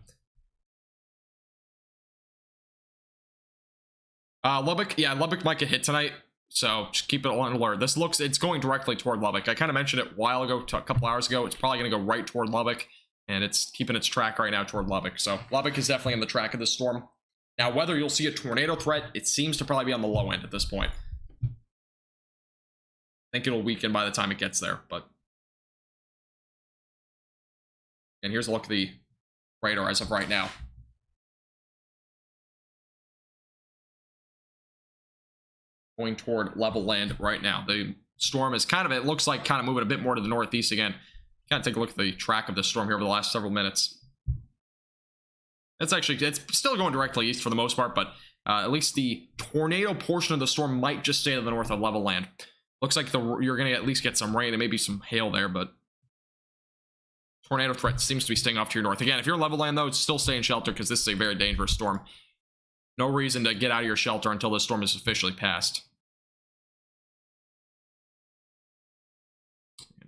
Lubbock, yeah, Lubbock might get hit tonight. So just keep it on alert. This looks, it's going directly toward Lubbock. I kind of mentioned it a while ago, a couple hours ago. It's probably going to go right toward Lubbock, and it's keeping its track right now toward Lubbock. So Lubbock is definitely in the track of this storm. Now, whether you'll see a tornado threat, it seems to probably be on the low end at this point. I think it'll weaken by the time it gets there, but. And here's a look at the radar as of right now. Going toward level land right now. The storm is kind of, it looks like kind of moving a bit more to the northeast again. Kind of take a look at the track of the storm here over the last several minutes. It's actually, it's still going directly east for the most part, but at least the tornado portion of the storm might just stay to the north of level land. Looks like you're going to at least get some rain and maybe some hail there, but tornado threat seems to be staying off to your north. Again, if you're in level land though, still stay in shelter because this is a very dangerous storm. No reason to get out of your shelter until this storm is officially passed.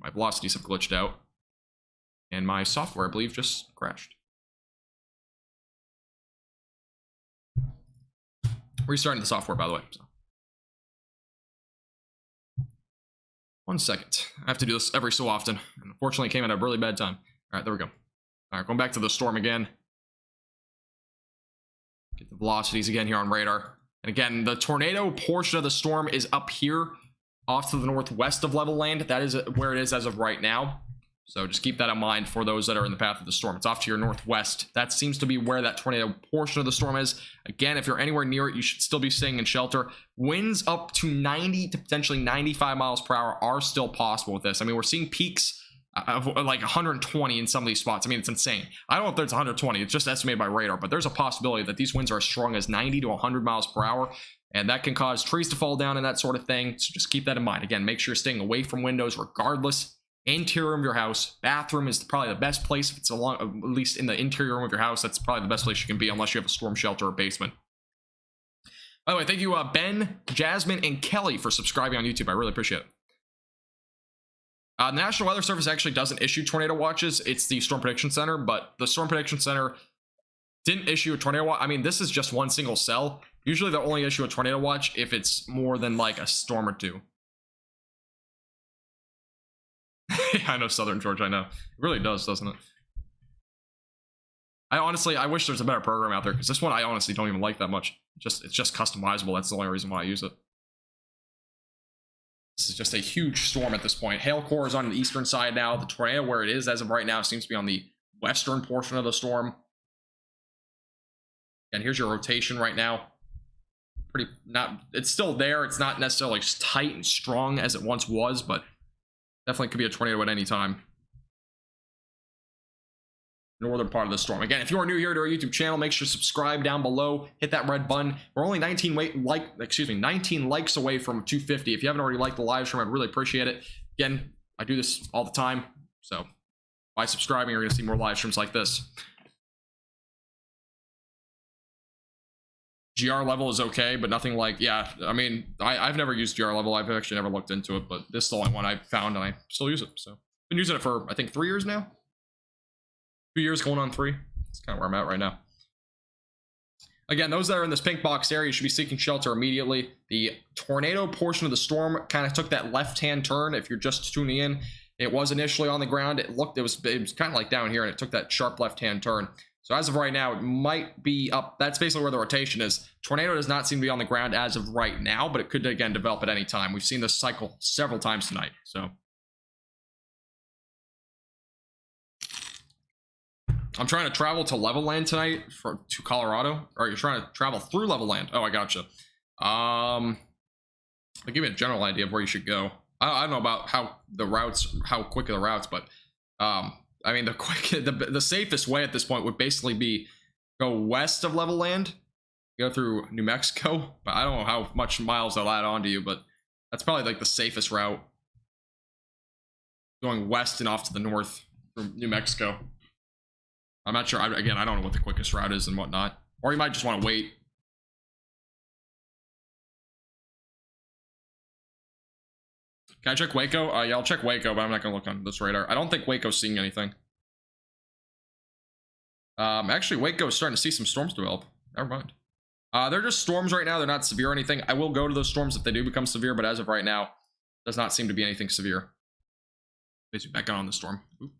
My velocities have glitched out. And my software, I believe, just crashed. Restarting the software, by the way. So. 1 second. I have to do this every so often. And unfortunately, it came at a really bad time. All right, there we go. All right, going back to the storm again. Get the velocities again here on radar. And again, the tornado portion of the storm is up here off to the northwest of level land. That is where it is as of right now. So just keep that in mind for those that are in the path of the storm. It's off to your northwest. That seems to be where that tornado portion of the storm is. Again, if you're anywhere near it, you should still be staying in shelter. Winds up to 90 to potentially 95 miles per hour are still possible with this. I mean, we're seeing peaks of like 120 in some of these spots. I mean, it's insane. I don't know if there's 120. It's just estimated by radar, but there's a possibility that these winds are as strong as 90 to 100 miles per hour, and that can cause trees to fall down and that sort of thing. So just keep that in mind. Again, make sure you're staying away from windows regardless. Interior of your house, bathroom is probably the best place. If it's along, at least in the interior room of your house, that's probably the best place you can be unless you have a storm shelter or basement. By the way, thank you Ben, Jasmine, and Kelly for subscribing on YouTube. I really appreciate it. The National Weather Service actually doesn't issue tornado watches. It's the Storm Prediction Center, but the Storm Prediction Center didn't issue a tornado watch. I mean, this is just one single cell. Usually they'll only issue a tornado watch if it's more than like a storm or two. I know Southern Georgia, I know. It really does, doesn't it? I wish there's a better program out there, because this one I honestly don't even like that much. It's just customizable. That's the only reason why I use it. This is just a huge storm at this point. Hail core is on the eastern side now. The tornado, where it is as of right now, seems to be on the western portion of the storm. And here's your rotation right now. It's still there. It's not necessarily as tight and strong as it once was, but definitely could be a tornado at any time. Northern part of the storm. Again, if you are new here to our YouTube channel, make sure to subscribe down below. Hit that red button. We're only 19 likes away from 250. If you haven't already liked the live stream, I'd really appreciate it. Again, I do this all the time, so by subscribing, you're going to see more live streams like this. GR level is okay, but nothing like, yeah, I mean, I've never used GR level. I've actually never looked into it, but this is the only one I've found, and I still use it. So, been using it for, I think, 3 years now. 2 years going on 3. That's kind of where I'm at right now. Again, those that are in this pink box area should be seeking shelter immediately. The tornado portion of the storm kind of took that left-hand turn. If you're just tuning in, it was initially on the ground. It was kind of like down here, and it took that sharp left-hand turn. So as of right now, it might be up. That's basically where the rotation is. Tornado does not seem to be on the ground as of right now, but it could, again, develop at any time. We've seen this cycle several times tonight, so. I'm trying to travel to level land tonight to Colorado. Or you're trying to travel through level land. Oh, I gotcha. I'll give you a general idea of where you should go. I don't know about how quick are the routes, but I mean, the safest way at this point would basically be go west of level land, go through New Mexico, but I don't know how much miles they'll add on to you, but that's probably like the safest route. Going west and off to the north from New Mexico. I'm not sure. Again, I don't know what the quickest route is and whatnot. Or you might just want to wait. Can I check Waco? Yeah, I'll check Waco, but I'm not going to look on this radar. I don't think Waco's seeing anything. Actually, Waco's starting to see some storms develop. Never mind. They're just storms right now. They're not severe or anything. I will go to those storms if they do become severe, but as of right now, does not seem to be anything severe. Basically, back on the storm. Oop.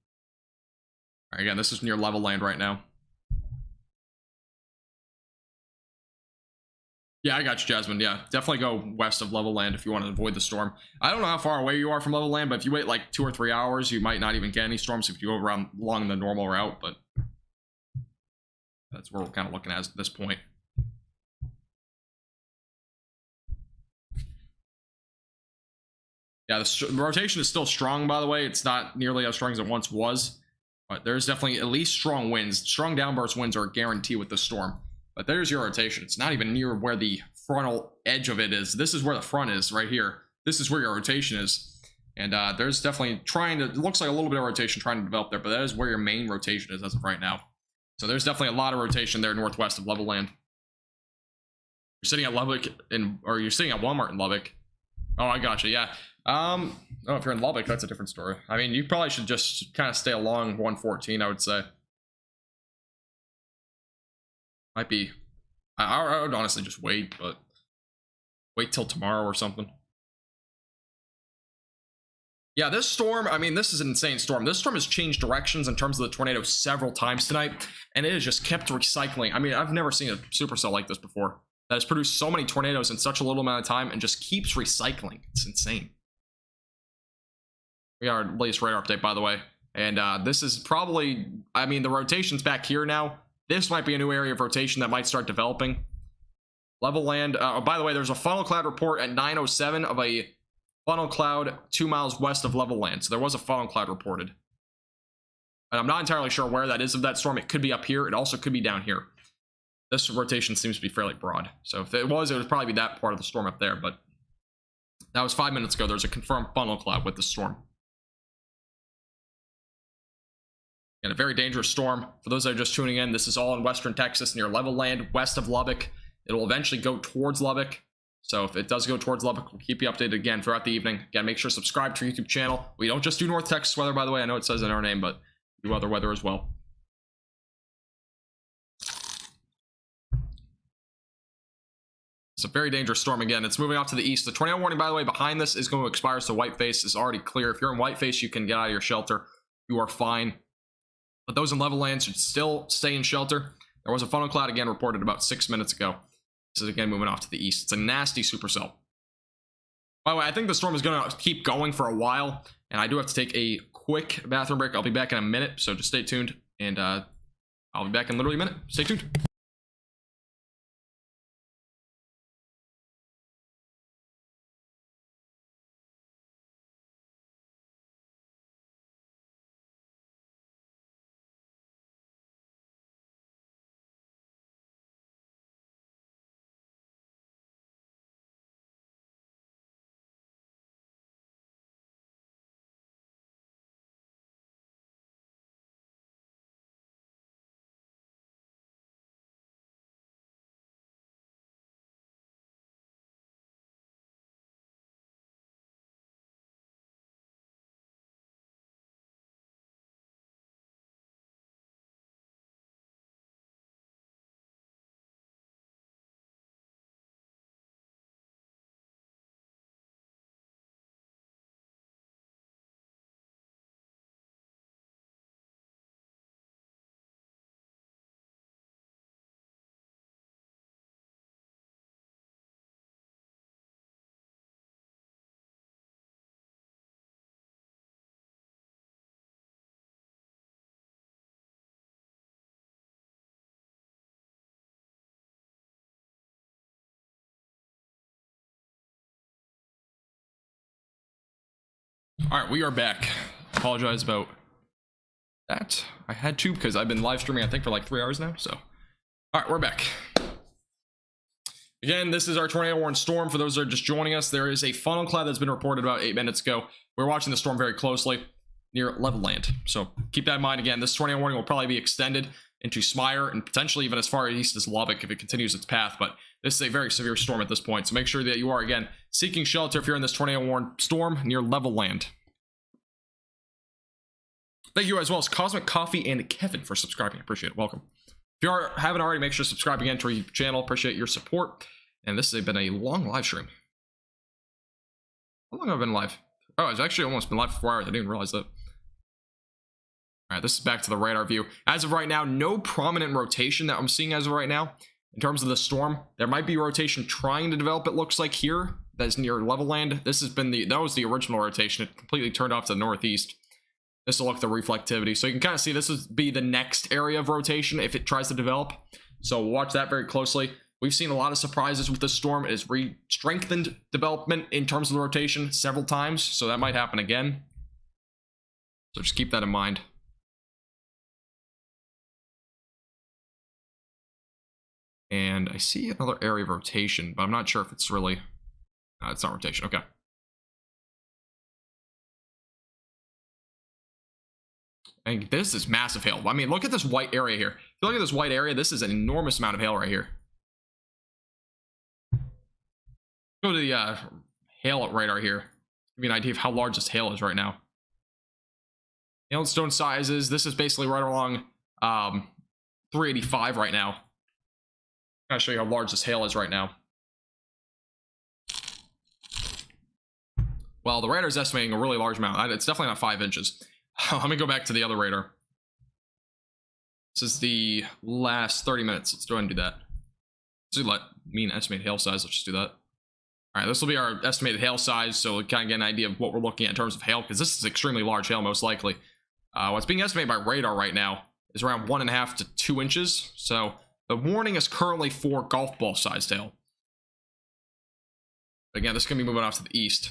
All right, again, this is near level land right now. Yeah, I got you, Jasmine. Yeah, definitely go west of level land if you want to avoid the storm. I don't know how far away you are from level land, but if you wait like 2 or 3 hours, you might not even get any storms if you go along the normal route, but that's where we're kind of looking at this point. Yeah, the rotation is still strong, by the way. It's not nearly as strong as it once was, but there's definitely at least strong winds. Strong downburst winds are a guarantee with the storm. But there's your rotation. It's not even near where the frontal edge of it is. This is where the front is, right here. This is where your rotation is. And there's definitely it looks like a little bit of rotation trying to develop there, but that is where your main rotation is as of right now. So there's definitely a lot of rotation there northwest of level land. You're sitting at Lubbock, or you're sitting at Walmart in Lubbock. Oh, I gotcha, yeah. Oh, if you're in Lubbock, that's a different story. I mean, you probably should just kind of stay along 114, I would say. Might be... I would honestly just wait, but... Wait till tomorrow or something. Yeah, this storm, I mean, this is an insane storm. This storm has changed directions in terms of the tornado several times tonight, and it has just kept recycling. I mean, I've never seen a supercell like this before that has produced so many tornadoes in such a little amount of time and just keeps recycling. It's insane. We got our latest radar update, by the way, and this is probably, I mean, the rotation's back here now. This might be a new area of rotation that might start developing. Level land, by the way, there's a funnel cloud report at 9:07 of a funnel cloud 2 miles west of level land. So there was a funnel cloud reported. And I'm not entirely sure where that is of that storm. It could be up here. It also could be down here. This rotation seems to be fairly broad. So if it would probably be that part of the storm up there. But that was 5 minutes ago. There's a confirmed funnel cloud with the storm. And a very dangerous storm. For those that are just tuning in, this is all in western Texas near level land west of Lubbock. It'll eventually go towards Lubbock. So if it does go towards Lubbock, we'll keep you updated again throughout the evening. Again, make sure to subscribe to our YouTube channel. We don't just do North Texas weather, by the way. I know it says in our name, but we do other weather as well. It's a very dangerous storm again. It's moving off to the east. The tornado warning, by the way, behind this is going to expire, so Whiteface is already clear. If you're in Whiteface, you can get out of your shelter. You are fine. But those in level land should still stay in shelter. There was a funnel cloud again reported about 6 minutes ago. This is again moving off to the east. It's a nasty supercell. By the way, I think the storm is going to keep going for a while, and I do have to take a quick bathroom break. I'll be back in a minute, so just stay tuned, and I'll be back in literally a minute. Stay tuned. All right, we are back. Apologize about that. I had to because I've been live streaming, I think, for like 3 hours now. So, all right, we're back. Again, this is our tornado warning storm. For those that are just joining us, there is a funnel cloud that's been reported about 8 minutes ago. We're watching the storm very closely near level land. So keep that in mind. Again, this tornado warning will probably be extended into Smire and potentially even as far east as Lubbock if it continues its path. But this is a very severe storm at this point. So make sure that you are, again, seeking shelter if you're in this tornado warning storm near level land. Thank you as well as Cosmic Coffee and Kevin for subscribing. I appreciate it. Welcome. If you haven't already, make sure to subscribe again to our YouTube channel. Appreciate your support. And this has been a long live stream. How long have I been live? Oh, it's actually almost been live for 4 hours. I didn't even realize that. All right, this is back to the radar view. As of right now, no prominent rotation that I'm seeing as of right now. In terms of the storm, there might be rotation trying to develop, it looks like here. That is near level land. This has been that was the original rotation. It completely turned off to the northeast. This will look at the reflectivity. So you can kind of see this would be the next area of rotation if it tries to develop. So we'll watch that very closely. We've seen a lot of surprises with this storm. It has strengthened development in terms of the rotation several times. So that might happen again. So just keep that in mind. And I see another area of rotation, but I'm not sure if it's really... it's not rotation. Okay. And this is massive hail. I mean, look at this white area here. If you look at this white area, this is an enormous amount of hail right here. Go to the hail radar here. Give you an idea of how large this hail is right now. Hailstone sizes. This is basically right along 385 right now. I'll show you how large this hail is right now. Well, the radar is estimating a really large amount. It's definitely not 5 inches. Let me go back to the other radar. This is the last 30 minutes. Let's go ahead and do that. Let's do mean estimated hail size. Let's just do that. All right, this will be our estimated hail size, so we kind of get an idea of what we're looking at in terms of hail, because this is extremely large hail, most likely. What's being estimated by radar right now is around 1.5 to 2 inches. So the warning is currently for golf ball sized hail. Again, this is going to be moving off to the east.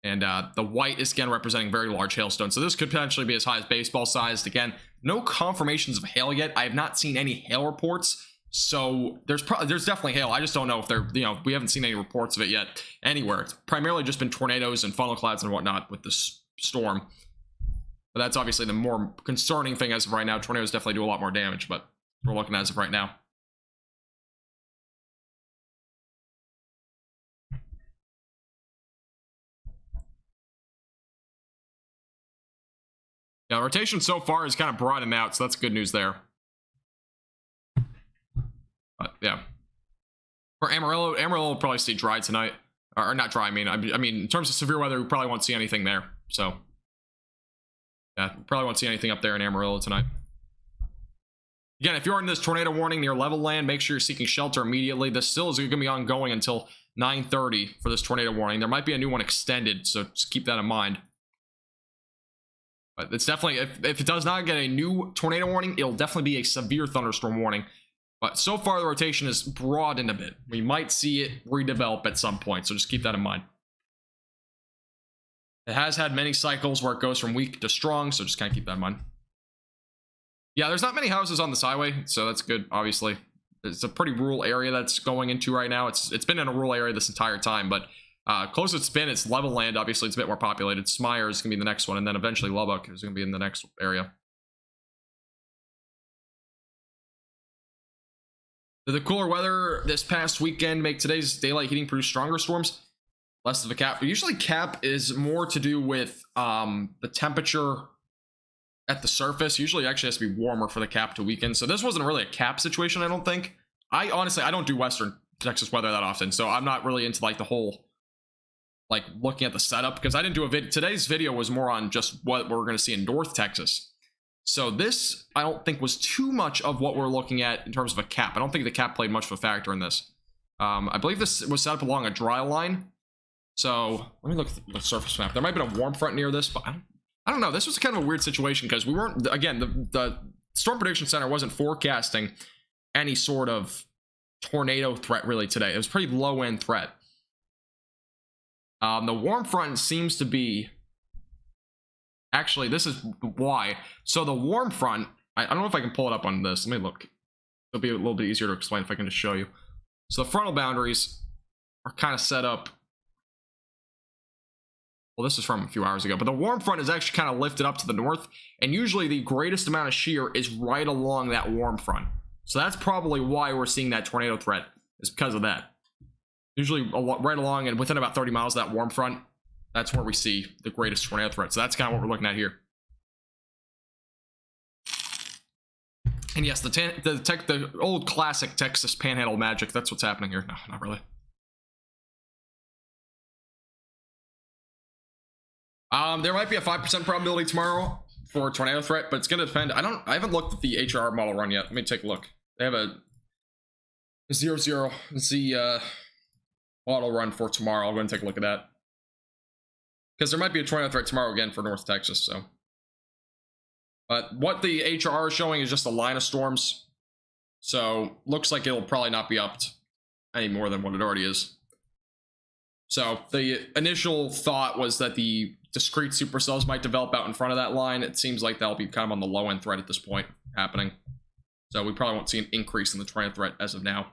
And the white is again representing very large hailstones. So this could potentially be as high as baseball sized. Again, no confirmations of hail yet. I have not seen any hail reports. So there's definitely hail. I just don't know if they're, we haven't seen any reports of it yet anywhere. It's primarily just been tornadoes and funnel clouds and whatnot with this storm. But that's obviously the more concerning thing as of right now. Tornadoes definitely do a lot more damage, but we're looking as of right now. Yeah, the rotation so far is kind of broadened out, so that's good news there. But yeah, for Amarillo will probably stay dry tonight, or not dry. I mean, in terms of severe weather, we probably won't see anything there. So yeah, probably won't see anything up there in Amarillo tonight. Again, if you're in this tornado warning near level land, make sure you're seeking shelter immediately. This still is going to be ongoing until 9:30 for this tornado warning. There might be a new one extended, so just keep that in mind. But it's definitely, if it does not get a new tornado warning, it'll definitely be a severe thunderstorm warning. But so far, the rotation is broadened a bit. We might see it redevelop at some point, so just keep that in mind. It has had many cycles where it goes from weak to strong, so just kind of keep that in mind. Yeah, there's not many houses on this highway, so that's good, obviously. It's a pretty rural area that's going into right now. It's been in a rural area this entire time, but close it's been, it's level land. Obviously, it's a bit more populated. Smyre is going to be the next one, and then eventually Lubbock is going to be in the next area. Did the cooler weather this past weekend make today's daylight heating produce stronger storms? Less of a cap. Usually cap is more to do with the temperature at the surface. Usually it actually has to be warmer for the cap to weaken. So this wasn't really a cap situation, I don't think. I honestly don't do Western Texas weather that often, so I'm not really into like the whole like looking at the setup, because I didn't do a video. Today's video was more on just what we're going to see in North Texas. So this, I don't think, was too much of what we're looking at in terms of a cap. I don't think the cap played much of a factor in this. I believe this was set up along a dry line. So let me look at the surface map. There might have been a warm front near this, but I don't know. This was kind of a weird situation because we weren't, again, the Storm Prediction Center wasn't forecasting any sort of tornado threat really today. It was a pretty low-end threat. The warm front seems to be... Actually, this is why. So the warm front, I don't know if I can pull it up on this. Let me look. It'll be a little bit easier to explain if I can just show you. So the frontal boundaries are kind of set up. Well, this is from a few hours ago, but the warm front is actually kind of lifted up to the north, and usually the greatest amount of shear is right along that warm front. So that's probably why we're seeing that tornado threat, is because of that. Usually right along and within about 30 miles of that warm front, that's where we see the greatest tornado threat. So that's kind of what we're looking at here. And yes, the old classic Texas Panhandle magic, that's what's happening here. No, not really. There might be a 5% probability tomorrow for a tornado threat, but it's going to depend. I haven't looked at the HR model run yet. Let me take a look. They have a 0-0 Z model run for tomorrow. I'll go and take a look at that. Because there might be a tornado threat tomorrow again for North Texas, so. But what the HR is showing is just a line of storms. So, looks like it'll probably not be upped any more than what it already is. So, the initial thought was that the discrete supercells might develop out in front of that line. It seems like that'll be kind of on the low-end threat at this point happening. So, we probably won't see an increase in the tornado threat as of now.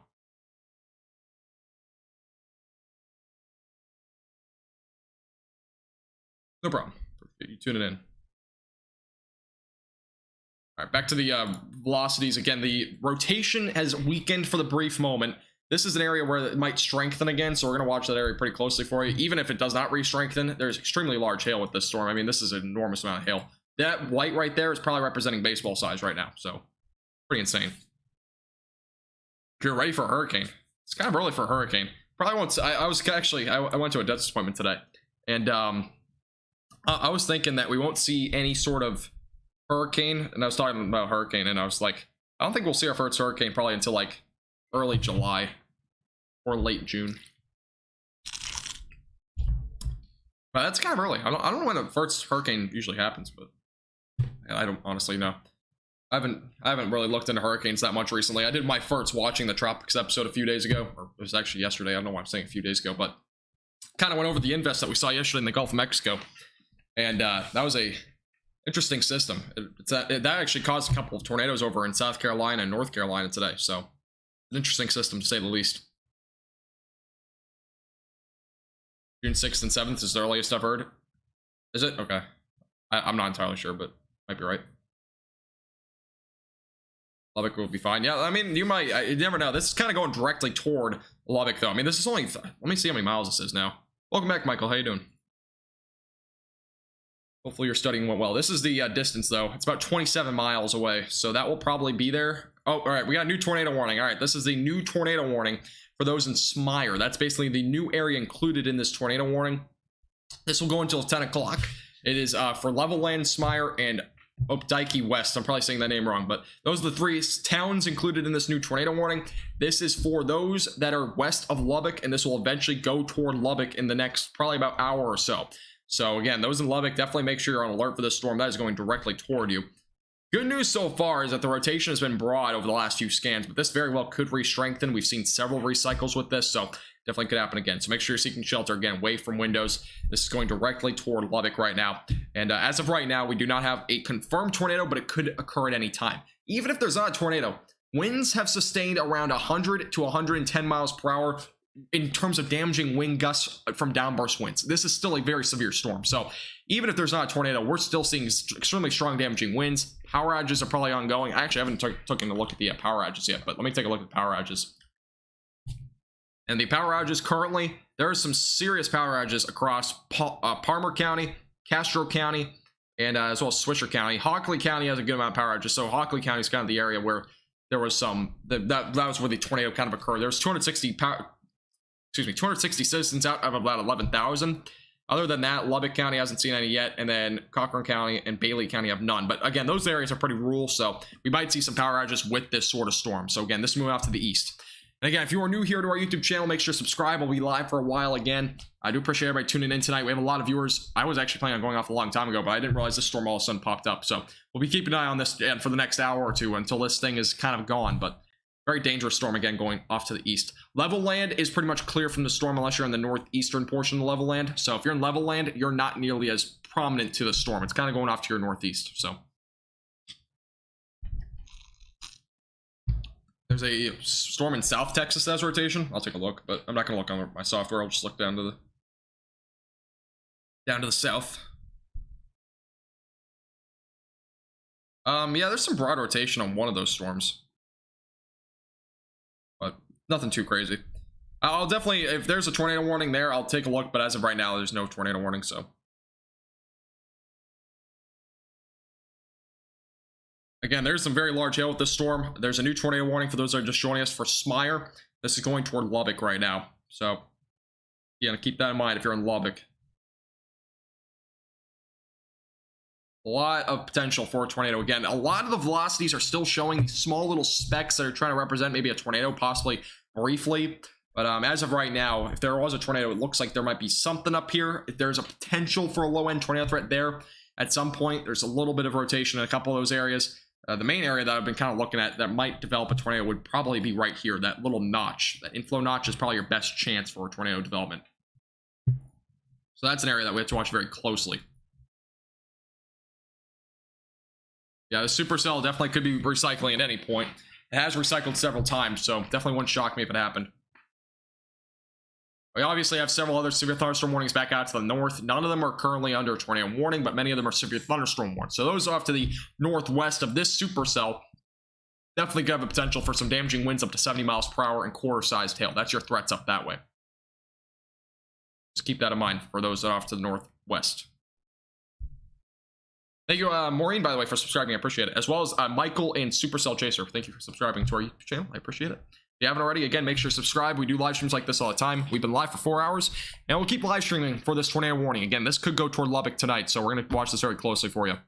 No problem. You tune it in. All right, back to the velocities. Again, the rotation has weakened for the brief moment. this is an area where it might strengthen again, so we're going to watch that area pretty closely for you. Even if it does not re-strengthen, there's extremely large hail with this storm. I mean, this is an enormous amount of hail. That white right there is probably representing baseball size right now, so pretty insane. If you're ready for a hurricane, it's kind of early for a hurricane. Probably won't. I went to a dentist appointment today, and I was thinking that we won't see any sort of hurricane, and I was talking about hurricane, and I was like, I don't think we'll see our first hurricane probably until like early July or late June. But that's kind of early. I don't know when the first hurricane usually happens, but I don't honestly know. I haven't really looked into hurricanes that much recently. I did my first watching the Tropics episode a few days ago, or it was actually yesterday. I don't know why I'm saying a few days ago, but kind of went over the invest that we saw yesterday in the Gulf of Mexico, and that was a interesting system. That actually caused a couple of tornadoes over in South Carolina and North Carolina today, so an interesting system to say the least. June 6th and 7th is the earliest I've heard. Is it? Okay. I'm not entirely sure, but might be right. Lubbock will be fine. Yeah, I mean, you never know. This is kind of going directly toward Lubbock, though. I mean, this is only, let me see how many miles this is now. Welcome back, Michael. How you doing? Hopefully your studying went well. This is the distance, though. It's about 27 miles away, so that will probably be there. Oh, all right, we got a new tornado warning. All right, this is the new tornado warning for those in Smyre. That's basically the new area included in this tornado warning. This will go until 10 o'clock. It is for Levelland, Smyre, and Opdyke West. I'm probably saying that name wrong, but those are the three towns included in this new tornado warning. This is for those that are west of Lubbock, and this will eventually go toward Lubbock in the next probably about hour or so. So again, those in Lubbock, definitely make sure you're on alert for this storm. That is going directly toward you. Good news so far is that the rotation has been broad over the last few scans, but this very well could re-strengthen. We've seen several recycles with this, so definitely could happen again. So make sure you're seeking shelter again away from windows. This is going directly toward Lubbock right now. And as of right now, we do not have a confirmed tornado, but it could occur at any time. Even if there's not a tornado, winds have sustained around 100 to 110 miles per hour in terms of damaging wind gusts from downburst winds. This is still a very severe storm. So even if there's not a tornado, we're still seeing extremely strong damaging winds. Power outages are probably ongoing. I actually haven't taken a look at the power outages yet, but let me take a look at the power outages. And the power outages currently, there are some serious power outages across Palmer County, Castro County, and as well as Swisher County. Hockley County has a good amount of power outages. So Hockley County is kind of the area where there was some, that was where the tornado kind of occurred. There's 260 citizens out of about 11,000. Other than that, Lubbock County hasn't seen any yet, and then Cochran County and Bailey County have none. But again, those areas are pretty rural, so we might see some power outages with this sort of storm. So again, this is moving off to the east. And again, if you are new here to our YouTube channel, make sure to subscribe. We'll be live for a while again. I do appreciate everybody tuning in tonight. We have a lot of viewers. I was actually planning on going off a long time ago, but I didn't realize this storm all of a sudden popped up. So we'll be keeping an eye on this for the next hour or two until this thing is kind of gone. But very dangerous storm again going off to the east. Level land is pretty much clear from the storm unless you're in the northeastern portion of the level land. So if you're in level land, you're not nearly as prominent to the storm. It's kind of going off to your northeast. So there's a storm in South Texas that has rotation. I'll take a look, but I'm not going to look on my software. I'll just look down to the south. Yeah, there's some broad rotation on one of those storms, but nothing too crazy. I'll definitely, if there's a tornado warning there, I'll take a look, but as of right now, there's no tornado warning, so. Again, there's some very large hail with this storm. There's a new tornado warning for those that are just joining us for Smyre. This is going toward Lubbock right now. So, yeah, keep that in mind if you're in Lubbock. A lot of potential for a tornado. Again, a lot of the velocities are still showing small little specks that are trying to represent maybe a tornado, possibly briefly. But as of right now, if there was a tornado, it looks like there might be something up here. If there's a potential for a low-end tornado threat there at some point, there's a little bit of rotation in a couple of those areas. The main area that I've been kind of looking at that might develop a tornado would probably be right here, that little notch. That inflow notch is probably your best chance for a tornado development. So that's an area that we have to watch very closely. Yeah, the supercell definitely could be recycling at any point. It has recycled several times, so definitely wouldn't shock me if it happened. We obviously have several other severe thunderstorm warnings back out to the north. None of them are currently under a tornado warning, but many of them are severe thunderstorm warnings. So those off to the northwest of this supercell definitely could have a potential for some damaging winds up to 70 miles per hour and quarter-sized hail. That's your threats up that way. Just keep that in mind for those that are off to the northwest. Thank you, Maureen, by the way, for subscribing. I appreciate it. As well as Michael and Supercell Chaser. Thank you for subscribing to our YouTube channel. I appreciate it. If you haven't already, again, make sure to subscribe. We do live streams like this all the time. We've been live for 4 hours, and we'll keep live streaming for this tornado warning. Again, this could go toward Lubbock tonight, so we're going to watch this very closely for you.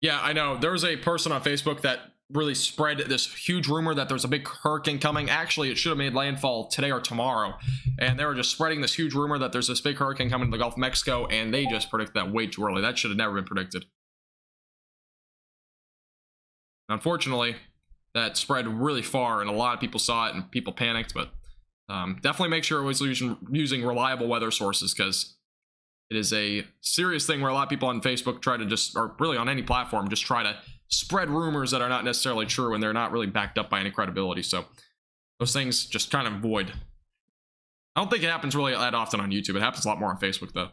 Yeah, I know. There was a person on Facebook that really spread this huge rumor that there's a big hurricane coming. Actually, it should have made landfall today or tomorrow. And they were just spreading this huge rumor that there's this big hurricane coming to the Gulf of Mexico, and they just predicted that way too early. That should have never been predicted. Unfortunately, that spread really far, and a lot of people saw it, and people panicked, but definitely make sure always using reliable weather sources, because it is a serious thing where a lot of people on Facebook try to just, or really on any platform, just try to spread rumors that are not necessarily true, and they're not really backed up by any credibility. So those things just kind of avoid. I don't think it happens really that often on YouTube. It happens a lot more on Facebook, though.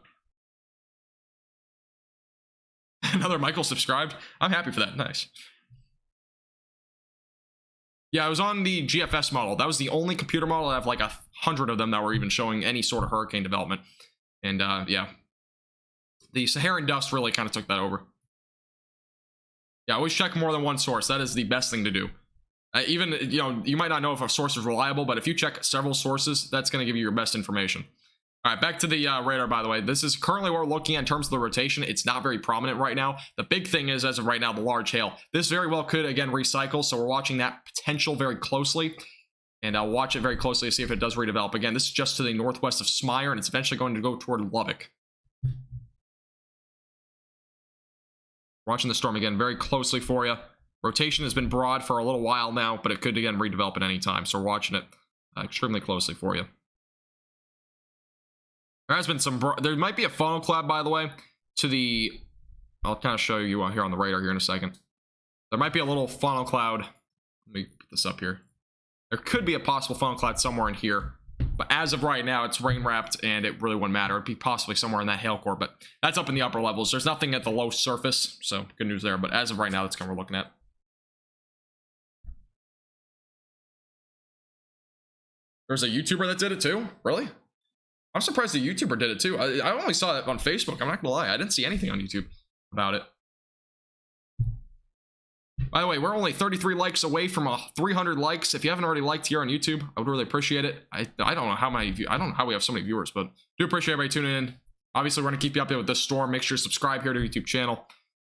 Another Michael subscribed. I'm happy for that. Nice. Yeah, I was on the GFS model. That was the only computer model. I have like 100 of them that were even showing any sort of hurricane development. And yeah, the Saharan dust really kind of took that over. Yeah, always check more than one source. That is the best thing to do. Even, you know, you might not know if a source is reliable, but if you check several sources, that's going to give you your best information. All right, back to the radar, by the way. This is currently what we're looking at in terms of the rotation. It's not very prominent right now. The big thing is, as of right now, the large hail. This very well could, again, recycle, so we're watching that potential very closely. And I'll watch it very closely to see if it does redevelop. Again, this is just to the northwest of Smyre, and it's eventually going to go toward Lubbock. Watching the storm again very closely for you. Rotation has been broad for a little while now, but it could, again, redevelop at any time. So we're watching it extremely closely for you. There has been some, there might be a funnel cloud, by the way, to the, I'll kind of show you here on the radar here in a second. There might be a little funnel cloud. Let me put this up here. There could be a possible funnel cloud somewhere in here, but as of right now, it's rain wrapped and it really wouldn't matter. It'd be possibly somewhere in that hail core, but that's up in the upper levels. There's nothing at the low surface, so good news there. But as of right now, that's kind of what we're looking at. There's a YouTuber that did it too? Really? I'm surprised the YouTuber did it too. I only saw it on Facebook. I'm not gonna lie. I didn't see anything on YouTube about it. By the way, we're only 33 likes away from 300 likes. If you haven't already liked here on YouTube, I would really appreciate it. I don't know how many of you, I don't know how we have so many viewers, but do appreciate everybody tuning in. Obviously, we're gonna keep you updated with this storm. Make sure to subscribe here to the YouTube channel.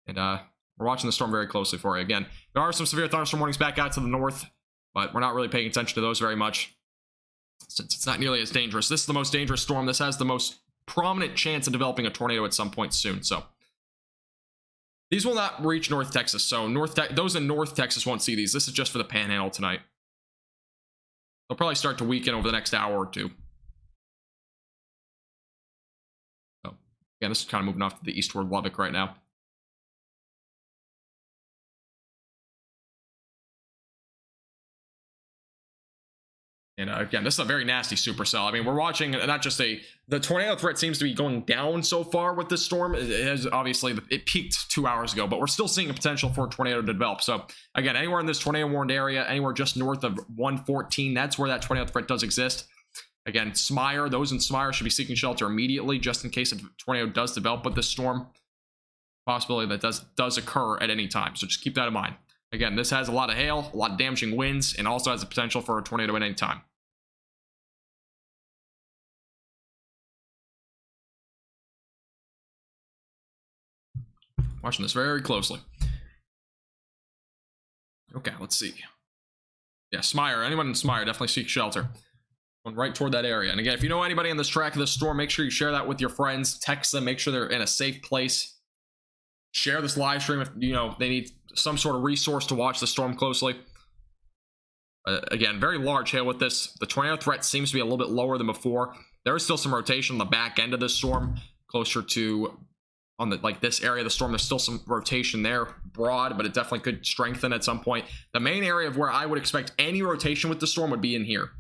And we're watching the storm very closely for you. Again, there are some severe thunderstorm warnings back out to the north, but we're not really paying attention to those very much, since it's not nearly as dangerous. This is the most dangerous storm. This has the most prominent chance of developing a tornado at some point soon. So these will not reach North Texas. So those in North Texas won't see these. This is just for the Panhandle tonight. They'll probably start to weaken over the next hour or two. So again, this is kind of moving off to the eastward Lubbock right now. And again, this is a very nasty supercell. I mean, we're watching not just the tornado threat seems to be going down so far with this storm. It has obviously, it peaked 2 hours ago, but we're still seeing a potential for a tornado to develop. So again, anywhere in this tornado warned area, anywhere just north of 114, that's where that tornado threat does exist. Again, Smyre, those in Smyre should be seeking shelter immediately, just in case a tornado does develop with this storm. Possibility that does occur at any time. So just keep that in mind. Again, this has a lot of hail, a lot of damaging winds, and also has the potential for a tornado at any time. Watching this very closely. Okay, let's see. Yeah, Smyre. Anyone in Smyre, definitely seek shelter. Going right toward that area. And again, if you know anybody in this track of this storm, make sure you share that with your friends. Text them. Make sure they're in a safe place. Share this live stream if you know they need some sort of resource to watch the storm closely. Again, very large hail with this. The tornado threat seems to be a little bit lower than before. There is still some rotation on the back end of this storm, closer to on the like this area of the storm. There's still some rotation there, broad, but it definitely could strengthen at some point. The main area of where I would expect any rotation with the storm would be in here.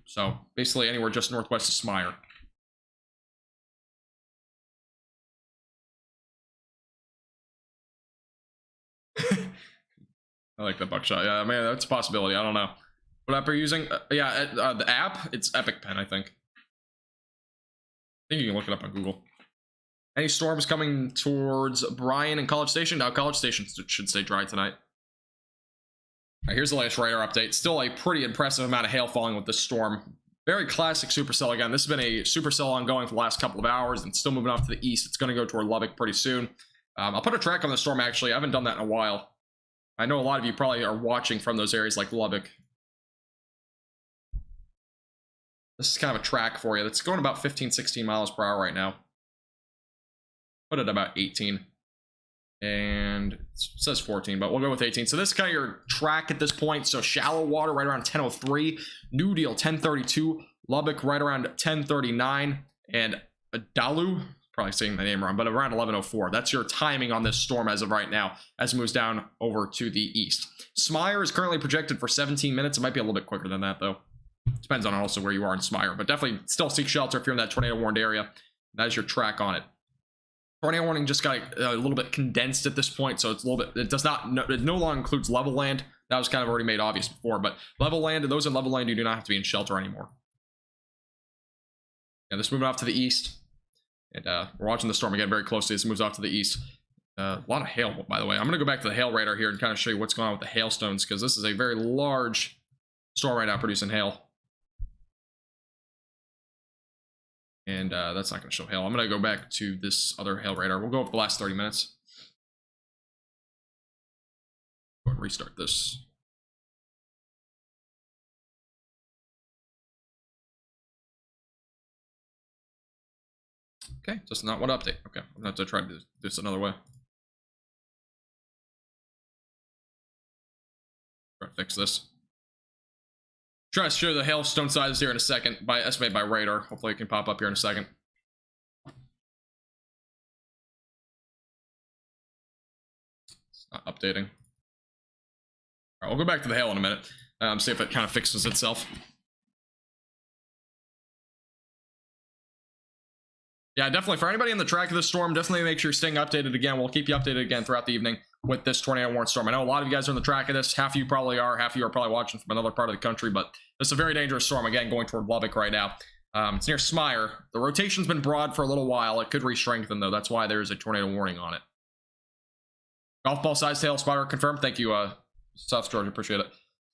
So basically anywhere just northwest of Smyre. I like that buckshot. Yeah, man, that's a possibility. I don't know. What app are you using? The app, it's Epic Pen, I think. I think you can look it up on Google. Any storms coming towards Bryan and College Station? No, College Station should stay dry tonight. All right, here's the latest radar update. Still a pretty impressive amount of hail falling with this storm. Very classic supercell again. This has been a supercell ongoing for the last couple of hours and still moving off to the east. It's going to go toward Lubbock pretty soon. I'll put a track on the storm, actually. I haven't done that in a while. I know a lot of you probably are watching from those areas like Lubbock. This is kind of a track for you. That's going about 15, 16 miles per hour right now. Put it about 18. And it says 14, but we'll go with 18. So this is kind of your track at this point. So shallow water right around 10:03. New Deal 10:32. Lubbock right around 10:39. And Dalu, probably saying the name wrong, but around 11:04. That's your timing on this storm as of right now, as it moves down over to the east. Smire is currently projected for 17 minutes. It might be a little bit quicker than that, though. Depends on also where you are in Smire, but definitely still seek shelter if you're in that tornado warned area. That is your track on it. Tornado warning just got a little bit condensed at this point, so it's a little bit, it no longer includes level land. That was kind of already made obvious before, but level land, and those in level land, you do not have to be in shelter anymore. Yeah, this moving off to the east, and we're watching the storm again very closely as it moves off to the east. A lot of hail, by the way. I'm going to go back to the hail radar here and kind of show you what's going on with the hailstones, because this is a very large storm right now producing hail. And that's not going to show hail. I'm going to go back to this other hail radar. We'll go over the last 30 minutes. Go ahead and restart this. Okay, just not one update. Okay, I'm going to have to try to do this another way. Try to fix this. Try to show the hailstone sizes here in a second, by estimate by radar. Hopefully it can pop up here in a second. It's not updating. All right, we'll go back to the hail in a minute. See if it kind of fixes itself. Yeah, definitely. For anybody in the track of this storm, definitely make sure you're staying updated again. We'll keep you updated again throughout the evening with this tornado warning storm. I know a lot of you guys are in the track of this. Half of you probably are. Half of you are probably watching from another part of the country, but this is a very dangerous storm, again, going toward Lubbock right now. It's near Smire. The rotation's been broad for a little while. It could re-strengthen, though. That's why there's a tornado warning on it. Golf ball sized hail spotter confirmed. Thank you, South Georgia. Appreciate it.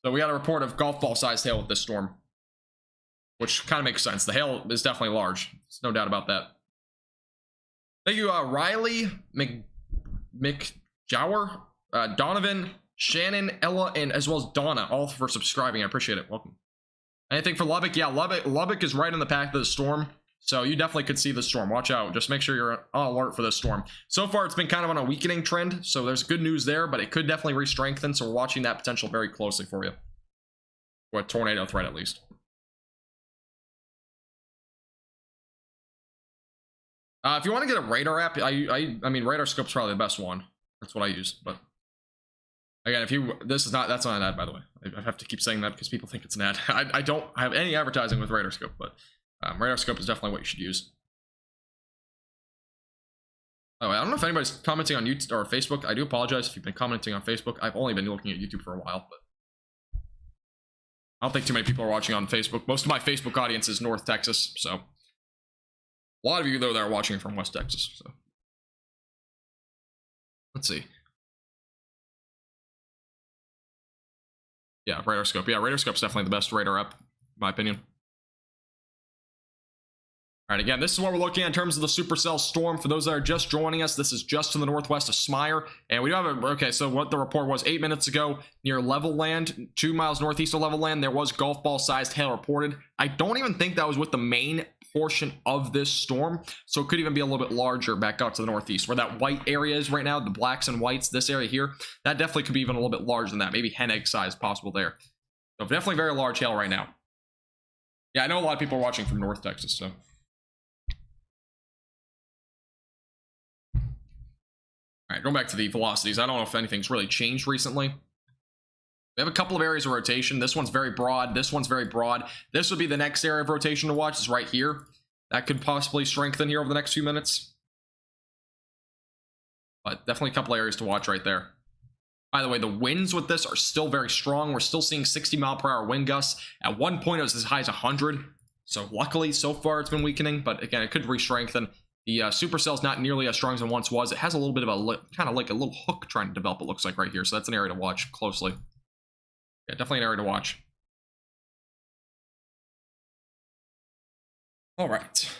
So we got a report of golf ball sized hail with this storm, which kind of makes sense. The hail is definitely large. There's no doubt about that. Thank you, Riley McJower, Donovan, Shannon, Ella, and as well as Donna, all for subscribing. I appreciate it. Welcome. Anything for Lubbock? Yeah, Lubbock is right in the path of the storm, so you definitely could see the storm. Watch out. Just make sure you're on alert for this storm. So far, it's been kind of on a weakening trend, so there's good news there, but it could definitely re-strengthen, so we're watching that potential very closely for you. Or a tornado threat, at least. If you want to get a radar app, I mean, Radar Scope's probably the best one. That's what I use, but again, that's not an ad, by the way. I have to keep saying that because people think it's an ad. I don't have any advertising with Radar Scope, but Radar Scope is definitely what you should use. Oh, I don't know if anybody's commenting on YouTube or Facebook. I do apologize if you've been commenting on Facebook. I've only been looking at YouTube for a while, but I don't think too many people are watching on Facebook. Most of my Facebook audience is North Texas, so a lot of you, though, that are watching from West Texas, so. Let's see. Yeah, Radar Scope. Yeah, Radar Scope's definitely the best radar app, in my opinion. All right, again, this is what we're looking at in terms of the supercell storm. For those that are just joining us, this is just to the northwest of Smire. And we do have a, okay, so what the report was 8 minutes ago, near Level Land, 2 miles northeast of Level Land, there was golf ball sized hail reported. I don't even think that was with the main portion of this storm, so it could even be a little bit larger back out to the northeast where that white area is right now, the blacks and whites, this area here, that definitely could be even a little bit larger than that, maybe hen egg size possible there. So definitely very large hail right now. Yeah, I know a lot of people are watching from North Texas, so. All right, going back to the velocities, I don't know if anything's really changed recently. We have a couple of areas of rotation. This one's very broad. This one's very broad. This would be the next area of rotation to watch, is right here. That could possibly strengthen here over the next few minutes. But definitely a couple areas to watch right there. By the way, the winds with this are still very strong. We're still seeing 60-mile-per-hour wind gusts. At one point, it was as high as 100. So luckily, so far, it's been weakening. But again, it could re-strengthen. The supercell is not nearly as strong as it once was. It has a little bit of a kind of like a little hook trying to develop, it looks like right here. So that's an area to watch closely. Yeah, definitely an area to watch. All right.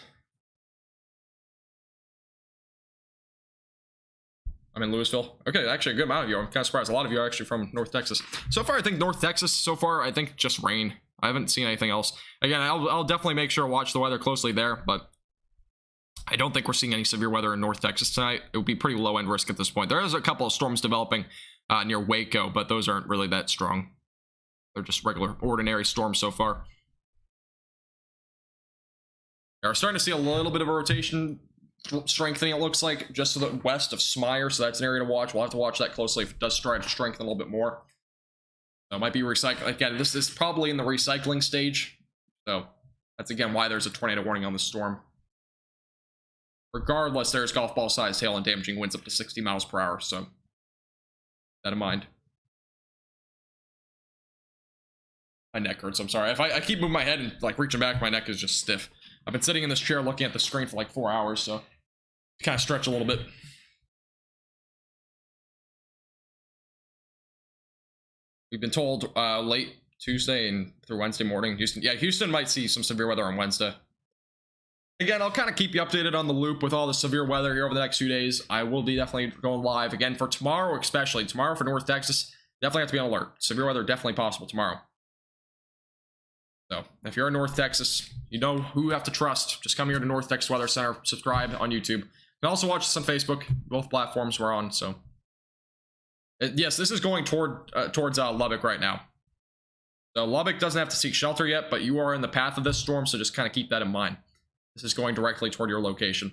I'm in Louisville. Okay, actually a good amount of you. I'm kind of surprised. A lot of you are actually from North Texas. So far, I think North Texas, so far, I think just rain. I haven't seen anything else. Again, I'll definitely make sure to watch the weather closely there, but I don't think we're seeing any severe weather in North Texas tonight. It would be pretty low-end risk at this point. There is a couple of storms developing near Waco, but those aren't really that strong. They're just regular, ordinary storms so far. We're starting to see a little bit of a rotation strengthening, it looks like, just to the west of Smyre, so that's an area to watch. We'll have to watch that closely if it does try to strengthen a little bit more. So it might be recycling. Again, this is probably in the recycling stage, so that's again why there's a tornado warning on the storm. Regardless, there's golf ball sized hail and damaging winds up to 60 miles per hour, so keep that in mind. My neck hurts, I'm sorry. If I keep moving my head and like reaching back, my neck is just stiff. I've been sitting in this chair looking at the screen for like 4 hours, so kind of stretch a little bit. We've been told late Tuesday and through Wednesday morning, Houston might see some severe weather on Wednesday. Again, I'll kind of keep you updated on the loop with all the severe weather here over the next few days. I will be definitely going live again for tomorrow, especially tomorrow for North Texas. Definitely have to be on alert. Severe weather definitely possible tomorrow. So if you're in North Texas, you know who you have to trust. Just come here to North Texas Weather Center. Subscribe on YouTube. You can also watch us on Facebook. Both platforms we're on. So yes, this is going towards Lubbock right now. So Lubbock doesn't have to seek shelter yet, but you are in the path of this storm, so just kind of keep that in mind. This is going directly toward your location.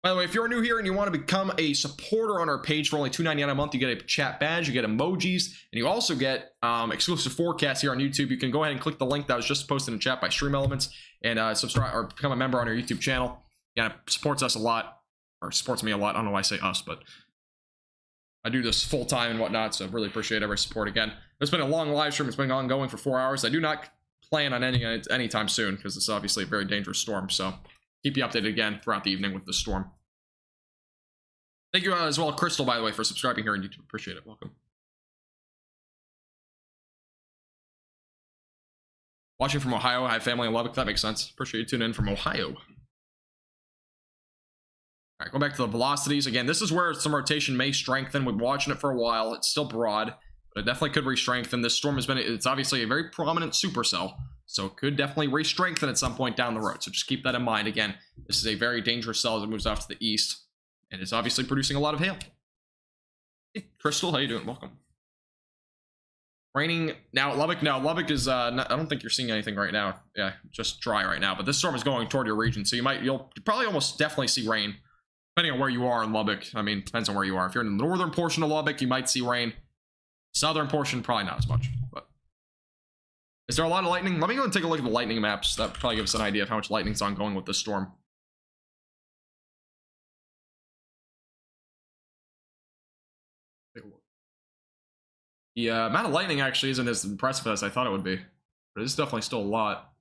By the way, if you're new here and you want to become a supporter on our page for only $2.99 a month, you get a chat badge, you get emojis, and you also get exclusive forecasts here on YouTube. You can go ahead and click the link that was just posted in chat by Stream Elements and subscribe or become a member on our YouTube channel. Yeah, it supports us a lot, or supports me a lot. I don't know why I say us, but I do this full time and whatnot, so I really appreciate every support again. It's been a long live stream. It's been ongoing for 4 hours. I do not plan on ending it anytime soon because it's obviously a very dangerous storm, so keep you updated again throughout the evening with the storm. Thank you as well, Crystal, by the way, for subscribing here on YouTube. Appreciate it. Welcome. Watching from Ohio. I have family in Lubbock. That makes sense. Appreciate you tuning in from Ohio. All right, go back to the velocities. Again, this is where some rotation may strengthen. We've been watching it for a while. It's still broad, but it definitely could re-strengthen. This storm has been, it's obviously a very prominent supercell, so it could definitely re-strengthen at some point down the road. So just keep that in mind. Again, this is a very dangerous cell as it moves off to the east, and it's obviously producing a lot of hail. Hey, Crystal, how you doing? Welcome. Raining now at Lubbock. Now Lubbock is I don't think you're seeing anything right now. Yeah, just dry right now, but this storm is going toward your region, so you'll probably almost definitely see rain depending on where you are in Lubbock. I mean, depends on where you are. If you're in the northern portion of Lubbock, you might see rain. Southern portion, probably not as much. But is there a lot of lightning? Let me go and take a look at the lightning maps. That would probably give us an idea of how much lightning's ongoing with this storm. The amount of lightning actually isn't as impressive as I thought it would be, but it's definitely still a lot.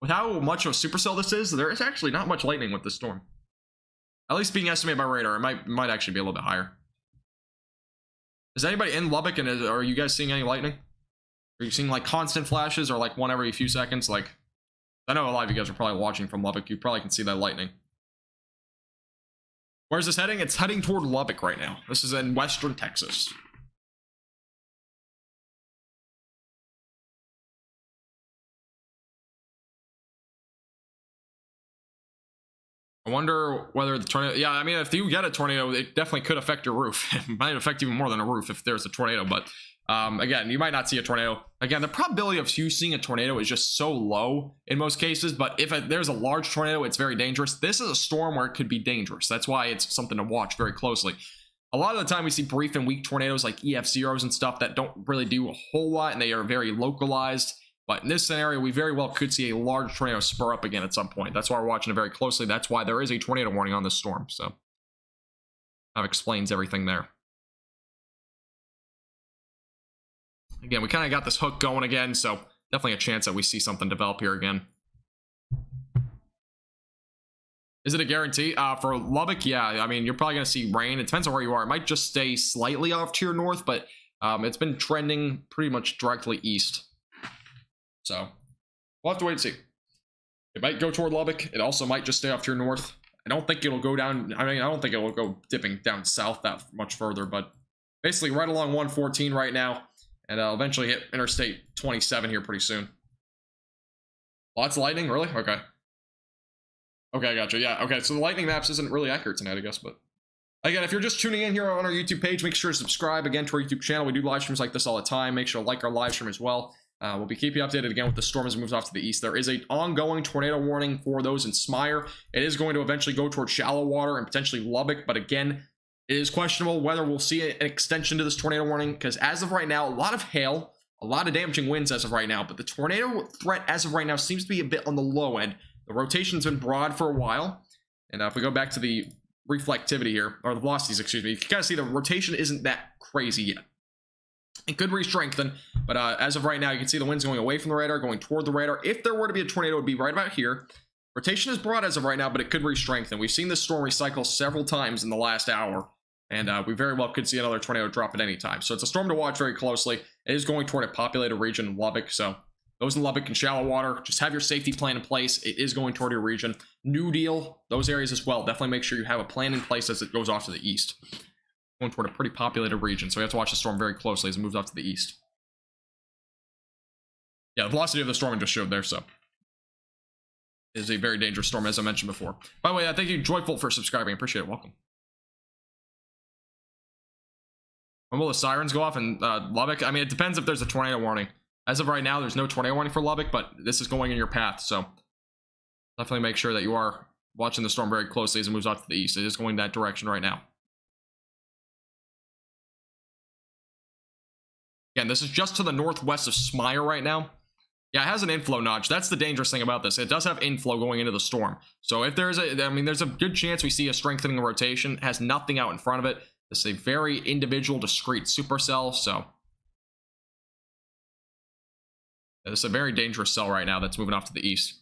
With how much of a supercell this is, there is actually not much lightning with this storm. At least being estimated by radar, it might actually be a little bit higher. Is anybody in Lubbock, and are you guys seeing any lightning? Are you seeing like constant flashes or like one every few seconds? Like, I know a lot of you guys are probably watching from Lubbock. You probably can see that lightning. Where's this heading? It's heading toward Lubbock right now. This is in western Texas. I wonder whether the tornado, yeah, I mean, if you get a tornado, it definitely could affect your roof. It might affect even more than a roof if there's a tornado, but again, you might not see a tornado. Again, the probability of you seeing a tornado is just so low in most cases, but if there's a large tornado, it's very dangerous. This is a storm where it could be dangerous. That's why it's something to watch very closely. A lot of the time we see brief and weak tornadoes like EF0s and stuff that don't really do a whole lot, and they are very localized. But in this scenario, we very well could see a large tornado spur up again at some point. That's why we're watching it very closely. That's why there is a tornado warning on this storm. So that explains everything there. Again, we kind of got this hook going again, so definitely a chance that we see something develop here again. Is it a guarantee? For Lubbock, yeah. I mean, you're probably going to see rain. It depends on where you are. It might just stay slightly off to your north, but it's been trending pretty much directly east. So we'll have to wait and see. It might go toward Lubbock. It also might just stay off to your north. I don't think it'll go down. I mean, I don't think it will go dipping down south that much further, but basically right along 114 right now. And I'll eventually hit Interstate 27 here pretty soon. Lots of lightning, really? Okay. Okay, I gotcha. Yeah, okay, so the lightning maps isn't really accurate tonight, I guess, but again, if you're just tuning in here on our YouTube page, make sure to subscribe again to our YouTube channel. We do live streams like this all the time. Make sure to like our live stream as well. We'll be keeping you updated again with the storm as it moves off to the east. There is an ongoing tornado warning for those in Smire. It is going to eventually go towards shallow water and potentially Lubbock, but again, it is questionable whether we'll see an extension to this tornado warning, because as of right now, a lot of hail, a lot of damaging winds as of right now, but the tornado threat as of right now seems to be a bit on the low end. The rotation's been broad for a while, and if we go back to the reflectivity here, or the velocities, excuse me, you can kind of see the rotation isn't that crazy yet. It could re-strengthen, but as of right now, you can see the winds going away from the radar, going toward the radar. If there were to be a tornado, it would be right about here. Rotation is broad as of right now, but it could re-strengthen. We've seen this storm recycle several times in the last hour, and we very well could see another tornado drop at any time. So it's a storm to watch very closely. It is going toward a populated region in Lubbock, so those in Lubbock and shallow water, just have your safety plan in place. It is going toward your region. New Deal, those areas as well. Definitely make sure you have a plan in place as it goes off to the east. Going toward a pretty populated region, so we have to watch the storm very closely as it moves off to the east. Yeah, the velocity of the storm I just showed there, so it is a very dangerous storm, as I mentioned before. By the way, thank you, Joyful, for subscribing. I appreciate it. Welcome. When will the sirens go off in Lubbock? I mean, it depends if there's a tornado warning. As of right now, there's no tornado warning for Lubbock, but this is going in your path, so definitely make sure that you are watching the storm very closely as it moves off to the east. It is going that direction right now. Again, this is just to the northwest of Smire right now. Yeah, it has an inflow notch. That's the dangerous thing about this. It does have inflow going into the storm. So if there's there's a good chance we see a strengthening rotation. It has nothing out in front of it. This is a very individual, discrete supercell, so this is a very dangerous cell right now that's moving off to the east.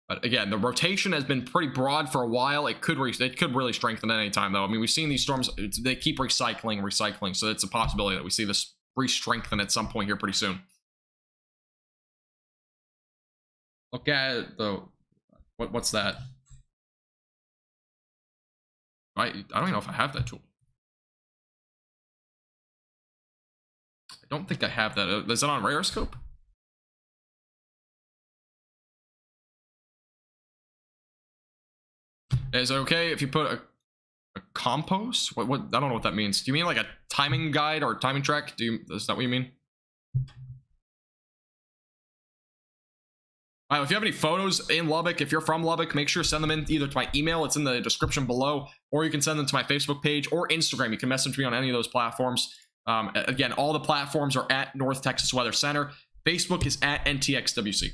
But again, the rotation has been pretty broad for a while. It could really strengthen at any time, though. I mean, we've seen these storms, they keep recycling, so it's a possibility that we see this re-strengthen at some point here pretty soon. Look at the... What's that? I don't even know if I have that tool. I don't think I have that. Is it on radar scope? Is it okay if you put a compost? What? I don't know what that means. Do you mean like a timing guide or timing track? Is that what you mean? If you have any photos in Lubbock, if you're from Lubbock, make sure to send them in either to my email, it's in the description below, or you can send them to my Facebook page or Instagram. You can message me on any of those platforms. Again, all the platforms are at North Texas Weather Center. Facebook is at NTXWC.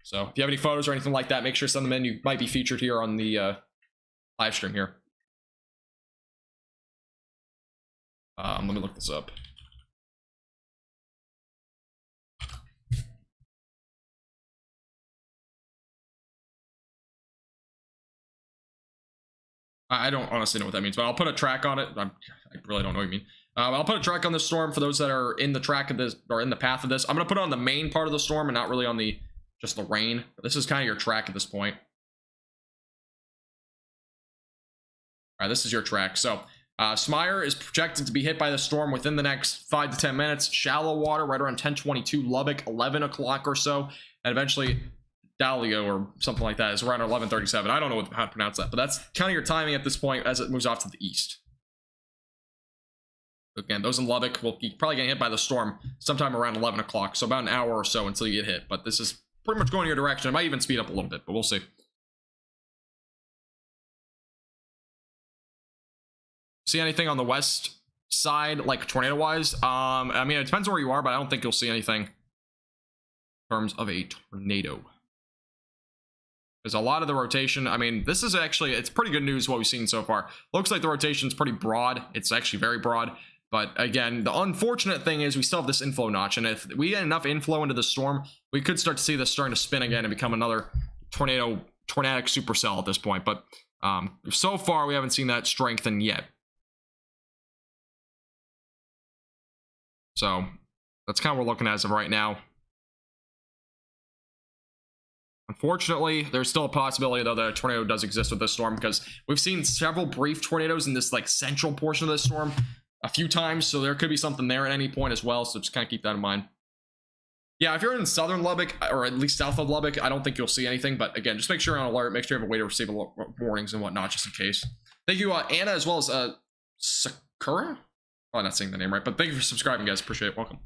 So if you have any photos or anything like that, make sure to send them in. You might be featured here on the live stream here. Let me look this up. I don't honestly know what that means, but I'll put a track on it. I really don't know what you mean. I'll put a track on this storm for those that are in the track of this, or in the path of this. I'm going to put it on the main part of the storm and not really on just the rain. This is kind of your track at this point. All right, this is your track. So Smire is projected to be hit by the storm within the next 5 to 10 minutes. Shallow water right around 10:22. Lubbock 11 o'clock or so, and eventually Dalio or something like that is around 11:37. I don't know how to pronounce that, but that's kind of your timing at this point as it moves off to the east. Again, those in Lubbock will be probably getting hit by the storm sometime around 11 o'clock, so about an hour or so until you get hit. But this is pretty much going your direction. It might even speed up a little bit, but we'll see. See anything on the west side, like tornado-wise? I mean, it depends where you are, but I don't think you'll see anything in terms of a tornado. There's a lot of the rotation. I mean, this is actually, it's pretty good news what we've seen so far. Looks like the rotation's pretty broad. It's actually very broad. But again, the unfortunate thing is we still have this inflow notch, and if we get enough inflow into the storm, we could start to see this starting to spin again and become another tornadic supercell at this point. But so far, we haven't seen that strengthen yet. So that's kind of what we're looking at as of right now. Unfortunately, there's still a possibility, though, that a tornado does exist with this storm, because we've seen several brief tornadoes in this like central portion of the storm a few times, so there could be something there at any point as well, so just kind of keep that in mind. Yeah, if you're in southern Lubbock, or at least south of Lubbock, I don't think you'll see anything, but again, just make sure you're on alert, make sure you have a way to receive warnings and whatnot, just in case. Thank you, Anna, as well as Sakura? Oh, I'm not saying the name right, but thank you for subscribing, guys. Appreciate it. Welcome.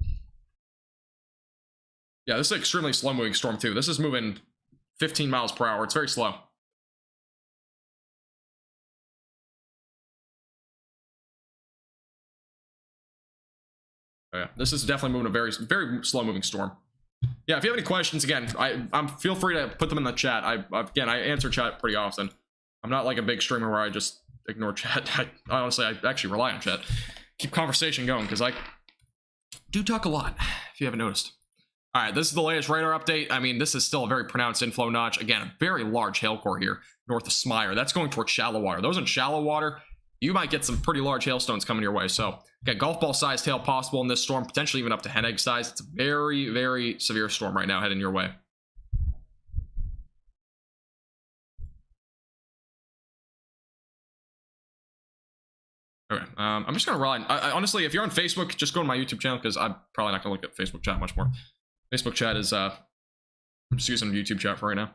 Yeah, this is an extremely slow-moving storm, too. This is moving 15 miles per hour. It's very slow. Oh, yeah, this is definitely moving a very, very slow-moving storm. Yeah, if you have any questions, again, feel free to put them in the chat. Again, I answer chat pretty often. I'm not like a big streamer where I just ignore chat. Honestly, I actually rely on chat. Keep conversation going, because I do talk a lot, if you haven't noticed. All right, this is the latest radar update. I mean, this is still a very pronounced inflow notch. Again, a very large hail core here north of Smyre. That's going towards shallow water. Those in shallow water, you might get some pretty large hailstones coming your way. So, again, golf ball sized hail possible in this storm, potentially even up to hen egg size. It's a very, very severe storm right now heading your way. Okay, I'm just gonna rely. Honestly, if you're on Facebook, just go to my YouTube channel, because I'm probably not gonna look at Facebook chat much more. Facebook chat is I'm just using YouTube chat for right now.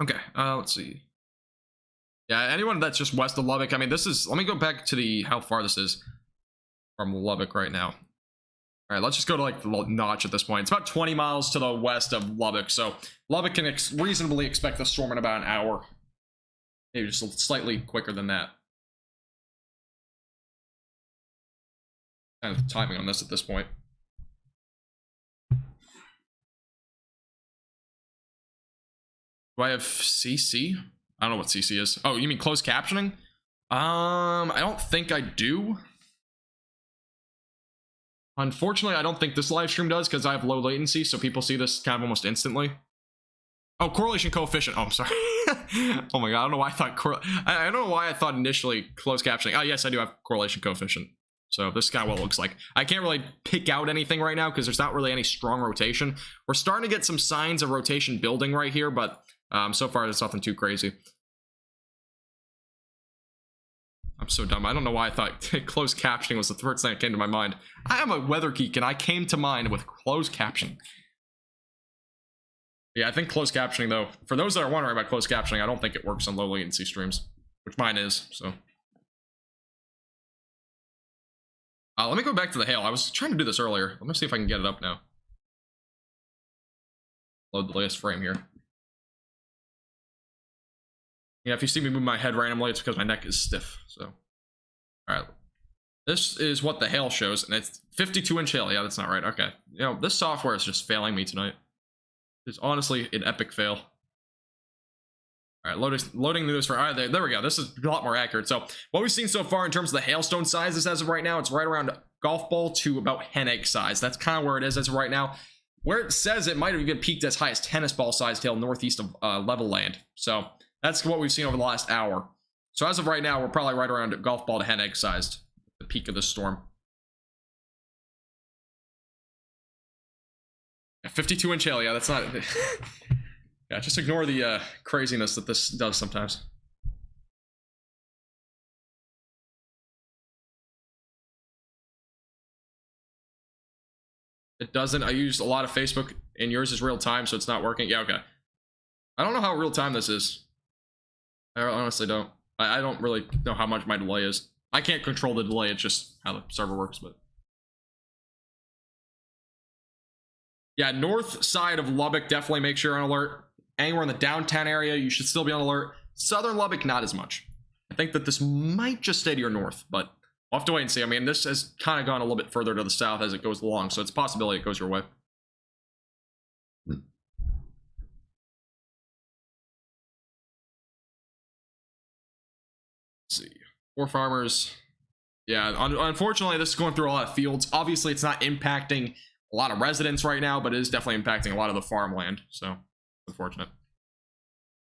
Okay, let's see. Yeah, anyone that's just west of Lubbock, I mean, this is, let me go back to how far this is from Lubbock right now. All right, let's just go to like the notch at this point. It's about 20 miles to the west of Lubbock, so Lubbock can reasonably expect the storm in about an hour, maybe just slightly quicker than that. Kind of timing on this at this point. Do I have CC? I don't know what CC is. Oh, you mean closed captioning? I don't think I do. Unfortunately, I don't think this live stream does, because I have low latency, so people see this kind of almost instantly. Oh, correlation coefficient. Oh, I'm sorry. Oh my god, I don't know why I thought I don't know why I thought initially closed captioning. Oh, yes, I do have correlation coefficient. So this is kind of what it looks like. I can't really pick out anything right now, because there's not really any strong rotation. We're starting to get some signs of rotation building right here, but so far there's nothing too crazy. I'm so dumb. I don't know why I thought closed captioning was the first thing that came to my mind. I am a weather geek, and I came to mind with closed captioning. Yeah, I think closed captioning, though, for those that are wondering about closed captioning, I don't think it works on low latency streams, which mine is, so. Let me go back to the hail. I was trying to do this earlier. Let me see if I can get it up now. Load the latest frame here. Yeah, if you see me move my head randomly, it's because my neck is stiff, so. Alright. This is what the hail shows, and it's 52-inch hail. Yeah, that's not right. Okay. You know, this software is just failing me tonight. It's honestly an epic fail. All right, loading this for, all right, there we go. This is a lot more accurate. So what we've seen so far in terms of the hailstone sizes as of right now, it's right around golf ball to about hen egg size. That's kind of where it is as of right now. Where it says it might have even peaked as high as tennis ball sized hail northeast of Level Land. So that's what we've seen over the last hour. So as of right now, we're probably right around golf ball to hen egg sized, the peak of the storm. 52-inch hail, yeah, that's not... Yeah, just ignore the craziness that this does sometimes. It doesn't. I use a lot of Facebook, and yours is real time, so it's not working. Yeah, okay. I don't know how real time this is. I honestly don't. I don't really know how much my delay is. I can't control the delay, it's just how the server works, but... Yeah, north side of Lubbock, definitely make sure you're on alert. Anywhere in the downtown area, you should still be on alert. Southern Lubbock, not as much. I think that this might just stay to your north, but we'll have to wait and see. I mean, this has kind of gone a little bit further to the south as it goes along, so it's a possibility it goes your way. Let's see. 4 farmers. Yeah, unfortunately, this is going through a lot of fields. Obviously, it's not impacting a lot of residents right now, but it is definitely impacting a lot of the farmland. So, unfortunate.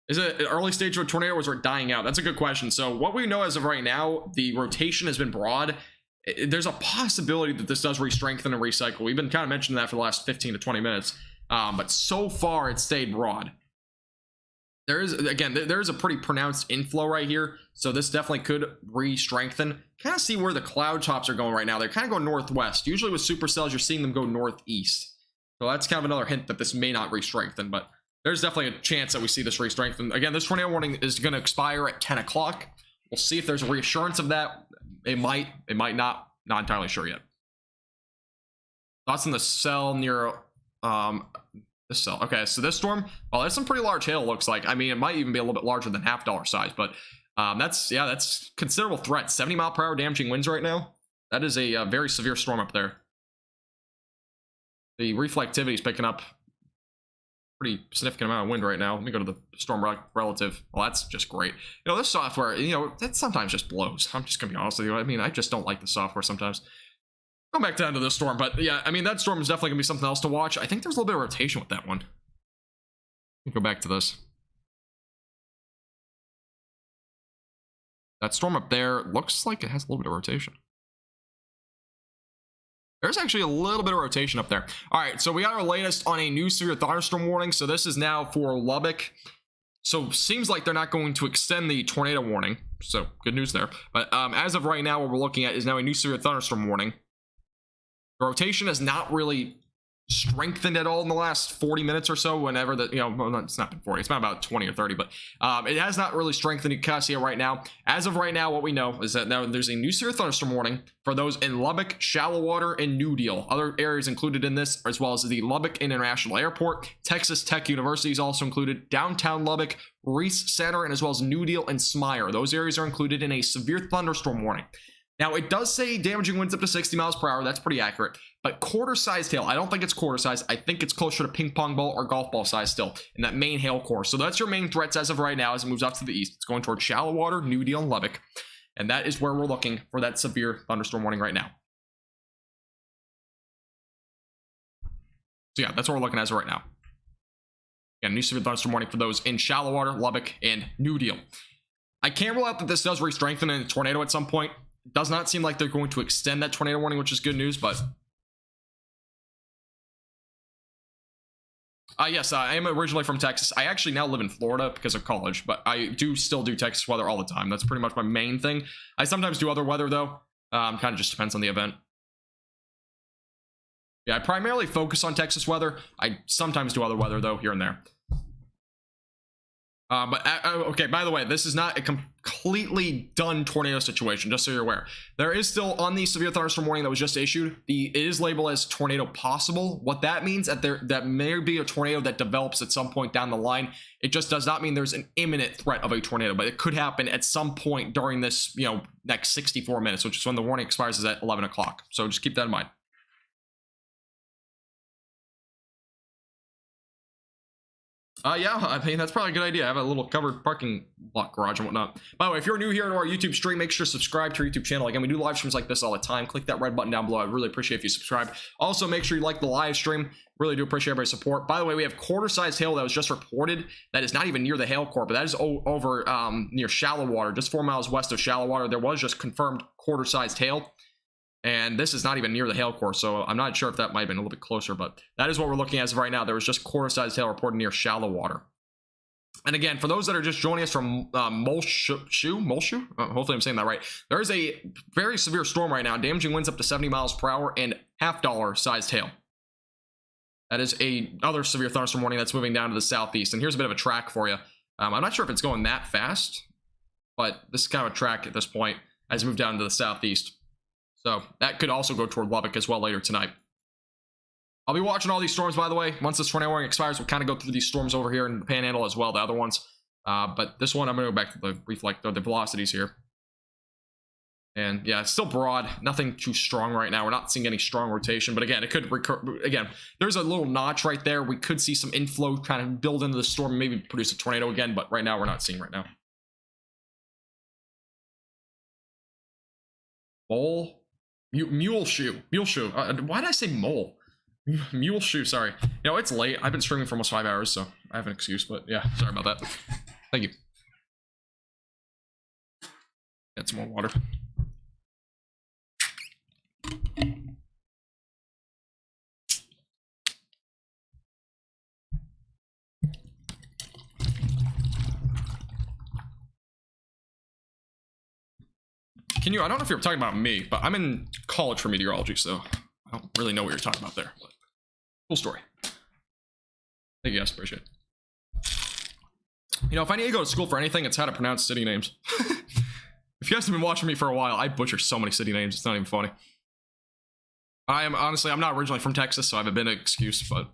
Is it an early stage of a tornado or is it dying out? That's a good question. So, what we know as of right now, the rotation has been broad. There's a possibility that this does re-strengthen and recycle. We've been kind of mentioning that for the last 15 to 20 minutes. But so far, it's stayed broad. There's a pretty pronounced inflow right here, so this definitely could re-strengthen. Kind of see where the cloud tops are going right now. They're kind of going northwest. Usually with supercells, you're seeing them go northeast. So that's kind of another hint that this may not re-strengthen, but there's definitely a chance that we see this re-strengthen. Again, this tornado warning is going to expire at 10 o'clock. We'll see if there's a reassurance of that. It might not. Not entirely sure yet. Thoughts on the cell near this cell. Okay, so this storm, well, that's some pretty large hail, looks like. I mean, it might even be a little bit larger than $half size, but that's considerable threat. 70-mile-per-hour damaging winds right now. That is a very severe storm up there. The reflectivity is picking up pretty significant amount of wind right now. Let me go to the storm relative. Well, that's just great. You know, this software, you know, that sometimes just blows. I'm just gonna be honest with you. I mean, I just don't like the software sometimes. Go back down to this storm, but yeah, I mean, that storm is definitely gonna be something else to watch. I think there's a little bit of rotation with that one. Let me go back to this. That storm up there looks like it has a little bit of rotation. There's actually a little bit of rotation up there. All right, so we got our latest on a new severe thunderstorm warning. So this is now for Lubbock. So seems like they're not going to extend the tornado warning. So good news there. But as of right now, what we're looking at is now a new severe thunderstorm warning. The rotation has not really strengthened at all in the last 40 minutes or so, whenever the, you know, well, it's not been 40, it's been about 20 or 30, but it has not really strengthened. You can see it right now. As of right now, what we know is that now there's a new severe thunderstorm warning for those in Lubbock, Shallow Water, and New Deal. Other areas included in this, as well as the Lubbock International Airport, Texas Tech University is also included, downtown Lubbock, Reese Center, and as well as New Deal and Smyre. Those areas are included in a severe thunderstorm warning. Now, it does say damaging winds up to 60 miles per hour. That's pretty accurate. But quarter-sized hail, I don't think it's quarter-size. I think it's closer to ping pong ball or golf ball size still in that main hail core. So that's your main threats as of right now as it moves off to the east. It's going towards Shallow Water, New Deal, and Lubbock. And that is where we're looking for that severe thunderstorm warning right now. So yeah, that's what we're looking at as of right now. Again, new severe thunderstorm warning for those in Shallow Water, Lubbock, and New Deal. I can't rule out that this does re-strengthen in a tornado at some point. It does not seem like they're going to extend that tornado warning, which is good news, but yes, I am originally from Texas. I actually now live in Florida because of college, but I do still do Texas weather all the time. That's pretty much my main thing. I sometimes do other weather, though. Kind of just depends on the event. Yeah, I primarily focus on Texas weather. I sometimes do other weather, though, here and there. Okay, by the way, this is not a completely done tornado situation, just so you're aware. There is still, on the severe thunderstorm warning that was just issued, it is labeled as tornado possible. What that means is that that may be a tornado that develops at some point down the line. It just does not mean there's an imminent threat of a tornado, but it could happen at some point during this, you know, next 64 minutes, which is when the warning expires, is at 11 o'clock. So just keep that in mind. Yeah, I mean, that's probably a good idea. I have a little covered parking lot garage and whatnot. By the way, if you're new here to our YouTube stream, make sure to subscribe to our YouTube channel. Again, we do live streams like this all the time. Click that red button down below. I'd really appreciate if you subscribe. Also, make sure you like the live stream. Really do appreciate everybody's support. By the way, we have quarter-sized hail that was just reported. That is not even near the hail core, but that is over near Shallow Water, just 4 miles west of Shallow Water. There was just confirmed quarter-sized hail. And this is not even near the hail core, so I'm not sure if that might have been a little bit closer, but that is what we're looking at as of right now. There was just quarter-sized hail reported near Shallow Water. And again, for those that are just joining us from Molshu, hopefully I'm saying that right, there is a very severe storm right now, damaging winds up to 70 miles per hour and $half sized hail. That is another severe thunderstorm warning that's moving down to the southeast. And here's a bit of a track for you. I'm not sure if it's going that fast, but this is kind of a track at this point as we move down to the southeast. So that could also go toward Lubbock as well later tonight. I'll be watching all these storms, by the way. Once this tornado warning expires, we'll kind of go through these storms over here in the Panhandle as well, the other ones. But this one, I'm going to go back to the velocities here. And yeah, it's still broad. Nothing too strong right now. We're not seeing any strong rotation. But again, it could recur. Again, there's a little notch right there. We could see some inflow kind of build into the storm, maybe produce a tornado again. But right now, we're not seeing right now. Mole, mule shoe. Why did I say mole? Mule shoe. Sorry. You know, it's late. I've been streaming for almost 5 hours, so I have an excuse. But yeah, sorry about that. Thank you. Get some more water. Can you, I don't know if you're talking about me, but I'm in college for meteorology, so I don't really know what you're talking about there. But cool story. Thank you guys, appreciate it. You know, if I need to go to school for anything, it's how to pronounce city names. If you guys have been watching me for a while, I butcher so many city names, it's not even funny. I'm not originally from Texas, so I have a bit of an excuse, but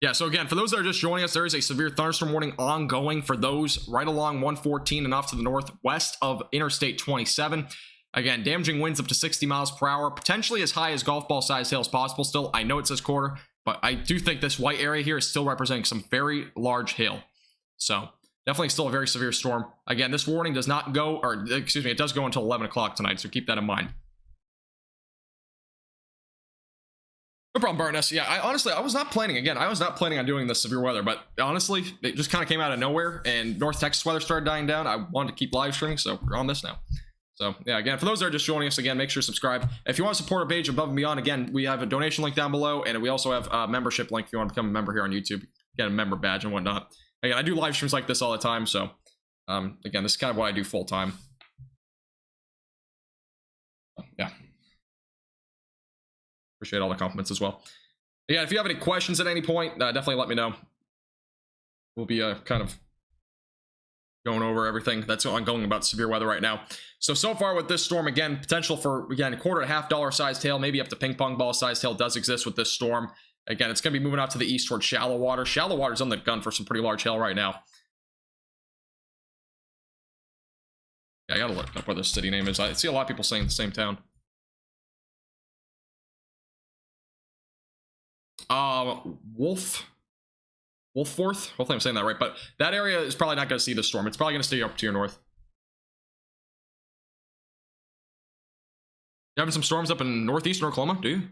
yeah, so again, for those that are just joining us, there is a severe thunderstorm warning ongoing for those right along 114 and off to the northwest of Interstate 27. Again, damaging winds up to 60 miles per hour, potentially as high as golf ball size hail is possible still. I know it says quarter, but I do think this white area here is still representing some very large hail. So definitely still a very severe storm. Again, this warning does not go, or excuse me, it does go until 11 o'clock tonight, so keep that in mind. No problem, Barnes. Yeah, I was not planning, again, I was not planning on doing this severe weather, but honestly, it just kind of came out of nowhere, and North Texas weather started dying down. I wanted to keep live streaming, so we're on this now. So, yeah, again, for those that are just joining us, again, make sure to subscribe. If you want to support our page above and beyond, again, we have a donation link down below, and we also have a membership link if you want to become a member here on YouTube, get a member badge and whatnot. Again, I do live streams like this all the time, so, again, this is kind of what I do full time. Yeah. Appreciate all the compliments as well. Yeah, if you have any questions at any point, definitely let me know. We'll be kind of going over everything that's ongoing about severe weather right now. So far with this storm, again, potential for, again, $1.25 to $1/2 sized hail, maybe up to ping pong ball sized hail does exist with this storm. Again, it's going to be moving out to the east towards shallow water. Shallow water's on the gun for some pretty large hail right now. Yeah, I gotta look up where this city name is. I see a lot of people saying the same town. Wolfforth? Hopefully I'm saying that right, but that area is probably not going to see the storm. It's probably going to stay up to your north. You having some storms up in northeastern Oklahoma, do you?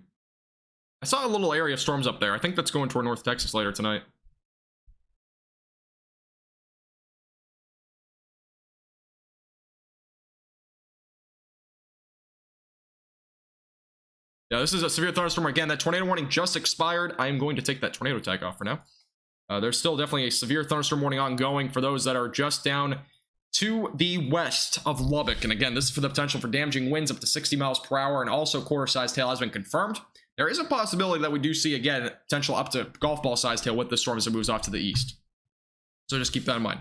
I saw a little area of storms up there. I think that's going toward North Texas later tonight. Yeah, this is a severe thunderstorm. Again, that tornado warning just expired. I am going to take that tornado tag off for now. There's still definitely a severe thunderstorm warning ongoing for those that are just down to the west of Lubbock. And again, this is for the potential for damaging winds up to 60 miles per hour, and also quarter-sized hail has been confirmed. There is a possibility that we do see, again, potential up to golf ball-sized hail with this storm as it moves off to the east. So just keep that in mind.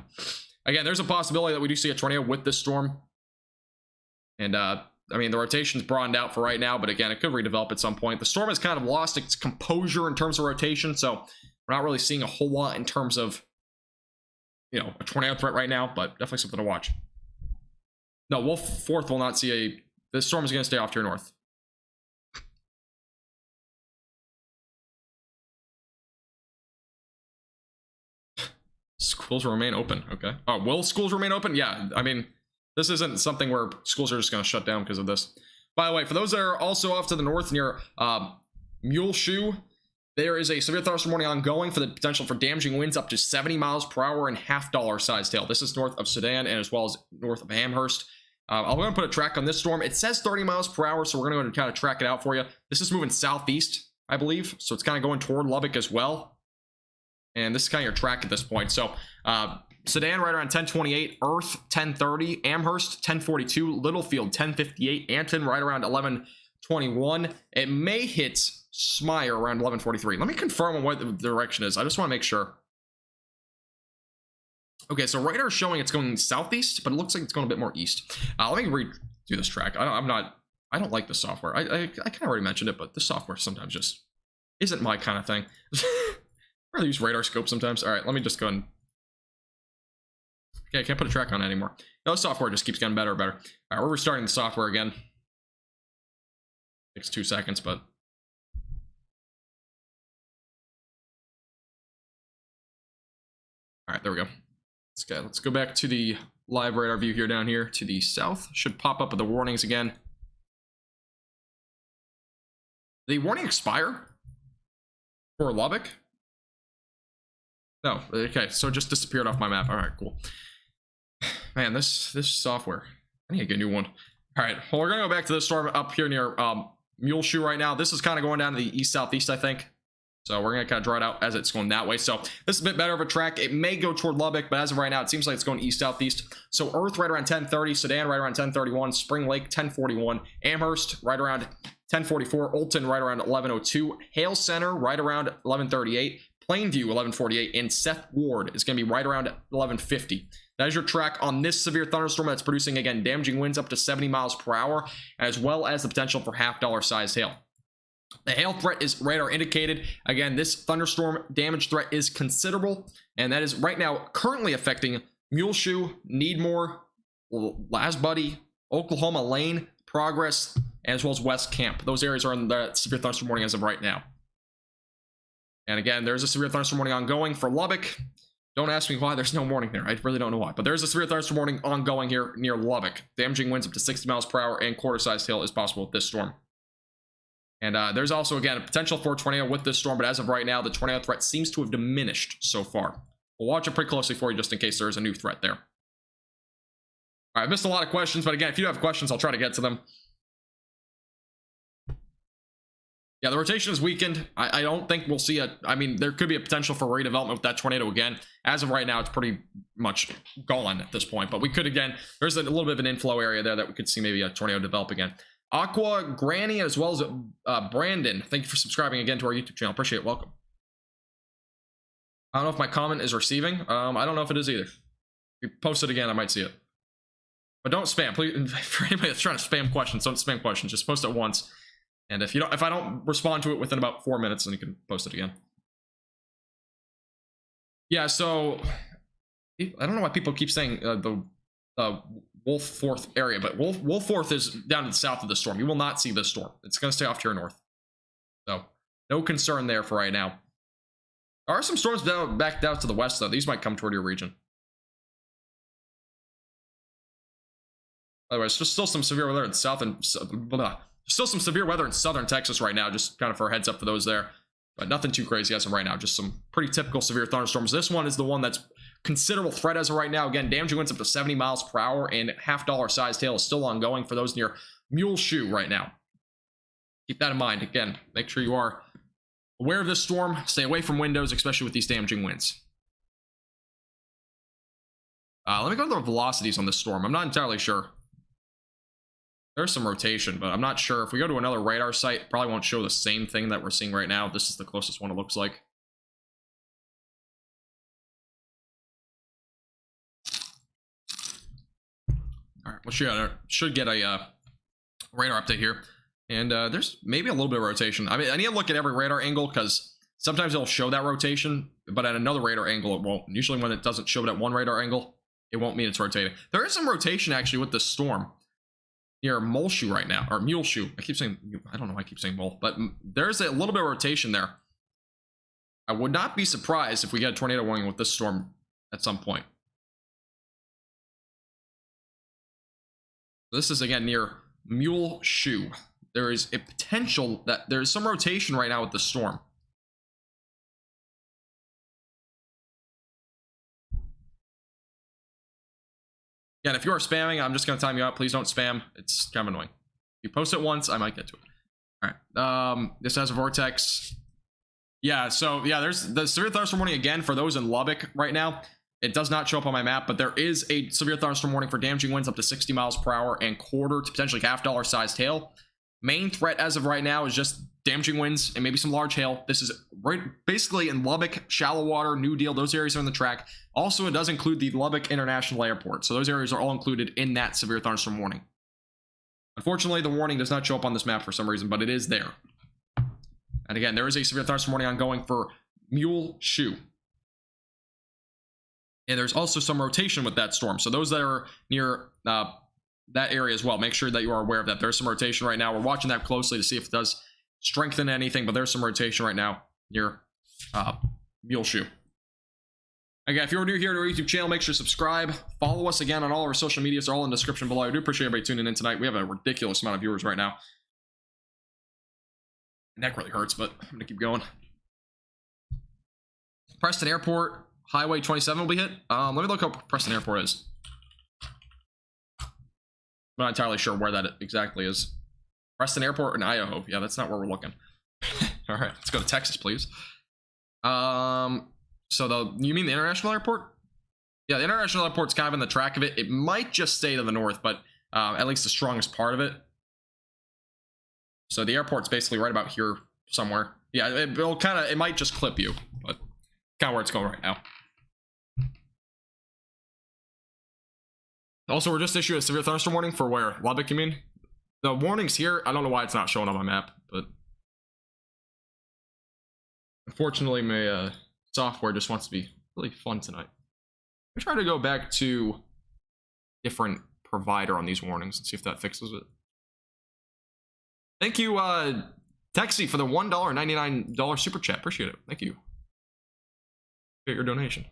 Again, there's a possibility that we do see a tornado with this storm. And, I mean, the rotation's broadened out for right now, but again, it could redevelop at some point. The storm has kind of lost its composure in terms of rotation, so we're not really seeing a whole lot in terms of, you know, a tornado threat right now, but definitely something to watch. No, Wolfforth will not see a... This storm is going to stay off to your north. Schools will remain open. Okay. Oh, will schools remain open? Yeah, I mean, this isn't something where schools are just going to shut down because of this. By the way, for those that are also off to the north near Muleshoe, there is a severe thunderstorm warning ongoing for the potential for damaging winds up to 70 miles per hour and $1/2 sized hail. This is north of Sedan and as well as north of Amherst. I'm going to put a track on this storm. It says 30 miles per hour, so we're going to go and kind of track it out for you. This is moving southeast, I believe, so it's kind of going toward Lubbock as well. And this is kind of your track at this point. So Sedan right around 1028, Earth 1030, Amherst 1042, Littlefield 1058, Anton right around 1121. It may hit Smyre around 1143. Let me confirm on what the direction is. I just want to make sure. Okay, so radar is showing it's going southeast, but it looks like it's going a bit more east. Let me redo this track. I don't like the software. I kind of already mentioned it, but the software sometimes just isn't my kind of thing. I really use radar scope sometimes. All right, let me just go and... Okay, I can't put a track on it anymore. No, the software just keeps getting better and better. All right, we're restarting the software again. Takes 2 seconds, but... All right, there we go. let's go back to the live radar view here down here to the south. Should pop up with the warnings again. Did the warning expire for Lubbock? No. Okay, so it just disappeared off my map. All right, cool. Man, this software. I need to get a new one. All right, well, we're gonna go back to this storm up here near Muleshoe right now. This is kind of going down to the east-southeast, I think. So we're gonna kind of draw it out as it's going that way. So this is a bit better of a track. It may go toward Lubbock, but as of right now, it seems like it's going east-southeast. So Earth right around 10:30, Sedan right around 10:31, Spring Lake 10:41, Amherst right around 10:44, Olton right around 11:02, Hale Center right around 11:38, Plainview 11:48, and Seth Ward is going to be right around 11:50. That is your track on this severe thunderstorm that's producing, again, damaging winds up to 70 miles per hour, as well as the potential for half-dollar sized hail. The hail threat is radar indicated. Again, this thunderstorm damage threat is considerable, and that is right now currently affecting Muleshoe, Needmore, Lasbuddy, Oklahoma Lane, Progress, as well as West Camp. Those areas are in the severe thunderstorm warning as of right now. And again, there's a severe thunderstorm warning ongoing for Lubbock. Don't ask me why there's no warning there. I really don't know why. But there's a severe thunderstorm warning ongoing here near Lubbock. Damaging winds up to 60 miles per hour and quarter-sized hail is possible with this storm. And there's also, again, a potential for a tornado with this storm. But as of right now, the tornado threat seems to have diminished so far. We'll watch it pretty closely for you just in case there is a new threat there. All right, I missed a lot of questions. But again, if you have questions, I'll try to get to them. Yeah, the rotation is weakened. I don't think we'll see I mean, there could be a potential for redevelopment with that tornado again. As of right now, it's pretty much gone at this point. But we could, again, there's a little bit of an inflow area there that we could see maybe a tornado develop again. Aqua, Granny, as well as Brandon, thank you for subscribing again to our YouTube channel. Appreciate it. Welcome. I don't know if my comment is receiving. I don't know if it is either. If you post it again, I might see it. But don't spam. Please, for anybody that's trying to spam questions, don't spam questions. Just post it once. And if I don't respond to it within about 4 minutes, then you can post it again. Yeah, so I don't know why people keep saying the Wolf area, but Wolf is down to the south of the storm. You will not see this storm. It's going to stay off to your north. So no concern there for right now. There are some storms back down to the west, though. These might come toward your region. Otherwise, there's still some severe weather in south and still some severe weather in southern Texas right now, just kind of for a heads up for those there. But nothing too crazy as of right now, just some pretty typical severe thunderstorms. This one is the one that's considerable threat as of right now. Again, damaging winds up to 70 miles per hour, and half-dollar sized hail is still ongoing for those near Muleshoe right now. Keep that in mind. Again, make sure you are aware of this storm. Stay away from windows, especially with these damaging winds. Let me go to the velocities on this storm. I'm not entirely sure. There's some rotation, but I'm not sure. If we go to another radar site, it probably won't show the same thing that we're seeing right now. This is the closest one it looks like. All right, we should get a radar update here. And there's maybe a little bit of rotation. I mean, I need to look at every radar angle because sometimes it'll show that rotation, but at another radar angle, it won't. Usually when it doesn't show it at one radar angle, it won't mean it's rotating. There is some rotation actually with this storm near Muleshoe right now, or Muleshoe. I keep saying, I don't know why I keep saying Mole, but there's a little bit of rotation there. I would not be surprised if we get a tornado warning with this storm at some point. This is again near Muleshoe. There is a potential that there's some rotation right now with the storm. Again, if you are spamming, I'm just going to time you out. Please don't spam. It's kind of annoying. If you post it once, I might get to it. All right. This has a vortex. Yeah, so yeah, there's the severe thunderstorm warning again for those in Lubbock right now. It does not show up on my map, but there is a severe thunderstorm warning for damaging winds up to 60 miles per hour and quarter to potentially half-dollar sized hail. Main threat as of right now is just damaging winds and maybe some large hail. This is right basically in Lubbock, Shallow Water, New Deal. Those areas are in the track. Also, it does include the Lubbock International Airport. So those areas are all included in that severe thunderstorm warning. Unfortunately, the warning does not show up on this map for some reason, but it is there. And again, there is a severe thunderstorm warning ongoing for Muleshoe. And there's also some rotation with that storm. So those that are near that area as well, make sure that you are aware of that. There's some rotation right now. We're watching that closely to see if it does strengthen anything, but there's some rotation right now near Muleshoe. Again, if you're new here to our YouTube channel, make sure to subscribe. Follow us again on all our social medias. They're all in the description below. I do appreciate everybody tuning in tonight. We have a ridiculous amount of viewers right now. My neck really hurts, but I'm gonna keep going. Preston Airport, Highway 27 will be hit. Let me look up Preston Airport is. I'm not entirely sure where that exactly is. Preston Airport in Idaho. Yeah, that's not where we're looking. All right, let's go to Texas, please. So you mean the international airport? Yeah, the international airport's kind of in the track of it. It might just stay to the north, but at least the strongest part of it. So the airport's basically right about here somewhere. Yeah, it might just clip you, but kind of where it's going right now. Also, we're just issuing a severe thunderstorm warning for where? Lubbock, you mean? The warning's here. I don't know why it's not showing on my map, but unfortunately, my software just wants to be really fun tonight. I try to go back to different provider on these warnings and see if that fixes it. Thank you, Texie, for the $1.99 super chat. Appreciate it. Thank you. Get your donation.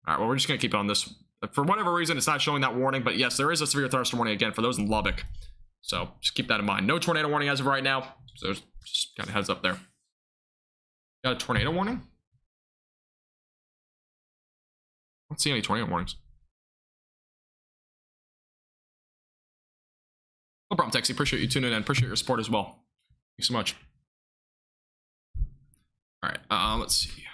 All right, well, we're just gonna keep it on this. For whatever reason, it's not showing that warning, but yes, there is a severe thunderstorm warning again for those in Lubbock. So just keep that in mind. No tornado warning as of right now. So just kind of heads up there. Got a tornado warning? I don't see any tornado warnings. No problem, Texie. Appreciate you tuning in. Appreciate your support as well. Thanks so much. All right, let's see.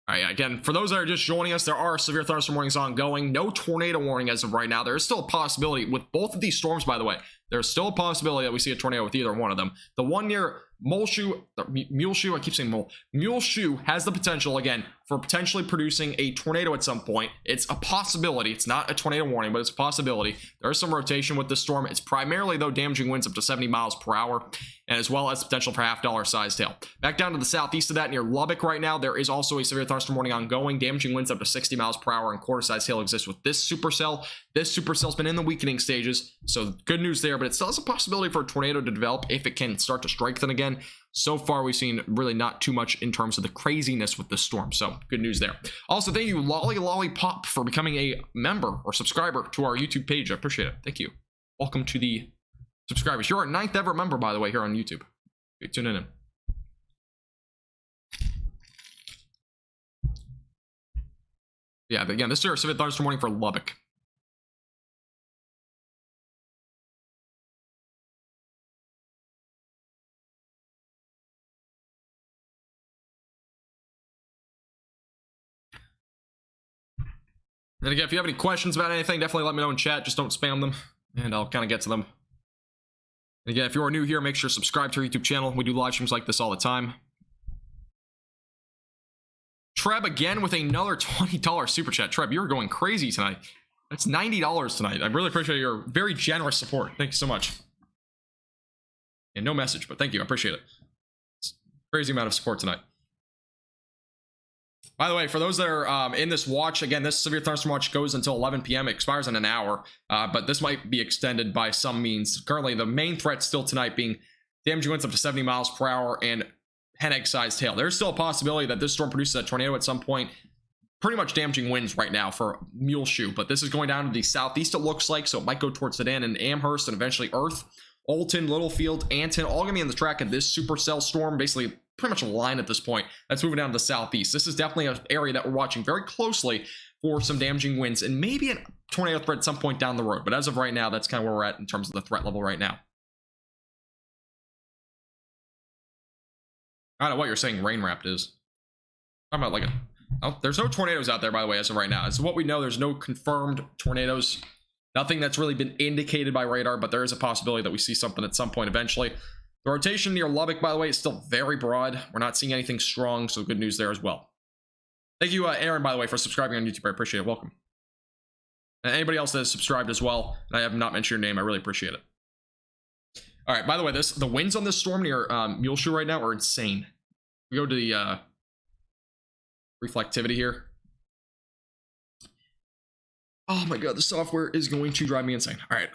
All right, again, for those that are just joining us, there are severe thunderstorm warnings ongoing. No tornado warning as of right now. There is still a possibility with both of these storms, by the way. There's still a possibility that we see a tornado with either one of them. The one near Muleshoe, I keep saying Muleshoe has the potential, again, for potentially producing a tornado at some point. It's a possibility. It's not a tornado warning, but it's a possibility. There is some rotation with this storm. It's primarily, though, damaging winds up to 70 miles per hour, and as well as potential for half-dollar sized hail. Back down to the southeast of that, near Lubbock right now, there is also a severe thunderstorm warning ongoing. Damaging winds up to 60 miles per hour and quarter-sized hail exists with this supercell. This supercell's been in the weakening stages, so good news there, but it still has a possibility for a tornado to develop if it can start to strengthen again. So far, we've seen really not too much in terms of the craziness with this storm, so good news there. Also, thank you, Lollipop, for becoming a member or subscriber to our YouTube page. I appreciate it. Thank you. Welcome to the subscribers. You're our 9th ever member, by the way, here on YouTube. Okay, tune in. Yeah, but again, this is our severe thunderstorm warning for Lubbock. And again, if you have any questions about anything, definitely let me know in chat. Just don't spam them, and I'll kind of get to them. And again, if you are new here, make sure to subscribe to our YouTube channel. We do live streams like this all the time. Treb again with another $20 super chat. Treb, you're going crazy tonight. That's $90 tonight. I really appreciate your very generous support. Thank you so much. And no message, but thank you. I appreciate it. It's a crazy amount of support tonight. By the way, for those that are in this watch, again, this severe thunderstorm watch goes until 11 p.m. It expires in an hour, but this might be extended by some means. Currently, the main threat still tonight being damaging winds up to 70 miles per hour and hen egg-sized hail. There's still a possibility that this storm produces a tornado at some point. Pretty much damaging winds right now for Muleshoe, but this is going down to the southeast, it looks like, so it might go towards Sedan and Amherst and eventually Earth. Alton, Littlefield, Anton, all gonna be in the track of this supercell storm, basically pretty much a line at this point. That's moving down to the southeast. This is definitely an area that we're watching very closely for some damaging winds and maybe a tornado threat at some point down the road. But as of right now, that's kind of where we're at in terms of the threat level right now. I don't know what you're saying rain wrapped is. I'm about like a... Oh, there's no tornadoes out there, by the way, as of right now. As of what we know, there's no confirmed tornadoes. Nothing that's really been indicated by radar, but there is a possibility that we see something at some point eventually. The rotation near Lubbock, by the way, is still very broad. We're not seeing anything strong, so good news there as well. Thank you, Aaron, by the way, for subscribing on YouTube. I appreciate it. Welcome. And anybody else that has subscribed as well, and I have not mentioned your name, I really appreciate it. All right, by the way, the winds on this storm near Muleshoe right now are insane. We go to the reflectivity here. Oh my god, the software is going to drive me insane. All right,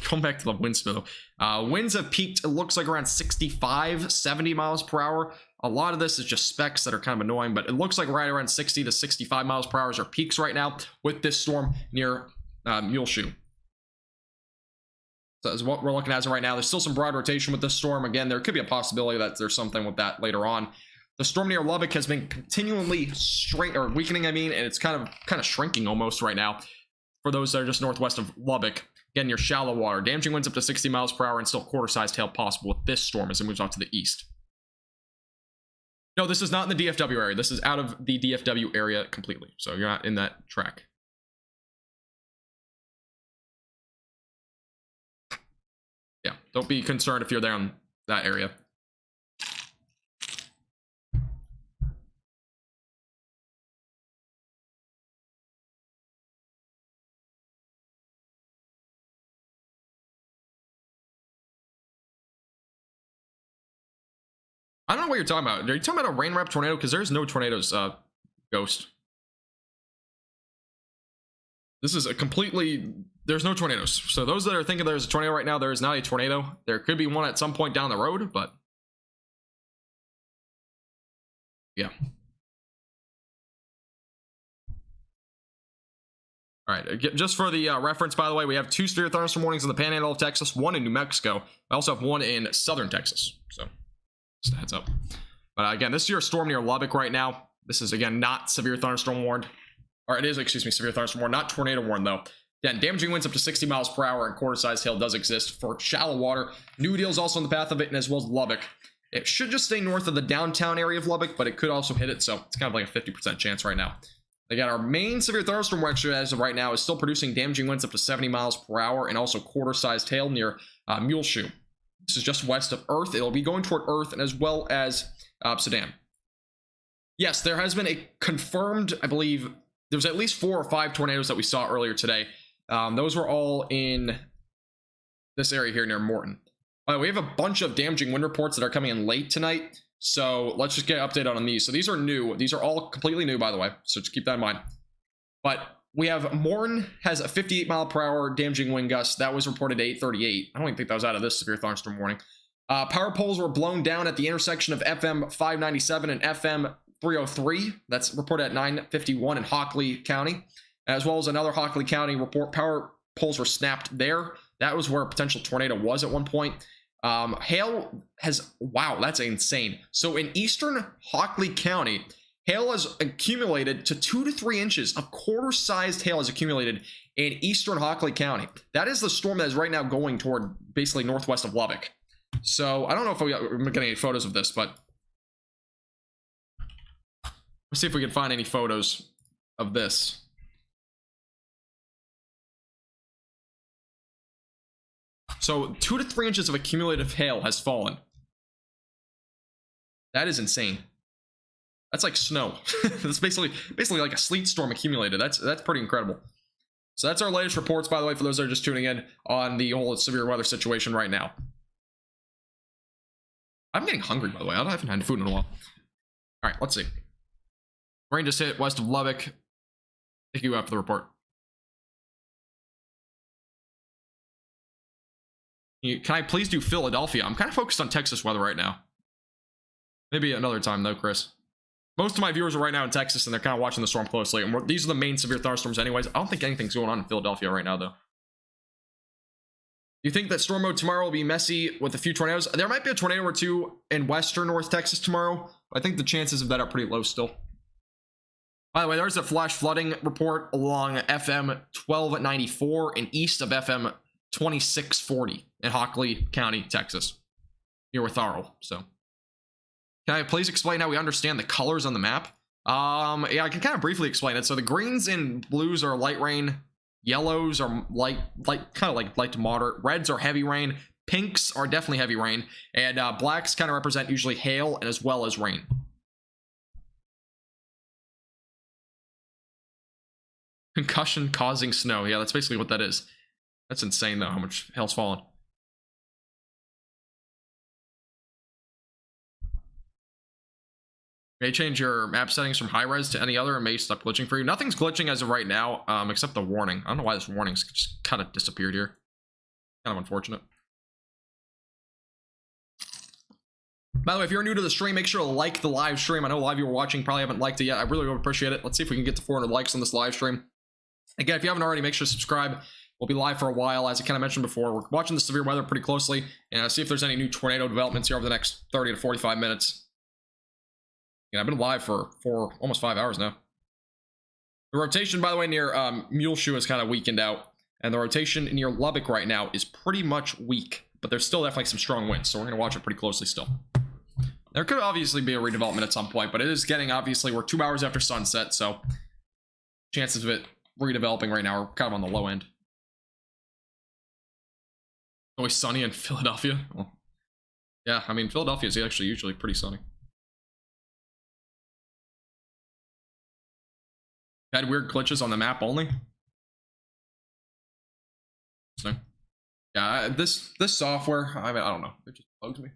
going back to the wind speed. Winds have peaked, it looks like around 65, 70 miles per hour. A lot of this is just specs that are kind of annoying, but it looks like right around 60 to 65 miles per hour are peaks right now with this storm near Muleshoe. So that's what we're looking at as of right now. There's still some broad rotation with this storm. Again, there could be a possibility that there's something with that later on. The storm near Lubbock has been continually weakening, and it's kind of shrinking almost right now. For those that are just northwest of Lubbock, again, near shallow water. Damaging winds up to 60 miles per hour and still quarter-sized hail possible with this storm as it moves off to the east. No, this is not in the DFW area. This is out of the DFW area completely. So you're not in that track. Yeah, don't be concerned if you're there in that area. I don't know what you're talking about. Are you talking about a rain wrap tornado? Because there's no tornadoes, Ghost. This is a completely... There's no tornadoes. So those that are thinking there's a tornado right now, there is not a tornado. There could be one at some point down the road, but... yeah. All right, just for the reference, by the way, we have 2 severe thunderstorm warnings in the Panhandle of Texas, 1 in New Mexico. We also have 1 in southern Texas, so just a heads up. But again, this is your storm near Lubbock right now. This is, again, not severe thunderstorm warned. Or it is, excuse me, severe thunderstorm warned, not tornado warned, though. Again, damaging winds up to 60 miles per hour and quarter-sized hail does exist for shallow water. New Deal is also in the path of it, and as well as Lubbock. It should just stay north of the downtown area of Lubbock, but it could also hit it, so it's kind of like a 50% chance right now. Again, our main severe thunderstorm actually as of right now is still producing damaging winds up to 70 miles per hour and also quarter-sized hail near Muleshoe. This is just west of Earth. It'll be going toward Earth and as well as Sedan. Yes, there has been a confirmed, I believe, there was at least 4 or 5 tornadoes that we saw earlier today. Those were all in this area here near Morton. We have a bunch of damaging wind reports that are coming in late tonight. So let's just get an update on these. So these are new. These are all completely new, by the way. So just keep that in mind. But we have Morton has a 58 mile per hour damaging wind gust. That was reported at 8:38. I don't even think that was out of this severe thunderstorm warning. Power poles were blown down at the intersection of FM 597 and FM 303. That's reported at 9:51 in Hockley County, as well as another Hockley County report. Power poles were snapped there. That was where a potential tornado was at one point. Hail has, wow, that's insane. So in eastern Hockley County, hail has accumulated to 2 to 3 inches of quarter-sized hail has accumulated in eastern Hockley County. That is the storm that is right now going toward basically northwest of Lubbock. So I don't know if we're getting any photos of this, but let's see if we can find any photos of this. So 2 to 3 inches of accumulative hail has fallen. That is insane. That's like snow. That's basically like a sleet storm accumulated. That's pretty incredible. So that's our latest reports, by the way, for those that are just tuning in on the whole severe weather situation right now. I'm getting hungry, by the way. I haven't had food in a while. All right, let's see. Rain just hit west of Lubbock. Thank you for the report. Can I please do Philadelphia? I'm kind of focused on Texas weather right now. Maybe another time, though, Chris. Most of my viewers are right now in Texas, and they're kind of watching the storm closely. And these are the main severe thunderstorms anyways. I don't think anything's going on in Philadelphia right now, though. Do you think that storm mode tomorrow will be messy with a few tornadoes? There might be a tornado or 2 in western North Texas tomorrow. But I think the chances of that are pretty low still. By the way, there's a flash flooding report along FM 1294 and east of FM 2640 in Hockley County, Texas, here with Arl. So can I please explain how we understand the colors on the map? Yeah, I can kind of briefly explain it. So the greens and blues are light rain, yellows are light kind of like light to moderate, reds are heavy rain, pinks are definitely heavy rain, and blacks kind of represent usually hail and as well as rain. Concussion causing snow. Yeah, that's basically what that is. That's insane, though, how much hail's fallen. May change your map settings from high res to any other and may stop glitching for you. Nothing's glitching as of right now, except the warning. I don't know why this warning's just kind of disappeared here. Kind of unfortunate. By the way, if you're new to the stream, make sure to like the live stream. I know a lot of you are watching probably haven't liked it yet. I really would appreciate it. Let's see if we can get to 400 likes on this live stream. Again, if you haven't already, make sure to subscribe. We'll be live for a while, as I kind of mentioned before. We're watching the severe weather pretty closely, and see if there's any new tornado developments here over the next 30 to 45 minutes. Yeah, I've been live for almost 5 hours now. The rotation, by the way, near Muleshoe is kind of weakened out, and the rotation near Lubbock right now is pretty much weak, but there's still definitely some strong winds, so we're going to watch it pretty closely still. There could obviously be a redevelopment at some point, but it is getting, obviously, we're 2 hours after sunset, so chances of it redeveloping right now are kind of on the low end. Always sunny in Philadelphia. Well, yeah, I mean, Philadelphia is actually usually pretty sunny. Had weird glitches on the map only. Interesting. Yeah, this software, I mean, I don't know. It just bugs me.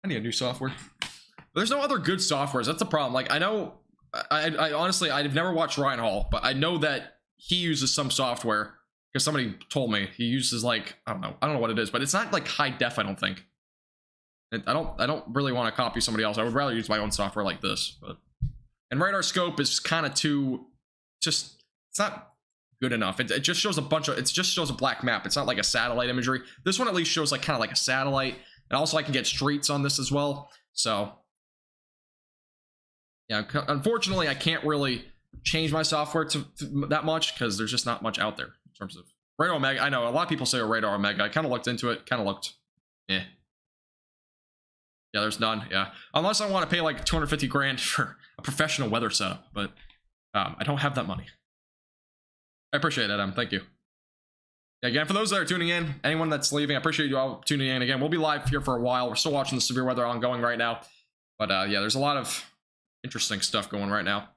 I need a new software. There's no other good softwares. That's the problem. Like, I know, I honestly, I've never watched Ryan Hall, but I know that he uses some software. Because somebody told me he uses, like, I don't know what it is, but it's not like high def, I don't think. I don't really want to copy somebody else. I would rather use my own software like this. But and radar scope is kind of too, it's not good enough. It just shows it just shows a black map. It's not like a satellite imagery. This one at least shows like kind of like a satellite, and also I can get streets on this as well. So yeah, unfortunately I can't really change my software to that much because there's just not much out there. In terms of Radar Omega, I know a lot of people say Radar Omega. I kind of looked into it, kind of looked, yeah, there's none. Yeah, unless I want to pay like 250 grand for a professional weather setup, but I don't have that money. I appreciate it, thank you. Yeah, again, for those that are tuning in, anyone that's leaving, I appreciate you all tuning in. Again, we'll be live here for a while. We're still watching the severe weather ongoing right now, but yeah, there's a lot of interesting stuff going right now.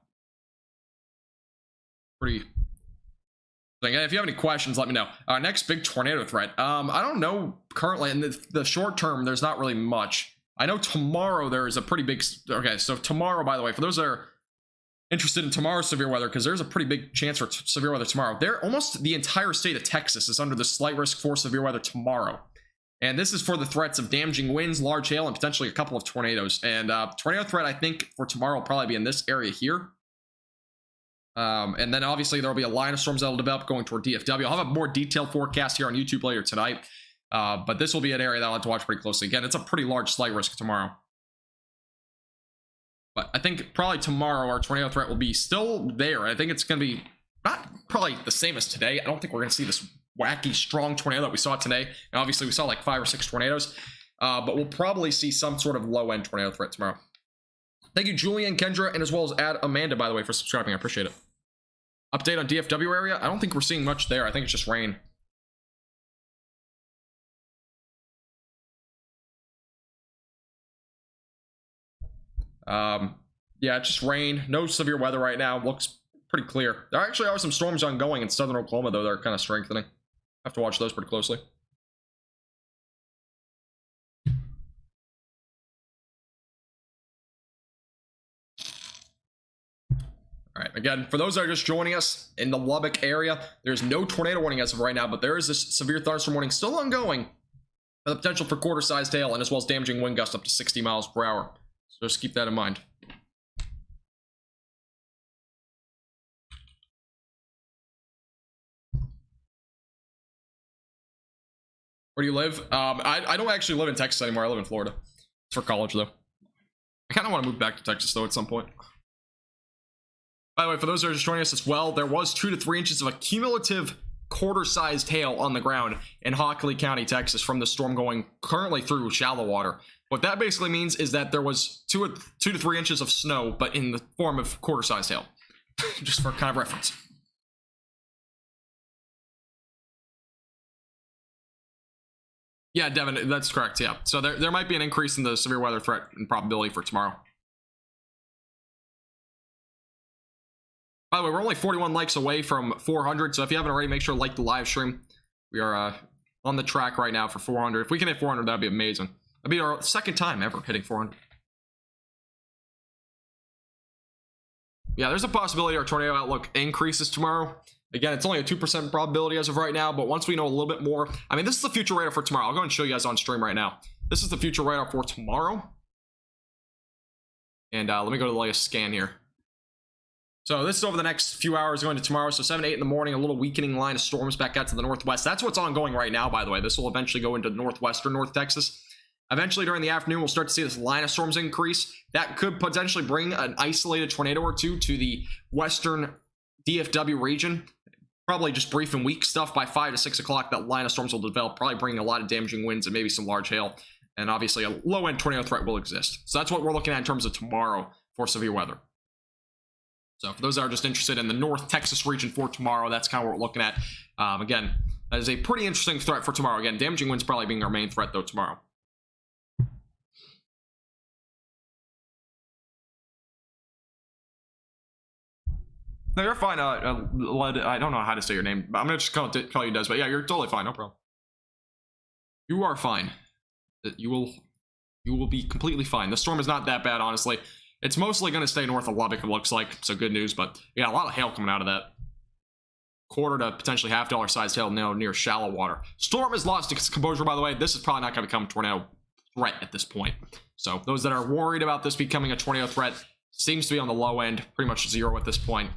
Pretty. And if you have any questions, let me know. Next big tornado threat. I don't know currently. In the short term, there's not really much. I know tomorrow there is a pretty big. Okay, so tomorrow, by the way, for those that are interested in tomorrow's severe weather, because there's a pretty big chance for severe weather tomorrow. Almost the entire state of Texas is under the slight risk for severe weather tomorrow. And this is for the threats of damaging winds, large hail, and potentially a couple of tornadoes. And tornado threat, I think, for tomorrow will probably be in this area here. And then obviously there will be a line of storms that will develop going toward DFW. I'll have a more detailed forecast here on YouTube later tonight. But this will be an area that I'll have to watch pretty closely. Again, it's a pretty large slight risk tomorrow. But I think probably tomorrow our tornado threat will be still there. I think it's going to be not probably the same as today. I don't think we're going to see this wacky, strong tornado that we saw today. And obviously we saw like 5 or 6 tornadoes. But we'll probably see some sort of low-end tornado threat tomorrow. Thank you, Julian, Kendra, and as well as Amanda, by the way, for subscribing. I appreciate it. Update on DFW area. I don't think we're seeing much there. I think it's just rain. Yeah, just rain. No severe weather right now. Looks pretty clear. There actually are some storms ongoing in southern Oklahoma, though. They're kind of strengthening. Have to watch those pretty closely. All right, again, for those that are just joining us in the Lubbock area, there's no tornado warning as of right now, but there is this severe thunderstorm warning still ongoing. The potential for quarter-sized hail and as well as damaging wind gusts up to 60 miles per hour. So just keep that in mind. Where do you live? I don't actually live in Texas anymore. I live in Florida. It's for college, though. I kind of want to move back to Texas, though, at some point. By the way, for those that are just joining us as well, there was 2 to 3 inches of a cumulative quarter-sized hail on the ground in Hockley County, Texas, from the storm going currently through shallow water. What that basically means is that there was 2 to 3 inches of snow, but in the form of quarter-sized hail. Just for kind of reference. Yeah, Devin, that's correct, yeah. So there might be an increase in the severe weather threat and probability for tomorrow. By the way, we're only 41 likes away from 400, so if you haven't already, make sure to like the live stream. We are on the track right now for 400. If we can hit 400, that'd be amazing. That'd be our second time ever hitting 400. yeah, there's a possibility our tornado outlook increases tomorrow. Again, it's only a 2% probability as of right now, but once we know a little bit more, I mean, this is the future radar for tomorrow. I'll go and show you guys on stream right now. This is the future radar for tomorrow. And let me go to the latest scan here. So this is over the next few hours going to tomorrow. So 7, 8 in the morning, a little weakening line of storms back out to the northwest. That's what's ongoing right now, by the way. This will eventually go into northwestern North Texas. Eventually during the afternoon, we'll start to see this line of storms increase. That could potentially bring an isolated tornado or two to the western DFW region. Probably just brief and weak stuff. By 5 to 6 o'clock, that line of storms will develop, probably bringing a lot of damaging winds and maybe some large hail. And obviously a low-end tornado threat will exist. So that's what we're looking at in terms of tomorrow for severe weather. So for those that are just interested in the North Texas region for tomorrow, that's kind of what we're looking at. Again, that is a pretty interesting threat for tomorrow. Again, damaging winds probably being our main threat, though, tomorrow. No, you're fine. I don't know how to say your name. I'm going to just call you Des, but yeah, you're totally fine. No problem. You are fine. You will be completely fine. The storm is not that bad, honestly. It's mostly going to stay north of Lubbock, it looks like. So good news, but yeah, a lot of hail coming out of that. Quarter to potentially $half sized hail now near shallow water. Storm has lost its composure, by the way. This is probably not going to become a tornado threat at this point. So those that are worried about this becoming a tornado threat, seems to be on the low end, pretty much 0 at this point.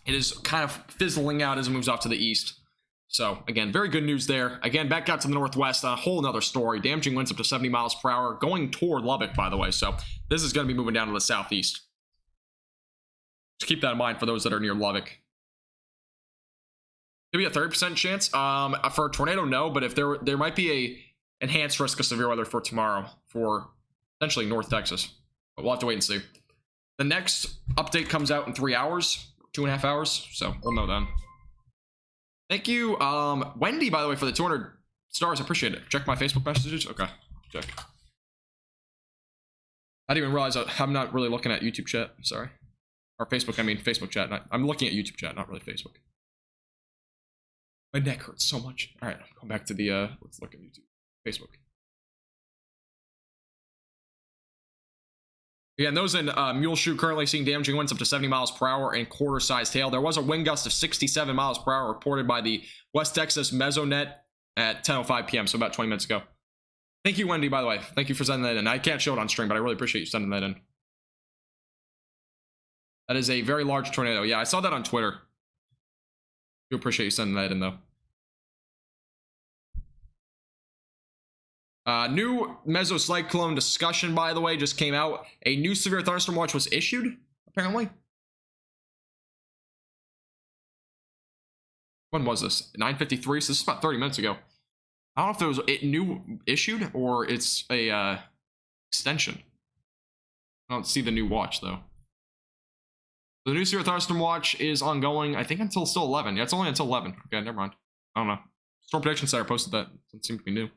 It is kind of fizzling out as it moves off to the east. So, again, very good news there. Again, back out to the northwest, a whole nother story. Damaging winds up to 70 miles per hour, going toward Lubbock, by the way. So, this is going to be moving down to the southeast. Just keep that in mind for those that are near Lubbock. Maybe a 30% chance. For a tornado, no. But if there might be a enhanced risk of severe weather for tomorrow for essentially North Texas. But we'll have to wait and see. The next update comes out in 3 hours. 2.5 hours, so we'll know then. Thank you, Wendy, by the way, for the 200 stars. I appreciate it. Check my Facebook messages. Okay, check. I didn't even realize I'm not really looking at YouTube chat. Sorry, or Facebook. I mean Facebook chat. I'm looking at YouTube chat, not really Facebook. My neck hurts so much. All right, I'm going back to the. Let's look at YouTube, Facebook. Again, those in Muleshoe currently seeing damaging winds up to 70 miles per hour and quarter-sized hail. There was a wind gust of 67 miles per hour reported by the West Texas Mesonet at 10:05 p.m., so about 20 minutes ago. Thank you, Wendy, by the way. Thank you for sending that in. I can't show it on stream, but I really appreciate you sending that in. That is a very large tornado. Yeah, I saw that on Twitter. I do appreciate you sending that in, though. New mesocyclone discussion, by the way, just came out. A new severe thunderstorm watch was issued, apparently. When was this? 9:53, so this is about 30 minutes ago. I don't know if it was new issued or it's a extension. I don't see the new watch, though. The new severe thunderstorm watch is ongoing, I think, until still 11. Yeah, it's only until 11. Okay, never mind. I don't know. Storm Prediction Center posted that. It seemed to be new.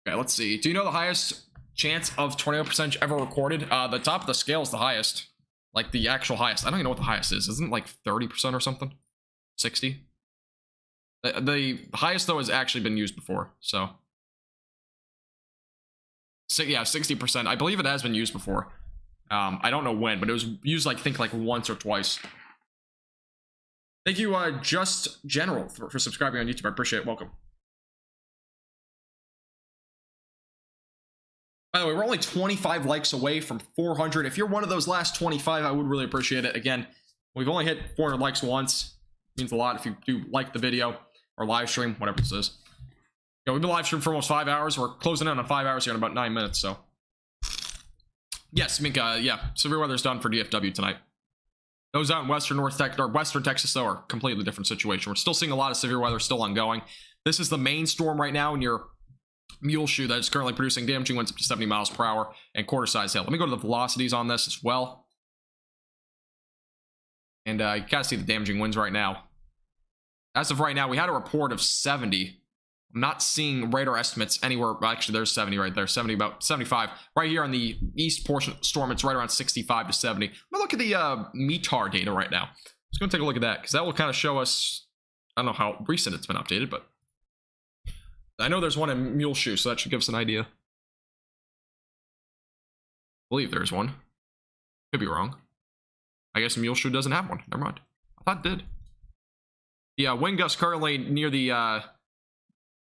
Okay, let's see. Do you know the highest chance of tornado percentage ever recorded? The top of the scale is the highest. Like, the actual highest. I don't even know what the highest is. Isn't it like 30% or something? 60? The highest, though, has actually been used before, so. So, yeah, 60%. I believe it has been used before. I don't know when, but it was used, like, I think, like, once or twice. Thank you, Just General, for subscribing on YouTube. I appreciate it. Welcome. By the way, we're only 25 likes away from 400. If you're one of those last 25, I would really appreciate it. Again, we've only hit 400 likes once. It means a lot if you do like the video or live stream, whatever this is. Yeah, we've been live streaming for almost 5 hours. We're closing in on 5 hours here in about 9 minutes, so. Yes, Minka, yeah, severe weather's done for DFW tonight. Those out in western North Texas, or western Texas, though, are a completely different situation. We're still seeing a lot of severe weather still ongoing. This is the main storm right now near Muleshoe that is currently producing damaging winds up to 70 miles per hour and quarter-sized hail. Let me go to the velocities on this as well. And you gotta see the damaging winds right now. As of right now, we had a report of 70. I'm not seeing radar estimates anywhere. Well, actually, there's 70 right there. 70, about 75. Right here on the east portion of the storm, it's right around 65 to 70. I'm gonna look at the METAR data right now. Just gonna take a look at that, because that will kind of show us, I don't know how recent it's been updated, but I know there's one in Muleshoe, so that should give us an idea. believe there's one. Could be wrong. I guess Muleshoe doesn't have one. Never mind. I thought it did. Yeah, wind gust currently near the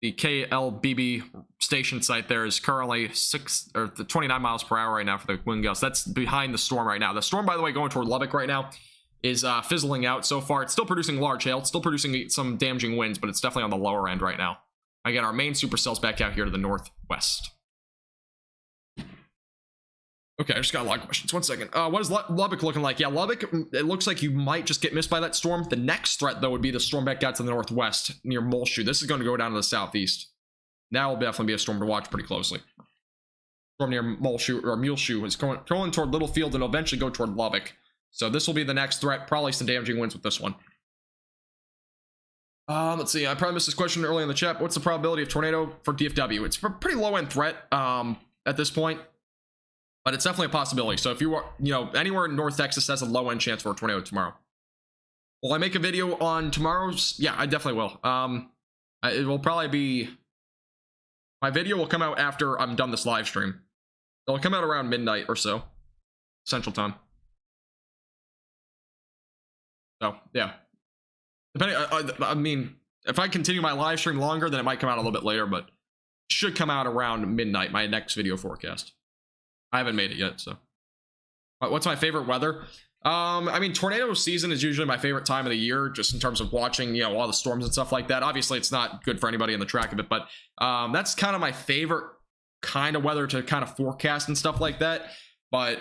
KLBB station site there is currently 29 miles per hour right now for the wind gust. That's behind the storm right now. The storm, by the way, going toward Lubbock right now is fizzling out so far. It's still producing large hail. It's still producing some damaging winds, but it's definitely on the lower end right now. Again, our main supercell's back out here to the northwest. Okay, I just got a lot of questions. One second. What is Lubbock looking like? Yeah, Lubbock, it looks like you might just get missed by that storm. The next threat, though, would be the storm back out to the northwest near Muleshoe. This is going to go down to the southeast. That will definitely be a storm to watch pretty closely. Storm near Muleshoe is going toward Littlefield and eventually go toward Lubbock. So this will be the next threat. Probably some damaging winds with this one. Let's see. I probably missed this question early in the chat. What's the probability of tornado for DFW? It's a pretty low-end threat at this point. But it's definitely a possibility. So if you are, anywhere in North Texas has a low-end chance for a tornado tomorrow. Will I make a video on tomorrow's? Yeah, I definitely will. It will probably be... My video will come out after I'm done this live stream. It'll come out around midnight or so. Central Time. So, yeah. Depending, I mean, if I continue my live stream longer, then it might come out a little bit later, but it should come out around midnight, my next video forecast. I haven't made it yet, so. What's my favorite weather? I mean, tornado season is usually my favorite time of the year, just in terms of watching, all the storms and stuff like that. Obviously, it's not good for anybody in the track of it, but that's kind of my favorite kind of weather to kind of forecast and stuff like that. But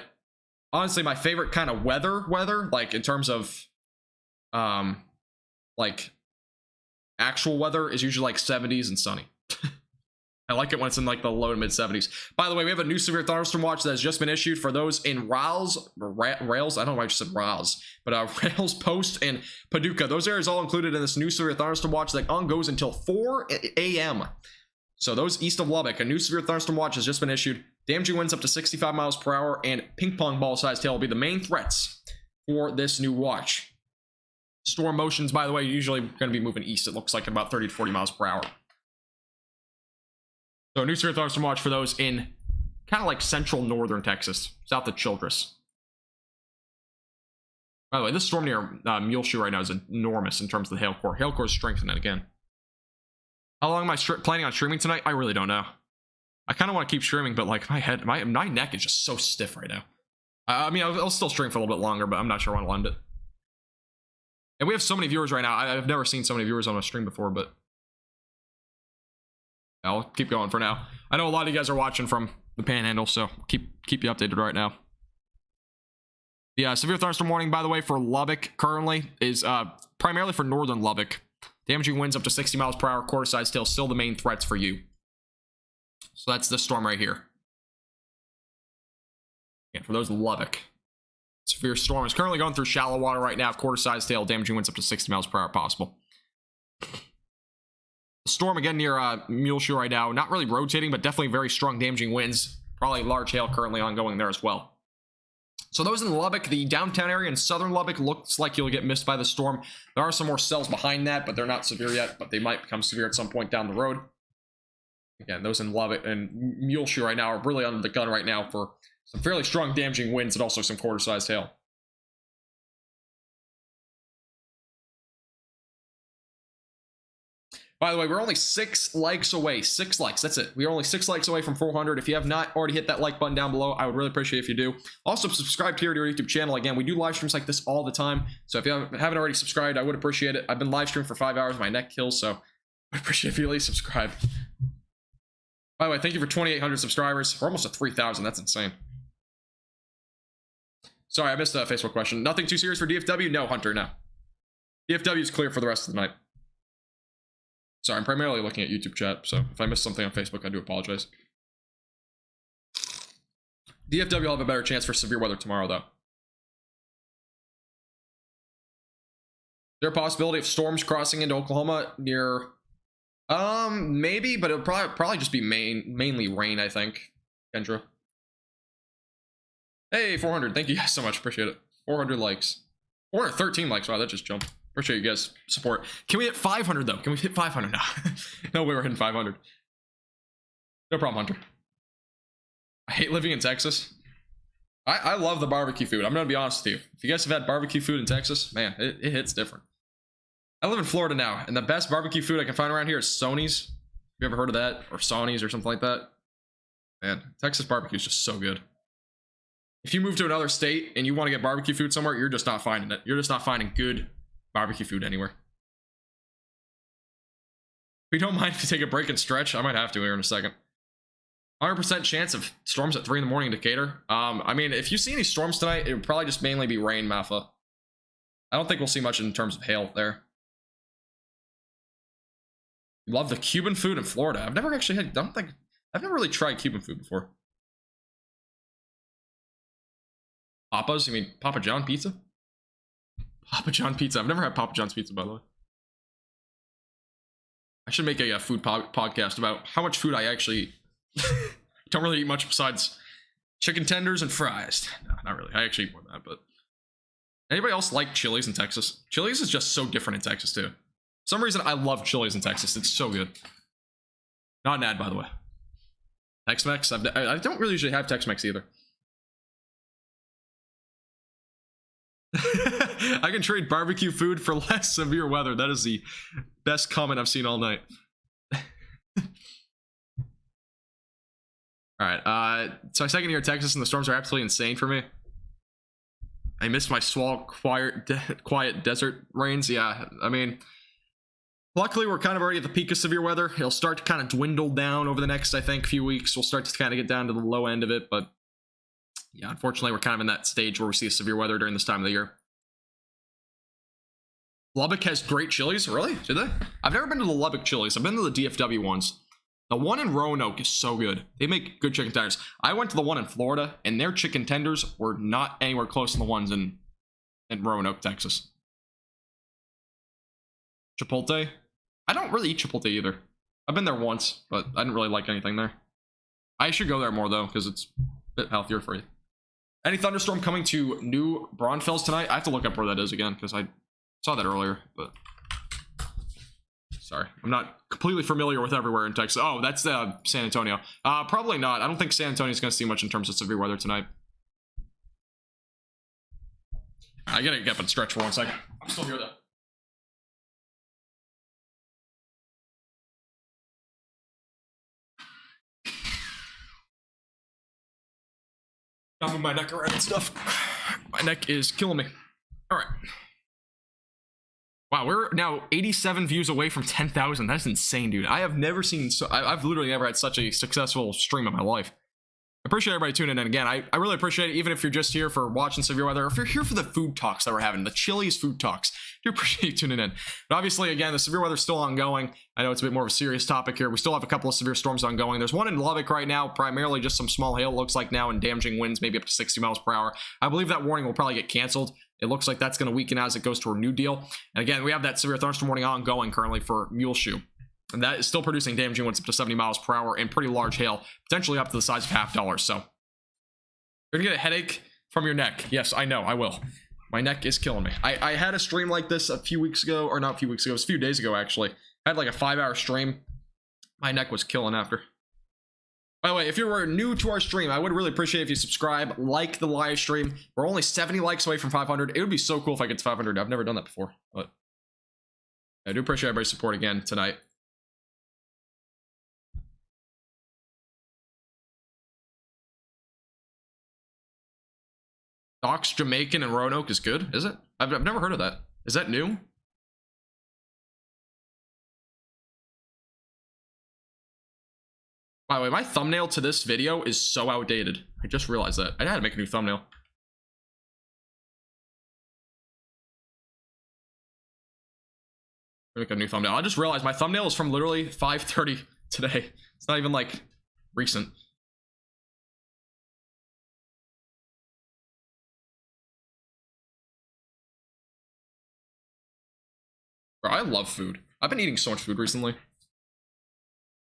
honestly, my favorite kind of weather, like in terms of, like actual weather, is usually like 70s and sunny. I like it when it's in like the low to mid 70s. By the way, we have a new severe thunderstorm watch that has just been issued for those in Rails. I don't know why I just said Rails, but Rails, Post, and Paducah. Those areas all included in this new severe thunderstorm watch that goes until 4 a.m. So those east of Lubbock, a new severe thunderstorm watch has just been issued. Damaging winds up to 65 miles per hour and ping pong ball sized hail will be the main threats for this new watch. Storm motions, by the way, usually going to be moving east. It looks like at about 30 to 40 miles per hour. So new severe thunderstorm watch for those in kind of like central northern Texas, south of Childress. By the way, this storm near Muleshoe right now is enormous in terms of the hail core. Hail core is strengthening again. How long am I planning on streaming tonight? I really don't know. I kind of want to keep streaming, but like my neck is just so stiff right now. I mean, I'll still stream for a little bit longer, but I'm not sure when I'll end it. And we have so many viewers right now. I've never seen so many viewers on a stream before, but I'll keep going for now. I know a lot of you guys are watching from the Panhandle, so keep you updated right now. The severe thunderstorm warning, by the way, for Lubbock currently is primarily for northern Lubbock. Damaging winds up to 60 miles per hour, quarter-sized hail, still the main threats for you. So that's this storm right here. Yeah, for those in Lubbock. Severe storm is currently going through shallow water right now. Quarter-sized hail, damaging winds up to 60 miles per hour possible. Storm again near Muleshoe right now. Not really rotating, but definitely very strong damaging winds. Probably large hail currently ongoing there as well. So those in Lubbock, the downtown area in southern Lubbock, looks like you'll get missed by the storm. There are some more cells behind that, but they're not severe yet, but they might become severe at some point down the road. Again, those in Lubbock and Muleshoe right now are really under the gun right now for some fairly strong damaging winds and also some quarter-sized hail. By the way, we're only 6 likes away. 6 likes, that's it. We're only 6 likes away from 400. If you have not already hit that like button down below, I would really appreciate if you do. Also, subscribe here to our YouTube channel. Again, we do live streams like this all the time. So if you haven't already subscribed, I would appreciate it. I've been live streaming for 5 hours. My neck kills, so I appreciate if you at least subscribe. By the way, thank you for 2,800 subscribers. We're almost at 3,000. That's insane. Sorry, I missed a Facebook question. Nothing too serious for DFW? No, Hunter, no. DFW is clear for the rest of the night. Sorry, I'm primarily looking at YouTube chat, so if I missed something on Facebook, I do apologize. DFW will have a better chance for severe weather tomorrow, though. Is there a possibility of storms crossing into Oklahoma near... maybe, but it'll probably just be mainly rain, I think. Kendra. Hey, 400. Thank you guys so much. Appreciate it. 400 likes. 413 likes. Wow, that just jumped. Appreciate you guys' support. Can we hit 500 though? Can we hit 500 now? No way we're hitting 500. No problem, Hunter. I hate living in Texas. I love the barbecue food. I'm gonna be honest with you. If you guys have had barbecue food in Texas, man, it hits different. I live in Florida now, and the best barbecue food I can find around here is Sony's. Have you ever heard of that? Or Sony's or something like that? Man, Texas barbecue is just so good. If you move to another state and you want to get barbecue food somewhere, you're just not finding it. You're just not finding good barbecue food anywhere. If you don't mind if you take a break and stretch, I might have to here in a second. 100% chance of storms at 3 in the morning in Decatur. I mean, if you see any storms tonight, it would probably just mainly be rain, Mafa. I don't think we'll see much in terms of hail there. Love the Cuban food in Florida. I've never actually had, I've never really tried Cuban food before. Papa's? You mean Papa John pizza? Papa John pizza. I've never had Papa John's pizza, by the way. I should make a food podcast about how much food I actually don't really eat much besides chicken tenders and fries. No, not really. I actually eat more than that, but... Anybody else like Chili's in Texas? Chili's is just so different in Texas, too. For some reason, I love Chili's in Texas. It's so good. Not an ad, by the way. Tex-Mex? I don't really usually have Tex-Mex either. I can trade barbecue food for less severe weather. That is the best comment I've seen all night. Alright, so my second year in Texas and the storms are absolutely insane for me. I missed my quiet desert rains. Yeah, I mean, luckily we're kind of already at the peak of severe weather. It'll start to kind of dwindle down over the next, I think, few weeks. We'll start to kind of get down to the low end of it, but yeah, unfortunately we're kind of in that stage where we see severe weather during this time of the year. Lubbock has great Chili's, really? Do they? I've never been to the Lubbock Chili's. I've been to the DFW ones. The one in Roanoke is so good. They make good chicken tenders. I went to the one in Florida, and their chicken tenders were not anywhere close to the ones in Roanoke, Texas. Chipotle? I don't really eat Chipotle either. I've been there once, but I didn't really like anything there. I should go there more, though, because it's a bit healthier for you. Any thunderstorm coming to New Braunfels tonight? I have to look up where that is again, because I saw that earlier, but... Sorry, I'm not completely familiar with everywhere in Texas. Oh, that's San Antonio. Probably not. I don't think San Antonio's going to see much in terms of severe weather tonight. I gotta get up and stretch for 1 second. I'm still here, though. I'll move my neck around and stuff. My neck is killing me. All right. Wow, we're now 87 views away from 10,000. That's insane, dude. I have never seen... I've literally never had such a successful stream in my life. I appreciate everybody tuning in again. I really appreciate it, even if you're just here for watching severe weather, or if you're here for the food talks that we're having, the Chili's food talks. I do appreciate you tuning in. But obviously, again, the severe weather's still ongoing. I know it's a bit more of a serious topic here. We still have a couple of severe storms ongoing. There's one in Lubbock right now, primarily just some small hail, looks like now, and damaging winds, maybe up to 60 miles per hour. I believe that warning will probably get canceled. It looks like that's going to weaken as it goes to a new deal. And again, we have that severe thunderstorm warning ongoing currently for Muleshoe. And that is still producing damaging winds up to 70 miles per hour and pretty large hail, potentially up to the size of $50. So you're gonna get a headache from your neck. Yes, I know, I will. My neck is killing me. I had a stream like this a few weeks ago, or not a few weeks ago, it was a few days ago actually. I had like a 5-hour stream. My neck was killing after. By the way, if you were new to our stream, I would really appreciate if you subscribe, like the live stream. We're only 70 likes away from 500. It would be so cool if I get to 500. I've never done that before, but I do appreciate everybody's support again tonight. Doc's Jamaican and Roanoke is good, is it? I've never heard of that. Is that new? By the way, my thumbnail to this video is so outdated. I just realized that. I had to make a new thumbnail. Make a new thumbnail. I just realized my thumbnail is from literally 5:30 today. It's not even like recent. Bro, I love food. I've been eating so much food recently.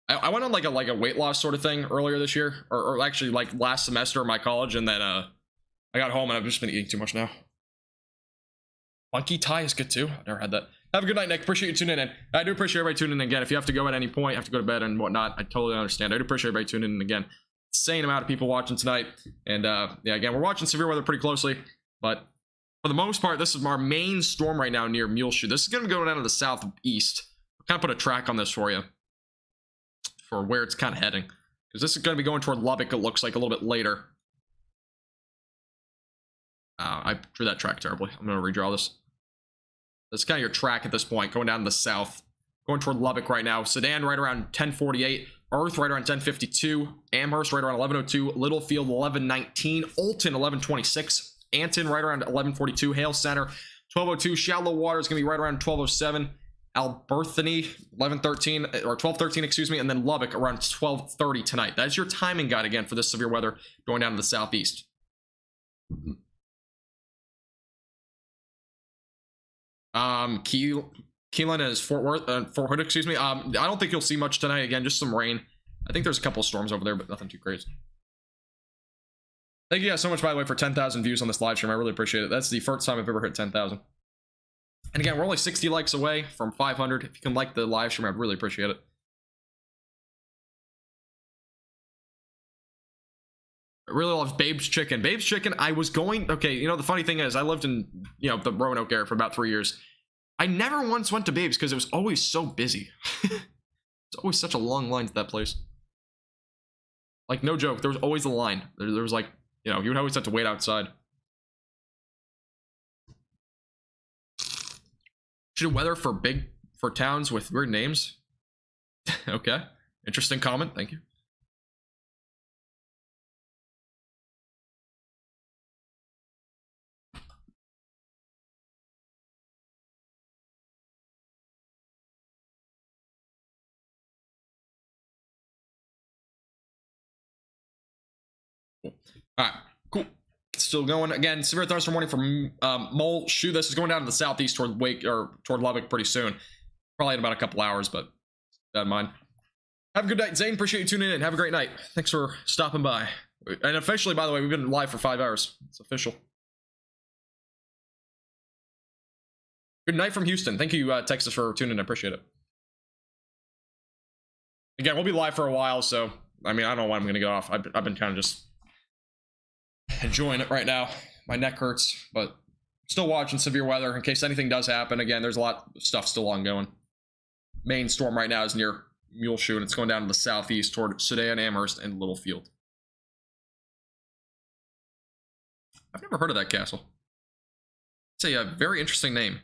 I went on like a weight loss sort of thing earlier this year, or actually like last semester of my college, and then I got home and I've just been eating too much now. Funky Thai is good too. I've never had that. Have a good night, Nick. Appreciate you tuning in. I do appreciate everybody tuning in again. If you have to go at any point, have to go to bed and whatnot, I totally understand. I do appreciate everybody tuning in again. insane amount of people watching tonight. And yeah, again, we're watching severe weather pretty closely, but for the most part, this is our main storm right now near Muleshoe. This is going to go down to the southeast. I'll kind of put a track on this for you for where it's kind of heading, because this is going to be going toward Lubbock, it looks like, a little bit later. I drew that track terribly. I'm going to redraw this. That's kind of your track at this point, going down to the south, going toward Lubbock right now. Sedan right around 1048, Earth right around 1052, Amherst right around 1102, Littlefield 1119, Alton 1126, Anton right around 1142, Hale Center 1202, Shallow Water is going to be right around 1207, Albertany 1113 or 1213, excuse me, and then Lubbock around 1230 tonight. That's your timing guide again for this severe weather going down to the southeast. Keelan is Fort Worth, Fort Hood, excuse me. I don't think you'll see much tonight. Again, just some rain. I think there's a couple of storms over there, but nothing too crazy. Thank you guys so much, by the way, for 10,000 views on this live stream. I really appreciate it. That's the first time I've ever hit 10,000. And again, we're only 60 likes away from 500. If you can like the live stream, I'd really appreciate it. I really love Babe's Chicken. Babe's Chicken, I was going... Okay, you know, the funny thing is, I lived in, you know, the Roanoke area for about 3 years. I never once went to Babe's because it was always so busy. It's always such a long line to that place. Like, no joke, there was always a line. There was like, you know, you would always have to wait outside. Should weather for towns with weird names? Okay. Interesting comment, thank you. All right, cool. Still going. Again, severe thunderstorm warning from Muleshoe. This is going down to the southeast toward Wake or toward Lubbock pretty soon. Probably in about a couple hours, but don't mind. Have a good night, Zane. Appreciate you tuning in. Have a great night. Thanks for stopping by. And officially, by the way, we've been live for 5 hours. It's official. Good night from Houston. Thank you, Texas, for tuning in. I appreciate it. Again, we'll be live for a while, so I mean, I don't know when I'm gonna go off. I've been kind of just enjoying it right now. My neck hurts, but still watching severe weather in case anything does happen. Again, there's a lot of stuff still ongoing. Main storm right now is near Muleshoe, and it's going down to the southeast toward Sedan, Amherst, and Littlefield. I've never heard of that castle. It's a very interesting name.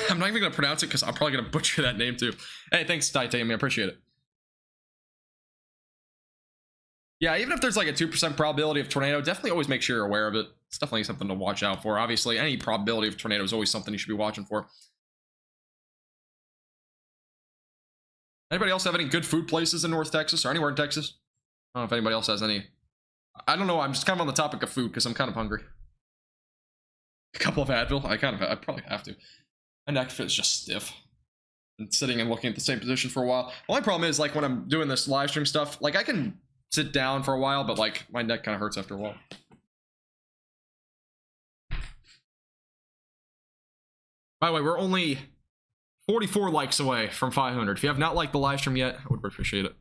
I'm not even going to pronounce it because I'm probably going to butcher that name too. Hey, thanks, Titanium. I appreciate it. Yeah, even if there's like a 2% probability of tornado, definitely always make sure you're aware of it. It's definitely something to watch out for. Obviously, any probability of tornado is always something you should be watching for. Anybody else have any good food places in North Texas or anywhere in Texas? I don't know if anybody else has any. I don't know. I'm just kind of on the topic of food because I'm kind of hungry. A couple of Advil. I probably have to. My neck is just stiff. Been sitting and looking at the same position for a while. The only problem is, like, when I'm doing this live stream stuff, like, I can sit down for a while, but like my neck kind of hurts after a while. By the way, we're only 44 likes away from 500. If you have not liked the live stream yet, I would appreciate it.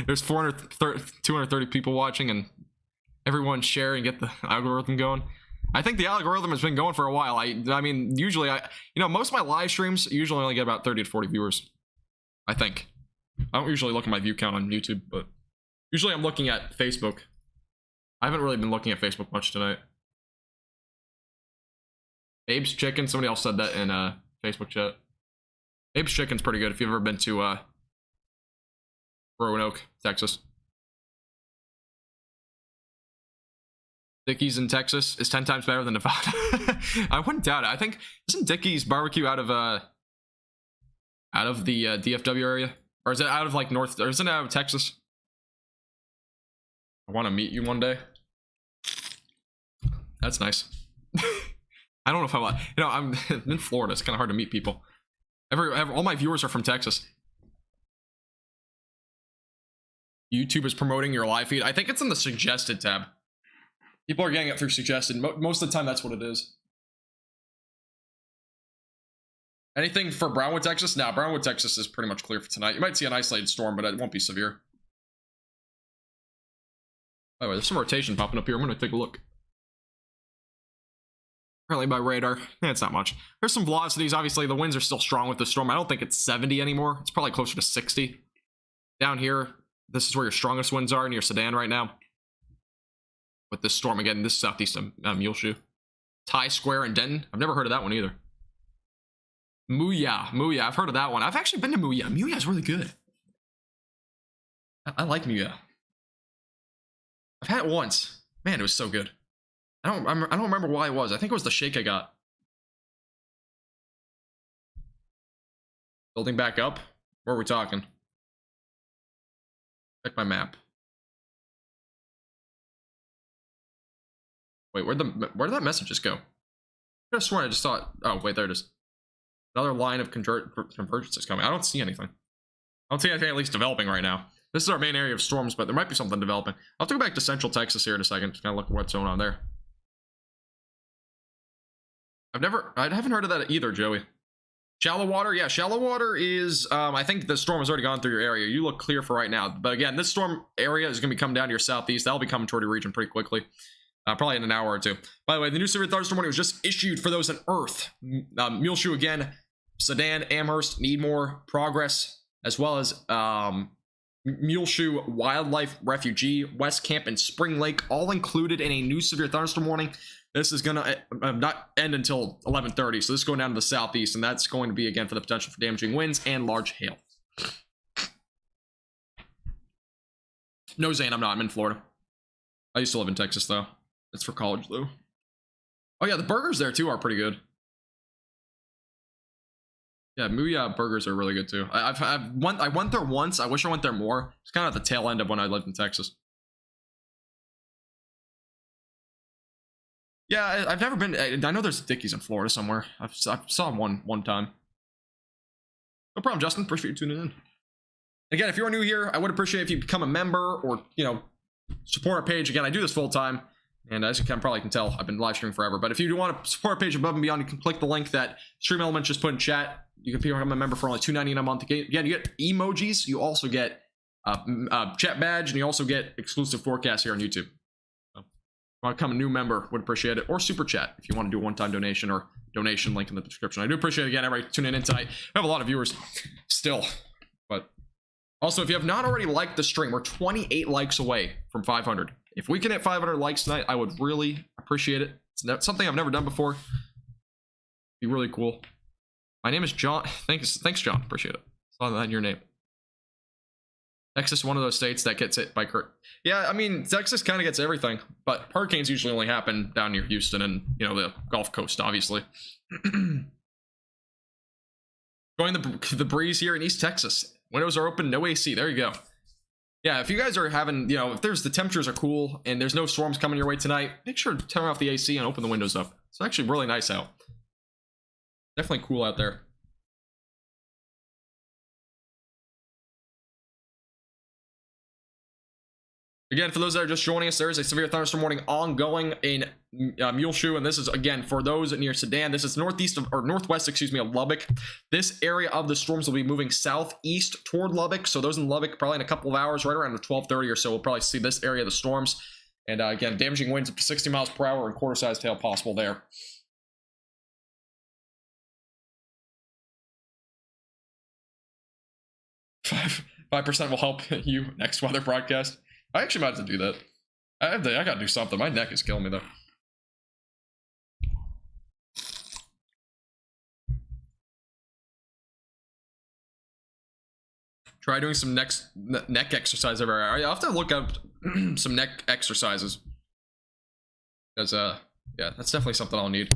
There's 230 people watching, and everyone's sharing, get the algorithm going. I think the algorithm has been going for a while. I mean, usually you know, most of my live streams usually only get about 30 to 40 viewers, I think. I don't usually look at my view count on YouTube, but usually I'm looking at Facebook. I haven't really been looking at Facebook much tonight. Abe's Chicken, somebody else said that in Facebook chat. Abe's Chicken's pretty good if you've ever been to Roanoke, Texas. Dickie's in Texas is 10 times better than Nevada. I wouldn't doubt it. I think, isn't Dickie's barbecue out of the DFW area? Or is it out of like North, or is it out of Texas? I want to meet you one day. That's nice. I don't know if I want, you know, I'm in Florida. It's kind of hard to meet people. All my viewers are from Texas. YouTube is promoting your live feed. I think it's in the suggested tab. People are getting it through suggested. Most of the time, that's what it is. Anything for Brownwood, Texas? No, Brownwood, Texas is pretty much clear for tonight. You might see an isolated storm, but it won't be severe. By the way, there's some rotation popping up here. I'm gonna take a look. Apparently by radar, it's not much. There's some velocities. Obviously, the winds are still strong with the storm. I don't think it's 70 anymore. It's probably closer to 60. Down here, this is where your strongest winds are in your sedan right now. With this storm again, this is southeast of Muleshoe. Tie Square in Denton. I've never heard of that one either. Mooya, I've heard of that one. I've actually been to Mooya. Mooya is really good. I like Mooya. I've had it once. Man, it was so good. I don't remember why it was. I think it was the shake I got. Building back up. Where are we talking? Check my map. Wait, where did that message just go? I could have sworn I just saw it. Oh, wait, there it is. Another line of convergence is coming. I don't see anything. I don't see anything at least developing right now. This is our main area of storms, but there might be something developing. I'll have to go back to Central Texas here in a second to kind of look at what's going on there. I haven't heard of that either, Joey. Shallow water, yeah, shallow water is, I think the storm has already gone through your area. You look clear for right now. But again, this storm area is going to be coming down to your southeast. That'll be coming toward your region pretty quickly. Probably in an hour or two. By the way, the new severe thunderstorm warning was just issued for those in Earth. Muleshoe again, Sedan, Amherst, Needmore, Progress, as well as Muleshoe Wildlife Refugee, West Camp, and Spring Lake, all included in a new severe thunderstorm warning. This is gonna not end until 11:30, so this is going down to the southeast, and that's going to be again for the potential for damaging winds and large hail. No, Zane, I'm not. I'm in Florida. I used to live in Texas though. It's for college though. Oh yeah, the burgers there too are pretty good. Yeah, Mooya burgers are really good too. I went there once. I wish I went there more. It's kind of at the tail end of when I lived in Texas. Yeah, I've never been. I know there's Dickies in Florida somewhere. I saw one time. No problem, Justin. Appreciate you tuning in. Again, if you're new here, I would appreciate if you become a member or, you know, support our page. Again, I do this full time, and as you probably can tell, I've been live streaming forever. But if you do want to support our page above and beyond, you can click the link that Stream Elements just put in chat. You can become a member for only $2.99 a month. Again, you get emojis. You also get chat badge, and you also get exclusive forecasts here on YouTube. So, if you want to become a new member, would appreciate it. Or super chat if you want to do a one-time donation or donation link in the description. I do appreciate it. Again, everybody tuning in tonight. I have a lot of viewers still, but also, if you have not already liked the stream, we're 28 likes away from 500. If we can hit 500 likes tonight, I would really appreciate it. It's something I've never done before. Be really cool. My name is John. Thanks, John. Appreciate it. Saw that in your name. Texas is one of those states that gets hit by Yeah, I mean, Texas kind of gets everything, but hurricanes usually only happen down near Houston and, you know, the Gulf Coast, obviously. Going the breeze here in East Texas. Windows are open, no AC. There you go. Yeah, if you guys are having, you know, if there's the temperatures are cool and there's no storms coming your way tonight, make sure to turn off the AC and open the windows up. It's actually really nice out. Definitely cool out there. Again, for those that are just joining us, there is a severe thunderstorm warning ongoing in Muleshoe, and this is, again, for those near Sedan. This is northwest, excuse me, of Lubbock. This area of the storms will be moving southeast toward Lubbock, so those in Lubbock, probably in a couple of hours, right around 12:30 or so, we'll probably see this area of the storms. And again, damaging winds up to 60 miles per hour and quarter-sized hail possible there. Five percent will help you next weather broadcast. I actually might have to do that. I gotta do something. My neck is killing me though. Try doing some neck exercise every hour. I'll have to look up some neck exercises. Because yeah, that's definitely something I'll need.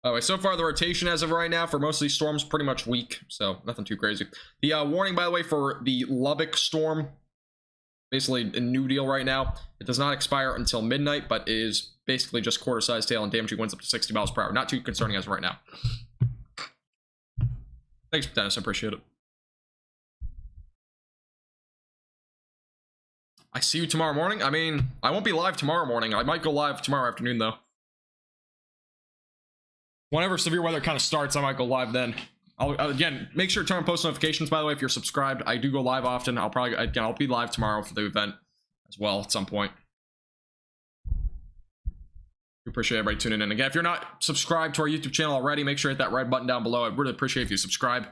Anyway, so far the rotation as of right now for most of these storms pretty much weak, so nothing too crazy. The warning, by the way, for the Lubbock storm, basically a new deal right now. It does not expire until midnight, but it is basically just quarter-sized hail and damaging winds up to 60 miles per hour. Not too concerning as of right now. Thanks, Dennis. I appreciate it. I see you tomorrow morning. I mean, I won't be live tomorrow morning. I might go live tomorrow afternoon, though. Whenever severe weather kind of starts, I might go live then. Again, make sure to turn on post notifications, by the way, if you're subscribed. I do go live often. I'll be live tomorrow for the event as well at some point. Appreciate everybody tuning in. Again, if you're not subscribed to our YouTube channel already, make sure to hit that red button down below. I'd really appreciate if you subscribe.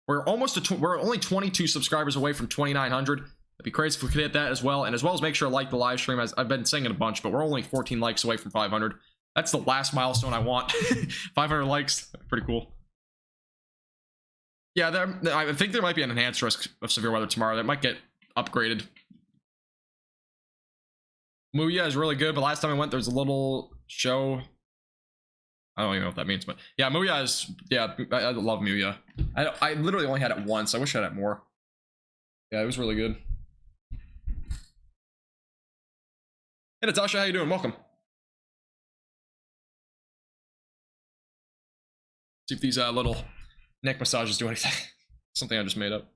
We're only 22 subscribers away from 2,900. It'd be crazy if we could hit that as well. And as well as make sure to like the live stream, as I've been saying it a bunch, but we're only 14 likes away from 500. That's the last milestone I want. 500 likes, pretty cool. Yeah, I think there might be an enhanced risk of severe weather tomorrow that might get upgraded. Muya is really good, but last time I went, there was a little show. I don't even know what that means, but yeah, Muya is, yeah, I love Muya. I literally only had it once. I wish I had it more. Yeah, it was really good. Hey, Natasha, how you doing? Welcome. See if these little neck massages do anything. Something I just made up.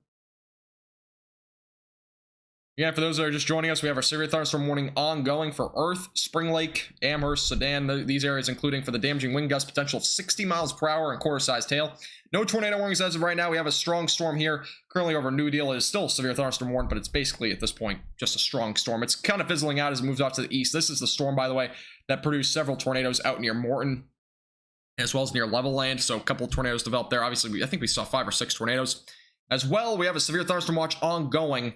Yeah, for those that are just joining us, we have our severe thunderstorm warning ongoing for Earth, Spring Lake, Amherst, Sedan, these areas, including for the damaging wind gust potential of 60 miles per hour and quarter-sized hail. No tornado warnings as of right now. We have a strong storm here currently over New Deal. It is still a severe thunderstorm warning, but it's basically at this point just a strong storm. It's kind of fizzling out as it moves off to the east. This is the storm, by the way, that produced several tornadoes out near Morton, as well as near Levelland. So a couple of tornadoes developed there. Obviously, I think we saw 5 or 6 tornadoes. As well, we have a severe thunderstorm watch ongoing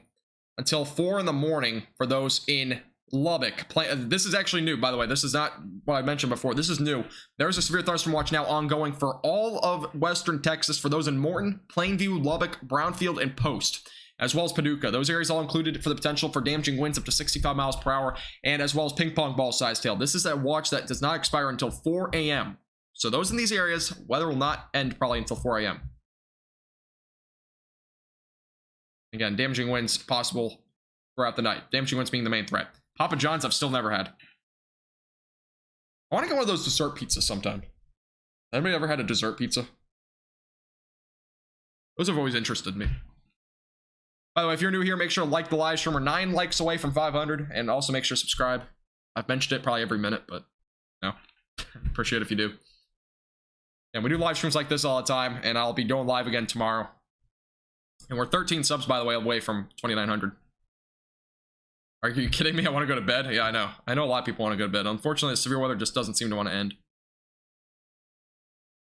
until 4 in the morning for those in Lubbock. This is actually new, by the way. This is not what I mentioned before. This is new. There's a severe thunderstorm watch now ongoing for all of western Texas for those in Morton, Plainview, Lubbock, Brownfield, and Post, as well as Paducah. Those areas all included for the potential for damaging winds up to 65 miles per hour, and as well as ping pong ball sized hail. This is a watch that does not expire until 4 a.m. So those in these areas, weather will not end probably until 4 a.m. Again, damaging winds possible throughout the night. Damaging winds being the main threat. Papa John's I've still never had. I want to get one of those dessert pizzas sometime. Anybody ever had a dessert pizza? Those have always interested me. By the way, if you're new here, make sure to like the live stream. We're 9 likes away from 500, and also make sure to subscribe. I've mentioned it probably every minute, but no. Appreciate it if you do. And we do live streams like this all the time, and I'll be going live again tomorrow. And we're 13 subs, by the way, away from 2,900. Are you kidding me? I want to go to bed? Yeah, I know. I know a lot of people want to go to bed. Unfortunately, the severe weather just doesn't seem to want to end.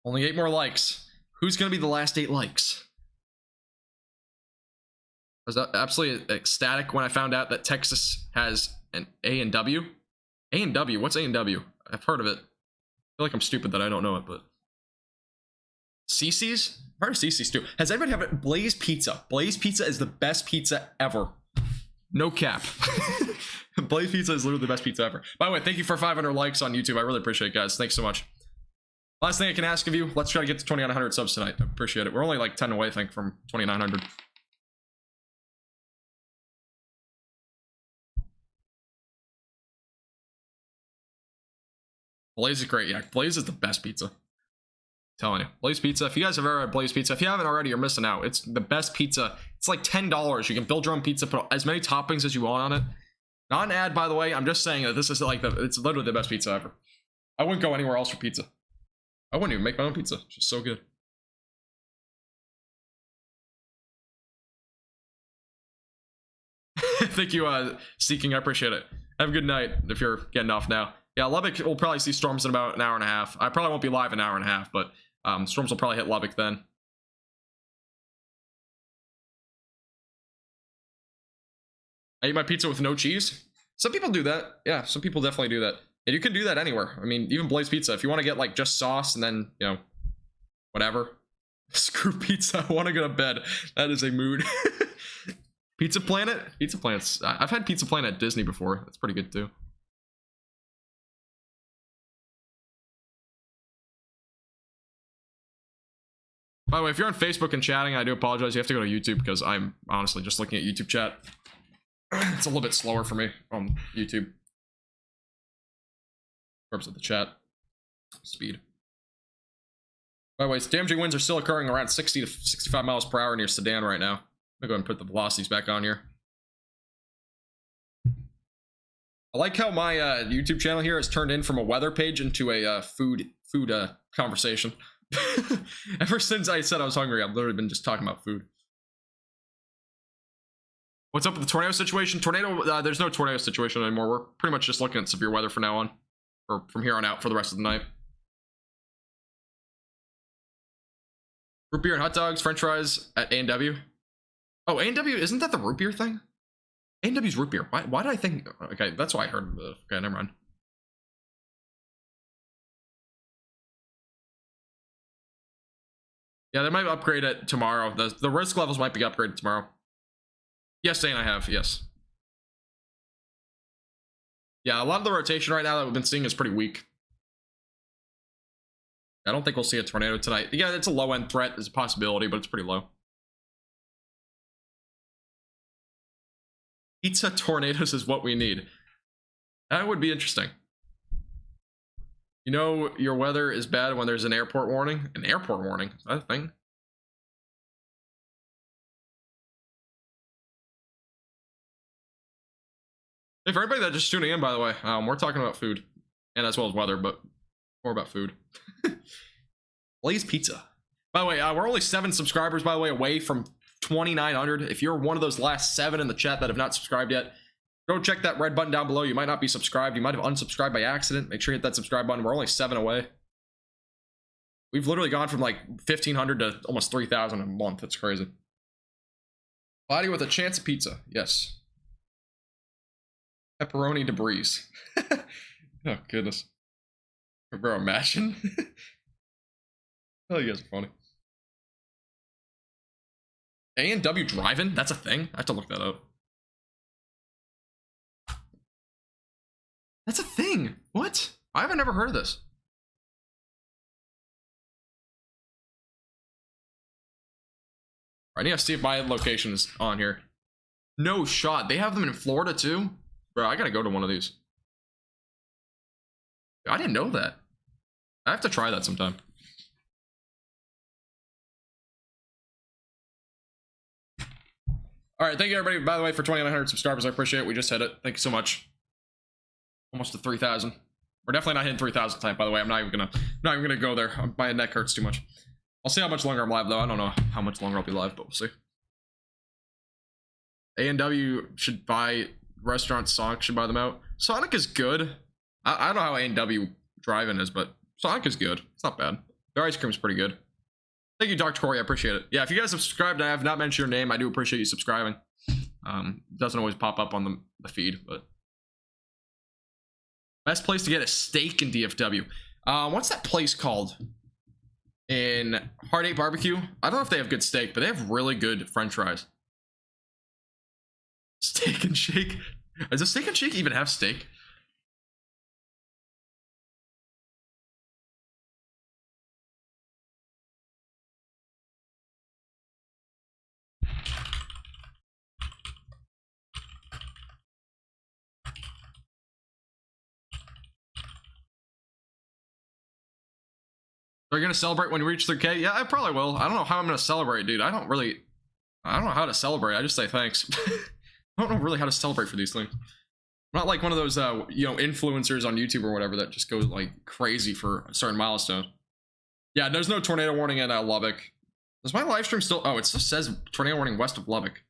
Only 8 more likes. Who's going to be the last 8 likes? I was absolutely ecstatic when I found out that Texas has an A&W. A&W? What's A&W? I've heard of it. I feel like I'm stupid that I don't know it, but... CC's? I've heard of CC's too. Has anybody had it? Blaze Pizza. Blaze Pizza is the best pizza ever. No cap. Blaze Pizza is literally the best pizza ever. By the way, thank you for 500 likes on YouTube. I really appreciate it, guys. Thanks so much. Last thing I can ask of you, let's try to get to 2,900 subs tonight. I appreciate it. We're only like 10 away, I think, from 2,900. Blaze is great. Yeah, Blaze is the best pizza. Telling you, Blaze Pizza. If you guys have ever had Blaze Pizza, if you haven't already, you're missing out. It's the best pizza. It's like $10. You can build your own pizza, put as many toppings as you want on it. Not an ad, by the way. I'm just saying that this is like it's literally the best pizza ever. I wouldn't go anywhere else for pizza. I wouldn't even make my own pizza. It's just so good. Thank you, Seeking. I appreciate it. Have a good night if you're getting off now. Yeah, Lubbock will probably see storms in about an hour and a half. I probably won't be live in an hour and a half, but storms will probably hit Lubbock then. I eat my pizza with no cheese. Some people do that. Yeah, some people definitely do that. And you can do that anywhere. I mean, even Blaze Pizza. If you want to get like just sauce and then, you know, whatever. Screw pizza. I want to go to bed. That is a mood. Pizza Planet? Pizza Planet's... I've had Pizza Planet at Disney before. That's pretty good too. By the way, if you're on Facebook and chatting, I do apologize. You have to go to YouTube because I'm honestly just looking at YouTube chat. It's a little bit slower for me on YouTube. In terms of the chat speed. By the way, damaging winds are still occurring around 60 to 65 miles per hour near Sedan right now. I'm gonna go ahead and put the velocities back on here. I like how my YouTube channel here has turned in from a weather page into a food conversation. Ever since I said I was hungry, I've literally been just talking about food. What's up with the tornado situation? There's no tornado situation anymore. We're pretty much just looking at severe weather from now on, or from here on out for the rest of the night. Root beer and hot dogs, french fries at A&W. Oh, A&W, isn't that the root beer thing? A&W's root beer. Why did I think? Okay, that's why I heard. Okay, never mind. Yeah, they might upgrade it tomorrow. The risk levels might be upgraded tomorrow. Yes, Zane, I have. Yes. Yeah, a lot of the rotation right now that we've been seeing is pretty weak. I don't think we'll see a tornado tonight. Yeah, it's a low-end threat. It's a possibility, but it's pretty low. Pizza tornadoes is what we need. That would be interesting. You know your weather is bad when there's an airport warning? An airport warning? Is that a thing? Hey, for everybody that's just tuning in, by the way, we're talking about food. And as well as weather, but more about food. Blaze Pizza. By the way, we're only 7 subscribers, by the way, away from 2,900. If you're one of those last 7 in the chat that have not subscribed yet, go check that red button down below. You might not be subscribed. You might have unsubscribed by accident. Make sure you hit that subscribe button. We're only 7 away. We've literally gone from like 1,500 to almost 3,000 a month. It's crazy. Body with a chance of pizza. Yes. Pepperoni debris. Oh, goodness. Bro, imagine. Oh, you guys are funny. A&W drive-in? That's a thing? I have to look that up. That's a thing. What? I haven't never heard of this. I need to see if my location is on here. No shot. They have them in Florida too? Bro, I gotta go to one of these. I didn't know that. I have to try that sometime. All right, thank you everybody, by the way, for 2,900 subscribers. I appreciate it. We just hit it. Thank you so much. Almost to 3,000. We're definitely not hitting 3,000 tonight, by the way. I'm not even gonna go there. My neck hurts too much. I'll see how much longer I'm live, though. I don't know how much longer I'll be live, but we'll see. A&W should buy restaurants. Sonic should buy them out. Sonic is good. I don't know how A&W drive-in is, but Sonic is good. It's not bad. Their ice cream's pretty good. Thank you, Dr. Corey. I appreciate it. Yeah, if you guys have subscribed and I have not mentioned your name, I do appreciate you subscribing. It doesn't always pop up on the feed, but best place to get a steak in DFW. What's that place called? In Heart 8 Barbecue? I don't know if they have good steak, but they have really good french fries. Steak and Shake? Does a Steak and Shake even have steak? Are you gonna celebrate when you reach 3K? Yeah, I probably will. I don't know how I'm gonna celebrate, dude. I don't know how to celebrate. I just say thanks. I don't know really how to celebrate for these things. I'm not like one of those, influencers on YouTube or whatever that just goes like crazy for a certain milestone. Yeah, there's no tornado warning in Lubbock. Does my live stream still? Oh, it still says tornado warning west of Lubbock.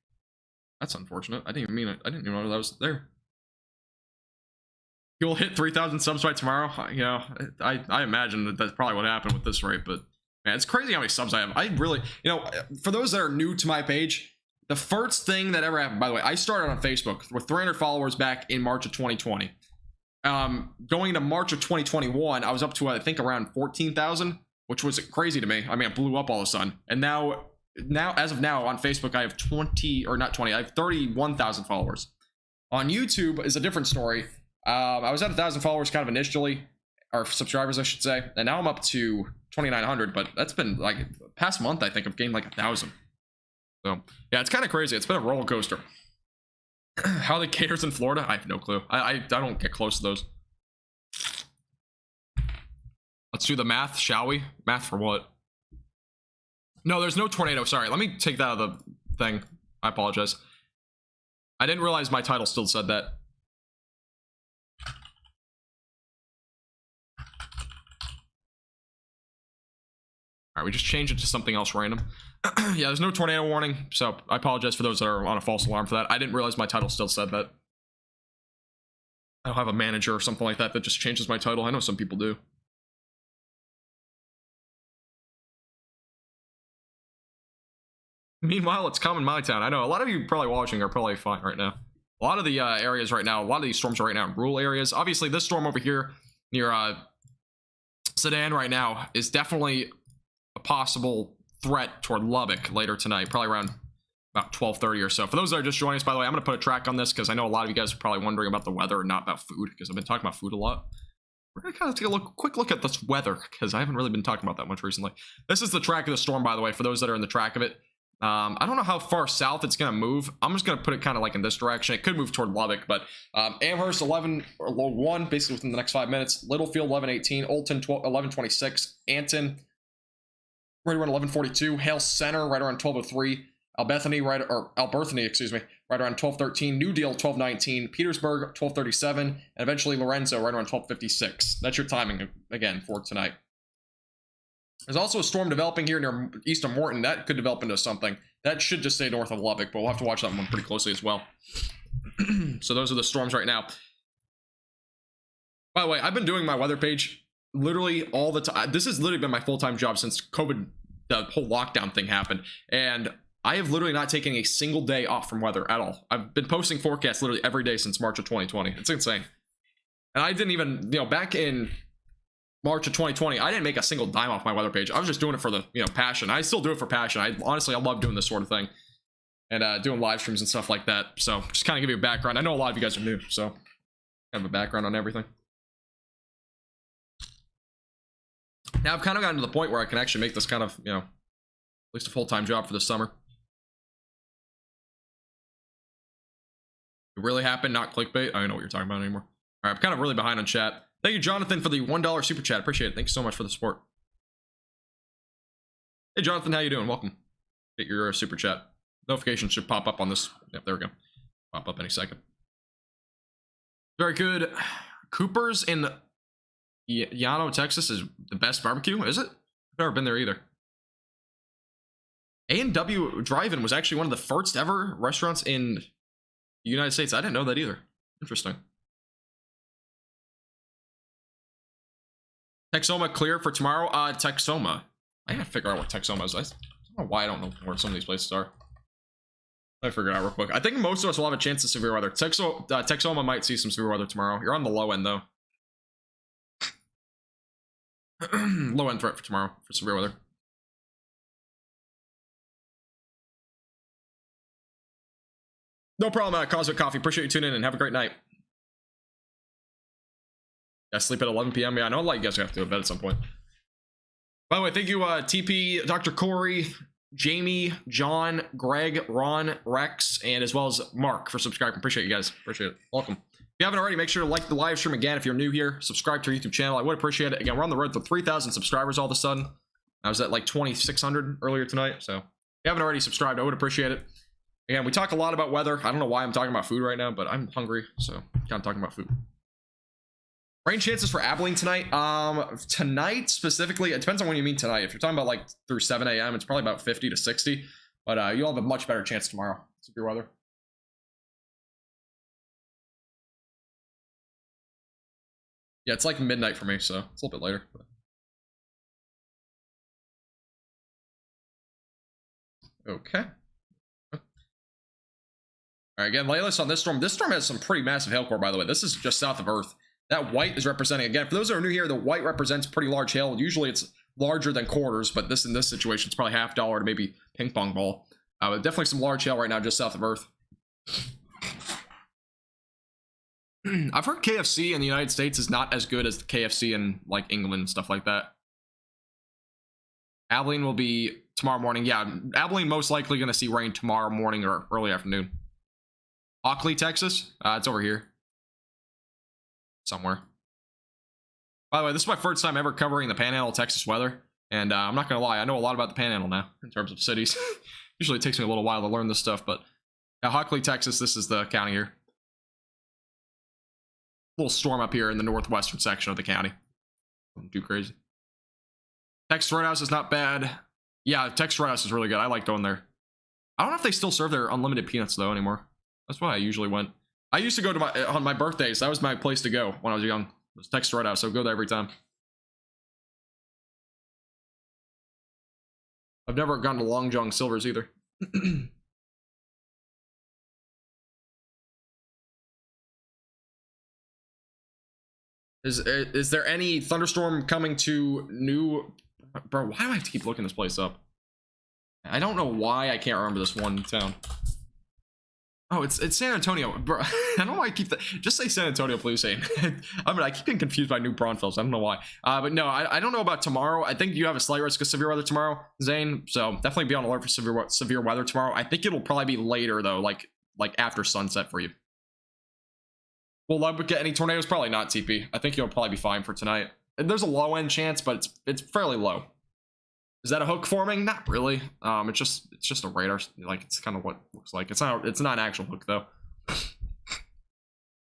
That's unfortunate. I didn't even mean it. I didn't even know that was there. You'll hit 3,000 subs by tomorrow. You know, I imagine that that's probably what happened with this rate, but man, it's crazy how many subs I have. I really, for those that are new to my page, the first thing that ever happened, by the way, I started on Facebook with 300 followers back in March of 2020. Going into March of 2021, I was up to, I think, around 14,000, which was crazy to me. I mean, it blew up all of a sudden. And now, as of now, on Facebook, I have 31,000 followers. On YouTube is a different story. I was at 1,000 followers kind of initially, or subscribers, I should say, and now I'm up to 2,900. But that's been like past month. I think I've gained like 1,000. So yeah, it's kind of crazy. It's been a roller coaster. How the caters in Florida, I have no clue. I don't get close to those. Let's do the math, shall we? Math for what? No, there's no tornado. Sorry, let me take that out of the thing. I apologize. I didn't realize my title still said that. All right, we just changed it to something else random. Yeah, there's no tornado warning, so I apologize for those that are on a false alarm for that. I didn't realize my title still said that. I don't have a manager or something like that that just changes my title. I know some people do. Meanwhile, it's calm in my town. I know a lot of you probably watching are probably fine right now. A lot of the areas right now, a lot of these storms are right now in rural areas. Obviously, this storm over here near Sedan right now is definitely a possible threat toward Lubbock later tonight, probably around about 12:30 or so. For those that are just joining us, by the way, I'm going to put a track on this because I know a lot of you guys are probably wondering about the weather and not about food, because I've been talking about food a lot. We're going to kind of take a quick look at this weather because I haven't really been talking about that much recently. This is the track of the storm, by the way, for those that are in the track of it. I don't know how far south it's going to move. I'm just going to put it kind of like in this direction. It could move toward Lubbock, but Amherst 11:01, basically within the next 5 minutes. Littlefield 11:18, Olton 11:26, Anton right around 11:42, Hale Center right around 12:03, Alberthany right around 12:13, New Deal 12:19, Petersburg 12:37, and eventually Lorenzo right around 12:56. That's your timing again for tonight. There's also a storm developing here near east of Morton. That could develop into something. That should just stay north of Lubbock, but we'll have to watch that one pretty closely as well. So those are the storms right now. By the way, I've been doing my weather page literally all the time. This has literally been my full-time job since COVID, the whole lockdown thing happened. And I have literally not taken a single day off from weather at all. I've been posting forecasts literally every day since March of 2020. It's insane. And I didn't even, back in March of 2020, I didn't make a single dime off my weather page. I was just doing it for the, passion. I still do it for passion. Honestly, I love doing this sort of thing and doing live streams and stuff like that. So just kind of give you a background. I know a lot of you guys are new, so kind of a background on everything. Now I've kind of gotten to the point where I can actually make this kind of, at least a full-time job for the summer. It really happened, not clickbait. I don't know what you're talking about anymore. All right, I'm kind of really behind on chat. Thank you, Jonathan, for the $1 super chat. Appreciate it. Thank you so much for the support. Hey, Jonathan, how you doing? Welcome. Get your super chat. Notification should pop up on this. Yep, there we go. Pop up any second. Very good. Cooper's in Llano, Texas is the best barbecue, is it? I've never been there either. A&W Drive-In was actually one of the first ever restaurants in the United States. I didn't know that either. Interesting. Texoma clear for tomorrow? Texoma. I gotta figure out what Texoma is. I don't know why I don't know where some of these places are. Let me figure it out real quick. I think most of us will have a chance of severe weather. Texoma might see some severe weather tomorrow. You're on the low end, though. Low end threat for tomorrow for severe weather. No problem, Cosmic Coffee. Appreciate you tuning in and have a great night. Yeah, sleep at 11 p.m. Yeah, I know a lot of you guys have to go to bed at some point. By the way, thank you, TP, Dr. Corey, Jamie, John, Greg, Ron, Rex, and as well as Mark for subscribing. Appreciate you guys. Appreciate it. Welcome. If you haven't already, make sure to like the live stream again. If you're new here, subscribe to our YouTube channel. I would appreciate it. Again, we're on the road to 3,000 subscribers all of a sudden. I was at like 2,600 earlier tonight. So if you haven't already subscribed, I would appreciate it. Again, we talk a lot about weather. I don't know why I'm talking about food right now, but I'm hungry. So kind of talking about food. Rain chances for Abilene tonight. Tonight specifically, it depends on when you mean tonight. If you're talking about like through 7 a.m., it's probably about 50 to 60. But you'll have a much better chance tomorrow. Severe weather. Yeah, it's like midnight for me, so it's a little bit later. Okay. All right, again, latest on this storm. This storm has some pretty massive hail core, by the way. This is just south of Earth. That white is representing, again, for those that are new here, the white represents pretty large hail. Usually it's larger than quarters, but in this situation, it's probably $half to maybe ping pong ball. But definitely some large hail right now just south of Earth. I've heard KFC in the United States is not as good as the KFC in like England and stuff like that. Abilene will be tomorrow morning. Yeah, Abilene most likely going to see rain tomorrow morning or early afternoon. Ockley, Texas. It's over here. Somewhere. By the way, this is my first time ever covering the Panhandle, Texas weather. And I'm not going to lie, I know a lot about the Panhandle now in terms of cities. Usually it takes me a little while to learn this stuff, but Ockley, Texas, this is the county here. Little storm up here in the northwestern section of the county. Nothing too crazy. Texas Roadhouse is not bad. Yeah, Texas Roadhouse is really good. I like going there. I don't know if they still serve their unlimited peanuts though anymore. That's why I usually went. I used to go to on my birthdays. That was my place to go when I was young. It was Texas Roadhouse, so go there every time. I've never gone to Long John Silver's either. Is there any thunderstorm coming to New... Bro, why do I have to keep looking this place up? I don't know why I can't remember this one town. Oh, it's San Antonio. Bro, I don't know why I keep that. Just say San Antonio, please, Zane. I keep getting confused by New Braunfels. I don't know why. But no, I don't know about tomorrow. I think you have a slight risk of severe weather tomorrow, Zane. So definitely be on alert for severe weather tomorrow. I think it'll probably be later though, like after sunset for you. Will Lubbock get any tornadoes? Probably not, TP. I think you'll probably be fine for tonight. And there's a low end chance, but it's fairly low. Is that a hook forming? Not really. It's just a radar. Like, it's kind of what it looks like. It's not an actual hook though.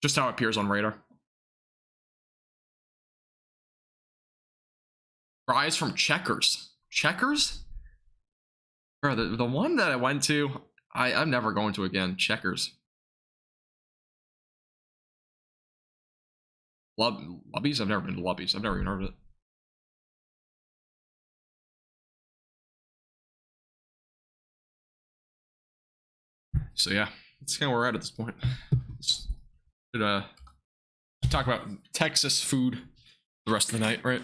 Just how it appears on radar. Fries from Checkers. Checkers? Bro, the one that I went to, I'm never going to again. Checkers. Lubbies? I've never been to Lubbies. I've never even heard of it. So yeah, that's kind of where we're at this point. Should talk about Texas food the rest of the night, right?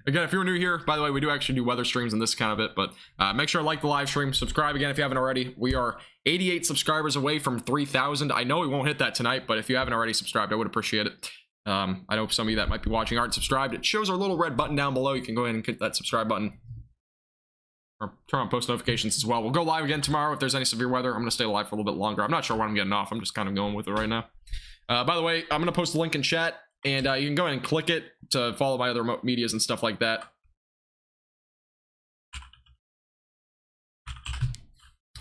Again, if you're new here, by the way, we do actually do weather streams and this kind of it, but make sure to like the live stream, subscribe again if you haven't already. We are 88 subscribers away from 3,000. I know we won't hit that tonight, but if you haven't already subscribed, I would appreciate it. I know some of you that might be watching aren't subscribed. It shows our little red button down below. You can go ahead and click that subscribe button. Or turn on post notifications as well. We'll go live again tomorrow if there's any severe weather. I'm going to stay live for a little bit longer. I'm not sure when I'm getting off. I'm just kind of going with it right now. By the way, I'm going to post a link in chat, and you can go ahead and click it to follow my other medias and stuff like that.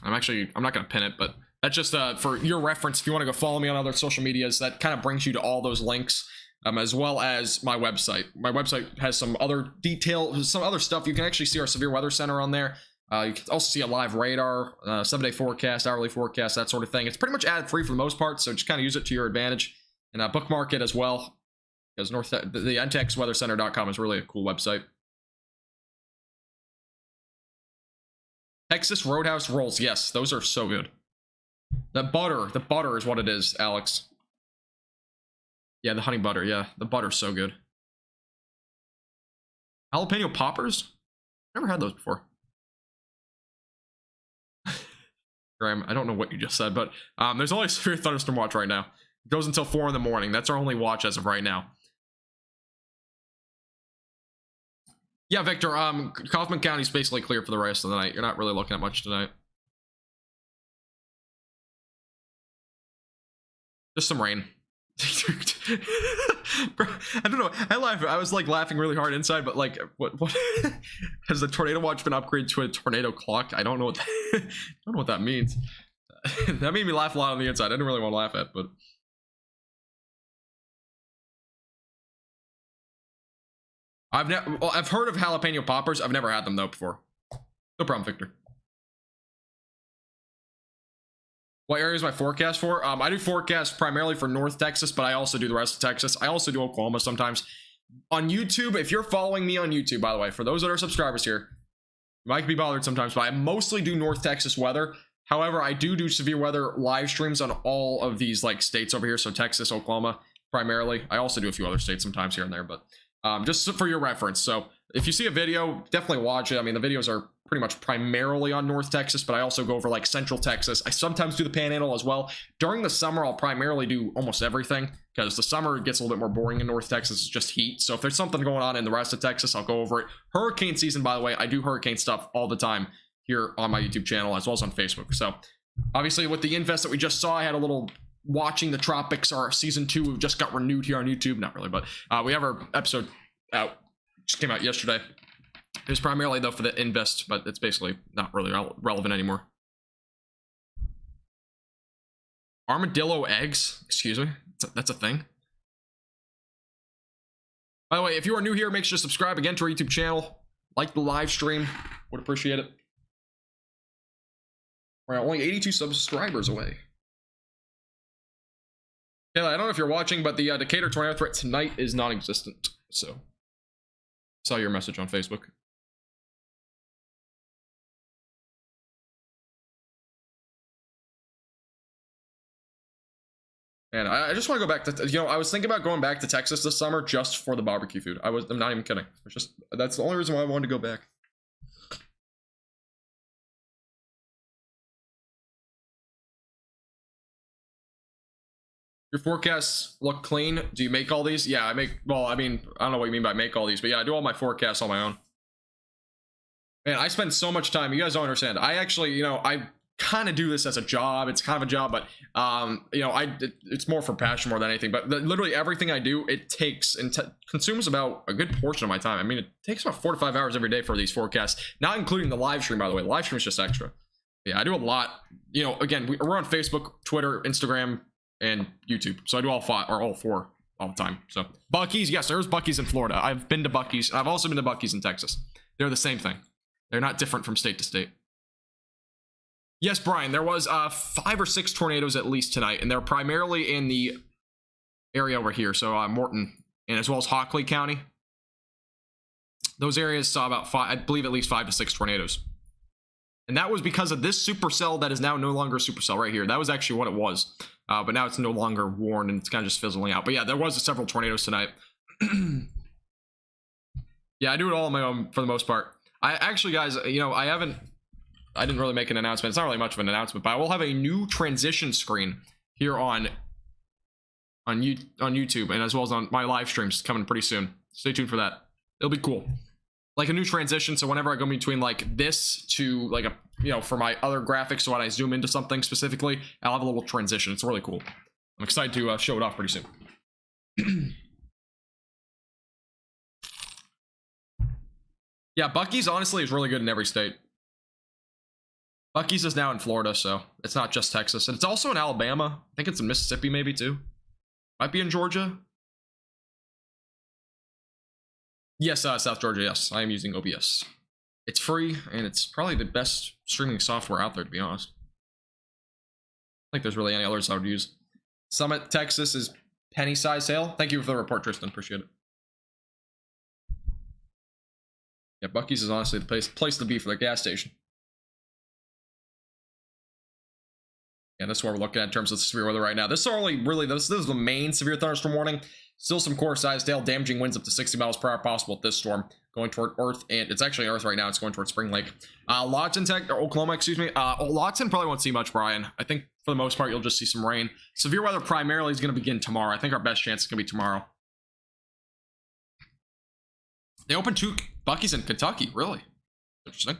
I'm not going to pin it, but that's just for your reference. If you want to go follow me on other social medias, that kind of brings you to all those links, as well as my website. My website has some other some other stuff. You can actually see our severe weather center on there. You can also see a live radar, 7-day forecast, hourly forecast, that sort of thing. It's pretty much ad free for the most part, so just kind of use it to your advantage, and bookmark it as well, because the NTXWC.com is really a cool website. Texas Roadhouse rolls, yes, those are so good. The butter is what it is, Alex. Yeah, the honey butter, yeah, the butter's so good. Jalapeno poppers? Never had those before. Graham, I don't know what you just said, but there's only a severe thunderstorm watch right now. It goes until 4 in the morning. That's our only watch as of right now. Yeah, Victor, Kaufman County's basically clear for the rest of the night. You're not really looking at much tonight. Just some rain. Bro, I don't know. I was like laughing really hard inside, but like, what has the tornado watch been upgraded to a tornado clock? I don't know what that, I don't know what that means. That made me laugh a lot on the inside. I didn't really want to laugh at, but I've heard of jalapeno poppers. I've never had them though before. No problem, Victor. What area is my forecast for? I do forecast primarily for North Texas, but I also do the rest of Texas. I also do Oklahoma sometimes. On YouTube, if you're following me on YouTube, by the way, for those that are subscribers here, you might be bothered sometimes, but I mostly do North Texas weather. However, I do severe weather live streams on all of these like states over here. So Texas, Oklahoma, primarily. I also do a few other states sometimes here and there, but just for your reference. So if you see a video, definitely watch it. I mean, the videos are pretty much primarily on North Texas, but I also go over like Central Texas. I sometimes do the Panhandle as well. During the summer, I'll primarily do almost everything, because the summer gets a little bit more boring in North Texas. It's just heat. So if there's something going on in the rest of Texas, I'll go over it. Hurricane season, by the way, I do hurricane stuff all the time here on my YouTube channel as well as on Facebook. So obviously with the invest that we just saw, I had a little watching the tropics. Our season 2 just got renewed here on YouTube. Not really, but we have our episode out. Just came out yesterday. It was primarily though for the invest, but it's basically not really relevant anymore. Armadillo eggs? Excuse me? That's a thing? By the way, if you are new here, make sure to subscribe again to our YouTube channel. Like the live stream. Would appreciate it. We're only 82 subscribers away. Yeah, I don't know if you're watching, but the Decatur tornado threat tonight is non-existent. So, saw your message on Facebook. And I just want to go back to, I was thinking about going back to Texas this summer just for the barbecue food. I'm not even kidding. It's just, that's the only reason why I wanted to go back. Your forecasts look clean. Do you make all these? Yeah, I make, well, I mean, I don't know what you mean by make all these, but yeah, I do all my forecasts on my own. Man, I spend so much time. You guys don't understand. I actually, I kind of do this as a job. It's kind of a job, but it's more for passion more than anything. But literally everything I do, it takes and consumes about a good portion of my time. I mean, it takes about 4 to 5 hours every day for these forecasts, not including the live stream, by the way. The live stream is just extra. Yeah, I do a lot. Again, we're on Facebook, Twitter, Instagram, and YouTube. So I do all 5 or all 4 all the time. So Buc-ee's, yes, there's Buc-ee's in Florida. I've been to Buc-ee's. I've also been to Buc-ee's in Texas. They're the same thing. They're not different from state to state. Yes, Brian, there was 5 or 6 tornadoes at least tonight, and they're primarily in the area over here. So Morton and as well as Hockley County. Those areas saw about 5, I believe at least 5 to 6 tornadoes. And that was because of this supercell that is now no longer a supercell right here. That was actually what it was. But now it's no longer warned and it's kind of just fizzling out. But yeah, there was several tornadoes tonight. Yeah, I do it all on my own for the most part. I actually, guys, I didn't really make an announcement. It's not really much of an announcement, but I will have a new transition screen here on YouTube and as well as on my live streams coming pretty soon. Stay tuned for that. It'll be cool. Like a new transition, so whenever I go between like this to like a, for my other graphics, so when I zoom into something specifically, I'll have a little transition. It's really cool. I'm excited to show it off pretty soon. Yeah, Buc-ee's honestly is really good in every state. Buc-ee's is now in Florida, so it's not just Texas. And it's also in Alabama. I think it's in Mississippi maybe too. Might be in Georgia. Yes, South Georgia, yes. I am using OBS. It's free, and it's probably the best streaming software out there, to be honest. I don't think there's really any others I would use. Summit, Texas is penny size sale. Thank you for the report, Tristan. Appreciate it. Yeah, Buc-ee's is honestly the place to be for the gas station. Yeah, that's what we're looking at in terms of severe weather right now. This is only really, this is the main severe thunderstorm warning. Still some core size hail, damaging winds up to 60 miles per hour possible with this storm going toward Earth, and it's actually Earth right now. It's going toward Spring Lake. Oklahoma, excuse me. Lawton probably won't see much, Brian. I think for the most part, you'll just see some rain. Severe weather primarily is going to begin tomorrow. I think our best chance is going to be tomorrow. They opened 2 Buc-ee's in Kentucky, really? Interesting.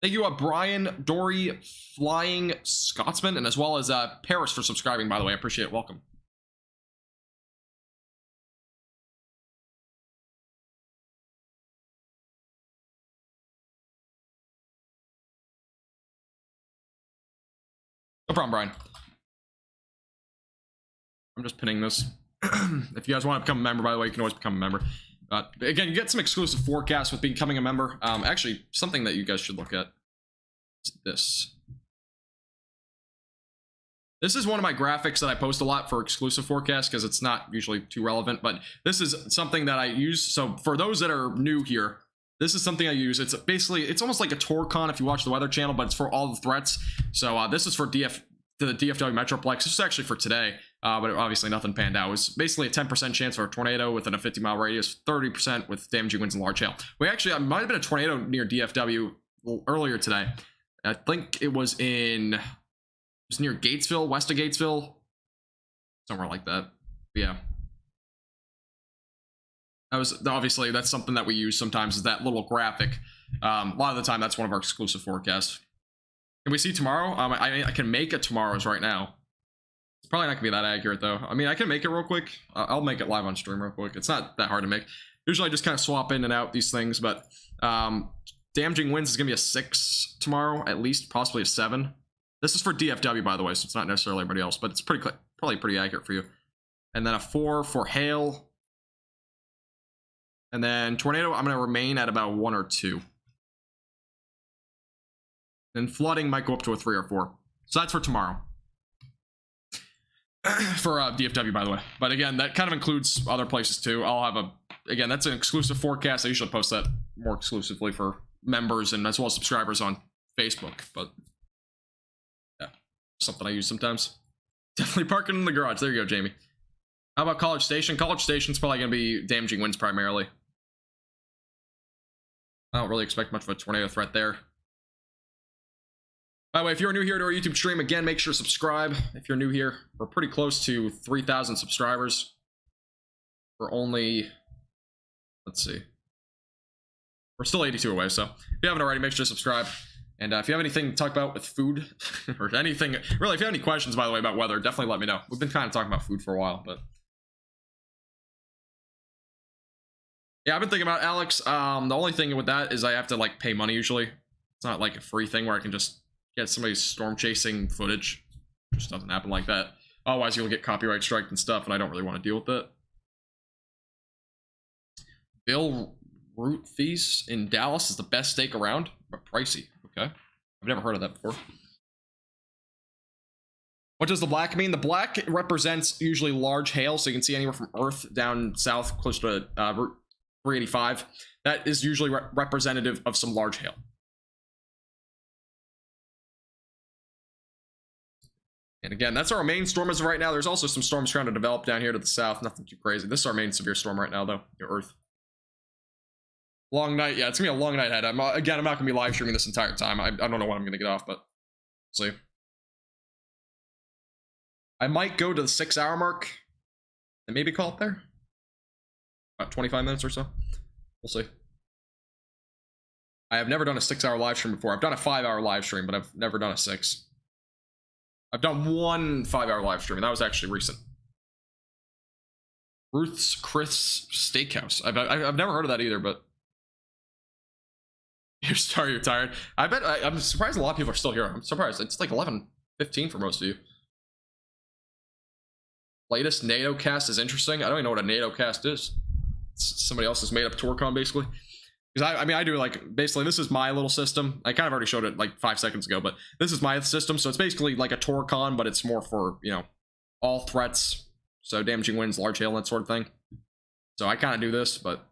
Thank you, Brian, Dory, Flying Scotsman, and as well as Paris for subscribing, by the way. I appreciate it. Welcome. No problem, Brian. I'm just pinning this. If you guys want to become a member, by the way, you can always become a member. Again, you get some exclusive forecasts with becoming a member. Actually, something that you guys should look at is this. This is one of my graphics that I post a lot for exclusive forecasts because it's not usually too relevant, but this is something that I use. So for those that are new here, this is something I use. It's basically, it's almost like a Torcon if you watch the Weather Channel, but it's for all the threats. So this is for the DFW Metroplex. This is actually for today, but obviously nothing panned out. It was basically a 10% chance for a tornado within a 50-mile radius, 30% with damaging winds and large hail. We actually, might have been a tornado near DFW earlier today. I think it was near Gatesville, west of Gatesville, somewhere like that. But yeah. Obviously, that's something that we use sometimes, is that little graphic. A lot of the time, that's one of our exclusive forecasts. Can we see tomorrow? I can make it tomorrow's right now. It's probably not gonna be that accurate though. I mean, I can make it real quick. I'll make it live on stream real quick. It's not that hard to make. Usually I just kind of swap in and out these things, but damaging winds is gonna be a 6 tomorrow, at least, possibly a 7. This is for DFW, by the way, so it's not necessarily everybody else, but it's probably pretty accurate for you. And then a 4 for hail. And then tornado, I'm going to remain at about 1 or 2. And flooding might go up to a 3 or 4. So that's for tomorrow. For DFW, by the way. But again, that kind of includes other places too. I'll have again, that's an exclusive forecast. I usually post that more exclusively for members and as well as subscribers on Facebook. But yeah, something I use sometimes. Definitely parking in the garage. There you go, Jamie. How about College Station? College Station's probably going to be damaging winds primarily. I don't really expect much of a tornado threat there. By the way, if you're new here to our YouTube stream, again, make sure to subscribe. If you're new here, we're pretty close to 3,000 subscribers. We're only, let's see. We're still 82 away, so if you haven't already, make sure to subscribe. And if you have anything to talk about with food, or anything, really, if you have any questions, by the way, about weather, definitely let me know. We've been kind of talking about food for a while, but... yeah, I've been thinking about Alex. The only thing with that is I have to, like, pay money usually. It's not like a free thing where I can just get somebody's storm chasing footage. It just doesn't happen like that. Otherwise, you'll get copyright striked and stuff, and I don't really want to deal with that. Bill Root Feast in Dallas is the best steak around, but pricey. Okay. I've never heard of that before. What does the black mean? The black represents usually large hail, so you can see anywhere from Earth down south, close to Route 385. That is usually representative of some large hail. And again, that's our main storm as of right now. There's also some storms trying to develop down here to the south. Nothing too crazy. This is our main severe storm right now, though. Your Earth. Long night. Yeah, it's going to be a long night ahead. Again, I'm not going to be live streaming this entire time. I don't know when I'm going to get off, but we'll see. I might go to the 6-hour mark and maybe call it there. About 25 minutes or so. We'll see. I have never done a 6-hour live stream before. I've done a 5-hour live stream, but I've never done a 6. I've done one 5-hour live stream, and that was actually recent. Ruth's Chris Steakhouse. I've never heard of that either, but you're sorry you're tired. I bet I'm surprised a lot of people are still here. I'm surprised. It's like 11:15 for most of you. Latest NATO cast is interesting. I don't even know what a NATO cast is. It's somebody else's made up Torcon, basically. Because I mean, I do like, basically, this is my little system. I kind of already showed it like 5 seconds ago, but this is my system. So it's basically like a Torcon, but it's more for, you know, all threats. So damaging winds, large hail, that sort of thing. So I kind of do this, but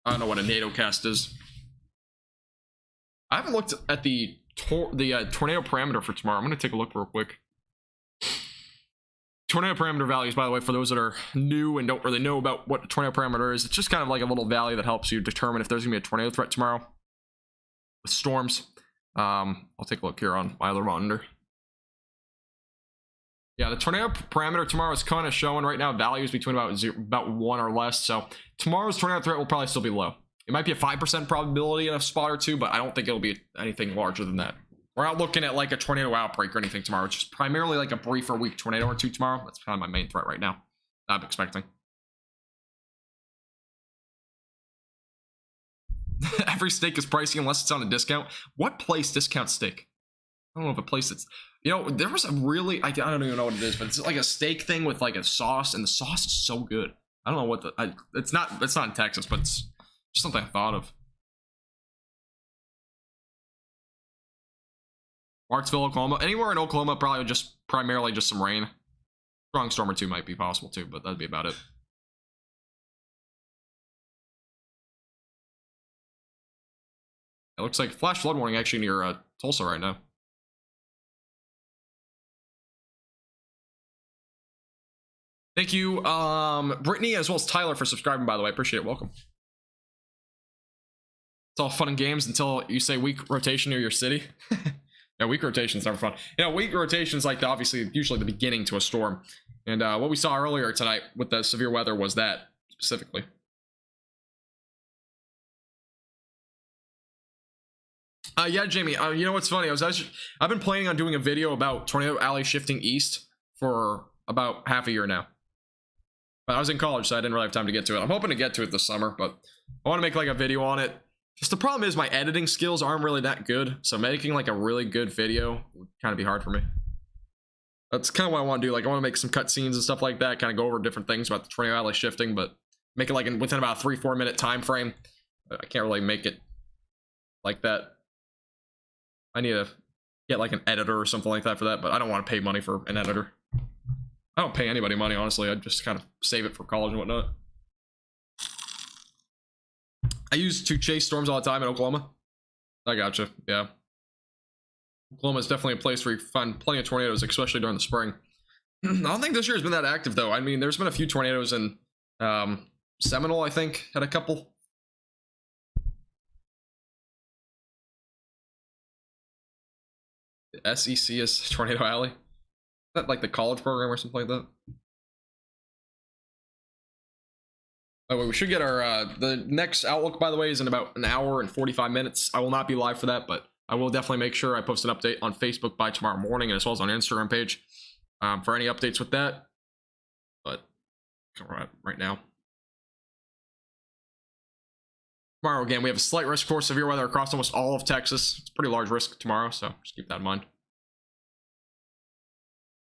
I don't know what a NATO cast is. I haven't looked at the tornado parameter for tomorrow. I'm going to take a look real quick. Tornado parameter values, by the way, for those that are new and don't really know about what a tornado parameter is, it's just kind of like a little value that helps you determine if there's gonna be a tornado threat tomorrow with storms. I'll take a look here on my other monitor. Yeah, the tornado parameter tomorrow is kind of showing right now values between about 1 or less. So tomorrow's tornado threat will probably still be low. It might be a 5% probability in a spot or two, but I don't think it'll be anything larger than that. We're not looking at like a tornado outbreak or anything tomorrow. It's just primarily like a brief or weak tornado or two tomorrow. That's kind of my main threat right now. I'm expecting. Every steak is pricey unless it's on a discount. What place discounts steak? I don't know if a place that's, you know, there was a really, I don't even know what it is, but it's like a steak thing with like a sauce, and the sauce is so good. I don't know what it's not in Texas, but it's just something I thought of. Marksville, Oklahoma. Anywhere in Oklahoma, probably just primarily just some rain. Strong storm or two might be possible too, but that'd be about it. It looks like flash flood warning actually near Tulsa right now. Thank you, Brittany, as well as Tyler, for subscribing, by the way. Appreciate it. Welcome. It's all fun and games until you say weak rotation near your city. Yeah, weak rotation is never fun. You know, weak rotation is like obviously usually the beginning to a storm. And what we saw earlier tonight with the severe weather was that specifically. Yeah, Jamie, you know what's funny? I've been planning on doing a video about Tornado Alley shifting east for about half a year now. But I was in college, so I didn't really have time to get to it. I'm hoping to get to it this summer, but I want to make like a video on it. Just the problem is my editing skills aren't really that good, so making like a really good video would kind of be hard for me. That's kind of what I want to do. Like I want to make some cutscenes and stuff like that, kind of go over different things about the Tornado Alley shifting, but make it like within about a 3-4 minute time frame. I can't really make it like that. I need to get like an editor or something like that for that, but I don't want to pay money for an editor. I don't pay anybody money, honestly. I just kind of save it for college and whatnot. I used to chase storms all the time in Oklahoma. I gotcha. Yeah. Oklahoma is definitely a place where you find plenty of tornadoes, especially during the spring. I don't think this year has been that active, though. I mean, there's been a few tornadoes in Seminole, I think, had a couple. The SEC is Tornado Alley. Is that like the college program or something like that? Oh, we should get our the next Outlook, by the way, is in about an hour and 45 minutes. I will not be live for that, but I will definitely make sure I post an update on Facebook by tomorrow morning, and as well as on Instagram page for any updates with that. But right now, tomorrow again, we have a slight risk for severe weather across almost all of Texas. It's a pretty large risk tomorrow, so just keep that in mind.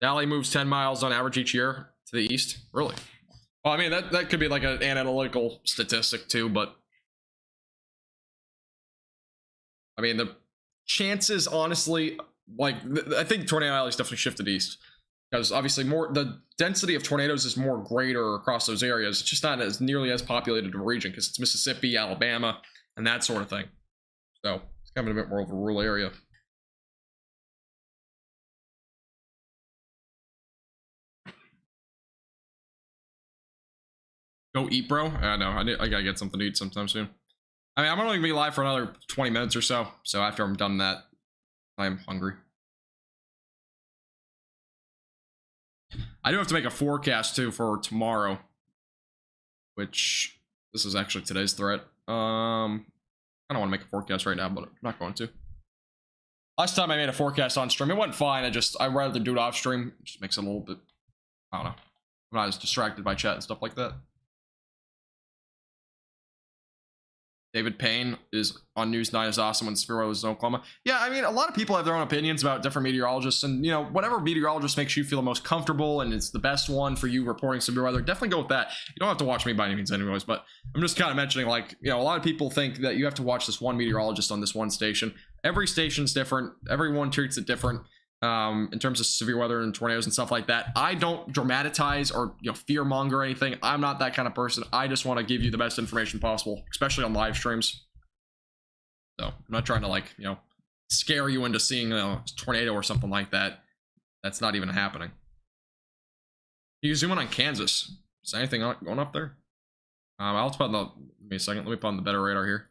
The alley moves 10 miles on average each year to the east. Really? Well, I mean, that could be like an analytical statistic too, but I mean, the chances, honestly, like, I think Tornado Alley's definitely shifted east because obviously the density of tornadoes is more greater across those areas. It's just not as nearly as populated of a region because it's Mississippi, Alabama, and that sort of thing. So it's kind of a bit more of a rural area. Go eat, bro. I know. I gotta get something to eat sometime soon. I mean, I'm only gonna be live for another 20 minutes or so. So after I'm done that, I'm hungry. I do have to make a forecast too for tomorrow, which this is actually today's threat. I don't want to make a forecast right now, but I'm not going to. Last time I made a forecast on stream, it went fine. I'd rather do it off stream. It just makes it a little bit, I don't know. I'm not as distracted by chat and stuff like that. David Payne is on News 9 is awesome when severe weather was in Oklahoma. Yeah, I mean, a lot of people have their own opinions about different meteorologists, and you know, whatever meteorologist makes you feel most comfortable and it's the best one for you reporting severe weather, definitely go with that. You don't have to watch me by any means anyways, but I'm just kind of mentioning, like, you know, a lot of people think that you have to watch this one meteorologist on this one station. Every station's different. Everyone treats it different. In terms of severe weather and tornadoes and stuff like that. I don't dramatize or, you know, fear monger or anything. I'm not that kind of person. I just want to give you the best information possible, especially on live streams. So I'm not trying to, like, you know, scare you into seeing a tornado or something like that. That's not even happening. You can zoom in on Kansas. Is there anything going up there? I'll put on the, give me a second. Let me put on the better radar here.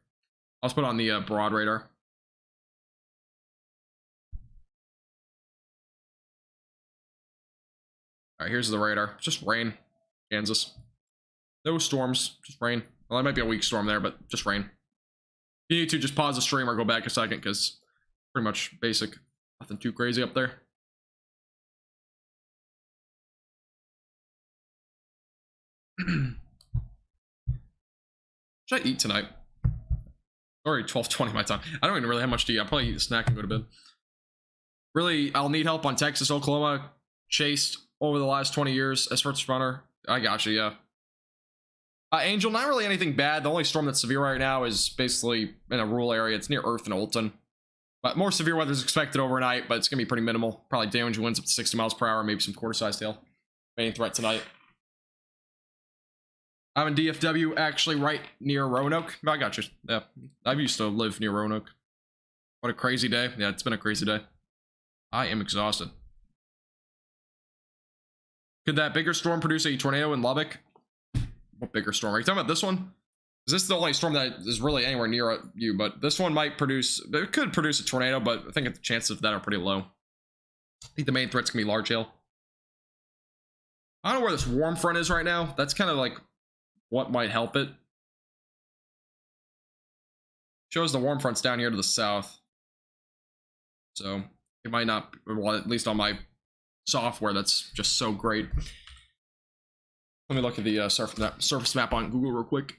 I'll put on the broad radar. All right, here's the radar. Just rain, Kansas. No storms, just rain. Well, there might be a weak storm there, but just rain. You need to just pause the stream or go back a second because pretty much basic. Nothing too crazy up there. Should I eat tonight? Already 12:20 my time. I don't even really have much to eat. I'll probably eat a snack and go to bed. Really, I'll need help on Texas, Oklahoma. Chased over the last 20 years as first runner. I got you, yeah. Angel, not really anything bad. The only storm that's severe right now is basically in a rural area. It's near Earth and Olton. But more severe weather is expected overnight, but it's going to be pretty minimal. Probably damage winds up to 60 miles per hour, maybe some quarter-sized hail. Main threat tonight. I'm in DFW, actually right near Roanoke. I got you. Yeah, I used to live near Roanoke. What a crazy day. Yeah, it's been a crazy day. I am exhausted. Could that bigger storm produce a tornado in Lubbock? What bigger storm? Are you talking about this one? Is this the only storm that is really anywhere near you? But this one might produce, it could produce a tornado, but I think the chances of that are pretty low. I think the main threat's gonna be large hail. I don't know where this warm front is right now. That's kind of like what might help it. Shows the warm front's down here to the south. So it might not, well, at least on my software that's just so great. Let me look at the surface map on Google real quick.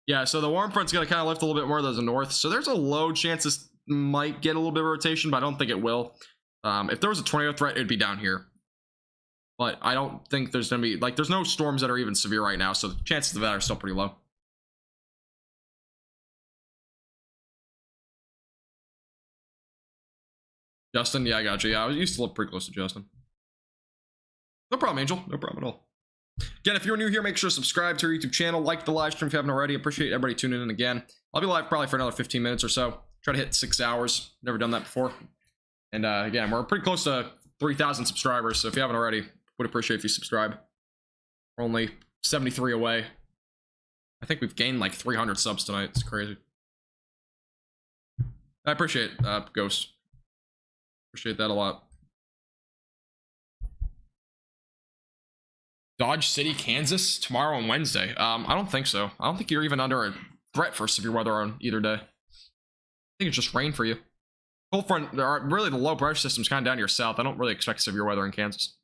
Yeah, so the warm front's going to kind of lift a little bit more to the north. So there's a low chance this might get a little bit of rotation, but I don't think it will. If there was a tornado threat, it'd be down here. But I don't think there's going to be, like, there's no storms that are even severe right now, so the chances of that are still pretty low. Justin, yeah, I got you. Yeah, I used to live pretty close to Justin. No problem, Angel. No problem at all. Again, if you're new here, make sure to subscribe to our YouTube channel. Like the live stream if you haven't already. Appreciate everybody tuning in again. I'll be live probably for another 15 minutes or so. Try to hit 6 hours. Never done that before. And again, we're pretty close to 3,000 subscribers, so if you haven't already, would appreciate if you subscribe. We're only 73 away. I think we've gained like 300 subs tonight. It's crazy. I appreciate it, Ghost. Appreciate that a lot. Dodge City, Kansas, tomorrow and Wednesday. I don't think so. I don't think you're even under a threat for severe weather on either day. I think it's just rain for you. Cold front, there are really the low pressure system's kind of down to your south. I don't really expect severe weather in Kansas.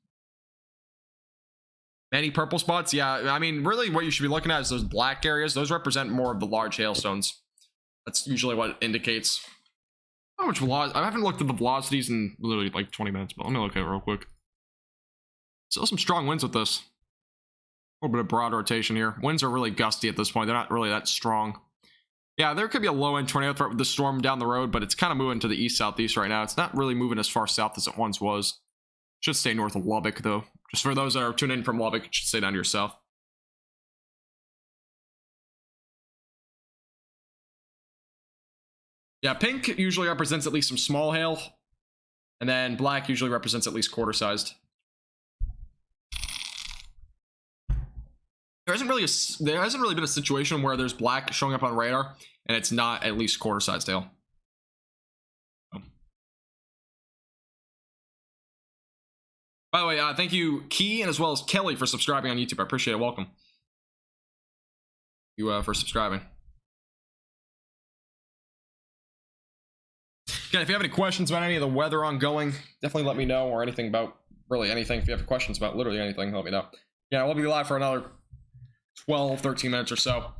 Many purple spots, yeah. I mean, really, what you should be looking at is those black areas. Those represent more of the large hailstones. That's usually what it indicates. How much velocity? I haven't looked at the velocities in literally like 20 minutes, but let me look at it real quick. Still some strong winds with this. A little bit of broad rotation here. Winds are really gusty at this point. They're not really that strong. Yeah, there could be a low-end tornado threat with the storm down the road, but it's kind of moving to the east-southeast right now. It's not really moving as far south as it once was. Should stay north of Lubbock, though. Just for those that are tuning in from Lubbock, it should stay down to your south. Yeah, pink usually represents at least some small hail, and then black usually represents at least quarter-sized. There hasn't really been a situation where there's black showing up on radar and it's not at least quarter-sized hail. By the way, thank you, Key, and as well as Kelly for subscribing on YouTube. I appreciate it. Welcome. You for subscribing. Again, if you have any questions about any of the weather ongoing, definitely let me know, or anything about really anything. If you have questions about literally anything, let me know. Yeah, we'll be live for another 12, 13 minutes or so.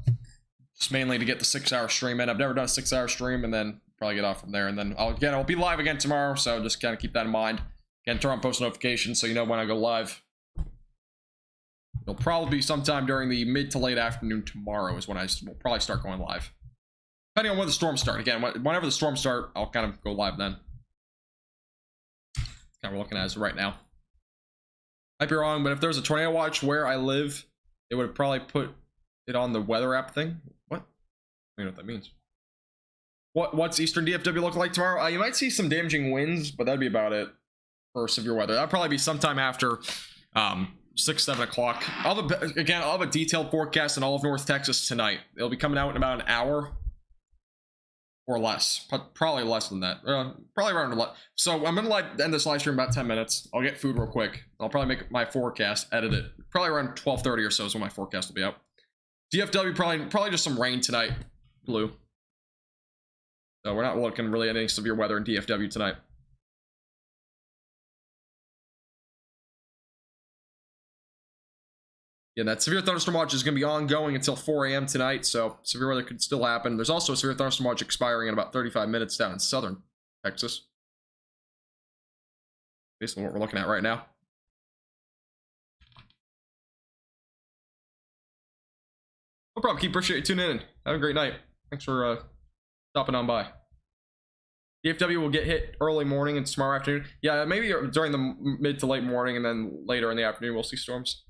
Just mainly to get the 6-hour stream in. I've never done a 6-hour stream, and then probably get off from there. And then I'll be live again tomorrow, so just kind of keep that in mind. Again, turn on post notifications so you know when I go live. It'll probably be sometime during the mid to late afternoon tomorrow is when I will probably start going live. Depending on when the storms start. Again, whenever the storms start, I'll kind of go live then. Kind of we're looking at it right now. Might be wrong, but if there's a tornado watch where I live, it would have probably put it on the weather app thing. What? I don't know what that means. What's Eastern DFW look like tomorrow? You might see some damaging winds, but that'd be about it for severe weather. That'll probably be sometime after 6, 7 o'clock. I'll have a detailed forecast in all of North Texas tonight. It'll be coming out in about an hour or less, but probably less than that. Probably around 11. So I'm gonna end this live stream in about 10 minutes. I'll get food real quick. I'll probably make my forecast, edit it. Probably around 12:30 or so is when my forecast will be out. DFW probably just some rain tonight. Blue. So we're not looking really at any severe weather in DFW tonight. Yeah, that severe thunderstorm watch is going to be ongoing until 4 a.m. tonight, so severe weather could still happen. There's also a severe thunderstorm watch expiring in about 35 minutes down in southern Texas. Based on what we're looking at right now. No problem, Keep. Appreciate you tuning in. Have a great night. Thanks for stopping on by. DFW will get hit early morning and tomorrow afternoon. Yeah, maybe during the mid to late morning, and then later in the afternoon we'll see storms.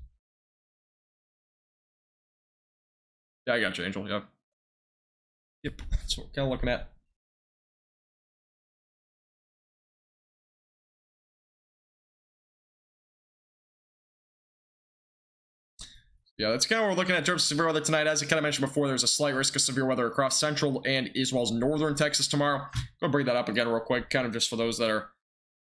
Yeah, I got you, Angel. Yeah. Yep, that's what we're kind of looking at. Yeah, that's kind of what we're looking at in terms of severe weather tonight. As I kind of mentioned before, there's a slight risk of severe weather across central and as well as northern Texas tomorrow. I'm going to bring that up again real quick, kind of just for those that are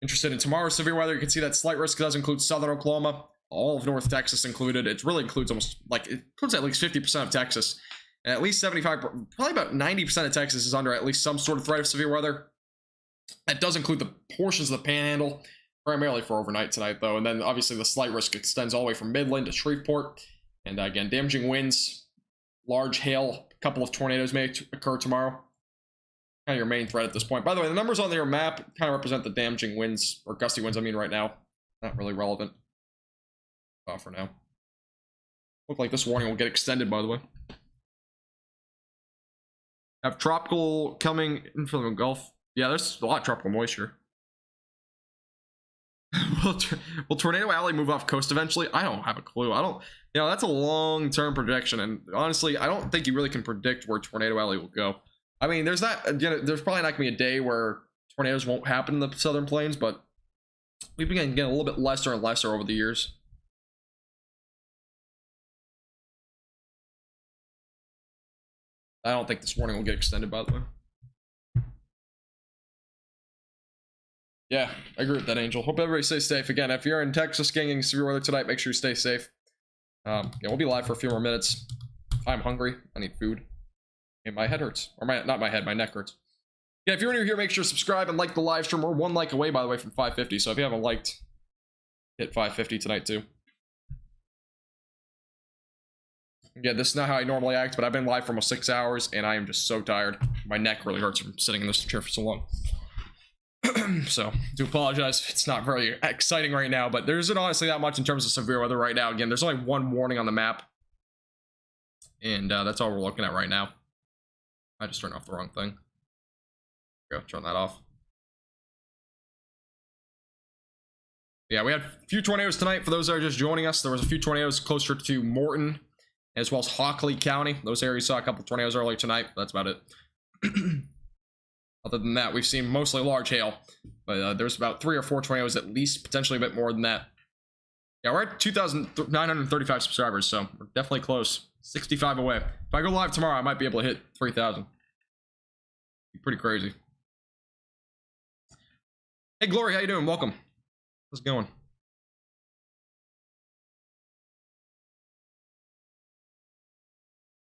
interested in tomorrow's severe weather. You can see that slight risk does include southern Oklahoma, all of North Texas included. It really includes almost, like, it includes at least 50% of Texas. And at least 75, probably about 90% of Texas is under at least some sort of threat of severe weather. That does include the portions of the Panhandle, primarily for overnight tonight, though. And then, obviously, the slight risk extends all the way from Midland to Shreveport. And, again, damaging winds, large hail couple of tornadoes may occur tomorrow. Kind of your main threat at this point. By the way, the numbers on your map kind of represent the damaging winds, or gusty winds, I mean, right now. Not really relevant for now. Look like this warning will get extended, by the way. Have tropical coming in from the Gulf. Yeah, there's a lot of tropical moisture. Will Tornado Alley move off coast eventually? I don't have a clue. That's a long-term projection, and honestly, I don't think you really can predict where Tornado Alley will go. I mean, there's probably not gonna be a day where tornadoes won't happen in the southern plains, but we've been getting a little bit lesser and lesser over the years. I don't think this warning will get extended, by the way. Yeah, I agree with that, Angel. Hope everybody stays safe. Again, if you're in Texas getting severe weather tonight, make sure you stay safe. Yeah, we'll be live for a few more minutes. I'm hungry. I need food. And my head hurts. Or not my head, my neck hurts. Yeah, if you're new here, make sure to subscribe and like the live stream. We're 1 like away, by the way, from 550. So if you haven't liked, hit 550 tonight, too. Yeah, this is not how I normally act, but I've been live for almost 6 hours, and I am just so tired. My neck really hurts from sitting in this chair for so long. So, do apologize. It's not very exciting right now, but there isn't honestly that much in terms of severe weather right now. Again, there's only one warning on the map, and that's all we're looking at right now. I just turned off the wrong thing. Go, turn that off. Yeah, we had a few tornadoes tonight. For those that are just joining us, there was a few tornadoes closer to Morton, as well as Hockley County. Those areas saw a couple tornadoes earlier tonight. That's about it. Other than that, we've seen mostly large hail, but there's about 3 or 4 tornadoes at least, potentially a bit more than that. Yeah, we're at 2,935 subscribers, so we're definitely close. 65 away. If I go live tomorrow, I might be able to hit 3,000. Be pretty crazy. Hey, Glory, how you doing? Welcome. How's it going?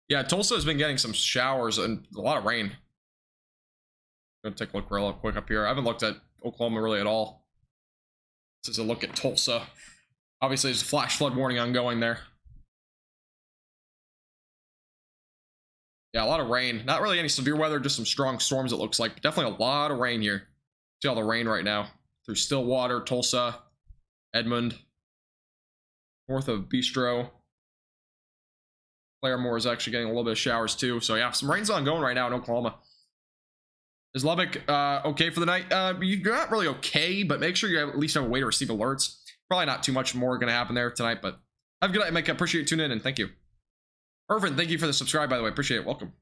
Yeah, Tulsa has been getting some showers and a lot of rain. I'm gonna take a look real quick up here. I haven't looked at Oklahoma really at all. This is a look at Tulsa. Obviously, there's a flash flood warning ongoing there. Yeah, a lot of rain. Not really any severe weather, just some strong storms, it looks like. But definitely a lot of rain here. See all the rain right now. Through Stillwater, Tulsa, Edmond, north of Bistro. Claremore is actually getting a little bit of showers too. So yeah, some rain's ongoing right now in Oklahoma. Is Lubbock okay for the night? You're not really okay, but make sure you at least have a way to receive alerts. Probably not too much more going to happen there tonight, but have a good night, Mike. I appreciate you tuning in, and thank you. Irvin, thank you for the subscribe, by the way. Appreciate it. Welcome.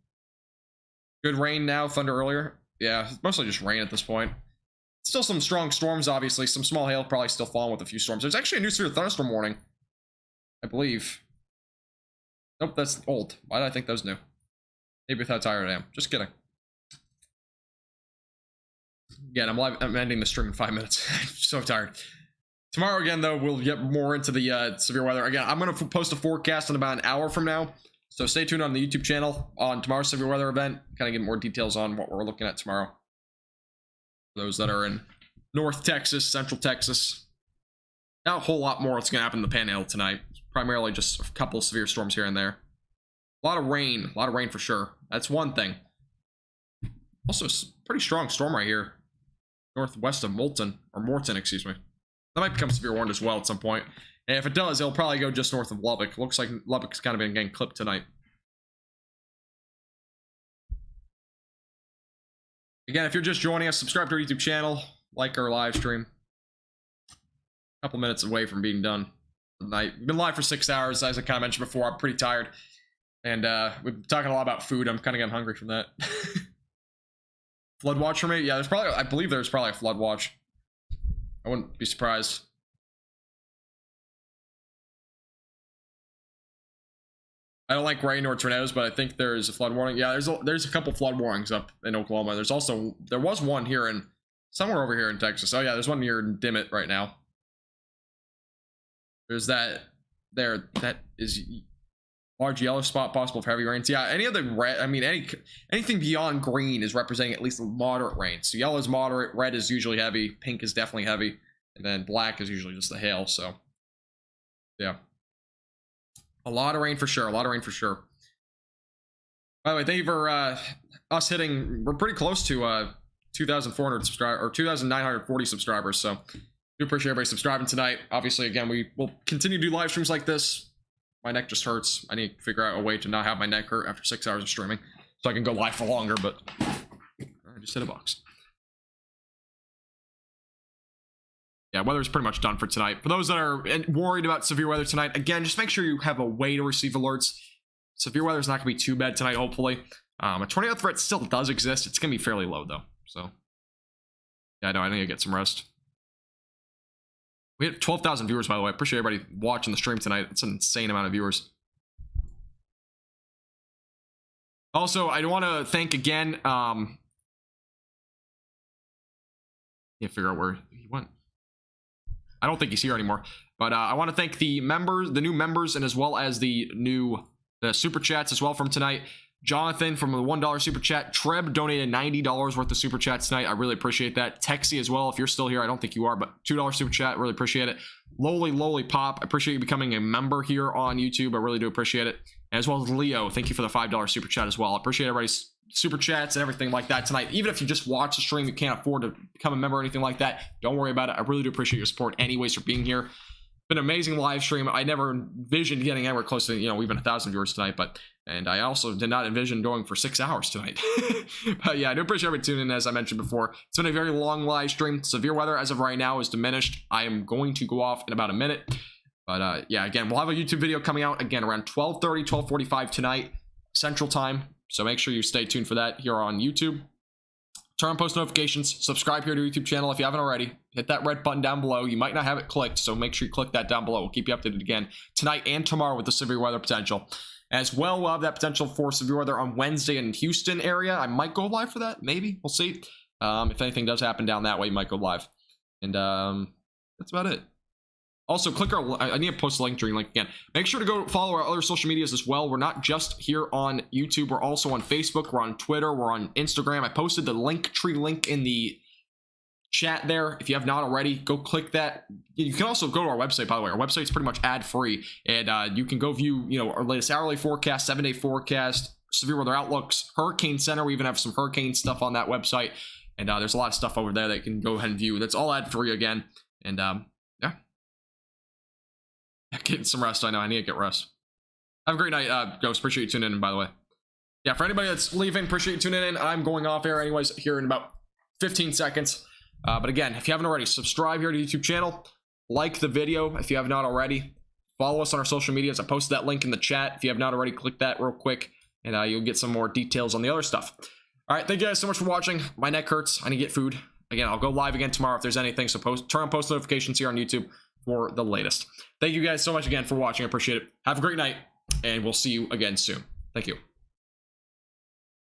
Good rain now, thunder earlier. Yeah, mostly just rain at this point. Still some strong storms, obviously. Some small hail probably still falling with a few storms. There's actually a new severe thunderstorm warning, I believe. Nope, that's old. Why did I think that was new? Maybe with how tired I am. Just kidding. Again, I'm ending the stream in 5 minutes. I'm so tired. Tomorrow again, though, we'll get more into the severe weather. Again, I'm going to post a forecast in about an hour from now. So stay tuned on the YouTube channel on tomorrow's severe weather event. Kind of get more details on what we're looking at tomorrow. For those that are in North Texas, Central Texas. Not a whole lot more that's going to happen in the Panhandle tonight. Primarily just a couple of severe storms here and there. A lot of rain for sure. That's one thing. Also, a pretty strong storm right here. Northwest of Morton, excuse me. That might become severe warned as well at some point. And if it does, it'll probably go just north of Lubbock. Looks like Lubbock's kind of been getting clipped tonight. Again, if you're just joining us, subscribe to our YouTube channel, like our live stream. A couple minutes away from being done tonight. We've been live for 6 hours, as I kind of mentioned before. I'm pretty tired. And we've been talking a lot about food. I'm kind of getting hungry from that. Flood watch for me? Yeah, there's probably, I believe there's probably a flood watch. I wouldn't be surprised. I don't like rain or tornadoes, but I think there is a flood warning. Yeah, there's a couple flood warnings up in Oklahoma. There was one here in somewhere over here in Texas. Oh yeah, there's one near Dimmitt right now. There's that there. That is large yellow spot possible for heavy rains. Yeah, any of the red, I mean, anything beyond green is representing at least moderate rain. So yellow is moderate, red is usually heavy, pink is definitely heavy, and then black is usually just the hail. So yeah, a lot of rain for sure. By the way, thank you for us hitting, we're pretty close to 2,400 subscribers, or 2,940 subscribers, so do appreciate everybody subscribing tonight. Obviously, again, we will continue to do live streams like this. My neck just hurts. I need to figure out a way to not have my neck hurt after 6 hours of streaming, so I can go live for longer, but I just hit a box. Yeah, weather's pretty much done for tonight. For those that are worried about severe weather tonight, again, just make sure you have a way to receive alerts. Severe weather is not going to be too bad tonight, hopefully. A tornado threat still does exist. It's going to be fairly low, though. So, yeah, I know. I need to get some rest. We had 12,000 viewers, by the way. I appreciate everybody watching the stream tonight. It's an insane amount of viewers. Also, I want to thank again. Can't figure out where he went. I don't think he's here anymore. But I want to thank the members, the new members, and as well as the new super chats as well from tonight. Jonathan from the $1 super chat. Treb donated $90 worth of super chats tonight. I really appreciate that. Texie as well, if you're still here. I don't think you are, but $2 super chat. Really appreciate it. Lowly Pop. I appreciate you becoming a member here on YouTube. I really do appreciate it. As well as Leo. Thank you for the $5 super chat as well. I appreciate everybody's super chats and everything like that tonight. Even if you just watch the stream, you can't afford to become a member or anything like that, don't worry about it. I really do appreciate your support anyways for being here. Been an amazing live stream. I never envisioned getting anywhere close to, you know, even 1,000 viewers tonight, and I also did not envision going for 6 hours tonight. But yeah, I do appreciate everybody tuning in, as I mentioned before. It's been a very long live stream. Severe weather as of right now is diminished. I am going to go off in about a minute. But yeah, again, we'll have a YouTube video coming out again around 12:30, 12:45 tonight, Central Time. So make sure you stay tuned for that here on YouTube. Turn on post notifications, subscribe here to the YouTube channel if you haven't already. Hit that red button down below. You might not have it clicked, so make sure you click that down below. We'll keep you updated again tonight and tomorrow with the severe weather potential. As well, we'll have that potential for severe weather on Wednesday in Houston area. I might go live for that, maybe. We'll see. If anything does happen down that way, you might go live. And that's about it. Also, click our, I need to post a link during link again. Make sure to go follow our other social medias as well. We're not just here on YouTube. We're also on Facebook. We're on Twitter. We're on Instagram. I posted the Linktree link in the chat there. If you have not already, go click that. You can also go to our website, by the way. Our website's pretty much ad-free. And you can go view, you know, our latest hourly forecast, 7-day forecast, severe weather outlooks, Hurricane Center. We even have some hurricane stuff on that website. And there's a lot of stuff over there that you can go ahead and view. That's all ad-free again. And yeah. Getting some rest. I know I need to get rest. Have a great night, Ghost. Appreciate you tuning in, by the way. Yeah, for anybody that's leaving, appreciate you tuning in. I'm going off air anyways here in about 15 seconds. But again, if you haven't already, subscribe here to the YouTube channel. Like the video if you have not already. Follow us on our social medias. I posted that link in the chat. If you have not already, click that real quick, and you'll get some more details on the other stuff. All right, thank you guys so much for watching. My neck hurts. I need to get food. Again, I'll go live again tomorrow if there's anything. So turn on post notifications here on YouTube for the latest. Thank you guys so much again for watching. I appreciate it. Have a great night, and we'll see you again soon. Thank you.